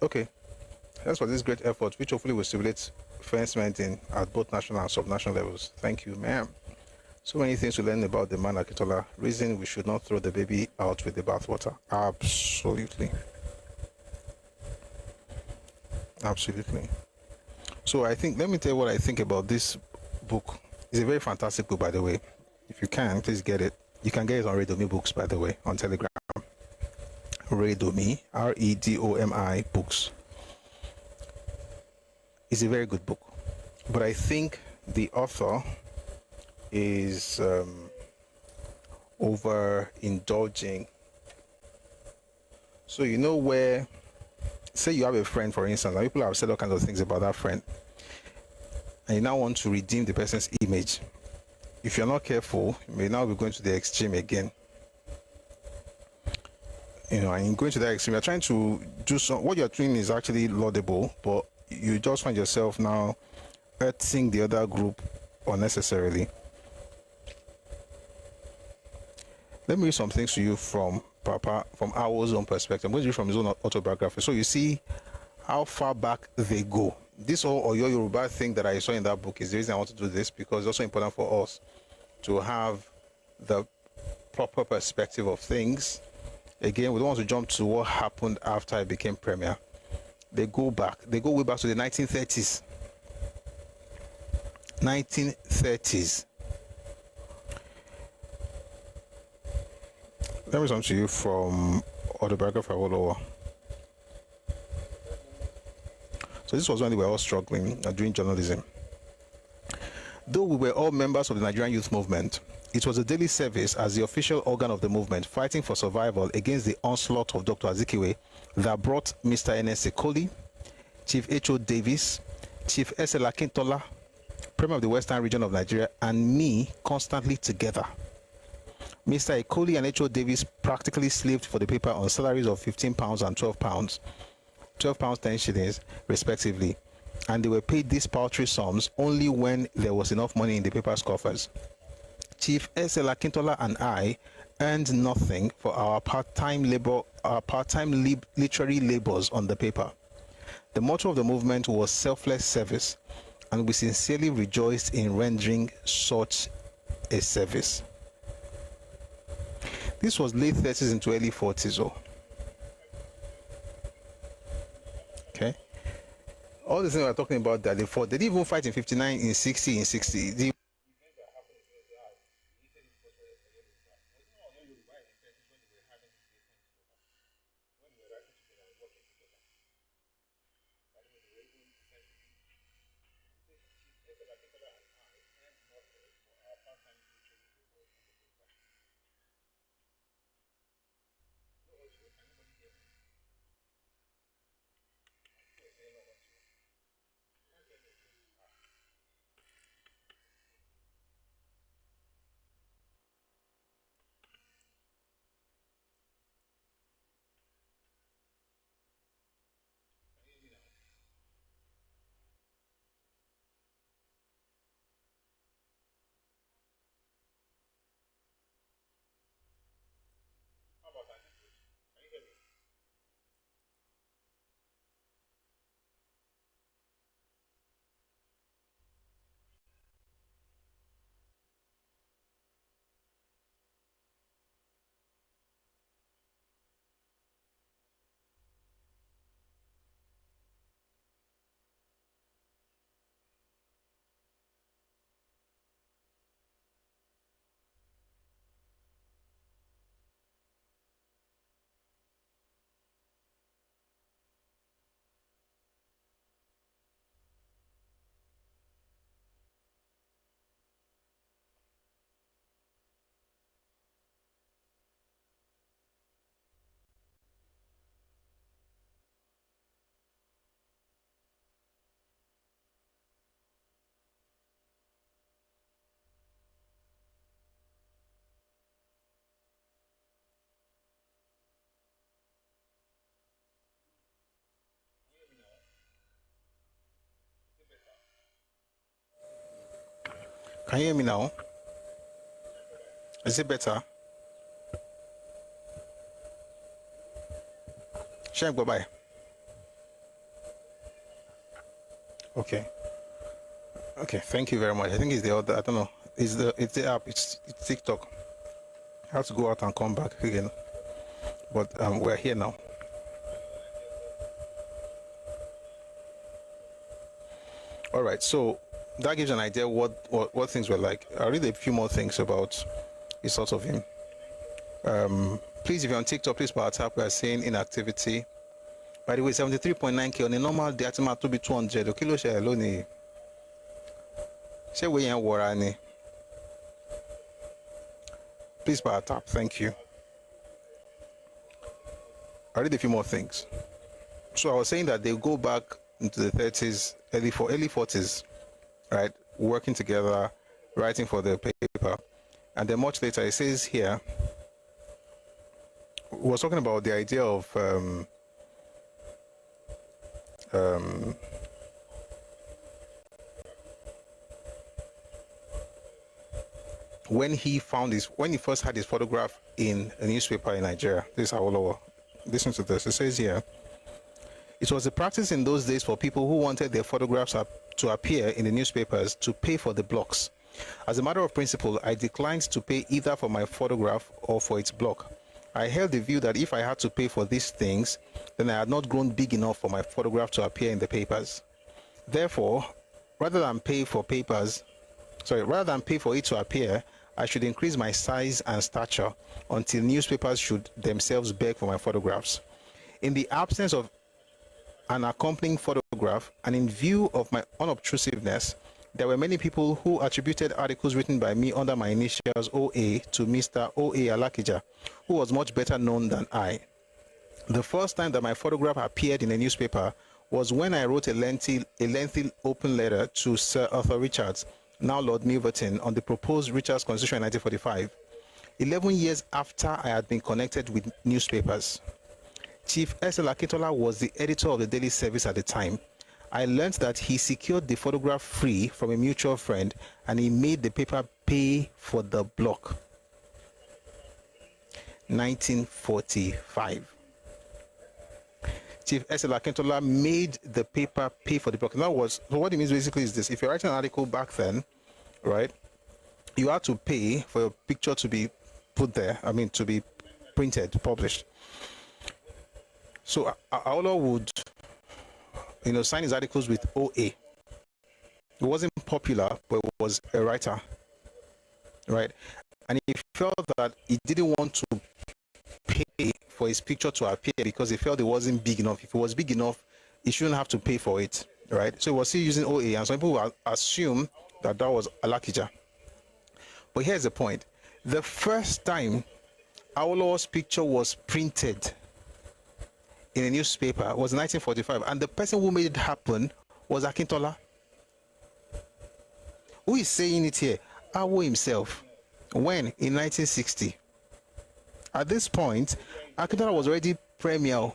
effort, which hopefully will stimulate fence maintain at both national and subnational levels. Thank you, ma'am. So many things to learn about the man Akintola. Reason we should not throw the baby out with the bathwater. Absolutely. Absolutely. So I think, let me tell you what I think about this book. It's a very fantastic book, by the way. If you can, please get it. You can get it on Redomi Books, by the way, on Telegram. Redomi, Redomi Books. It's a very good book. But I think the author is overindulging. So you know where, say you have a friend, for instance, and people have said all kinds of things about that friend, and you now want to redeem the person's image. If you're not careful, you may now be going to the extreme again. And in going to that extreme, you're trying to do what you're doing is actually laudable, but you just find yourself now hurting the other group unnecessarily. Let me read some things to you from Awo's own perspective. I'm going to read from his own autobiography. So you see how far back they go. This whole Oyo Yoruba thing that I saw in that book is the reason I want to do this, because it's also important for us to have the proper perspective of things. Again, we don't want to jump to what happened after I became premier. They go way back to the 1930s. 1930s. Let me come to you from autobiography of Awolowo. So this was when they were all struggling doing journalism. Though we were all members of the Nigerian Youth Movement, it was a daily service as the official organ of the movement fighting for survival against the onslaught of Dr. Azikiwe that brought Mr. N.S. Ekoli, Chief H.O. Davis, Chief S.L. Akintola, Premier of the Western region of Nigeria, and me constantly together. Mr. Ekoli and H.O. Davis practically slaved for the paper on salaries of £15 and £12, 10 shillings, respectively, and they were paid these paltry sums only when there was enough money in the paper's coffers. Chief S.L. Akintola and I earned nothing for our part-time literary labors on the paper. The motto of the movement was selfless service, and we sincerely rejoiced in rendering such a service. This was late 30s into early 40s. Okay. All the things we're talking about that they fought, they didn't even fight in 59, in 60, in 60. Can you hear me now? Is it better? Shank, bye-bye. Okay. Okay, thank you very much. I think it's the other, I don't know. It's the app, it's TikTok. I have to go out and come back again. But we're here now. All right, so that gives an idea what things were like. I'll read a few more things about the sort of him. Please, if you're on TikTok, please power tap. We are saying inactivity. By the way, 73.9K on a normal day, to be 200. Okay, share alone. Share we ain't warani. Please power tap. Thank you. I'll read a few more things. So I was saying that they go back into the 30s, early 40s, right? Working together, writing for the paper. And then much later, it says here, we were talking about the idea of when he first had his photograph in a newspaper in Nigeria. This is Awolowo. Listen to this. It says here, it was a practice in those days for people who wanted their photographs to appear in the newspapers to pay for the blocks. As a matter of principle, I declined to pay either for my photograph or for its block. I held the view that if I had to pay for these things, then I had not grown big enough for my photograph to appear in the papers. Therefore, rather than pay for it to appear, I should increase my size and stature until newspapers should themselves beg for my photographs. In the absence of an accompanying photograph, and in view of my unobtrusiveness, there were many people who attributed articles written by me under my initials OA to Mr. O.A. Alakija, who was much better known than I. The first time that my photograph appeared in a newspaper was when I wrote a lengthy open letter to Sir Arthur Richards, now Lord Milverton, on the proposed Richards Constitution in 1945, 11 years after I had been connected with newspapers. Chief S.L. Akintola was the editor of the Daily Service at the time. I learned that he secured the photograph free from a mutual friend, and he made the paper pay for the block. 1945. Chief S.L. Akintola made the paper pay for the block. So what it means basically is this: if you're writing an article back then, right, you had to pay for your picture to be put there. I mean, to be printed, published. So Aolo would, sign his articles with OA. It wasn't popular, but it was a writer, right? And he felt that he didn't want to pay for his picture to appear because he felt it wasn't big enough. If it was big enough, he shouldn't have to pay for it, right? So he was still using OA, and some people will assume that was Alakija. But here's the point. The first time Awolowo's picture was printed in a newspaper was 1945, and the person who made it happen was Akintola. Who is saying it here? Awo himself. When? In 1960. At this point, Akintola was already premier.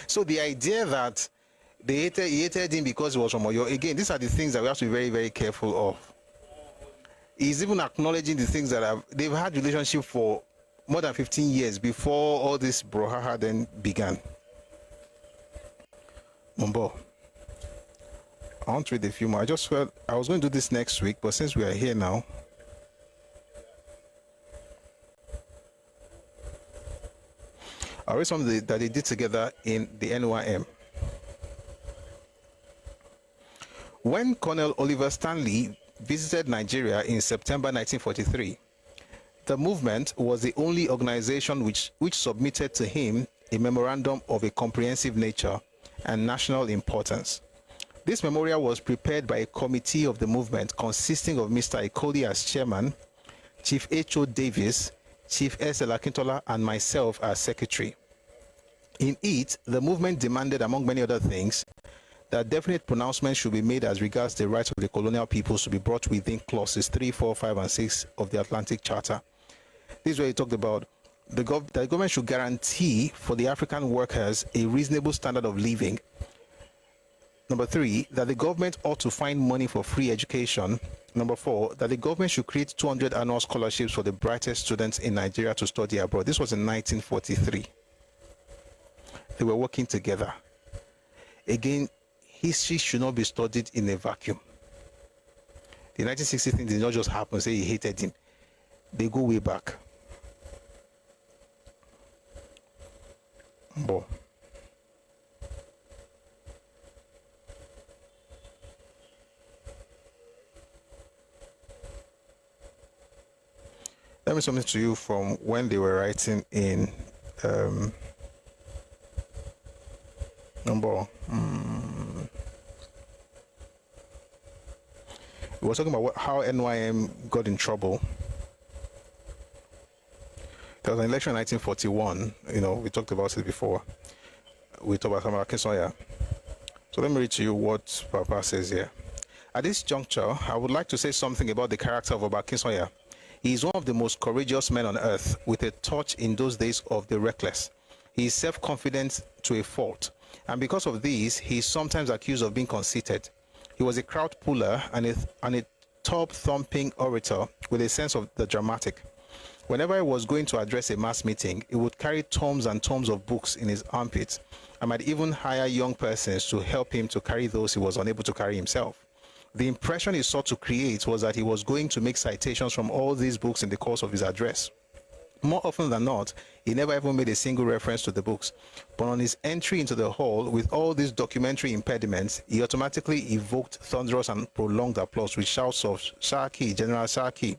So the idea that he hated him because he was from Oyo, again, these are the things that we have to be very, very careful of. He's even acknowledging the things that they've had relationship for more than 15 years before all this brouhaha then began. Mumbo, I want to read a few more. I just felt I was going to do this next week, but since we are here now, I'll read something that they did together in the NYM. When Colonel Oliver Stanley visited Nigeria in September 1943, the movement was the only organization which submitted to him a memorandum of a comprehensive nature and national importance. This memorial was prepared by a committee of the movement consisting of Mr. Ikoli as chairman, Chief H.O. Davis, Chief S.L. Akintola, and myself as secretary. In it, the movement demanded, among many other things, that definite pronouncements should be made as regards the rights of the colonial peoples to be brought within clauses 3, 4, 5, and 6 of the Atlantic Charter. This is where he talked about the government should guarantee for the African workers a reasonable standard of living. Number 3, that the government ought to find money for free education. Number 4, that the government should create 200 annual scholarships for the brightest students in Nigeria to study abroad. This was in 1943. They were working together. Again, history should not be studied in a vacuum. The 1960 thing did not just happen, say he hated him. They go way back. But let me something to you from when they were writing in we were talking about how NYM got in trouble. There was an election in 1941. You know, we talked about it before. We talked about Akintola. So let me read to you what Papa says here. At this juncture, I would like to say something about the character of Akintola. He is one of the most courageous men on earth, with a touch in those days of the reckless. He is self-confident to a fault, and because of this, he is sometimes accused of being conceited. He was a crowd puller and a top-thumping orator with a sense of the dramatic. Whenever he was going to address a mass meeting, he would carry tomes and tomes of books in his armpits, and might even hire young persons to help him to carry those he was unable to carry himself. The impression he sought to create was that he was going to make citations from all these books in the course of his address. More often than not, he never even made a single reference to the books. But on his entry into the hall, with all these documentary impediments, he automatically evoked thunderous and prolonged applause with shouts of "Shaki, General Shaki."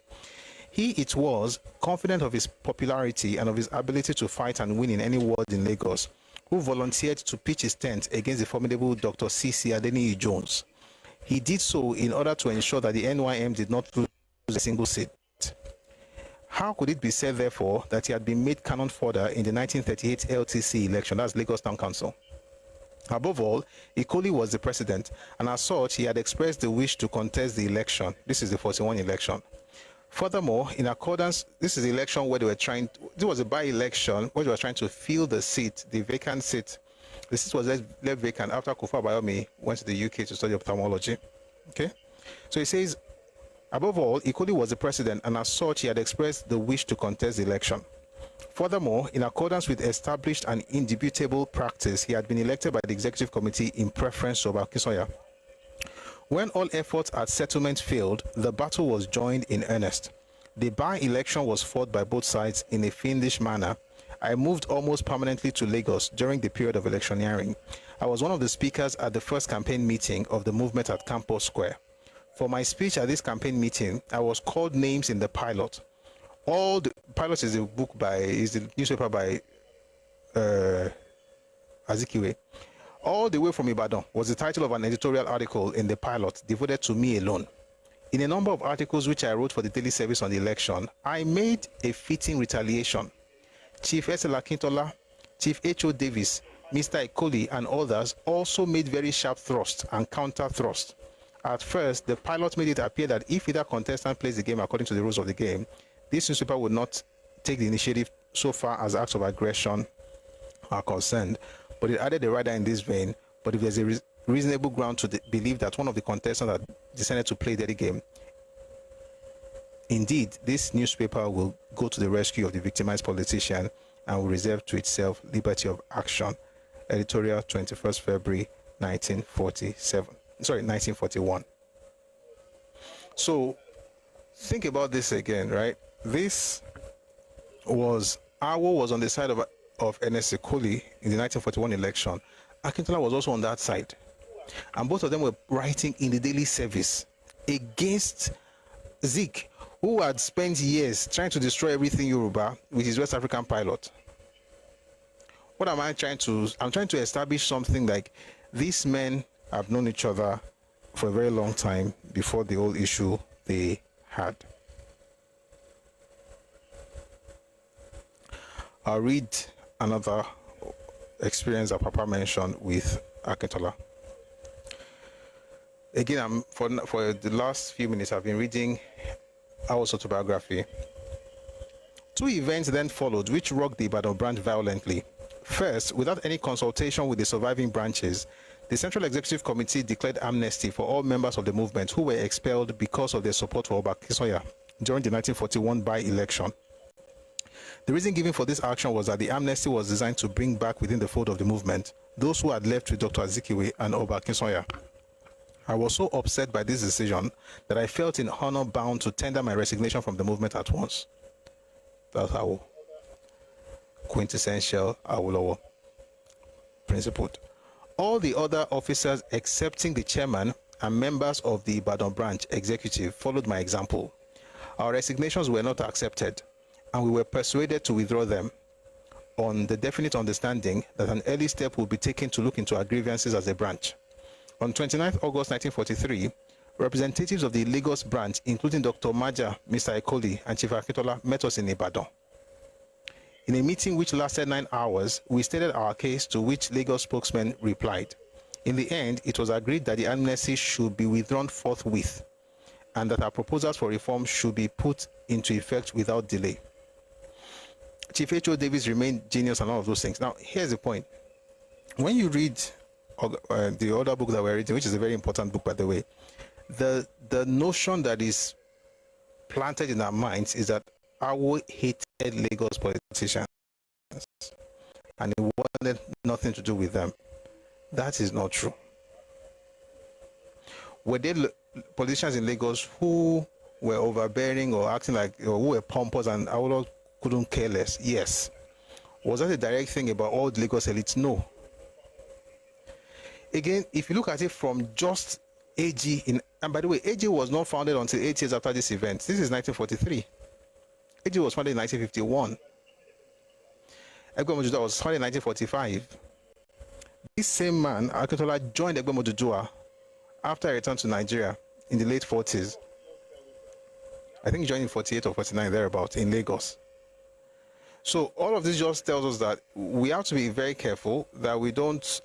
He it was, confident of his popularity and of his ability to fight and win in any ward in Lagos, who volunteered to pitch his tent against the formidable Dr. C.C. Adeniyi Jones. He did so in order to ensure that the NYM did not lose a single seat. How could it be said, therefore, that he had been made cannon fodder in the 1938 LTC election, that's Lagos Town Council? Above all, Ikoli was the president, and as such, he had expressed the wish to contest the election. This is the 41 election. Furthermore, in accordance, this is the election where this was a by-election where they were trying to fill the seat, the vacant seat. The seat was left vacant after Kufa Bayomi went to the UK to study ophthalmology. Okay? So he says, above all, Ikoli was the president, and as such, he had expressed the wish to contest the election. Furthermore, in accordance with established and indubitable practice, he had been elected by the executive committee in preference to Akintola. When all efforts at settlement failed, the battle was joined in earnest. The by-election was fought by both sides in a fiendish manner. I moved almost permanently to Lagos during the period of electioneering. I was one of the speakers at the first campaign meeting of the movement at Campus Square. For my speech at this campaign meeting, I was called names in the pilot. All the pilot is the newspaper by Azikiwe. All the way from Ibadan was the title of an editorial article in the pilot devoted to me alone. In a number of articles which I wrote for the daily service on the election, I made a fitting retaliation. Chief S.L. Akintola, Chief H.O. Davis, Mr. Ikoli, and others also made very sharp thrusts and counter thrusts. At first, the pilot made it appear that if either contestant plays the game according to the rules of the game, this newspaper would not take the initiative so far as acts of aggression are concerned. But it added a rider in this vein. But if there's a reasonable ground to believe that one of the contestants had decided to play the game, indeed, this newspaper will go to the rescue of the victimized politician and will reserve to itself liberty of action. Editorial, 21st February 1941. So think about this again, right? Awo was on the side of Ernest Ikoli in the 1941 election. Akintola was also on that side. And both of them were writing in the daily service against Zik, who had spent years trying to destroy everything Yoruba with his West African pilot. What am I trying to... I'm trying to establish something like these men have known each other for a very long time before the whole issue they had. I'll read another experience that Papa mentioned with Akintola. Again, for the last few minutes, I've been reading our autobiography. Two events then followed which rocked the Ibadan branch violently. First, without any consultation with the surviving branches, The Central Executive Committee declared amnesty for all members of the movement who were expelled because of their support for Oba Akintola during the 1941 by-election. The reason given for this action was that the amnesty was designed to bring back within the fold of the movement those who had left with Dr. Azikiwe and Oba Akintola. I was so upset by this decision that I felt in honor bound to tender my resignation from the movement at once. That's how quintessential Awolowo principled. All the other officers, excepting the chairman and members of the Ibadan branch executive, followed my example. Our resignations were not accepted, and we were persuaded to withdraw them on the definite understanding that an early step would be taken to look into our grievances as a branch. On 29th August 1943, representatives of the Lagos branch, including Dr. Maja, Mr. Ekoli, and Chief Akintola, met us in Ibadan. In a meeting which lasted 9 hours, we stated our case, to which Lagos spokesmen replied. In the end, it was agreed that the amnesty should be withdrawn forthwith, and that our proposals for reform should be put into effect without delay. Chief H.O. Davis remained genius and all of those things. Now, here's the point. When you read the other book that we're reading, which is a very important book, by the way, the notion that is planted in our minds is that Awo hated Lagos politicians and he wanted nothing to do with them. That is not true. Were there politicians in Lagos who were overbearing or acting like, or who were pompous and Awolowo couldn't care less? Yes. Was that a direct thing about all the Lagos elites? No. Again, if you look at it from just AG, and by the way, AG was not founded until 8 years after this event. This is 1943. AG was founded in 1951. Egbe Mojuda was founded in 1945. This same man, Akintola, joined Egbe Mojuda after he returned to Nigeria in the late 40s. I think he joined in 48 or 49, thereabouts, in Lagos. So all of this just tells us that we have to be very careful that we don't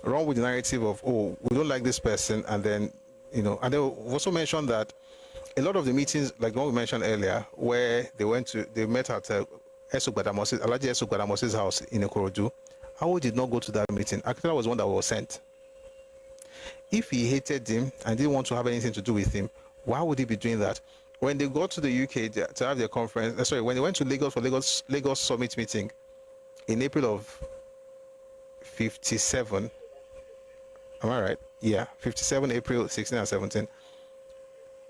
run with the narrative of, oh, we don't like this person, and then, you know, and they also mentioned that a lot of the meetings, like the one we mentioned earlier, where they met at Alhaji Esuk Badamosi's house in Ikorodu, Awo did not go to that meeting. Akintola was the one that was sent. If he hated him and didn't want to have anything to do with him, why would he be doing that? When they got to the UK to have their conference, when they went to Lagos for Lagos Summit meeting in April of 57, am I right? Yeah, 57, April 16 and 17.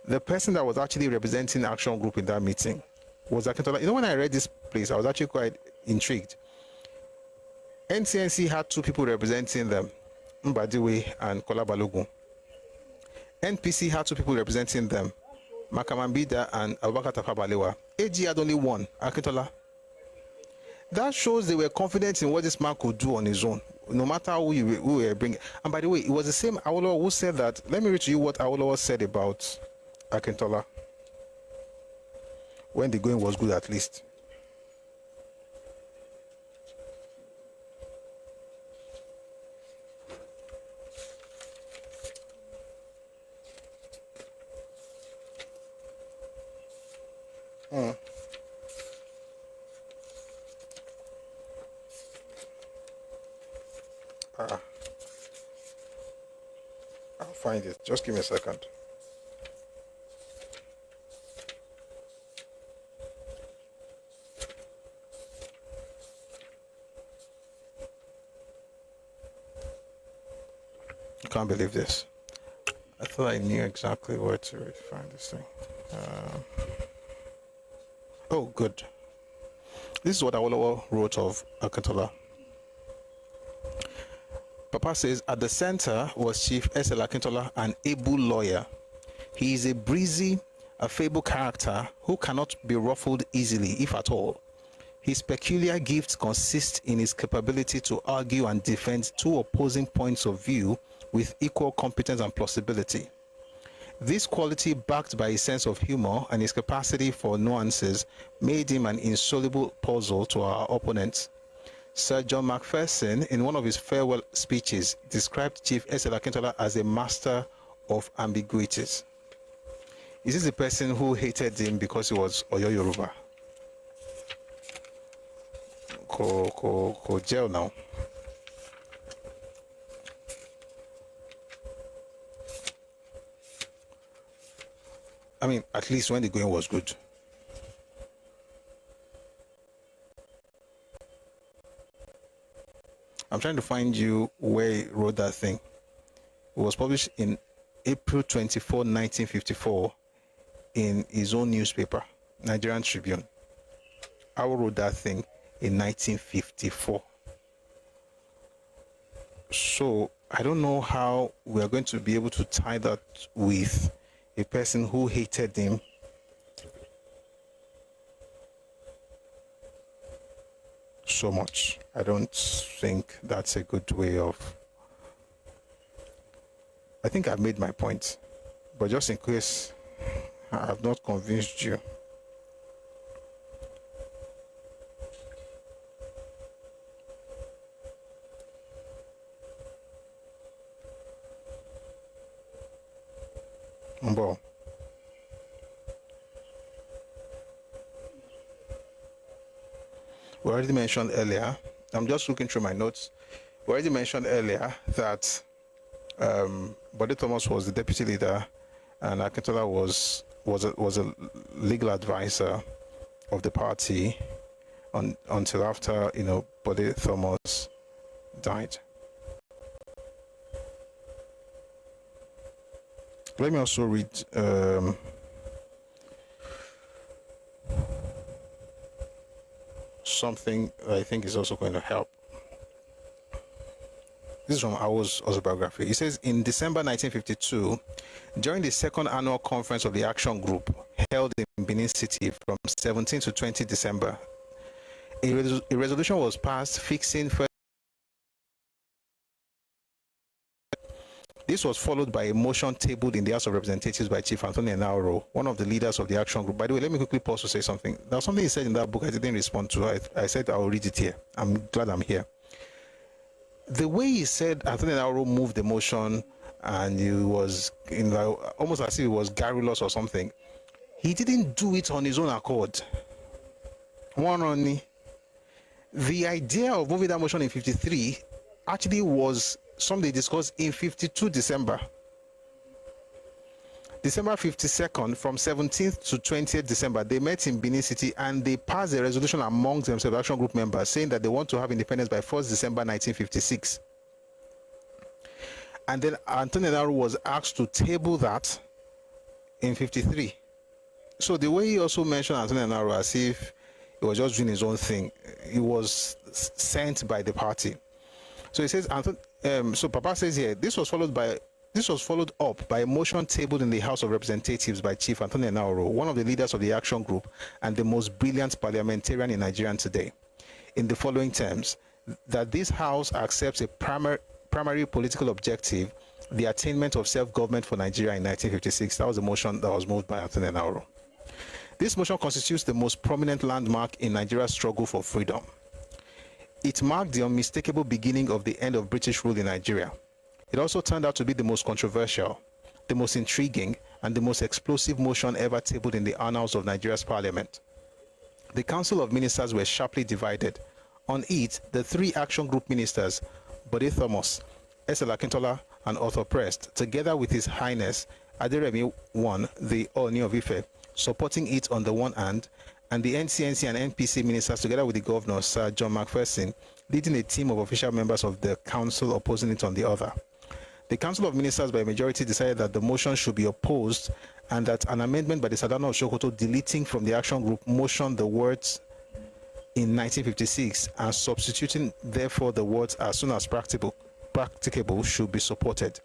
The person that was actually representing Action Group in that meeting was Akintola. You know, when I read this place, I was actually quite intrigued. NCNC had two people representing them, Mbadiwe and Kola Balogun. NPC had two people representing them, Makamambida and Abubakar Tafawa Balewa. AG had only one, Akintola. That shows they were confident in what this man could do on his own, no matter who you were bringing. And by the way, it was the same Awolowo who said that. Let me read to you what Awolowo said about Akintola when the going was good, at least. I'll find it. Just give me a second. I can't believe this. I thought I knew exactly where to find this thing. Oh, good. This is what Awolowo wrote of Akintola. Papa says, at the center was Chief S.L. Akintola, an able lawyer. He is a breezy, affable character who cannot be ruffled easily, if at all. His peculiar gifts consist in his capability to argue and defend two opposing points of view with equal competence and plausibility. This quality, backed by his sense of humor and his capacity for nuances, made him an insoluble puzzle to our opponents. Sir John Macpherson, in one of his farewell speeches, described Chief S.L. Akintola as a master of ambiguities. Is this the person who hated him because he was Oyo Yoruba? Ko jail now. I mean, at least when the going was good. I'm trying to find you where he wrote that thing. It was published in April 24, 1954 in his own newspaper, Nigerian Tribune. I wrote that thing in 1954. So I don't know how we are going to be able to tie that with a person who hated him so much. I don't think that's a good way of... I think I've made my point, but just in case I have not convinced you, Umbo. We already mentioned earlier, I'm just looking through my notes. We already mentioned earlier that Bode Thomas was the deputy leader and Akintola was a legal advisor of the party until after, Bode Thomas died. Let me also read something I think is also going to help. This is from Awo's autobiography. He says, in December 1952, during the second annual conference of the Action Group held in Benin City from 17 to 20 December, a resolution was passed fixing first. This was followed by a motion tabled in the House of Representatives by Chief Anthony Enauro, one of the leaders of the Action Group. By the way, let me quickly pause to say something. There was something he said in that book I didn't respond to. I said I'll read it here. I'm glad I'm here. The way he said Anthony Enauro moved the motion and he was almost as if he was garrulous or something. He didn't do it on his own accord. One only. The idea of moving that motion in 53 actually was something they discussed in 52 December 52nd, from 17th to 20th December, they met in Benin City and they passed a resolution among themselves, Action Group members, saying that they want to have independence by 1st December 1956. And then Anthony Enauro was asked to table that in 53. So the way he also mentioned Anthony Enauro as if he was just doing his own thing, he was sent by the party. So he says, so Papa says here, this was followed up by a motion tabled in the House of Representatives by Chief Anthony Enauro, one of the leaders of the Action Group and the most brilliant parliamentarian in Nigeria today, in the following terms: that this House accepts a primary political objective, the attainment of self-government for Nigeria in 1956. That was the motion that was moved by Anthony Enauro. This motion constitutes the most prominent landmark in Nigeria's struggle for freedom. It marked the unmistakable beginning of the end of British rule in Nigeria. It also turned out to be the most controversial, the most intriguing, and the most explosive motion ever tabled in the annals of Nigeria's parliament. The Council of Ministers were sharply divided. On it, the three Action Group ministers, Bode Thomas, Akintola, and Arthur Prest, together with His Highness Aderemi I, the Ooni of Ife, supporting it on the one hand, and the NCNC and NPC ministers, together with the governor, Sir John McPherson, leading a team of official members of the council opposing it on the other. The Council of Ministers by majority decided that the motion should be opposed and that an amendment by the Sadano of Sokoto deleting from the Action Group motion the words in 1956 and substituting therefore the words as soon as practicable should be supported.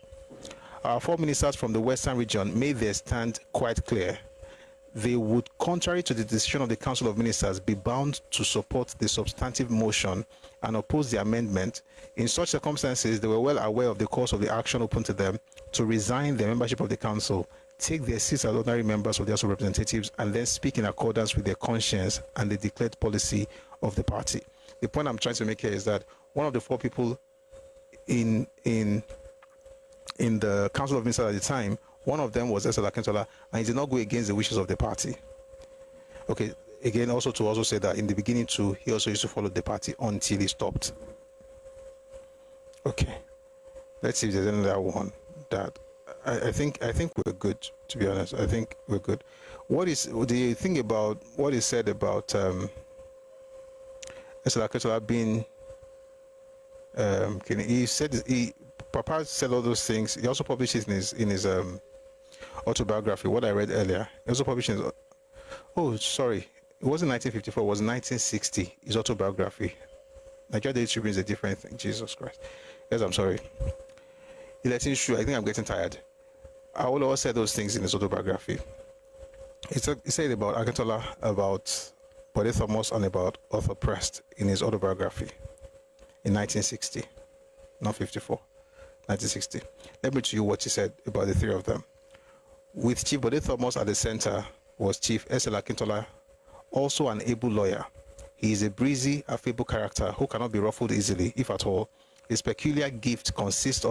Our four ministers from the Western region made their stand quite clear. They would, contrary to the decision of the Council of Ministers, be bound to support the substantive motion and oppose the amendment. In such circumstances, they were well aware of the course of the action open to them to resign their membership of the Council, take their seats as ordinary members of the House of Representatives, and then speak in accordance with their conscience and the declared policy of the party. The point I'm trying to make here is that one of the four people in the Council of Ministers at the time, one of them was Akintola, and he did not go against the wishes of the party. Okay, again, also to say that in the beginning too, he also used to follow the party until he stopped. Okay, let's see if there's another one that I think we're good, to be honest. I think we're good. What do you think about what is said about Akintola being he said Papa said all those things. He also published it in his autobiography, what I read earlier. He also published in his, oh sorry, it wasn't 1954, it was 1960, his autobiography. Nigeria Daily Tribune is a different thing. Jesus Christ. Yes, I'm sorry. Letting shoe. I think I'm getting tired. Awolowo said those things in his autobiography. He said about Akintola, about Bode Thomas, and about Arthur Prest in his autobiography in 1960, not 54, 1960. Let me tell you what he said about the three of them. With Chief Bode Thomas at the center was Chief S.L. Akintola, also an able lawyer. He is a breezy, affable character who cannot be ruffled easily, if at all. His peculiar gift consists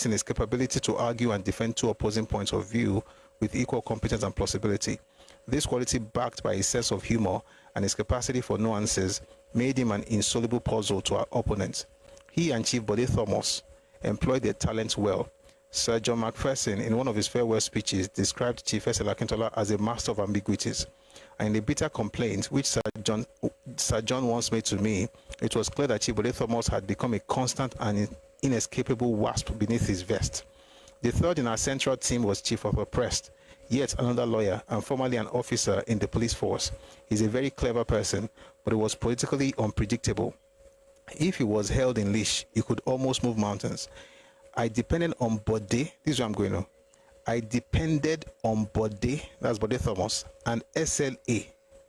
in his capability to argue and defend two opposing points of view with equal competence and plausibility. This quality, backed by his sense of humor and his capacity for nuances, made him an insoluble puzzle to our opponents. He and Chief Bode Thomas employed their talents well. Sir John Macpherson, in one of his farewell speeches, described Chief S.L. Akintola as a master of ambiguities. And in a bitter complaint, which Sir John once made to me, it was clear that Chief Bode Thomas had become a constant and inescapable wasp beneath his vest. The third in our central team was Chief Arthur Prest, yet another lawyer and formerly an officer in the police force. He's a very clever person, but he was politically unpredictable. If he was held in leash, he could almost move mountains. I depended on Bode, this is where I'm going now. I depended on Bode, that's Bode Thomas, and SLA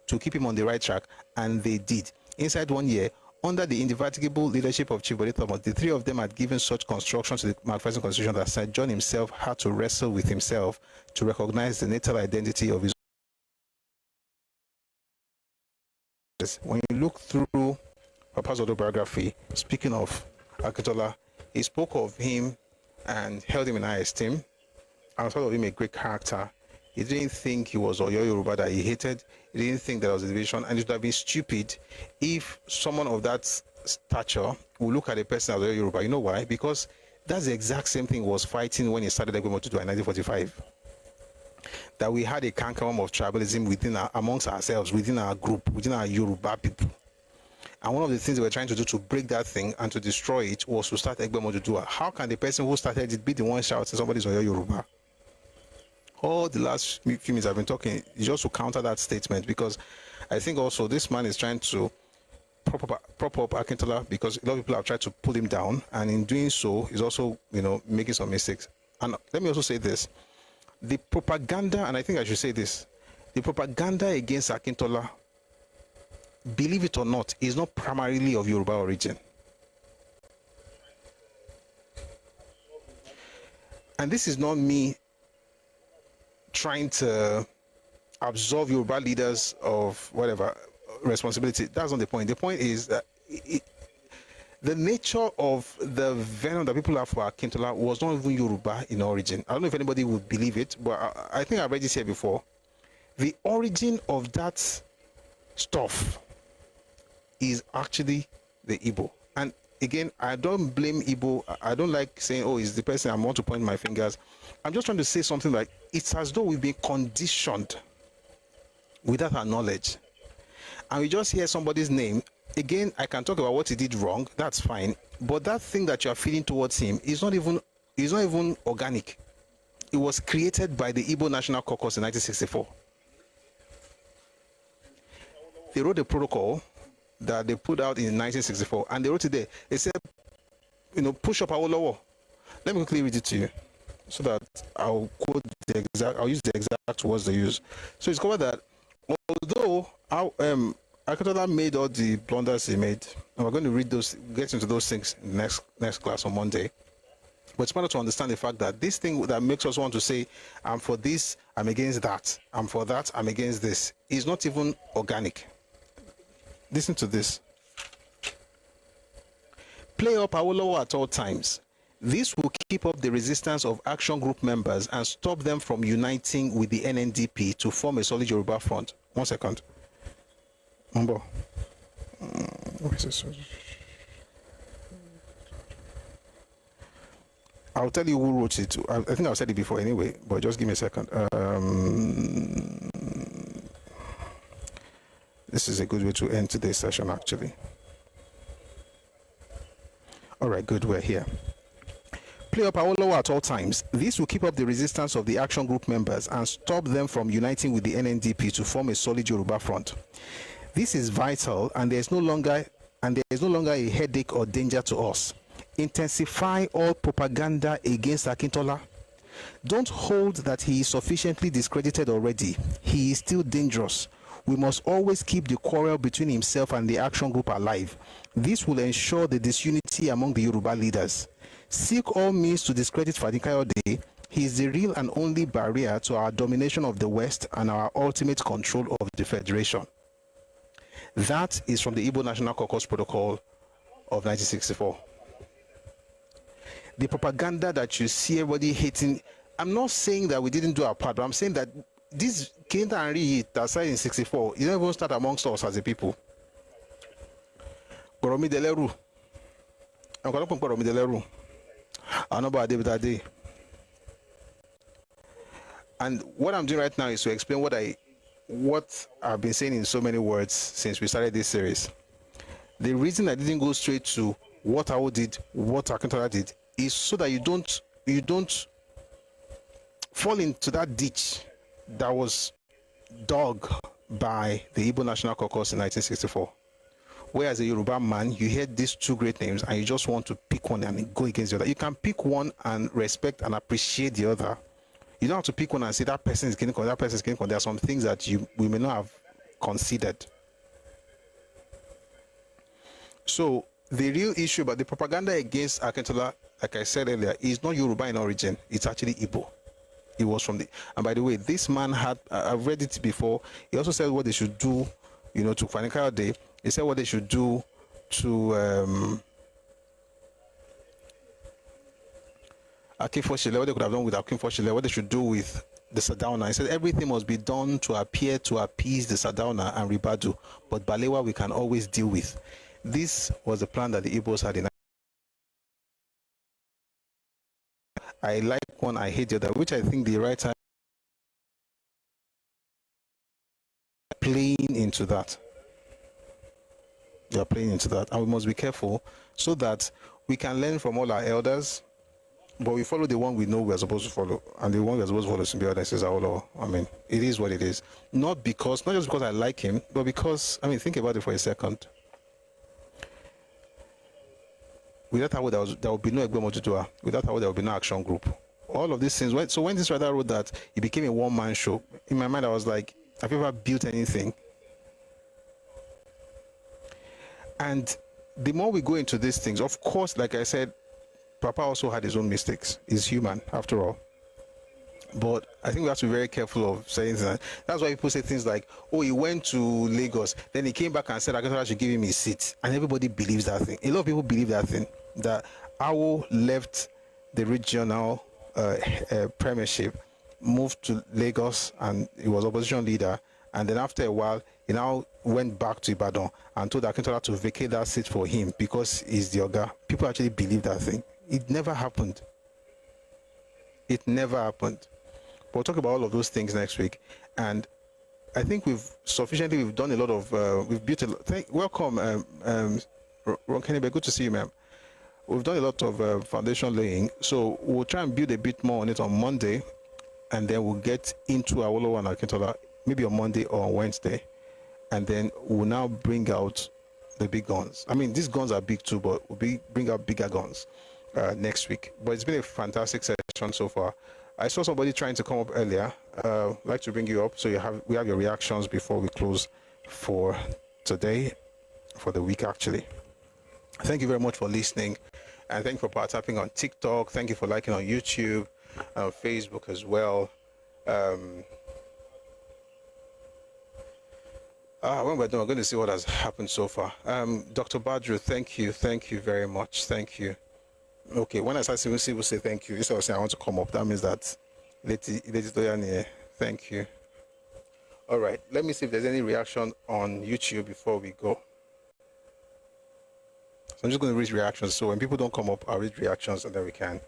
to keep him on the right track, and they did. Inside 1 year, under the indefatigable leadership of Chief Bode Thomas, the three of them had given such construction to the Macpherson Constitution that Sir John himself had to wrestle with himself to recognize the natal identity of his. When you look through Papa's autobiography, speaking of Akintola, he spoke of him and held him in high esteem, and thought of him a great character. He didn't think he was Oyo Yoruba that he hated. He didn't think there was a division, and it would have been stupid if someone of that stature would look at a person as Oyo Yoruba. You know why? Because that's the exact same thing he was fighting when he started Egbomoto in 1945. That we had a cankerworm of tribalism amongst ourselves, within our group, within our Yoruba people. And one of the things they were trying to do to break that thing and to destroy it was to start Egbomoto. How can the person who started it be the one shouting somebody's Oyo Yoruba? All the last few minutes I've been talking just to counter that statement, because I think also this man is trying to prop up Akintola, because a lot of people have tried to pull him down, and in doing so, he's also, making some mistakes. And let me also say this: the propaganda, and I think I should say this, the propaganda against Akintola, believe it or not, is not primarily of Yoruba origin. And this is not me trying to absolve Yoruba leaders of whatever responsibility. That's not the point. The point is that the nature of the venom that people have for Akintola was not even Yoruba in origin. I don't know if anybody would believe it, but I think I've read this here before. The origin of that stuff is actually the Igbo. And again, I don't blame Igbo. I don't like saying, oh, it's the person I want to point my fingers. I'm just trying to say something like, it's as though we've been conditioned without our knowledge. And we just hear somebody's name. Again, I can talk about what he did wrong. That's fine. But that thing that you are feeling towards him is not even organic. It was created by the Igbo National Caucus in 1964. They wrote a protocol that they put out in 1964, and they wrote it there. They said, push up Awolowo. Let me quickly read it to you, so that I'll use the exact words they use. So it's covered that although Akintola made all the blunders he made, and we're going to get into those things in the next class on Monday. But it's better to understand the fact that this thing that makes us want to say, I'm for this, I'm against that, I'm for that, I'm against this, is not even organic. Listen to this. Play up Awolowo at all times. This will keep up the resistance of Action Group members and stop them from uniting with the NNDP to form a solid Yoruba front. 1 second. Mambo. I'll tell you who wrote it. I think I've said it before anyway, but just give me a second. This is a good way to end today's session, actually. All right, good, we're here. Play up Awolowo at all times. This will keep up the resistance of the action group members and stop them from uniting with the NNDP to form a solid Yoruba front. This is vital, and there is no longer a headache or danger to us. Intensify all propaganda against Akintola. Don't hold that he is sufficiently discredited already. He is still dangerous. We must always keep the quarrel between himself and the action group alive. This will ensure the disunity among the Yoruba leaders. Seek all means to discredit Fani Kayode. He is the real and only barrier to our domination of the West and our ultimate control of the Federation. That is from the Igbo National Caucus Protocol of 1964. The propaganda that you see everybody hating, I'm not saying that we didn't do our part, but I'm saying that this Clinton and Ri that started in 64, it didn't even start amongst us as a people. Boromi Deleru. I'm going to put Boromi Deleru. I know about David. And what I'm doing right now is to explain what I've been saying in so many words since we started this series. The reason I didn't go straight to what Awo did, what Akintola did, is so that you don't fall into that ditch that was dug by the Igbo National Caucus in 1964. Where as a Yoruba man, you hear these two great names and you just want to pick one and go against the other. You can pick one and respect and appreciate the other. You don't have to pick one and say that person is getting, that person is getting. There are some things that we may not have considered. So the real issue about the propaganda against Akintola, like I said earlier, is not Yoruba in origin. It's actually Igbo. It was from the, and by the way, this man had, I've read it before. He also said what they should do, to Fani Kayode. He said what they should do to Akinfoshile, what they could have done with Akinfoshile, what they should do with the Sardauna. He said everything must be done to appear to appease the Sardauna and Ribadu, but Balewa we can always deal with. This was the plan that the Igbos had in. I like one, I hate the other, which I think the right time playing into that. They are playing into that, and we must be careful so that we can learn from all our elders, but we follow the one we know we are supposed to follow, and the one we are supposed to follow, to be honest, is Awolowo. I mean, it is what it is. Not just because I like him, but because, I mean, think about it for a second. Without Awolowo, there would be no Egbe Mojutua. Without Awolowo, there would be no action group. All of these things. So when this writer wrote that it became a one-man show, in my mind I was like, have you ever built anything? And the more we go into these things, of course, like I said, Papa also had his own mistakes. He's human, after all. But I think we have to be very careful of saying that. That's why people say things like, oh, he went to Lagos, then he came back and said, I should give him his seat. And everybody believes that thing. A lot of people believe that thing, that Awo left the regional premiership, moved to Lagos, and he was opposition leader. And then after a while, he now went back to Ibadan and told Akintola to vacate that seat for him because he's the Oga. People actually believe that thing. It never happened. It never happened. But we'll talk about all of those things next week. And I think we've done a lot of, we've built a lot. Welcome, Ron Kennybe, good to see you, ma'am. We've done a lot of foundation laying. So we'll try and build a bit more on it on Monday. And then we'll get into Awolowo and Akintola, maybe on Monday or on Wednesday. And then we'll now bring out the big guns. I mean, these guns are big too, but we'll bring out bigger guns next week. But it's been a fantastic session so far. I saw somebody trying to come up earlier. I'd like to bring you up so we have your reactions before we close for today, for the week actually. Thank you very much for listening, and thank you for tapping on TikTok. Thank you for liking on YouTube, Facebook as well. When we're done, we're going to see what has happened so far. Dr. Badru, thank you very much. Thank you. Okay, when I start seeing people say thank you, instead of saying I want to come up, that means that Lady Toyane, thank you. All right, let me see if there's any reaction on YouTube before we go. So I'm just going to read reactions. So when people don't come up, I'll read reactions and then we can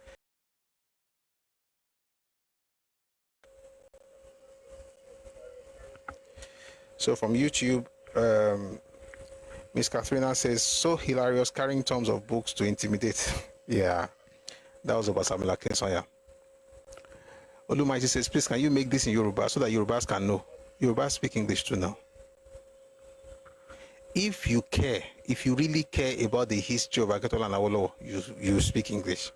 So from YouTube, Miss Katharina says, so hilarious, carrying tons of books to intimidate. Yeah, that was about Samuel Akintola. Olumaji says, please, can you make this in Yoruba so that Yorubas can know? Yorubas speak English too now. If you care, if you really care about the history of Akintola and Awolowo, you speak English.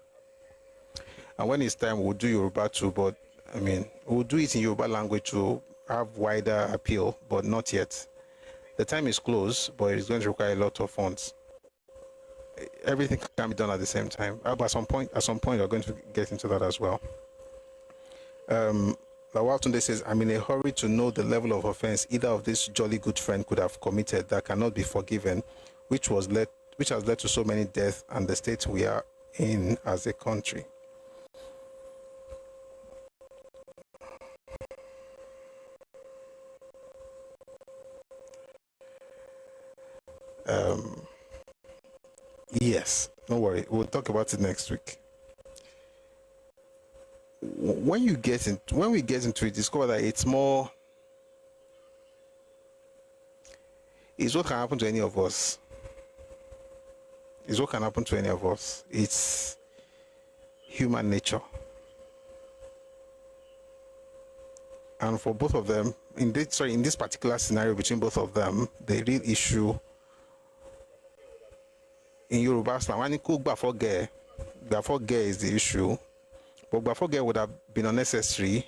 And when it's time, we'll do Yoruba too, but I mean, we'll do it in Yoruba language to have wider appeal, but not yet. The time is close, but it's going to require a lot of funds. Everything can be done at the same time. But at some point, we're going to get into that as well. Lawal Tunde says, I'm in a hurry to know the level of offense either of this jolly good friend could have committed that cannot be forgiven, which has led to so many deaths and the state we are in as a country. Yes, don't worry. We'll talk about it next week. When we get into it, discover that it's what can happen to any of us. It's what can happen to any of us. It's human nature. And for both of them, in this particular scenario between both of them, the real issue in Yoruba slang, when you cook Bafoge is the issue. But Bafoge would have been unnecessary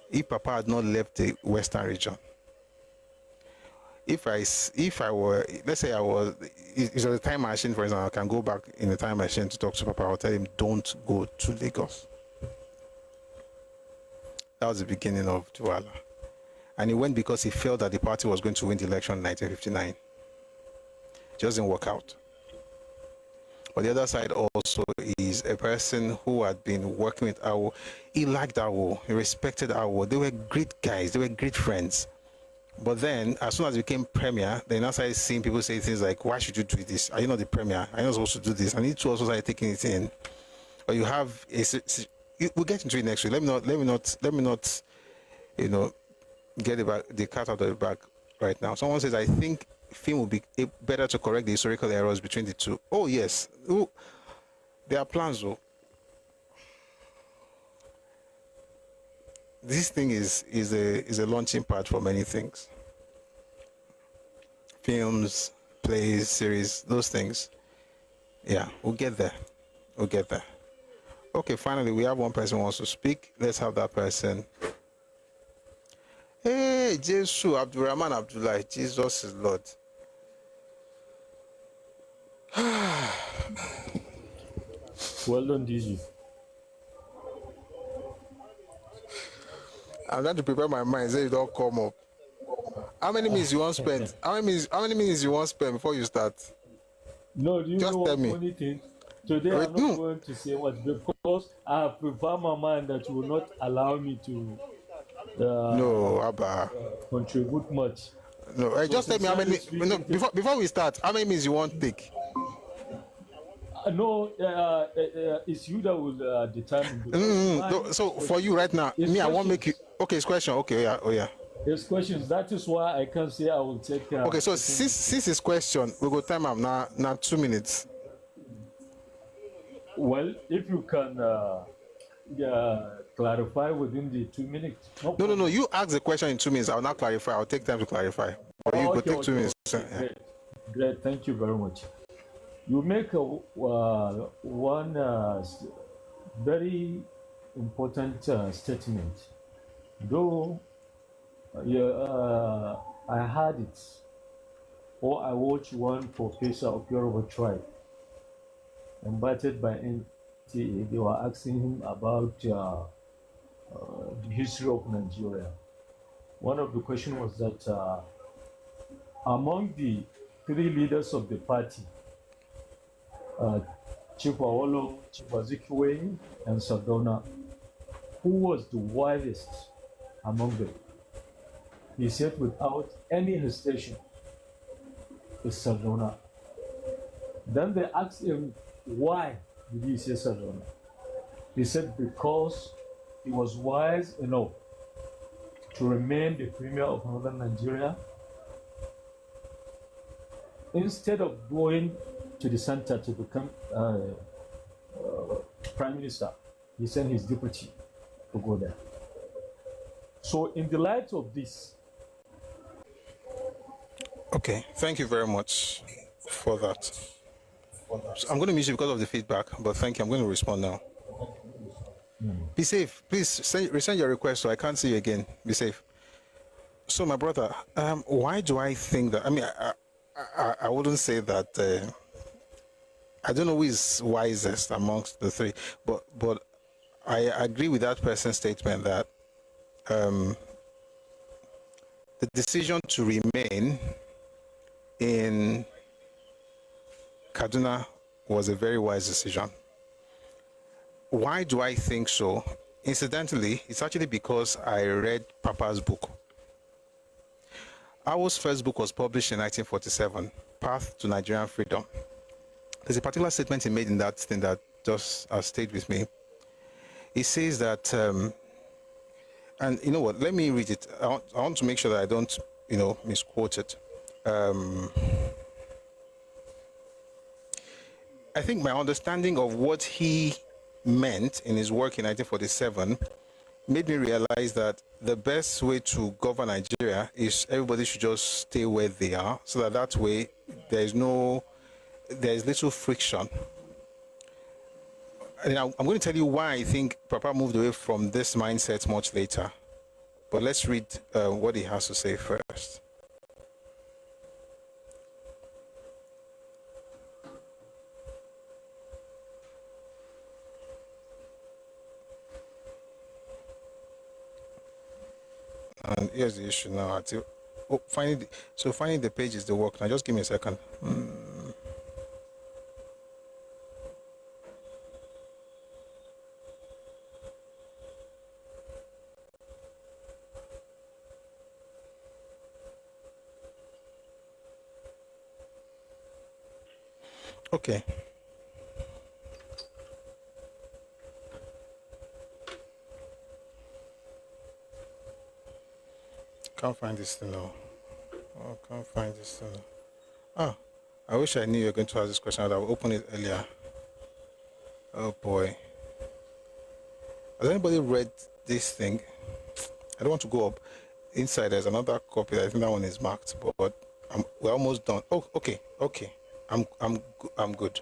if Papa had not left the Western region. If I were, let's say I was, if it's a time machine, for example, I can go back in the time machine to talk to Papa. I'll tell him, don't go to Lagos. That was the beginning of Duala. And he went because he felt that the party was going to win the election in 1959. It just didn't work out. But the other side also is a person who had been working with Awo. He liked Awo. He respected Awo. They were great guys. They were great friends. But then, as soon as he became premier, then I started seeing people say things like, why should you do this? Are you not the premier? Are you not supposed to do this? And he too also started taking it in. Or you have we'll get into it next week. Let me not, get the cat out of the bag right now. Someone says, I think film will be better to correct the historical errors between the two. Oh yes, there are plans though. This thing is a launching pad for many things. Films, plays, series, those things. Yeah, we'll get there. Okay, finally we have one person who wants to speak. Let's have that person. Hey, Jesus, Abdurrahman Abdullah, Jesus is Lord. Well done, DG. I'm trying to prepare my mind so it don't come up. How many minutes you want to spend? How many minutes you want to spend before you start? No, do you just know tell me. Funny thing? Today I'm not going to say what because I have prepared my mind that will not allow me to contribute much. No, so just tell me how many. No, before we start, how many minutes you want to take? It's you that will determine. No, so for you right now, I won't make you. Okay, it's question. Okay, yeah. It's questions. That is why I can't say I will take. Okay, so since it's question, we go time up now 2 minutes. Well, if you can clarify within the 2 minutes. No. You ask the question in 2 minutes. I'll not clarify. I'll take time to clarify. But you take 2 minutes. Great. Thank you very much. You make one very important statement. Though I heard it, or I watched one professor of Yoruba tribe invited by NTA. They were asking him about the history of Nigeria. One of the questions was that among the 3 leaders of the party, Chief Awolowo, Chief Azikiwe, and Sardauna, who was the wisest among them? He said without any hesitation, it's Sardauna. Then they asked him, why did he say Sardauna? He said because he was wise enough to remain the premier of northern Nigeria. Instead of going to the center to become prime minister, he sent his deputy to go there. So in the light of this... Okay, thank you very much for that. So I'm going to mute you because of the feedback, but thank you. I'm going to respond now. Be safe. Please resend your request so I can't see you again. Be safe. So, my brother, why do I think that? I mean, I wouldn't say that. I don't know who is wisest amongst the three, but I agree with that person's statement that the decision to remain in Kaduna was a very wise decision. Why do I think so? Incidentally, it's actually because I read Papa's book. Our first book was published in 1947, Path to Nigerian Freedom. There's a particular statement he made in that thing that just stayed with me. He says that, and you know what, let me read it. I want to make sure that I don't, misquote it. I think my understanding of what he meant in his work in 1947 made me realize that the best way to govern Nigeria is everybody should just stay where they are, so that way there is little friction. And I'm going to tell you why I think Papa moved away from this mindset much later. But let's read what he has to say first. And here's the issue now. Finding the page is the work. Now, just give me a second. Okay. Can't find this thing now. Oh, can't find this thing. Ah, I wish I knew you were going to ask this question. I would open it earlier. Oh boy. Has anybody read this thing? I don't want to go up. Inside there's another copy. I think that one is marked, but we're almost done. Oh, okay. I'm good.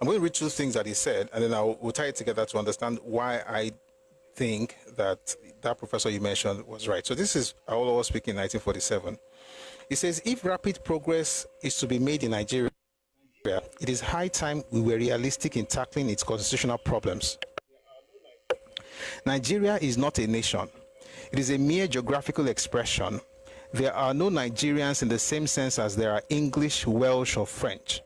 I'm going to read two things that he said, and then we'll tie it together to understand why I think that professor you mentioned was right. So this is Awolowo speaking in 1947. He says, if rapid progress is to be made in Nigeria, it is high time we were realistic in tackling its constitutional problems. Nigeria is not a nation. It is a mere geographical expression. There are no Nigerians in the same sense as there are English, Welsh, or French.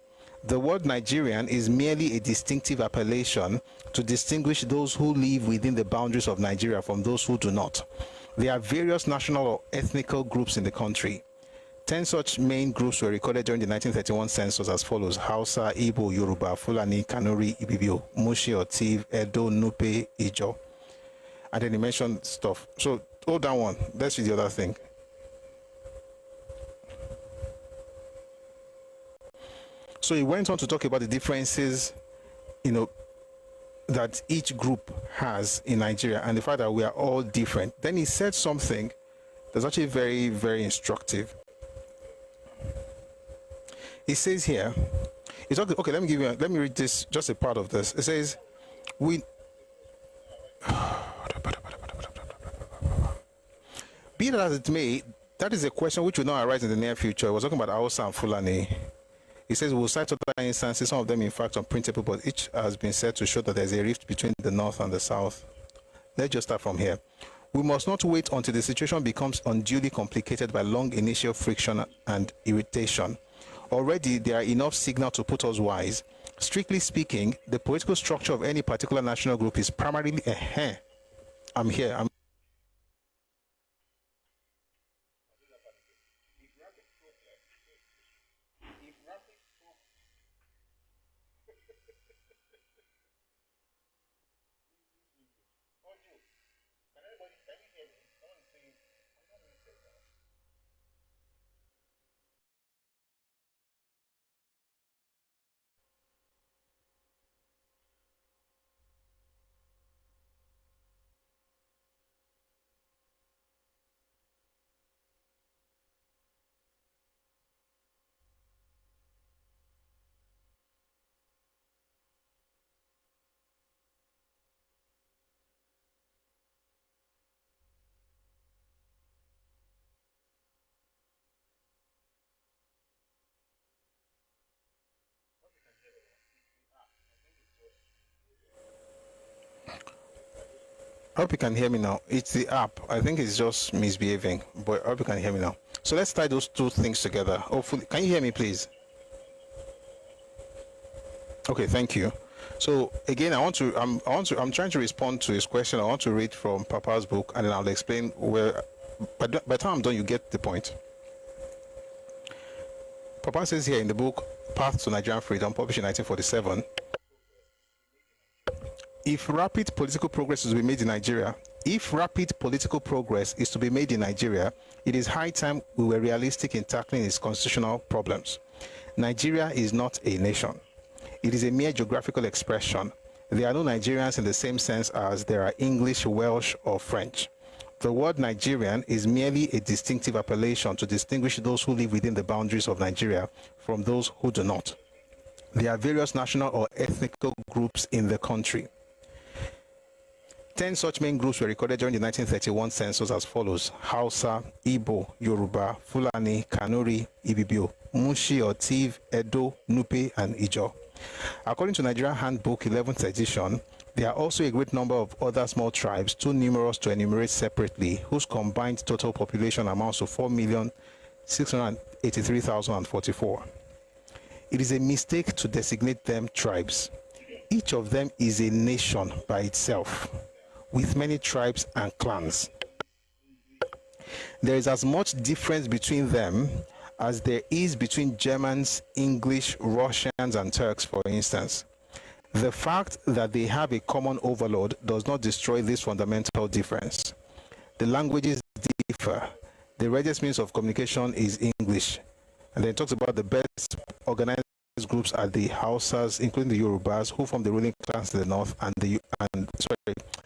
The word Nigerian is merely a distinctive appellation to distinguish those who live within the boundaries of Nigeria from those who do not. There are various national or ethnical groups in the country. 10 such main groups were recorded during the 1931 census as follows: Hausa, Igbo, Yoruba, Fulani, Kanuri, Ibibio, Mushi, Otiv, Edo, Nupe, Ijo. And then he mentioned stuff. So hold that one. Let's read the other thing. So he went on to talk about the differences, that each group has in Nigeria and the fact that we are all different. Then he said something that's actually very, very instructive. He says here, okay, let me read this, just a part of this. It says, be that as it may, that is a question which will not arise in the near future. I was talking about Hausa and Fulani. He says we'll cite other instances, some of them in fact on principle, but each has been said to show that there's a rift between the North and the South. Let's just start from here. We must not wait until the situation becomes unduly complicated by long initial friction and irritation. Already there are enough signals to put us wise. Strictly speaking, the political structure of any particular national group is primarily I'm here. I hope you can hear me now. It's the app. I think it's just misbehaving, but I hope you can hear me now. So let's tie those two things together. Hopefully, can you hear me, please? Okay, thank you. So again, I'm trying to respond to his question. I want to read from Papa's book, and then I'll explain where. By the time I'm done, you get the point. Papa says here in the book Path to Nigerian Freedom, published in 1947, if rapid political progress is to be made in Nigeria, it is high time we were realistic in tackling its constitutional problems. Nigeria is not a nation. It is a mere geographical expression. There are no Nigerians in the same sense as there are English, Welsh, or French. The word Nigerian is merely a distinctive appellation to distinguish those who live within the boundaries of Nigeria from those who do not. There are various national or ethnical groups in the country. 10 such main groups were recorded during the 1931 census as follows: Hausa, Igbo, Yoruba, Fulani, Kanuri, Ibibio, Mushi or Tiv, Edo, Nupe, and Ijo. According to Nigeria Handbook 11th edition, there are also a great number of other small tribes, too numerous to enumerate separately, whose combined total population amounts to 4,683,044. It is a mistake to designate them tribes. Each of them is a nation by itself, with many tribes and clans. There is as much difference between them as there is between Germans, English, Russians, and Turks, for instance. The fact that they have a common overlord does not destroy this fundamental difference. The languages differ. The readiest means of communication is English. And then it talks about the best organized groups are the Hausas, including the Yorubas, who form the ruling class in the north,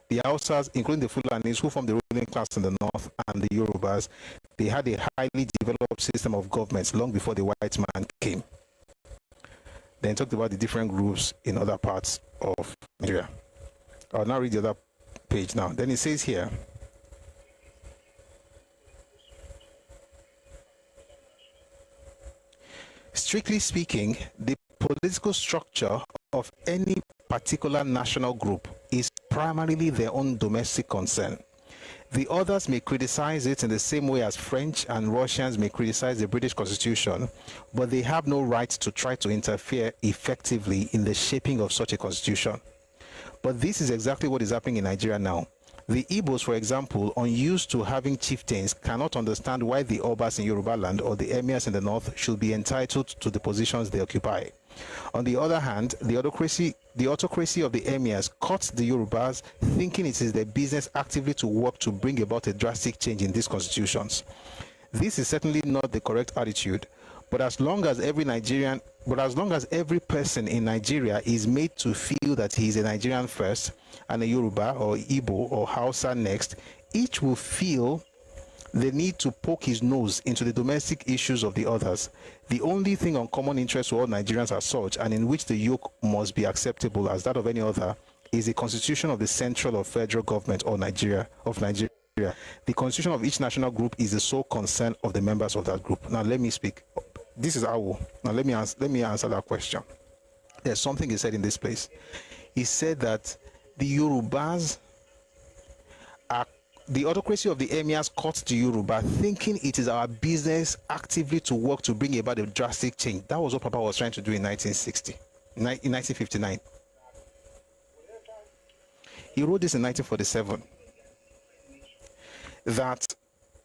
the Hausas, including the Fulanis, who form the ruling class in the north, and the Yorubas. They had a highly developed system of governments long before the white man came. Then talked about the different groups in other parts of Nigeria. I'll now read the other page now. Then it says here, strictly speaking, the political structure of any particular national group is primarily their own domestic concern. The others may criticize it in the same way as French and Russians may criticize the British Constitution, but they have no right to try to interfere effectively in the shaping of such a constitution. But this is exactly what is happening in Nigeria now. The Igbos, for example, unused to having chieftains, cannot understand why the Obas in Yoruba land or the Emirs in the north should be entitled to the positions they occupy. On the other hand, the autocracy of the Emirs cuts the Yorubas, thinking it is their business actively to work to bring about a drastic change in these constitutions. This is certainly not the correct attitude, but as long as every person in Nigeria is made to feel that he is a Nigerian first and a Yoruba or Igbo or Hausa next, each will feel the need to poke his nose into the domestic issues of the others. The only thing on common interest to all Nigerians as such, and in which the yoke must be acceptable as that of any other, is the constitution of the central or federal government of Nigeria. The constitution of each national group is the sole concern of the members of that group. Now let me speak. This is Awo. Now let me answer that question. There's something he said in this place. He said that the Yorubas are the autocracy of the Emirs cuts the Yoruba, thinking it is our business actively to work to bring about a drastic change. That was what Papa was trying to do in 1959. He wrote this in 1947. That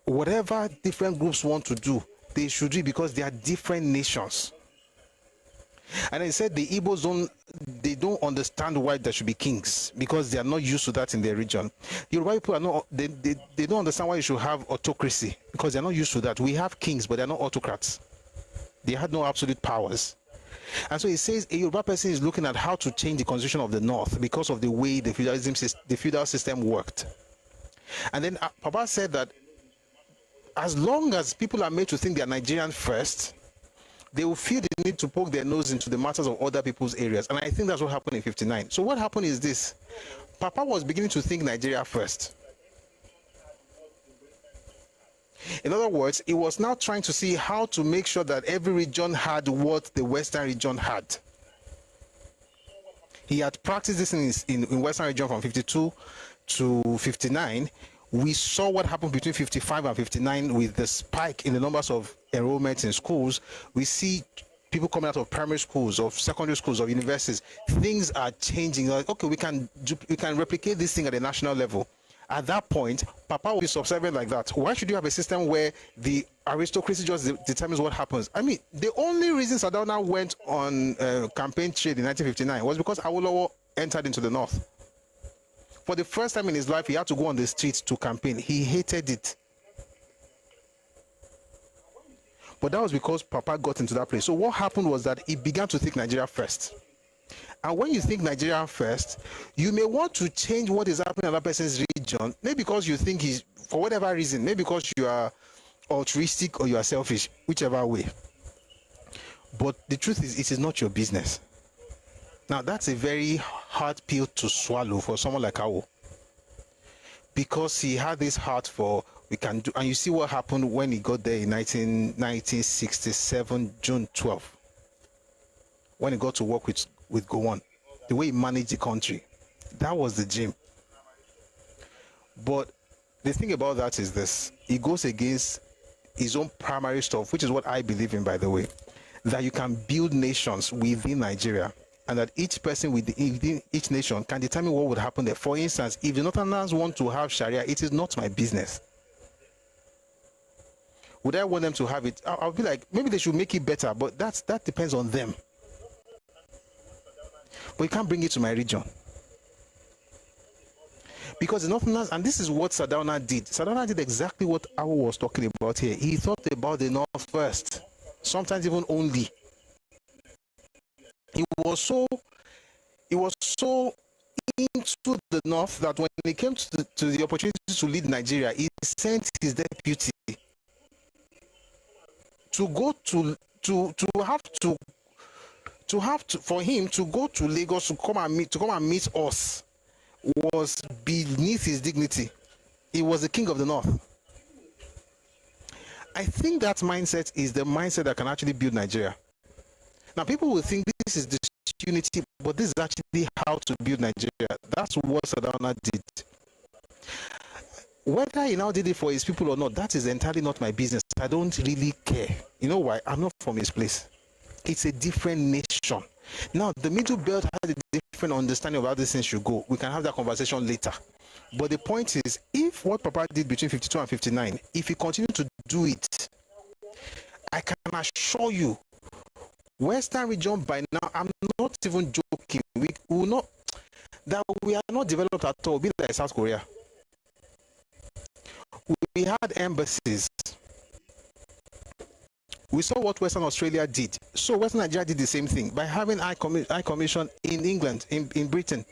whatever different groups want to do, they should do because they are different nations. And he said the Igbos don't understand why there should be kings because they are not used to that in their region. The Yoruba people are not, they don't understand why you should have autocracy because they're not used to that. We have kings, but they're not autocrats. They had no absolute powers. And so he says a Yoruba person is looking at how to change the constitution of the north because of the way the feudal system worked. And then Papa said that as long as people are made to think they are Nigerian first, they will feel the need to poke their nose into the matters of other people's areas. And I think that's what happened in 59. So what happened is this. Papa was beginning to think Nigeria first. In other words, he was now trying to see how to make sure that every region had what the Western region had. He had practiced this in Western region from 52 to 59. We saw what happened between 55 and 59 with the spike in the numbers of enrollments in schools. We see people coming out of primary schools, of secondary schools, of universities. Things are changing. Like, okay, we can replicate this thing at a national level. At that point, Papa will be subservient like that. Why should you have a system where the aristocracy just determines what happens? I mean, the only reason Sardauna went on campaign trade in 1959 was because Awolowo entered into the north. For the first time in his life, he had to go on the streets to campaign. He hated it. But that was because Papa got into that place. So what happened was that he began to think Nigeria first. And when you think Nigeria first, you may want to change what is happening in that person's region, maybe because you think he's, for whatever reason, maybe because you are altruistic or you are selfish, whichever way. But the truth is, it is not your business. Now, that's a very hard pill to swallow for someone like Awo, because he had this heart for, we can do, and you see what happened when he got there in 1967, June 12, when he got to work with Gowon, the way he managed the country, that was the dream. But the thing about that is this: he goes against his own primary stuff, which is what I believe in, by the way, that you can build nations within Nigeria, and that each person within each nation can determine what would happen there. For instance, if the Northerners want to have Sharia, it is not my business. Would I want them to have it? I'll be like, maybe they should make it better, but that depends on them. But you can't bring it to my region. Because the Northerners, and this is what Sardauna did. Sardauna did exactly what Awo was talking about here. He thought about the North first, sometimes even only. He was so into the North that when he came to the opportunity to lead Nigeria, he sent his deputy to go for him to go to Lagos to come and meet us was beneath his dignity. He was the king of the North. I think that mindset is the mindset that can actually build Nigeria. Now, people will think this is disunity, but this is actually how to build Nigeria. That's what Sardauna did. Whether he now did it for his people or not, that is entirely not my business. I don't really care. You know why? I'm not from his place. It's a different nation. Now, the Middle Belt has a different understanding of how this thing should go. We can have that conversation later. But the point is, if what Papa did between 52 and 59, if he continued to do it, I can assure you, Western region by now, I'm not even joking, we are not developed at all, be like South Korea. We had embassies. We saw what Western Australia did. So Western Nigeria did the same thing by having High Commission in England, in Britain,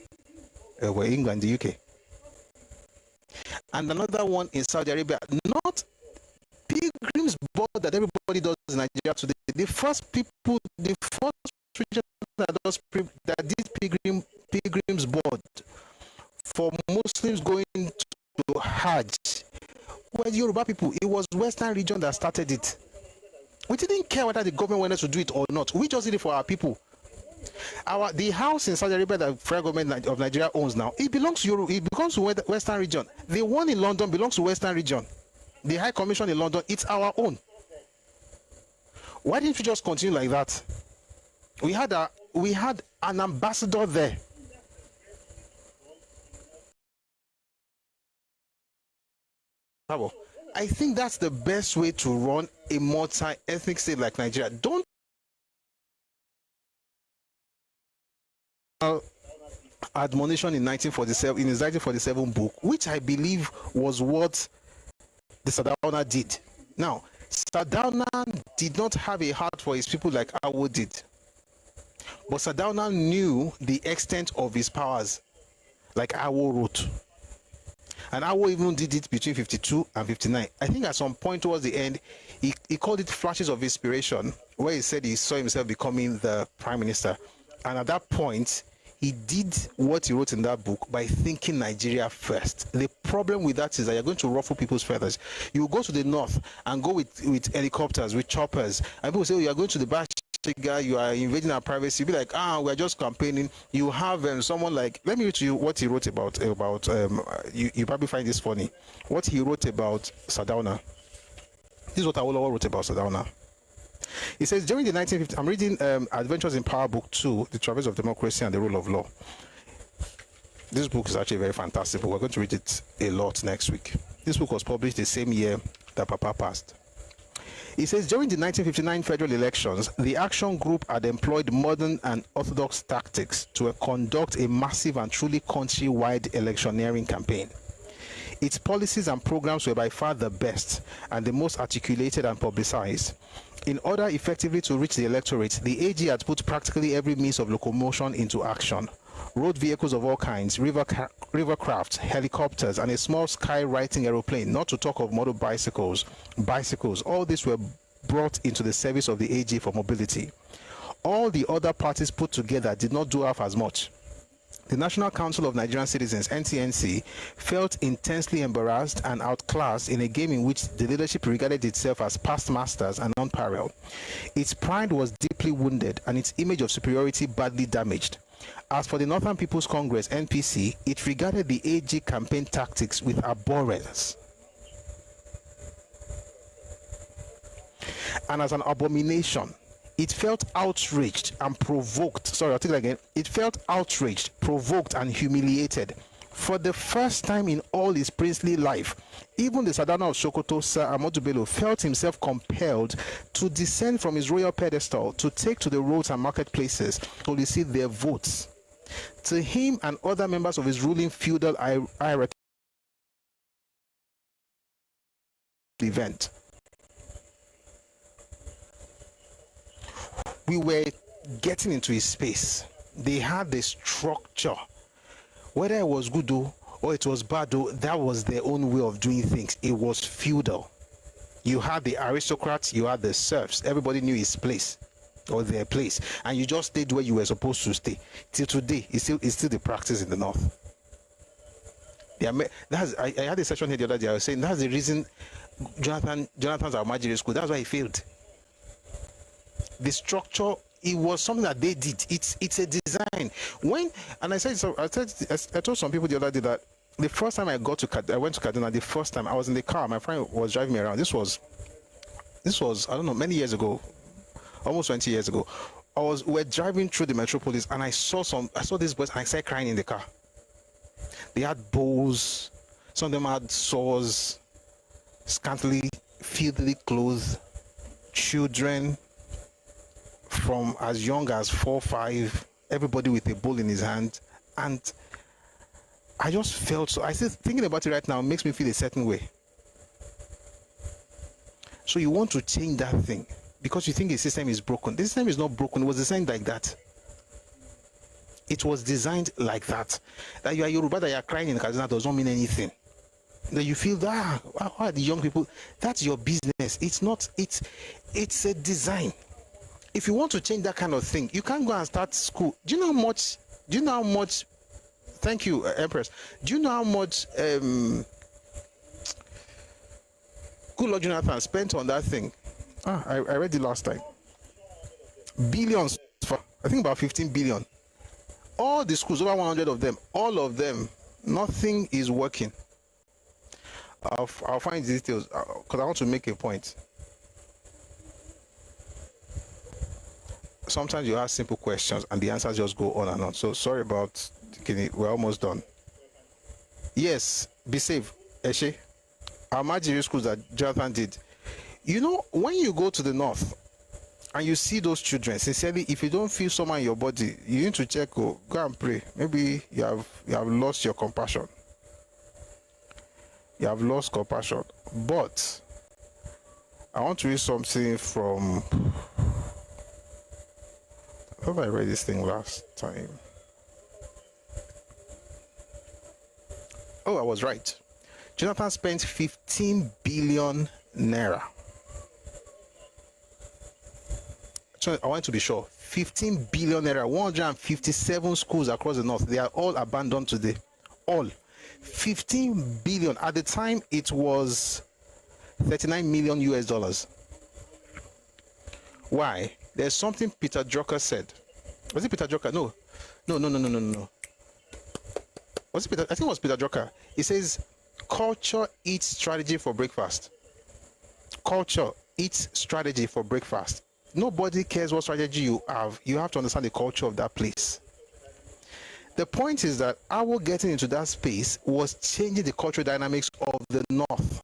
England, the UK. And another one in Saudi Arabia. Not pilgrims board that everybody does in Nigeria today. The first region that did pilgrims board for Muslims going to Hajj were the Yoruba people. It was Western region that started it. We didn't care whether the government wanted to do it or not. We just did it for our people. The house in Saudi Arabia that the federal government of Nigeria owns now, it belongs to Europe. It belongs to Western region. The one in London belongs to Western region. The High Commission in London, it's our own. Why didn't we just continue like that? We had an ambassador there. I think that's the best way to run a multi-ethnic state like Nigeria. Don't admonition in 1947, in his 1947 book, which I believe was what the Sardauna did. Now, Sardauna did not have a heart for his people like Awo did. But Sardauna knew the extent of his powers, like Awo wrote. And Awo even did it between 52 and 59. I think at some point towards the end, he called it flashes of inspiration, where he said he saw himself becoming the prime minister. And at that point, he did what he wrote in that book by thinking Nigeria first. The problem with that is that you're going to ruffle people's feathers. You go to the north and go with helicopters, with choppers, and people say, oh, you're going to the Bash Shiga, you are invading our privacy. You'll be like, we're just campaigning. You have someone like, let me read to you what he wrote about you probably find this funny. What he wrote about Sardauna. This is what Awolowo wrote about Sardauna. He says, during the 1950s, I'm reading Adventures in Power Book 2, The Traverse of Democracy and the Rule of Law. This book is actually very fantastic, but we're going to read it a lot next week. This book was published the same year that Papa passed. He says, during the 1959 federal elections, the Action Group had employed modern and orthodox tactics to conduct a massive and truly countrywide electioneering campaign. Its policies and programs were by far the best and the most articulated and publicized. In order effectively to reach the electorate, the AG had put practically every means of locomotion into action. Road vehicles of all kinds, rivercrafts, helicopters, and a small skywriting aeroplane, not to talk of motor bicycles, all these were brought into the service of the AG for mobility. All the other parties put together did not do half as much. The National Council of Nigerian Citizens, NCNC, felt intensely embarrassed and outclassed in a game in which the leadership regarded itself as past masters and unparalleled. Its pride was deeply wounded and its image of superiority badly damaged. As for the Northern People's Congress, NPC, it regarded the AG campaign tactics with abhorrence and as an abomination. It felt outraged and provoked. I'll take that again. It felt outraged, provoked, and humiliated. For the first time in all his princely life, even the Sardauna of Sokoto, Sir Ahmadu Bello, felt himself compelled to descend from his royal pedestal to take to the roads and marketplaces to receive their votes. To him and other members of his ruling feudal hierarchy, event. We were getting into his space. They had the structure. Whether it was good or it was bad, that was their own way of doing things. It was feudal. You had the aristocrats, you had the serfs. Everybody knew his place or their place, and you just stayed where you were supposed to stay. Till today, it's still the practice in the north. I had a session here the other day. I was saying that's the reason Jonathan's Almajiri school. That's why he failed. The structure, it was something that they did. It's a design. I told some people the other day that the first time I went to Kaduna, the first time I was in the car, my friend was driving me around. This was I don't know, many years ago, almost 20 years ago. We're driving through the metropolis, and I saw these boys, and I started crying in the car. They had bows, some of them had saws, scantily, filthily clothed, children from as young as 4 or 5, everybody with a bowl in his hand. And I just felt so. I still thinking about it right now makes me feel a certain way. So you want to change that thing because you think the system is broken. The system is not broken. It was designed like that. It was designed like that. That you are Yoruba, that you are crying in Kaduna does not mean anything. That you feel that why are the young people? That's your business. It's not. It's a design. If you want to change that kind of thing, you can't go and start school. Do you know how much? Thank you, Empress. Do you know how much good Lord Jonathan spent on that thing? I read it last time. Billions, I think about 15 billion. All the schools, over 100 of them, all of them, nothing is working. I'll find the details because I want to make a point. Sometimes you ask simple questions and the answers just go on and on. So sorry about we're almost done. Yes, be safe, Eshe. Our Majiri schools that Jonathan did. You know, when you go to the north and you see those children, sincerely, if you don't feel someone in your body, you need to check, go and pray. Maybe you have lost your compassion. You have lost compassion. But I want to read something from, I thought I read this thing last time. Oh, I was right. Jonathan spent 15 billion naira. So I want to be sure. 15 billion naira, 157 schools across the north. They are all abandoned today. All. 15 billion. At the time, it was $39 million US. Why? There's something Peter Drucker said. Was it Peter Drucker? No. Was it Peter? I think it was Peter Drucker. He says, culture eats strategy for breakfast. Culture eats strategy for breakfast. Nobody cares what strategy you have. You have to understand the culture of that place. The point is that our getting into that space was changing the cultural dynamics of the North.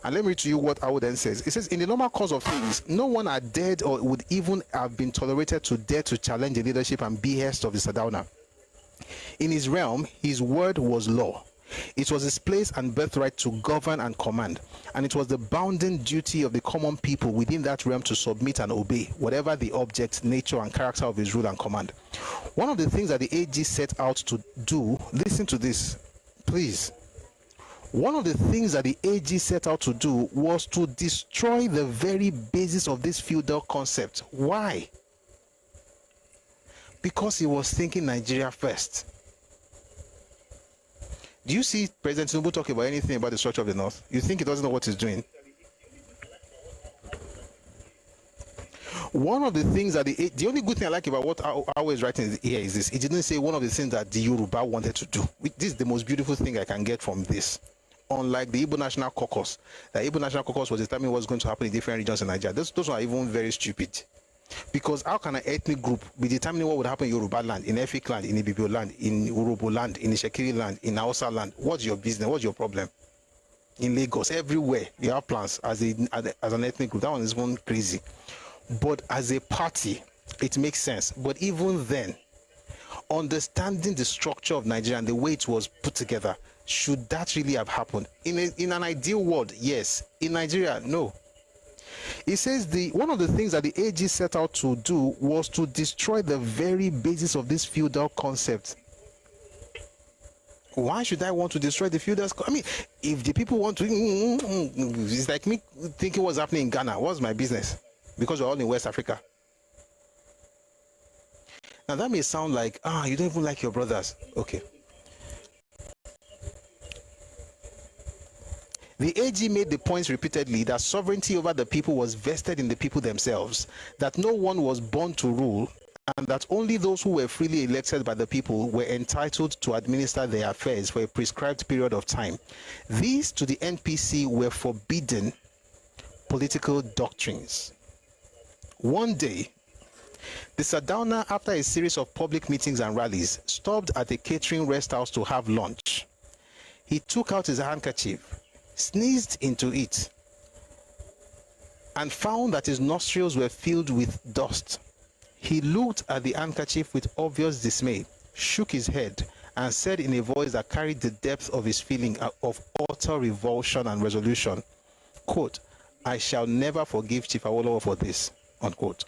And let me read to you what Awo then says. It says, in the normal course of things, no one had dared or would even have been tolerated to dare to challenge the leadership and behest of the Sardauna. In his realm, his word was law. It was his place and birthright to govern and command, and it was the bounden duty of the common people within that realm to submit and obey, whatever the object, nature, and character of his rule and command. One of the things that the AG set out to do, listen to this, please. One of the things that the AG set out to do was to destroy the very basis of this feudal concept. Why? Because he was thinking Nigeria first. Do you see President Tinubu talking about anything about the structure of the North? You think he doesn't know what he's doing? One of the things that the only good thing I like about what Awo is writing here is this. He didn't say one of the things that the Yoruba wanted to do. This is the most beautiful thing I can get from this. Unlike the Igbo National Caucus, the Igbo National Caucus was determining what's going to happen in different regions in Nigeria. Those are even very stupid. Because how can an ethnic group be determining what would happen in Yoruba land, in Efik land, in Ibibio land, in Urobo land, in Ishekiri land, in Hausa land? What's your business? What's your problem? In Lagos, everywhere, you have plans as an ethnic group. That one is one crazy. But as a party, it makes sense. But even then, understanding the structure of Nigeria and the way it was put together, should that really have happened? In an ideal world, yes. In Nigeria, no. He says one of the things that the AG set out to do was to destroy the very basis of this feudal concept. Why should I want to destroy the feudal? I mean, if the people want to, it's like me thinking what's happening in Ghana. What's my business? Because we're all in West Africa. Now that may sound like, you don't even like your brothers. Okay. The AG made the points repeatedly that sovereignty over the people was vested in the people themselves, that no one was born to rule, and that only those who were freely elected by the people were entitled to administer their affairs for a prescribed period of time. These, to the NPC, were forbidden political doctrines. One day, the Sardauna, after a series of public meetings and rallies, stopped at a catering rest house to have lunch. He took out his handkerchief, sneezed into it, and found that his nostrils were filled with dust. He looked at the handkerchief with obvious dismay, shook his head, and said in a voice that carried the depth of his feeling of utter revulsion and resolution, quote, "I shall never forgive Chief Awolowo for this," unquote.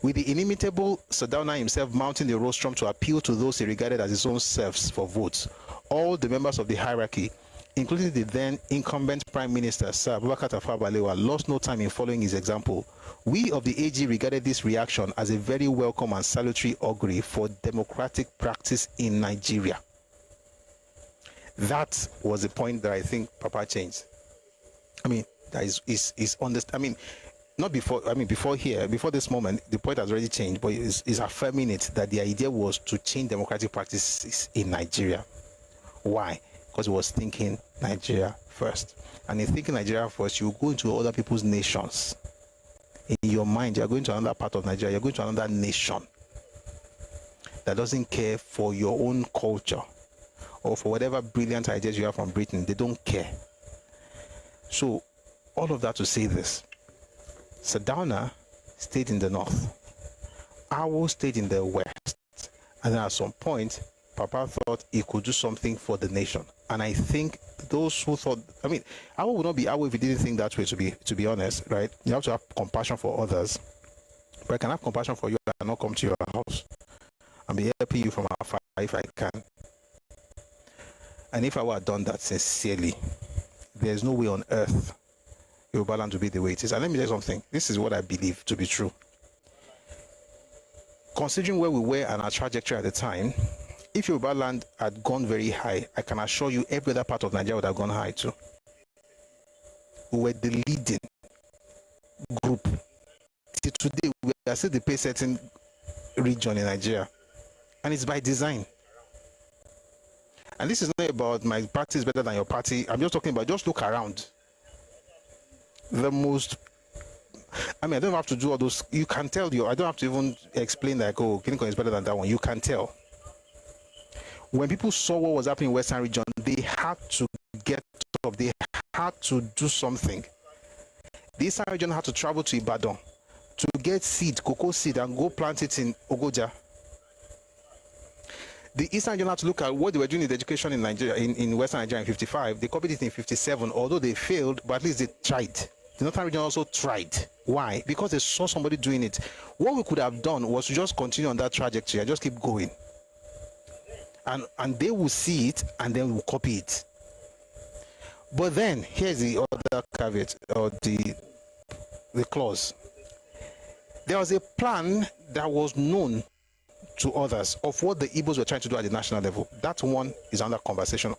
With the inimitable Sardauna himself mounting the rostrum to appeal to those he regarded as his own serfs for votes, all the members of the hierarchy, including the then incumbent Prime Minister, Sir Abubakar Tafawa Balewa, lost no time in following his example. We of the AG regarded this reaction as a very welcome and salutary augury for democratic practice in Nigeria. That was the point that I think Papa changed. I mean, that is I mean, not before, I mean, before this moment, the point has already changed, but is affirming it that the idea was to change democratic practices in Nigeria. Why? Because he was thinking Nigeria first. And in thinking Nigeria first, you go into other people's nations. In your mind, you're going to another part of Nigeria, you're going to another nation that doesn't care for your own culture or for whatever brilliant ideas you have from Britain. They don't care. So, all of that to say this. Sardauna stayed in the north. Awo stayed in the west. And then at some point, Papa thought he could do something for the nation. And I think those who thought, I mean, Awo would not be Awo if he didn't think that way, to be honest, right? You have to have compassion for others. But I can have compassion for you and not come to your house and be helping you from afar if I can. And if I would have done that sincerely, there's no way on earth Yoruba land to be the way it is. And let me tell you something. This is what I believe to be true. Considering where we were and our trajectory at the time, if Yoruba land had gone very high, I can assure you every other part of Nigeria would have gone high too. We were the leading group till today, we are still the pay setting region in Nigeria. And it's by design. And this is not about my party is better than your party. I'm just talking about, just look around. The most, I mean, I don't have to do all those. You can tell I don't have to even explain like, oh, Kinikon is better than that one. You can tell. When people saw what was happening in Western region, they had to get up. They had to do something. The Eastern region had to travel to Ibadan to get seed, cocoa seed, and go plant it in Ogoja. The Eastern region had to look at what they were doing in the education in Nigeria, in Western Nigeria in 55. They copied it in 57, although they failed, but at least they tried. The Northern region also tried. Why? Because they saw somebody doing it. What we could have done was to just continue on that trajectory and just keep going. And they will see it and then we'll copy it. But then here's the other caveat, or the clause. There was a plan that was known to others of what the Igbos were trying to do at the national level. That one is under conversation.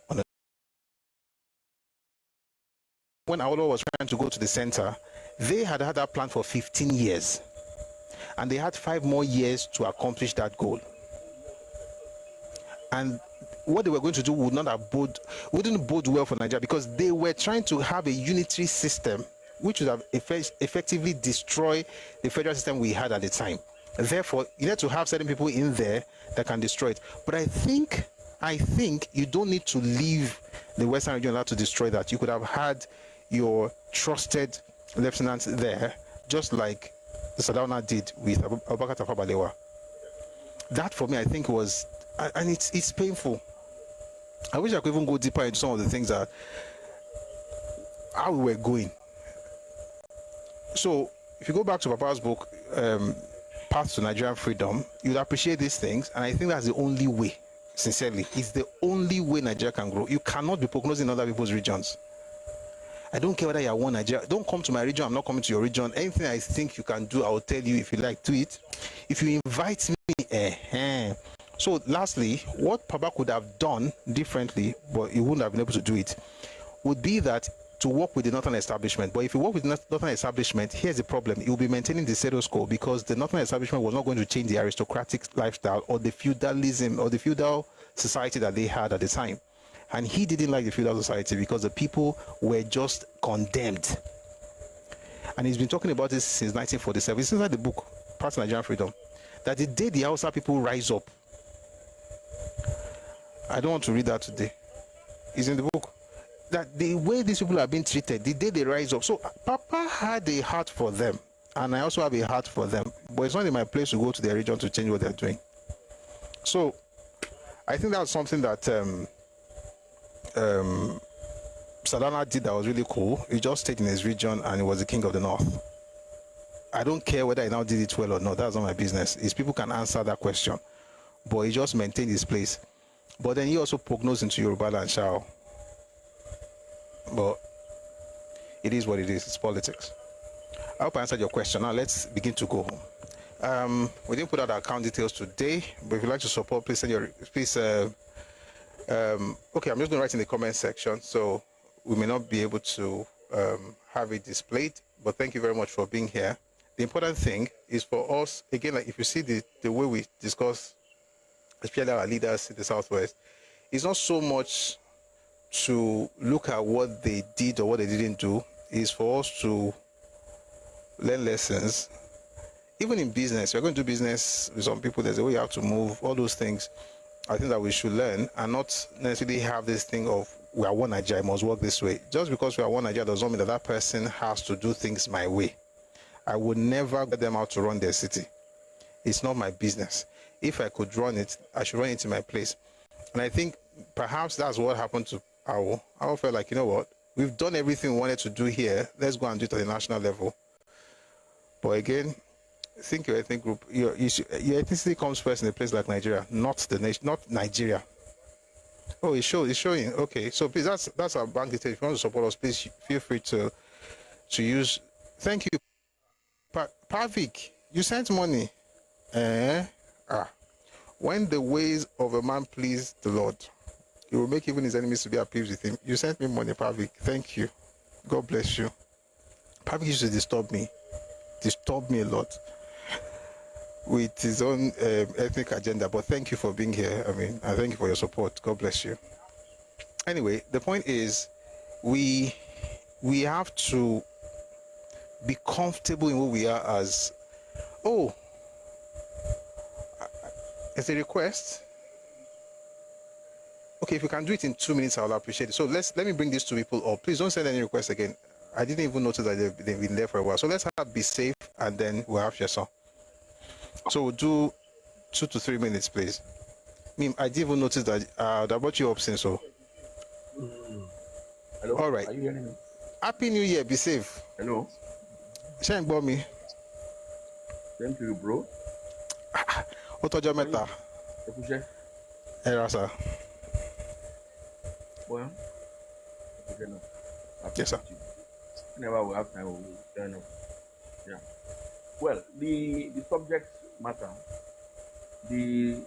When Awolowo was trying to go to the center, they had that plan for 15 years. And they had 5 more years to accomplish that goal. And what they were going to do wouldn't bode well for Nigeria, because they were trying to have a unitary system which would have effectively destroyed the federal system we had at the time. Therefore, you need to have certain people in there that can destroy it. But I think you don't need to leave the Western region to destroy that. You could have had your trusted lieutenants there, just like the Sardauna did with Abubakar Tafawa Balewa. That for me, I think was, and it's painful. I wish I could even go deeper into some of the things that how we were going. So if you go back to Papa's book, Path to Nigerian Freedom, you'd appreciate these things, and I think that's the only way. Sincerely, it's the only way Nigeria can grow. You cannot be prognosing other people's regions. I don't care whether you are one Nigeria. Don't come to my region. I'm not coming to your region. Anything I think you can do, I will tell you. If you like, do it. If you invite me, So lastly, what Papa could have done differently, but he wouldn't have been able to do it, would be that to work with the Northern establishment. But if you work with the Northern establishment, here's the problem. It will be maintaining the status quo, because the Northern establishment was not going to change the aristocratic lifestyle or the feudalism or the feudal society that they had at the time. And he didn't like the feudal society because the people were just condemned. And he's been talking about this since 1947. It's inside the book, Path to Nigerian Freedom, that the day the Hausa people rise up, I don't want to read that today. It's in the book. That the way these people are being treated, the day they rise up. So Papa had a heart for them, and I also have a heart for them. But it's not in my place to go to their region to change what they're doing. So I think that's something that Sardauna did that was really cool. He just stayed in his region and he was the king of the north. I don't care whether he now did it well or not. That's not my business. His people can answer that question. But he just maintained his place. But then he also prognosed into Yoruba land, Shao. But it is what it is. It's politics. I hope I answered your question. Now let's begin to go home. We didn't put out our account details today, but if you'd like to support, please send your okay, I'm just going to write in the comment section, so we may not be able to have it displayed, but thank you very much for being here. The important thing is for us, again, like if you see the way we discuss, especially our leaders in the Southwest, it's not so much to look at what they did or what they didn't do. It's for us to learn lessons. Even in business, you're going to do business with some people, there's a way you have to move, all those things. I think that we should learn and not necessarily have this thing of we are one Nigeria, I must work this way. Just because we are one Nigeria does not mean that that person has to do things my way. I would never get them out to run their city. It's not my business. If I could run it, I should run it in my place. And I think perhaps that's what happened to Awo. Awo felt like, you know what, we've done everything we wanted to do here. Let's go and do it at the national level. But again, think your ethnic group, your ethnicity comes first in a place like Nigeria, not the nation, not Nigeria. Oh, it's showing. Okay, so please, that's our bank details. If you want to support us, please feel free to use. Thank you, Pavik. You sent money. When the ways of a man please the Lord, he will make even his enemies to be at peace with him. You sent me money, Pavik. Thank you. God bless you. Pavik used to disturb me. disturbed me a lot with his own ethnic agenda. But thank you for being here. I mean, I thank you for your support. God bless you. Anyway, the point is, we have to be comfortable in who we are as. Oh, it's a request. Okay, if you can do it in 2 minutes, I'll appreciate it. So let me bring these two people up. Please don't send any requests again. I didn't even notice that they've been there for a while. So let's have Be Safe, and then we'll have Sheson. So we'll do 2 to 3 minutes, please. I didn't even notice that I brought you up since. So. Hello. All right. Are you hearing me? Happy New Year. Be safe. Hello. Shane me. Thank you, bro. Otojo meta. Era, sir. Well, yes, sir. Whenever we have time, we will join up. Yeah. Well, the subject matter, the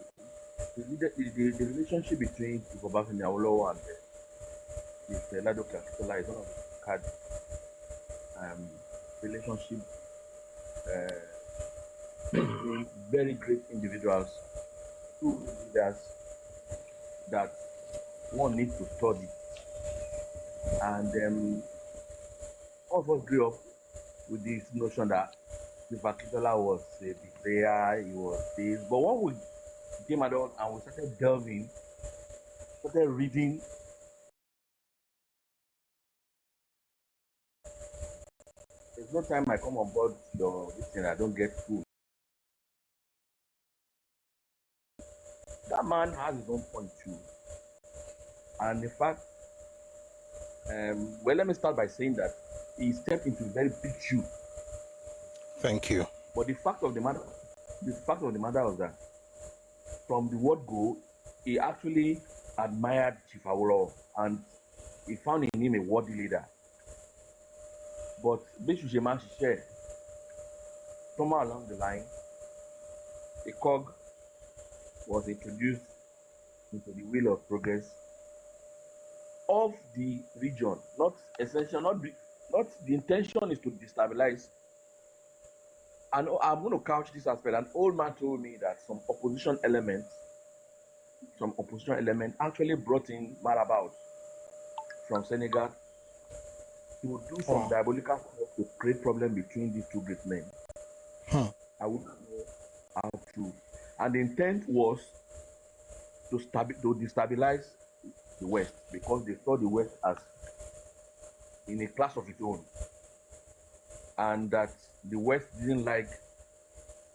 relationship between Obafemi Awolowo and Ladoke Akintola is one of the card relationship between very great individuals, two leaders that one needs to study. And all of us grew up with this notion that Akintola was a betrayer, he was this. But when we came adult and we started delving, started reading, there's no time I come on board this thing, I don't get food. That man has his own point too. And in fact, well, let me start by saying that he stepped into a very big shoe. Thank you. But the fact of the matter was that from the word go, he actually admired Chief Awolowo and he found in him a worthy leader. But Bishop shared somewhere along the line, a cog was introduced into the wheel of progress of the region. Not essential, not the intention is to destabilize. And I'm going to couch this aspect. An old man told me that some opposition element actually brought in Marabout from Senegal to do some diabolical stuff to create problem between these two great men. I wouldn't know how true. And the intent was to destabilize the West, because they saw the West as in a class of its own, and that the West didn't like,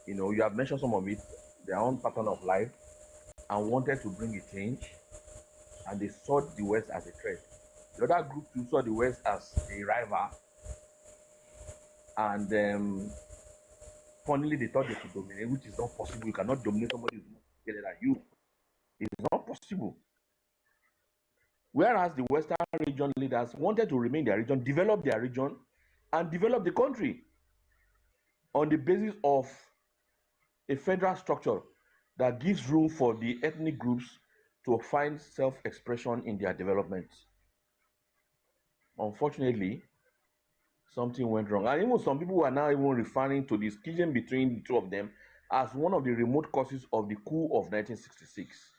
you have mentioned some of it, their own pattern of life, and wanted to bring a change, and they saw the West as a threat. The other group too saw the West as a rival, and funnily they thought they could dominate, which is not possible. You cannot dominate somebody who's more together than you. It's not possible. Whereas the Western region leaders wanted to remain their region, develop their region, and develop the country on the basis of a federal structure that gives room for the ethnic groups to find self-expression in their development. Unfortunately, something went wrong. And even some people are now even referring to the schism between the two of them as one of the remote causes of the coup of 1966.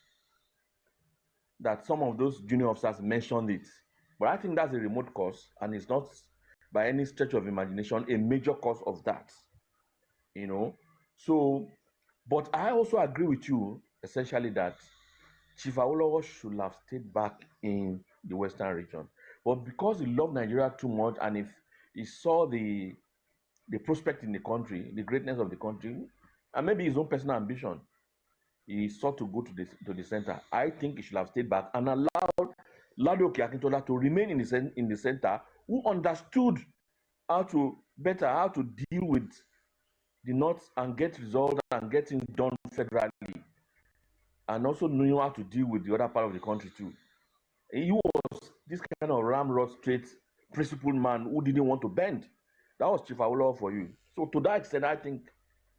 That some of those junior officers mentioned it. But I think that's a remote cause, and it's not by any stretch of imagination a major cause of that. So, but I also agree with you essentially that Chief Awolowo should have stayed back in the Western region. But because he loved Nigeria too much, and if he saw the prospect in the country, the greatness of the country, and maybe his own personal ambition, he sought to go to the center. I think he should have stayed back and allowed Ladoke Akintola to remain in the center, who understood how to deal with the North and get results and get things done federally, and also knew how to deal with the other part of the country too. He was this kind of ramrod straight principled man who didn't want to bend. That was Chief Awolowo for you. So to that extent, I think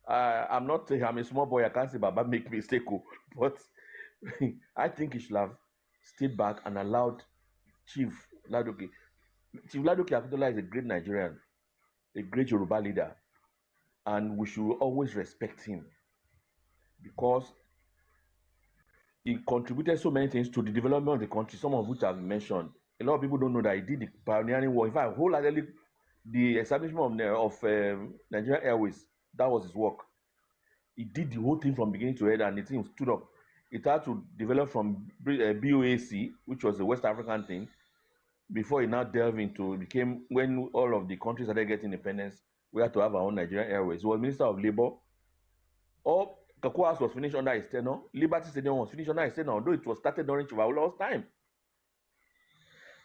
I'm a small boy, I can't say Baba make mistake, but I think he should have stayed back and allowed Chief Ladoke. Chief Ladoke Akintola is a great Nigerian, a great Yoruba leader, and we should always respect him because he contributed so many things to the development of the country, some of which I've mentioned. A lot of people don't know that he did the pioneering work. In fact, wholeheartedly, the establishment of Nigerian Airways, that was his work. He did the whole thing from beginning to end, and the thing stood up. It had to develop from BOAC, which was a West African thing, before it now delved into, it became, when all of the countries started getting independence, we had to have our own Nigerian Airways. He was Minister of Labour. All Kakua House was finished under his tenure. Liberty Stadium was finished under his tenure, although it was started during Chivawolo's time.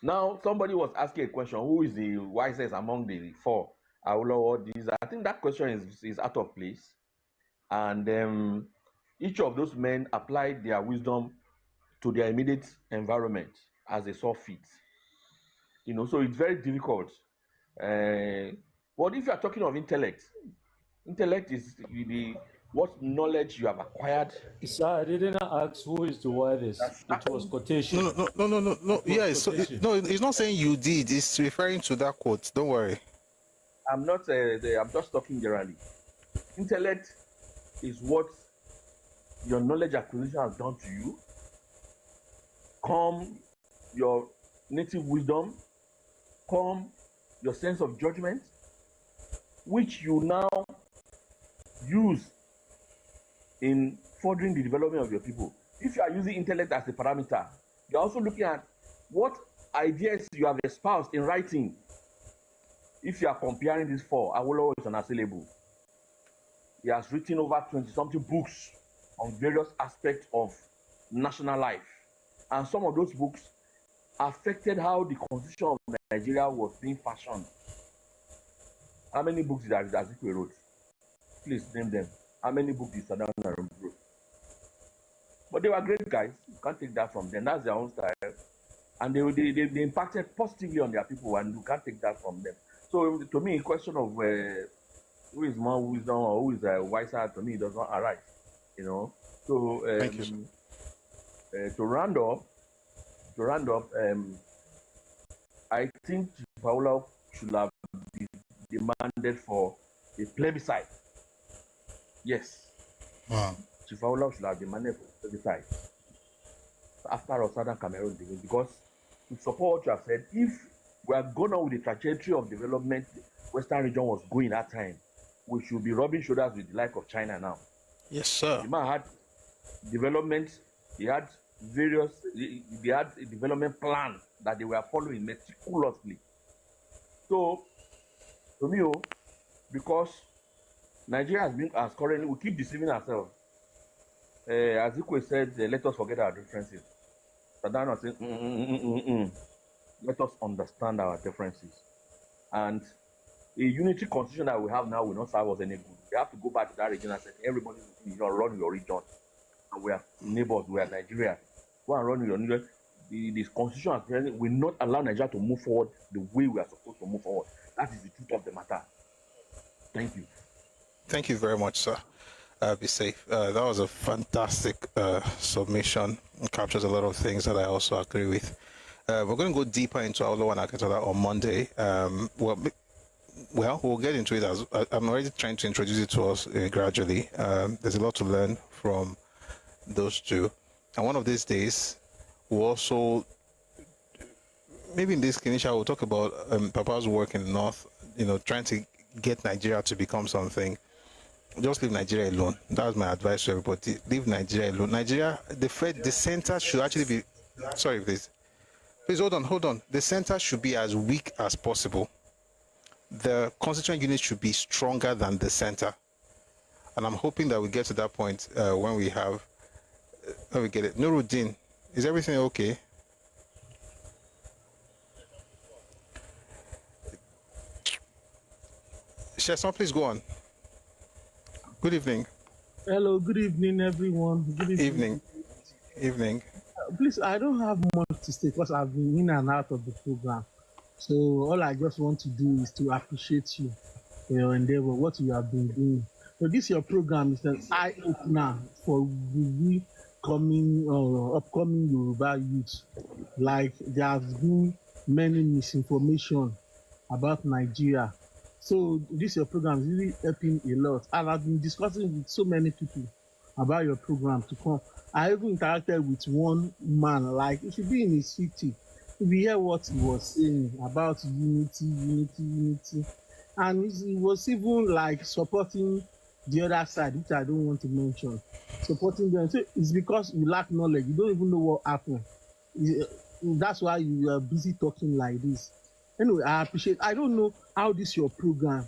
Now, somebody was asking a question, who is the wisest among the four? I think that question is out of place. And each of those men applied their wisdom to their immediate environment as they saw fit. You know, so it's very difficult. But if you are talking of intellect is what knowledge you have acquired. Sir, I didn't ask who is the wisest. It was quotation. No. Yeah, so it's not saying you did. It's referring to that quote. Don't worry. I'm not. I'm just talking generally. Intellect is what your knowledge acquisition has done to you. Come your native wisdom. Come your sense of judgment, which you now use in furthering the development of your people. If you are using intellect as a parameter, you're also looking at what ideas you have espoused in writing. If you are comparing these four, Awolowo is unassailable. He has written over 20-something books on various aspects of national life. And some of those books affected how the constitution of Nigeria was being fashioned. How many books did Azikiwe wrote? Please name them. How many books did Saddam wrote? But they were great guys. You can't take that from them. That's their own style. And they impacted positively on their people, and you can't take that from them. So to me, a question of who is more wisdom or who is wiser, to me, does not arise. You know. So Thank you, sir. To round up, I think Paula should have demanded for a plebiscite. Yes. Wow. Paula should have demanded for a plebiscite after our Southern Cameroon, because to support what you have said, if we are going on with the trajectory of development Western region was going that time, we should be rubbing shoulders with the like of China now. Yes, sir. The man had development, he had a development plan that they were following meticulously. So, to me, because Nigeria has currently, we keep deceiving ourselves. As Ikwe said, let us forget our differences. Saddam was saying, let us understand our differences. And a unity constitution that we have now will not serve us any good. We have to go back to that region and say, everybody run your region. And we are neighbors, we are Nigeria. Go and run your region. This constitution will not allow Nigeria to move forward the way we are supposed to move forward. That is the truth of the matter. Thank you. Thank you very much, sir. Be safe. That was a fantastic submission. It captures a lot of things that I also agree with. We're going to go deeper into Awolowo and Akintola on Monday. Well, we'll get into it as I'm already trying to introduce it to us gradually. There's a lot to learn from those two. And one of these days, we'll also, maybe in this initial, we'll talk about Papa's work in the North, trying to get Nigeria to become something. Just leave Nigeria alone. That's my advice to everybody. Leave Nigeria alone. Nigeria, the center should actually be, sorry, please, hold on. The center should be as weak as possible. The constituent unit should be stronger than the center. And I'm hoping that we get to that point when we get it. Nuruddin, is everything okay? Sheson, please go on. Good evening. Hello, good evening, everyone. Good evening. Evening. Please, I don't have much to say because I've been in and out of the program. So all I just want to do is to appreciate you for your endeavor, what you have been doing. So this your program is an eye-opener for the upcoming Yoruba youth. Like there has been many misinformation about Nigeria. So this your program is really helping a lot. And I've been discussing with so many people about your program to come. I even interacted with one man, like he should be in his 50. If you hear what he was saying about unity, and he was even like supporting the other side, which I don't want to mention, supporting them. So it's because you lack knowledge. You don't even know what happened. That's why you are busy talking like this. Anyway, I appreciate. I don't know how this your program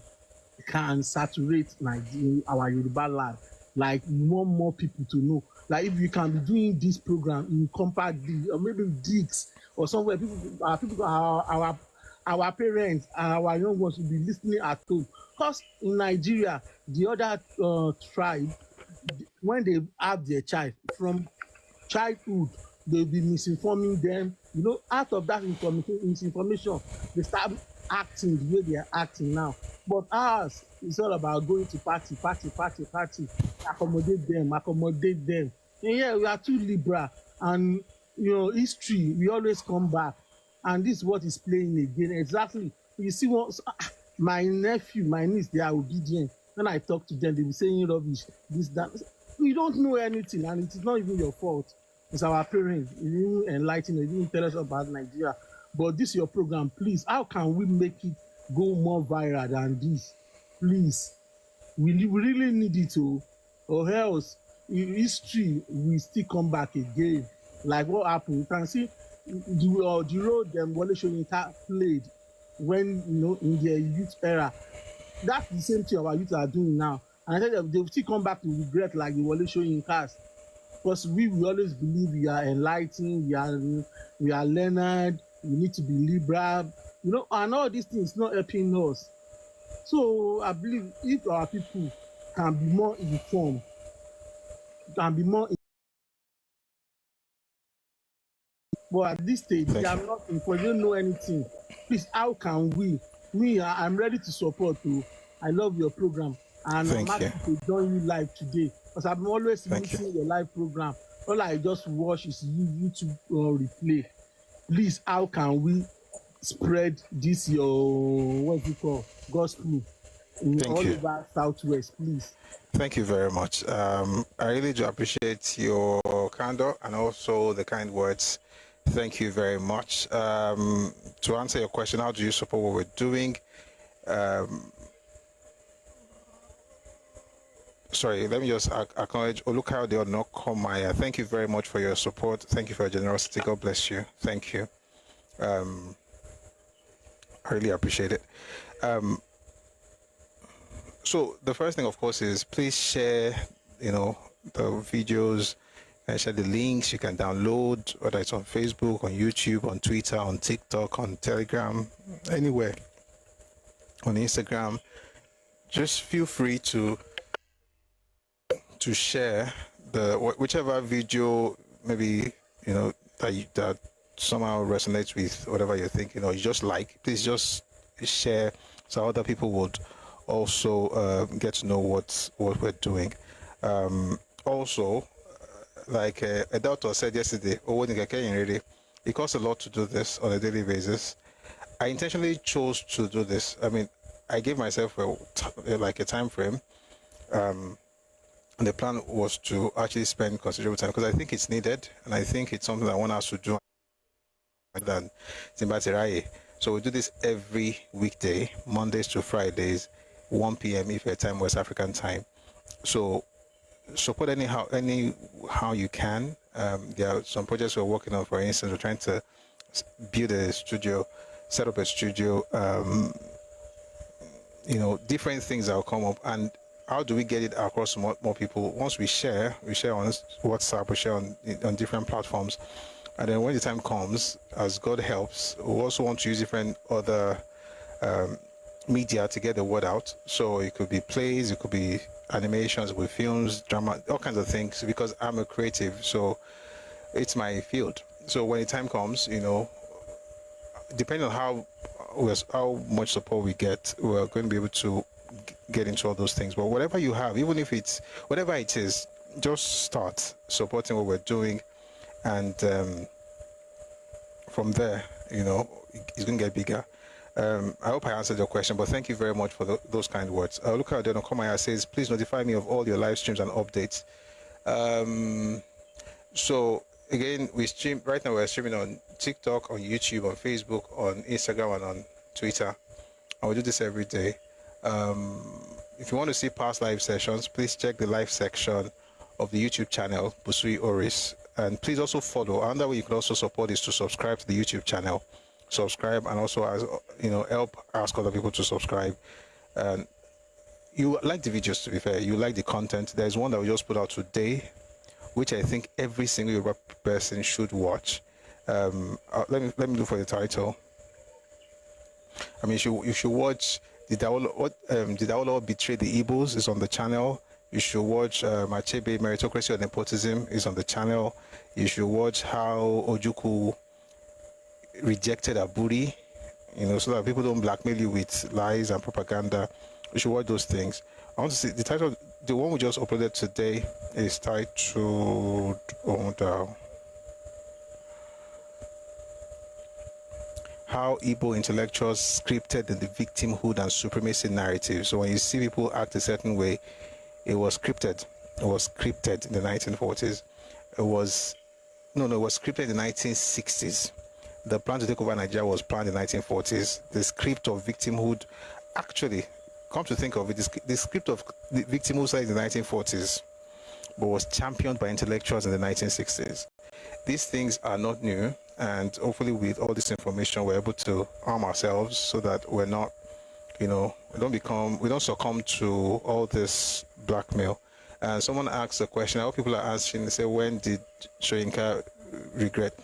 can saturate Nigeria, our Yoruba land. Like you want more people to know. Like if you can be doing this program in compact or maybe digs or somewhere, our parents and our young ones will be listening at home. Because in Nigeria, the other tribe, when they have their child from childhood, they'll be misinforming them. You know, out of that misinformation, they start acting the way they are acting now. But ours, it's all about going to party, accommodate them. And yeah, we are too liberal. And, you know, history, we always come back. And this is what is playing again. Exactly. You see what my nephew, my niece, they are obedient. When I talk to them, they be saying rubbish, this, that. We don't know anything, and it is not even your fault. It's our parents. You didn't enlighten, you didn't tell us about Nigeria. But this your program, please. How can we make it go more viral than this? Please. We really need it to, or else history will still come back again. Like what happened? You can see the role Wole Soyinka played when, you know, in their youth era. That's the same thing our youth are doing now. And I think they'll still come back to regret like the Wole Soyinkas. Because we always believe we are enlightened, we are learned, we need to be liberal, you know, and all these things not helping us. So I believe if our people can be more informed, but at this stage, they are not informed, they don't know anything. Please, how can we? I'm ready to support you. I love your program. And I'm happy to join you live today. Because I'm always missing your live program. All I just watch is YouTube replay. Please, how can we spread this gospel in all over Southwest, please? Thank you very much. I really do appreciate your candor and also the kind words. Thank you very much. To answer your question, how do you support what we're doing? Sorry, let me just acknowledge Olukayode Onokomaya. Thank you very much for your support. Thank you for your generosity. God bless you. Thank you. I really appreciate it. So the first thing, of course, is please share, you know, the videos and share the links. You can download, whether it's on Facebook, on YouTube, on Twitter, on TikTok, on Telegram, anywhere, on Instagram. Just feel free to share the whichever video, maybe, you know, that somehow resonates with whatever you're thinking or you just like. Please just share so other people would also get to know what we're doing. Also, like a doctor said yesterday, it costs a lot to do this on a daily basis. I intentionally chose to do this. I mean, I gave myself a time frame. And the plan was to actually spend considerable time because I think it's needed and I think it's something I want us to do than Zimbabwe. So we do this every weekday, Mondays to Fridays, 1 p.m. if you're time West African time. So support anyhow you can. There are some projects we're working on. For instance, we're trying to build a studio, set up a studio. You know, different things that will come up. And how do we get it across more people? Once we share on WhatsApp, we share on different platforms. And then when the time comes, as God helps, we also want to use different other media to get the word out. So it could be plays, it could be animations, it could be films, drama, all kinds of things, because I'm a creative, so it's my field. So when the time comes, you know, depending on how much support we get, we're going to be able to get into all those things. But whatever you have, even if it's whatever it is, just start supporting what we're doing, and from there, you know, it's going to get bigger. I hope I answered your question, but thank you very much for those kind words. Luca Adeokomaya says, please notify me of all your live streams and updates. So again, we stream right now. We're streaming on TikTok, on YouTube, on Facebook, on Instagram, and on Twitter. And we do this every day. If you want to see past live sessions, please check the live section of the YouTube channel, Busui Oris. And please also follow. Another way you can also support is to subscribe to the YouTube channel. Subscribe and also, as help ask other people to subscribe. And you like the videos, to be fair. You like the content. There's one that we just put out today, which I think every single Yoruba person should watch. Let me look for the title. I mean, you should watch Did Awolowo Betray the Igbos is on the channel. You should watch Achebe Meritocracy or Nepotism is on the channel. You should watch how Ojukwu rejected Aburi, so that people don't blackmail you with lies and propaganda. You should watch those things. I want to see the title. The one we just uploaded today is titled How Igbo Intellectuals Scripted in the Victimhood and Supremacy Narrative. So when you see people act a certain way, it was scripted. It was scripted in the 1940s. It was scripted in the 1960s. The plan to take over Nigeria was planned in the 1940s. The script of victimhood, actually, come to think of it, the script of the victimhood started in the 1940s, but was championed by intellectuals in the 1960s. These things are not new, and hopefully with all this information, we're able to arm ourselves so that we're not, we don't succumb to all this blackmail. And someone asked a question, I hope people are asking, they say, when did Soyinka regret?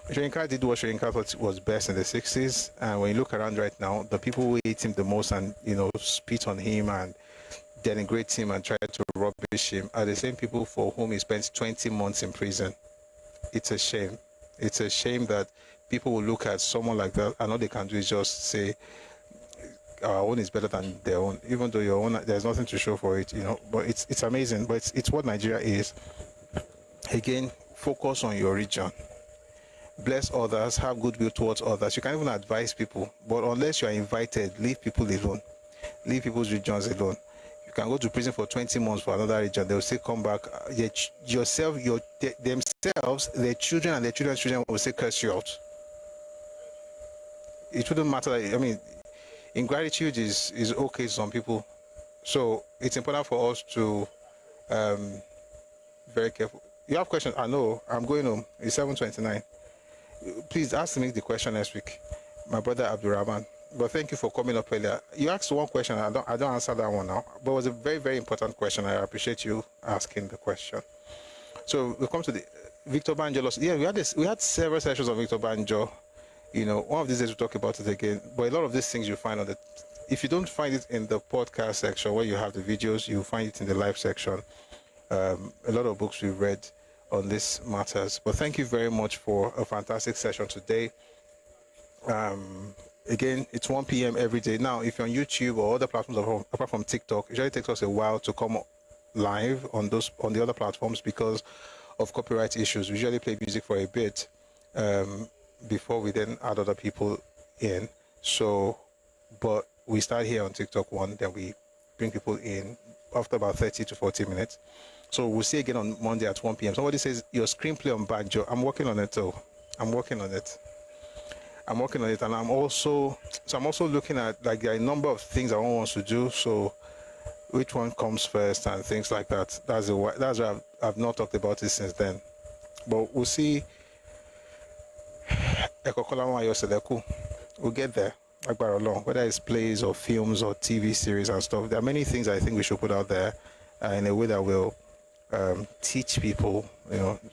Soyinka did what Soyinka thought was best in the 60s, and when you look around right now, the people who hate him the most and spit on him and denigrate him and try to rubbish him are the same people for whom he spent 20 months in prison. It's a shame. It's a shame that people will look at someone like that and all they can do is just say our own is better than their own, even though your own, there's nothing to show for it, but it's amazing. But it's what Nigeria is. Again, focus on your region. Bless others, have goodwill towards others. You can even advise people, but unless you are invited, leave people alone. Leave people's regions alone. You can go to prison for 20 months for another region. They will still come back. Themselves, their children and their children's children will still curse you out. It wouldn't matter. I mean, ingratitude is okay to some people. So it's important for us to very careful. You have questions? I know. I'm going home. It's 7:29. Please ask me the question next week, my brother Abdurrahman. But thank you for coming up earlier. You asked one question. I don't answer that one now. But it was a very, very important question. I appreciate you asking the question. So we come to the Victor Banjo loss. Yeah, we had several sessions of Victor Banjo. One of these days we'll talk about it again. But a lot of these things you find on the. If you don't find it in the podcast section where you have the videos, you'll find it in the live section. A lot of books we've read on these matters. But thank you very much for a fantastic session today. Again, it's 1 p.m. every day. Now, if you're on YouTube or other platforms apart from TikTok, it usually takes us a while to come live on the other platforms because of copyright issues. We usually play music for a bit before we then add other people in. So, but we start here on TikTok one, then we bring people in after about 30 to 40 minutes. So we'll see again on Monday at 1 p.m. Somebody says, your screenplay on Banjo. I'm working on it too. I'm working on it. And I'm also looking at, like, there are a number of things I want to do. So which one comes first and things like that. That's why I've not talked about it since then. But we'll see. We'll get there. Whether it's plays or films or TV series and stuff. There are many things I think we should put out there in a way that will teach people,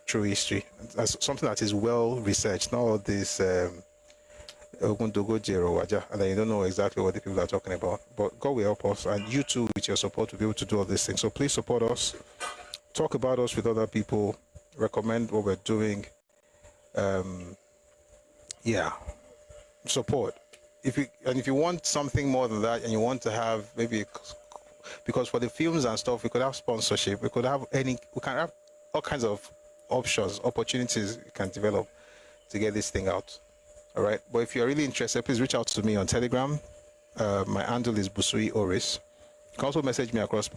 true history. As something that is well researched, not all this and then you don't know exactly what the people are talking about. But God will help us, and you too, with your support, will be able to do all these things. So please support us, talk about us with other people, recommend what we're doing. Support. If you want something more than that, and you want to have maybe, because for the films and stuff, we could have sponsorship, we can have all kinds of options, opportunities we can develop to get this thing out. All right. But if you're really interested, please reach out to me on Telegram. My handle is Busui Oris. You can also message me across,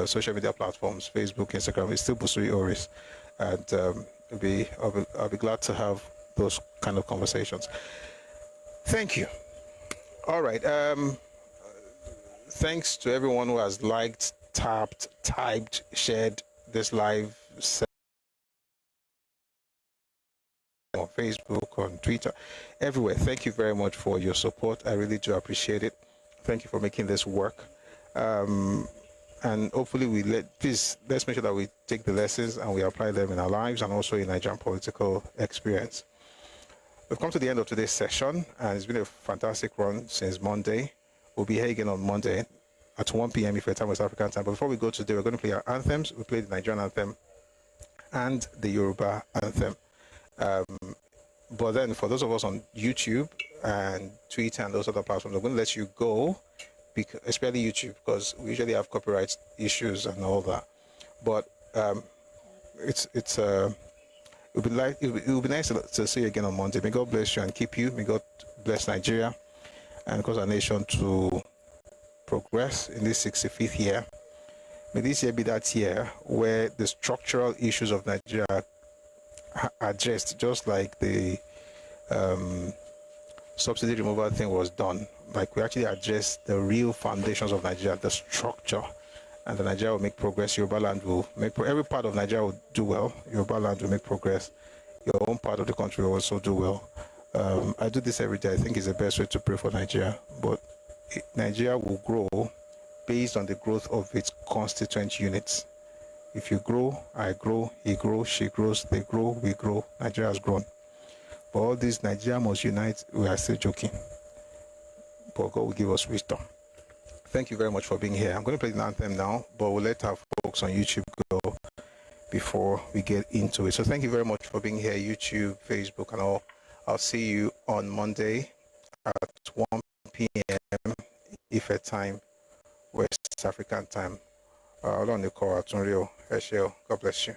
social media platforms, Facebook, Instagram. It's still Busui Oris, and I'll be glad to have those kind of conversations. Thank you. All right. Thanks to everyone who has liked, tapped, typed, shared this live session on Facebook, on Twitter, everywhere. Thank you very much for your support. I really do appreciate it. Thank you for making this work. And hopefully let's make sure that we take the lessons and we apply them in our lives and also in Nigerian political experience. We've come to the end of today's session, and it's been a fantastic run since Monday. We'll be here again on Monday at 1 p.m. if your time was African time. But before we go today, we're going to play our anthems. We play the Nigerian anthem and the Yoruba anthem. But then for those of us on YouTube and Twitter and those other platforms, I'm going to let you go, especially YouTube, because we usually have copyright issues and all that. But it would be nice to see you again on Monday. May God bless you and keep you. May God bless Nigeria and cause our nation to progress in this 65th year. May this year be that year where the structural issues of Nigeria are addressed, just like the subsidy removal thing was done. Like, we actually address the real foundations of Nigeria, the structure, and the Nigeria will make progress. Yoruba land will make every part of Nigeria will do well. Yoruba land will make progress. Your own part of the country will also do well. I do this every day. I think it's the best way to pray for Nigeria. But Nigeria will grow based on the growth of its constituent units. If you grow, I grow, he grows, she grows, they grow, we grow. Nigeria has grown. But all this, Nigeria must unite, we are still joking. But God will give us wisdom. Thank you very much for being here. I'm going to play the anthem now, but we'll let our folks on YouTube go before we get into it. So thank you very much for being here, YouTube, Facebook, and all. I'll see you on Monday at 1 p.m. Ife time, West African time. On the call, God bless you.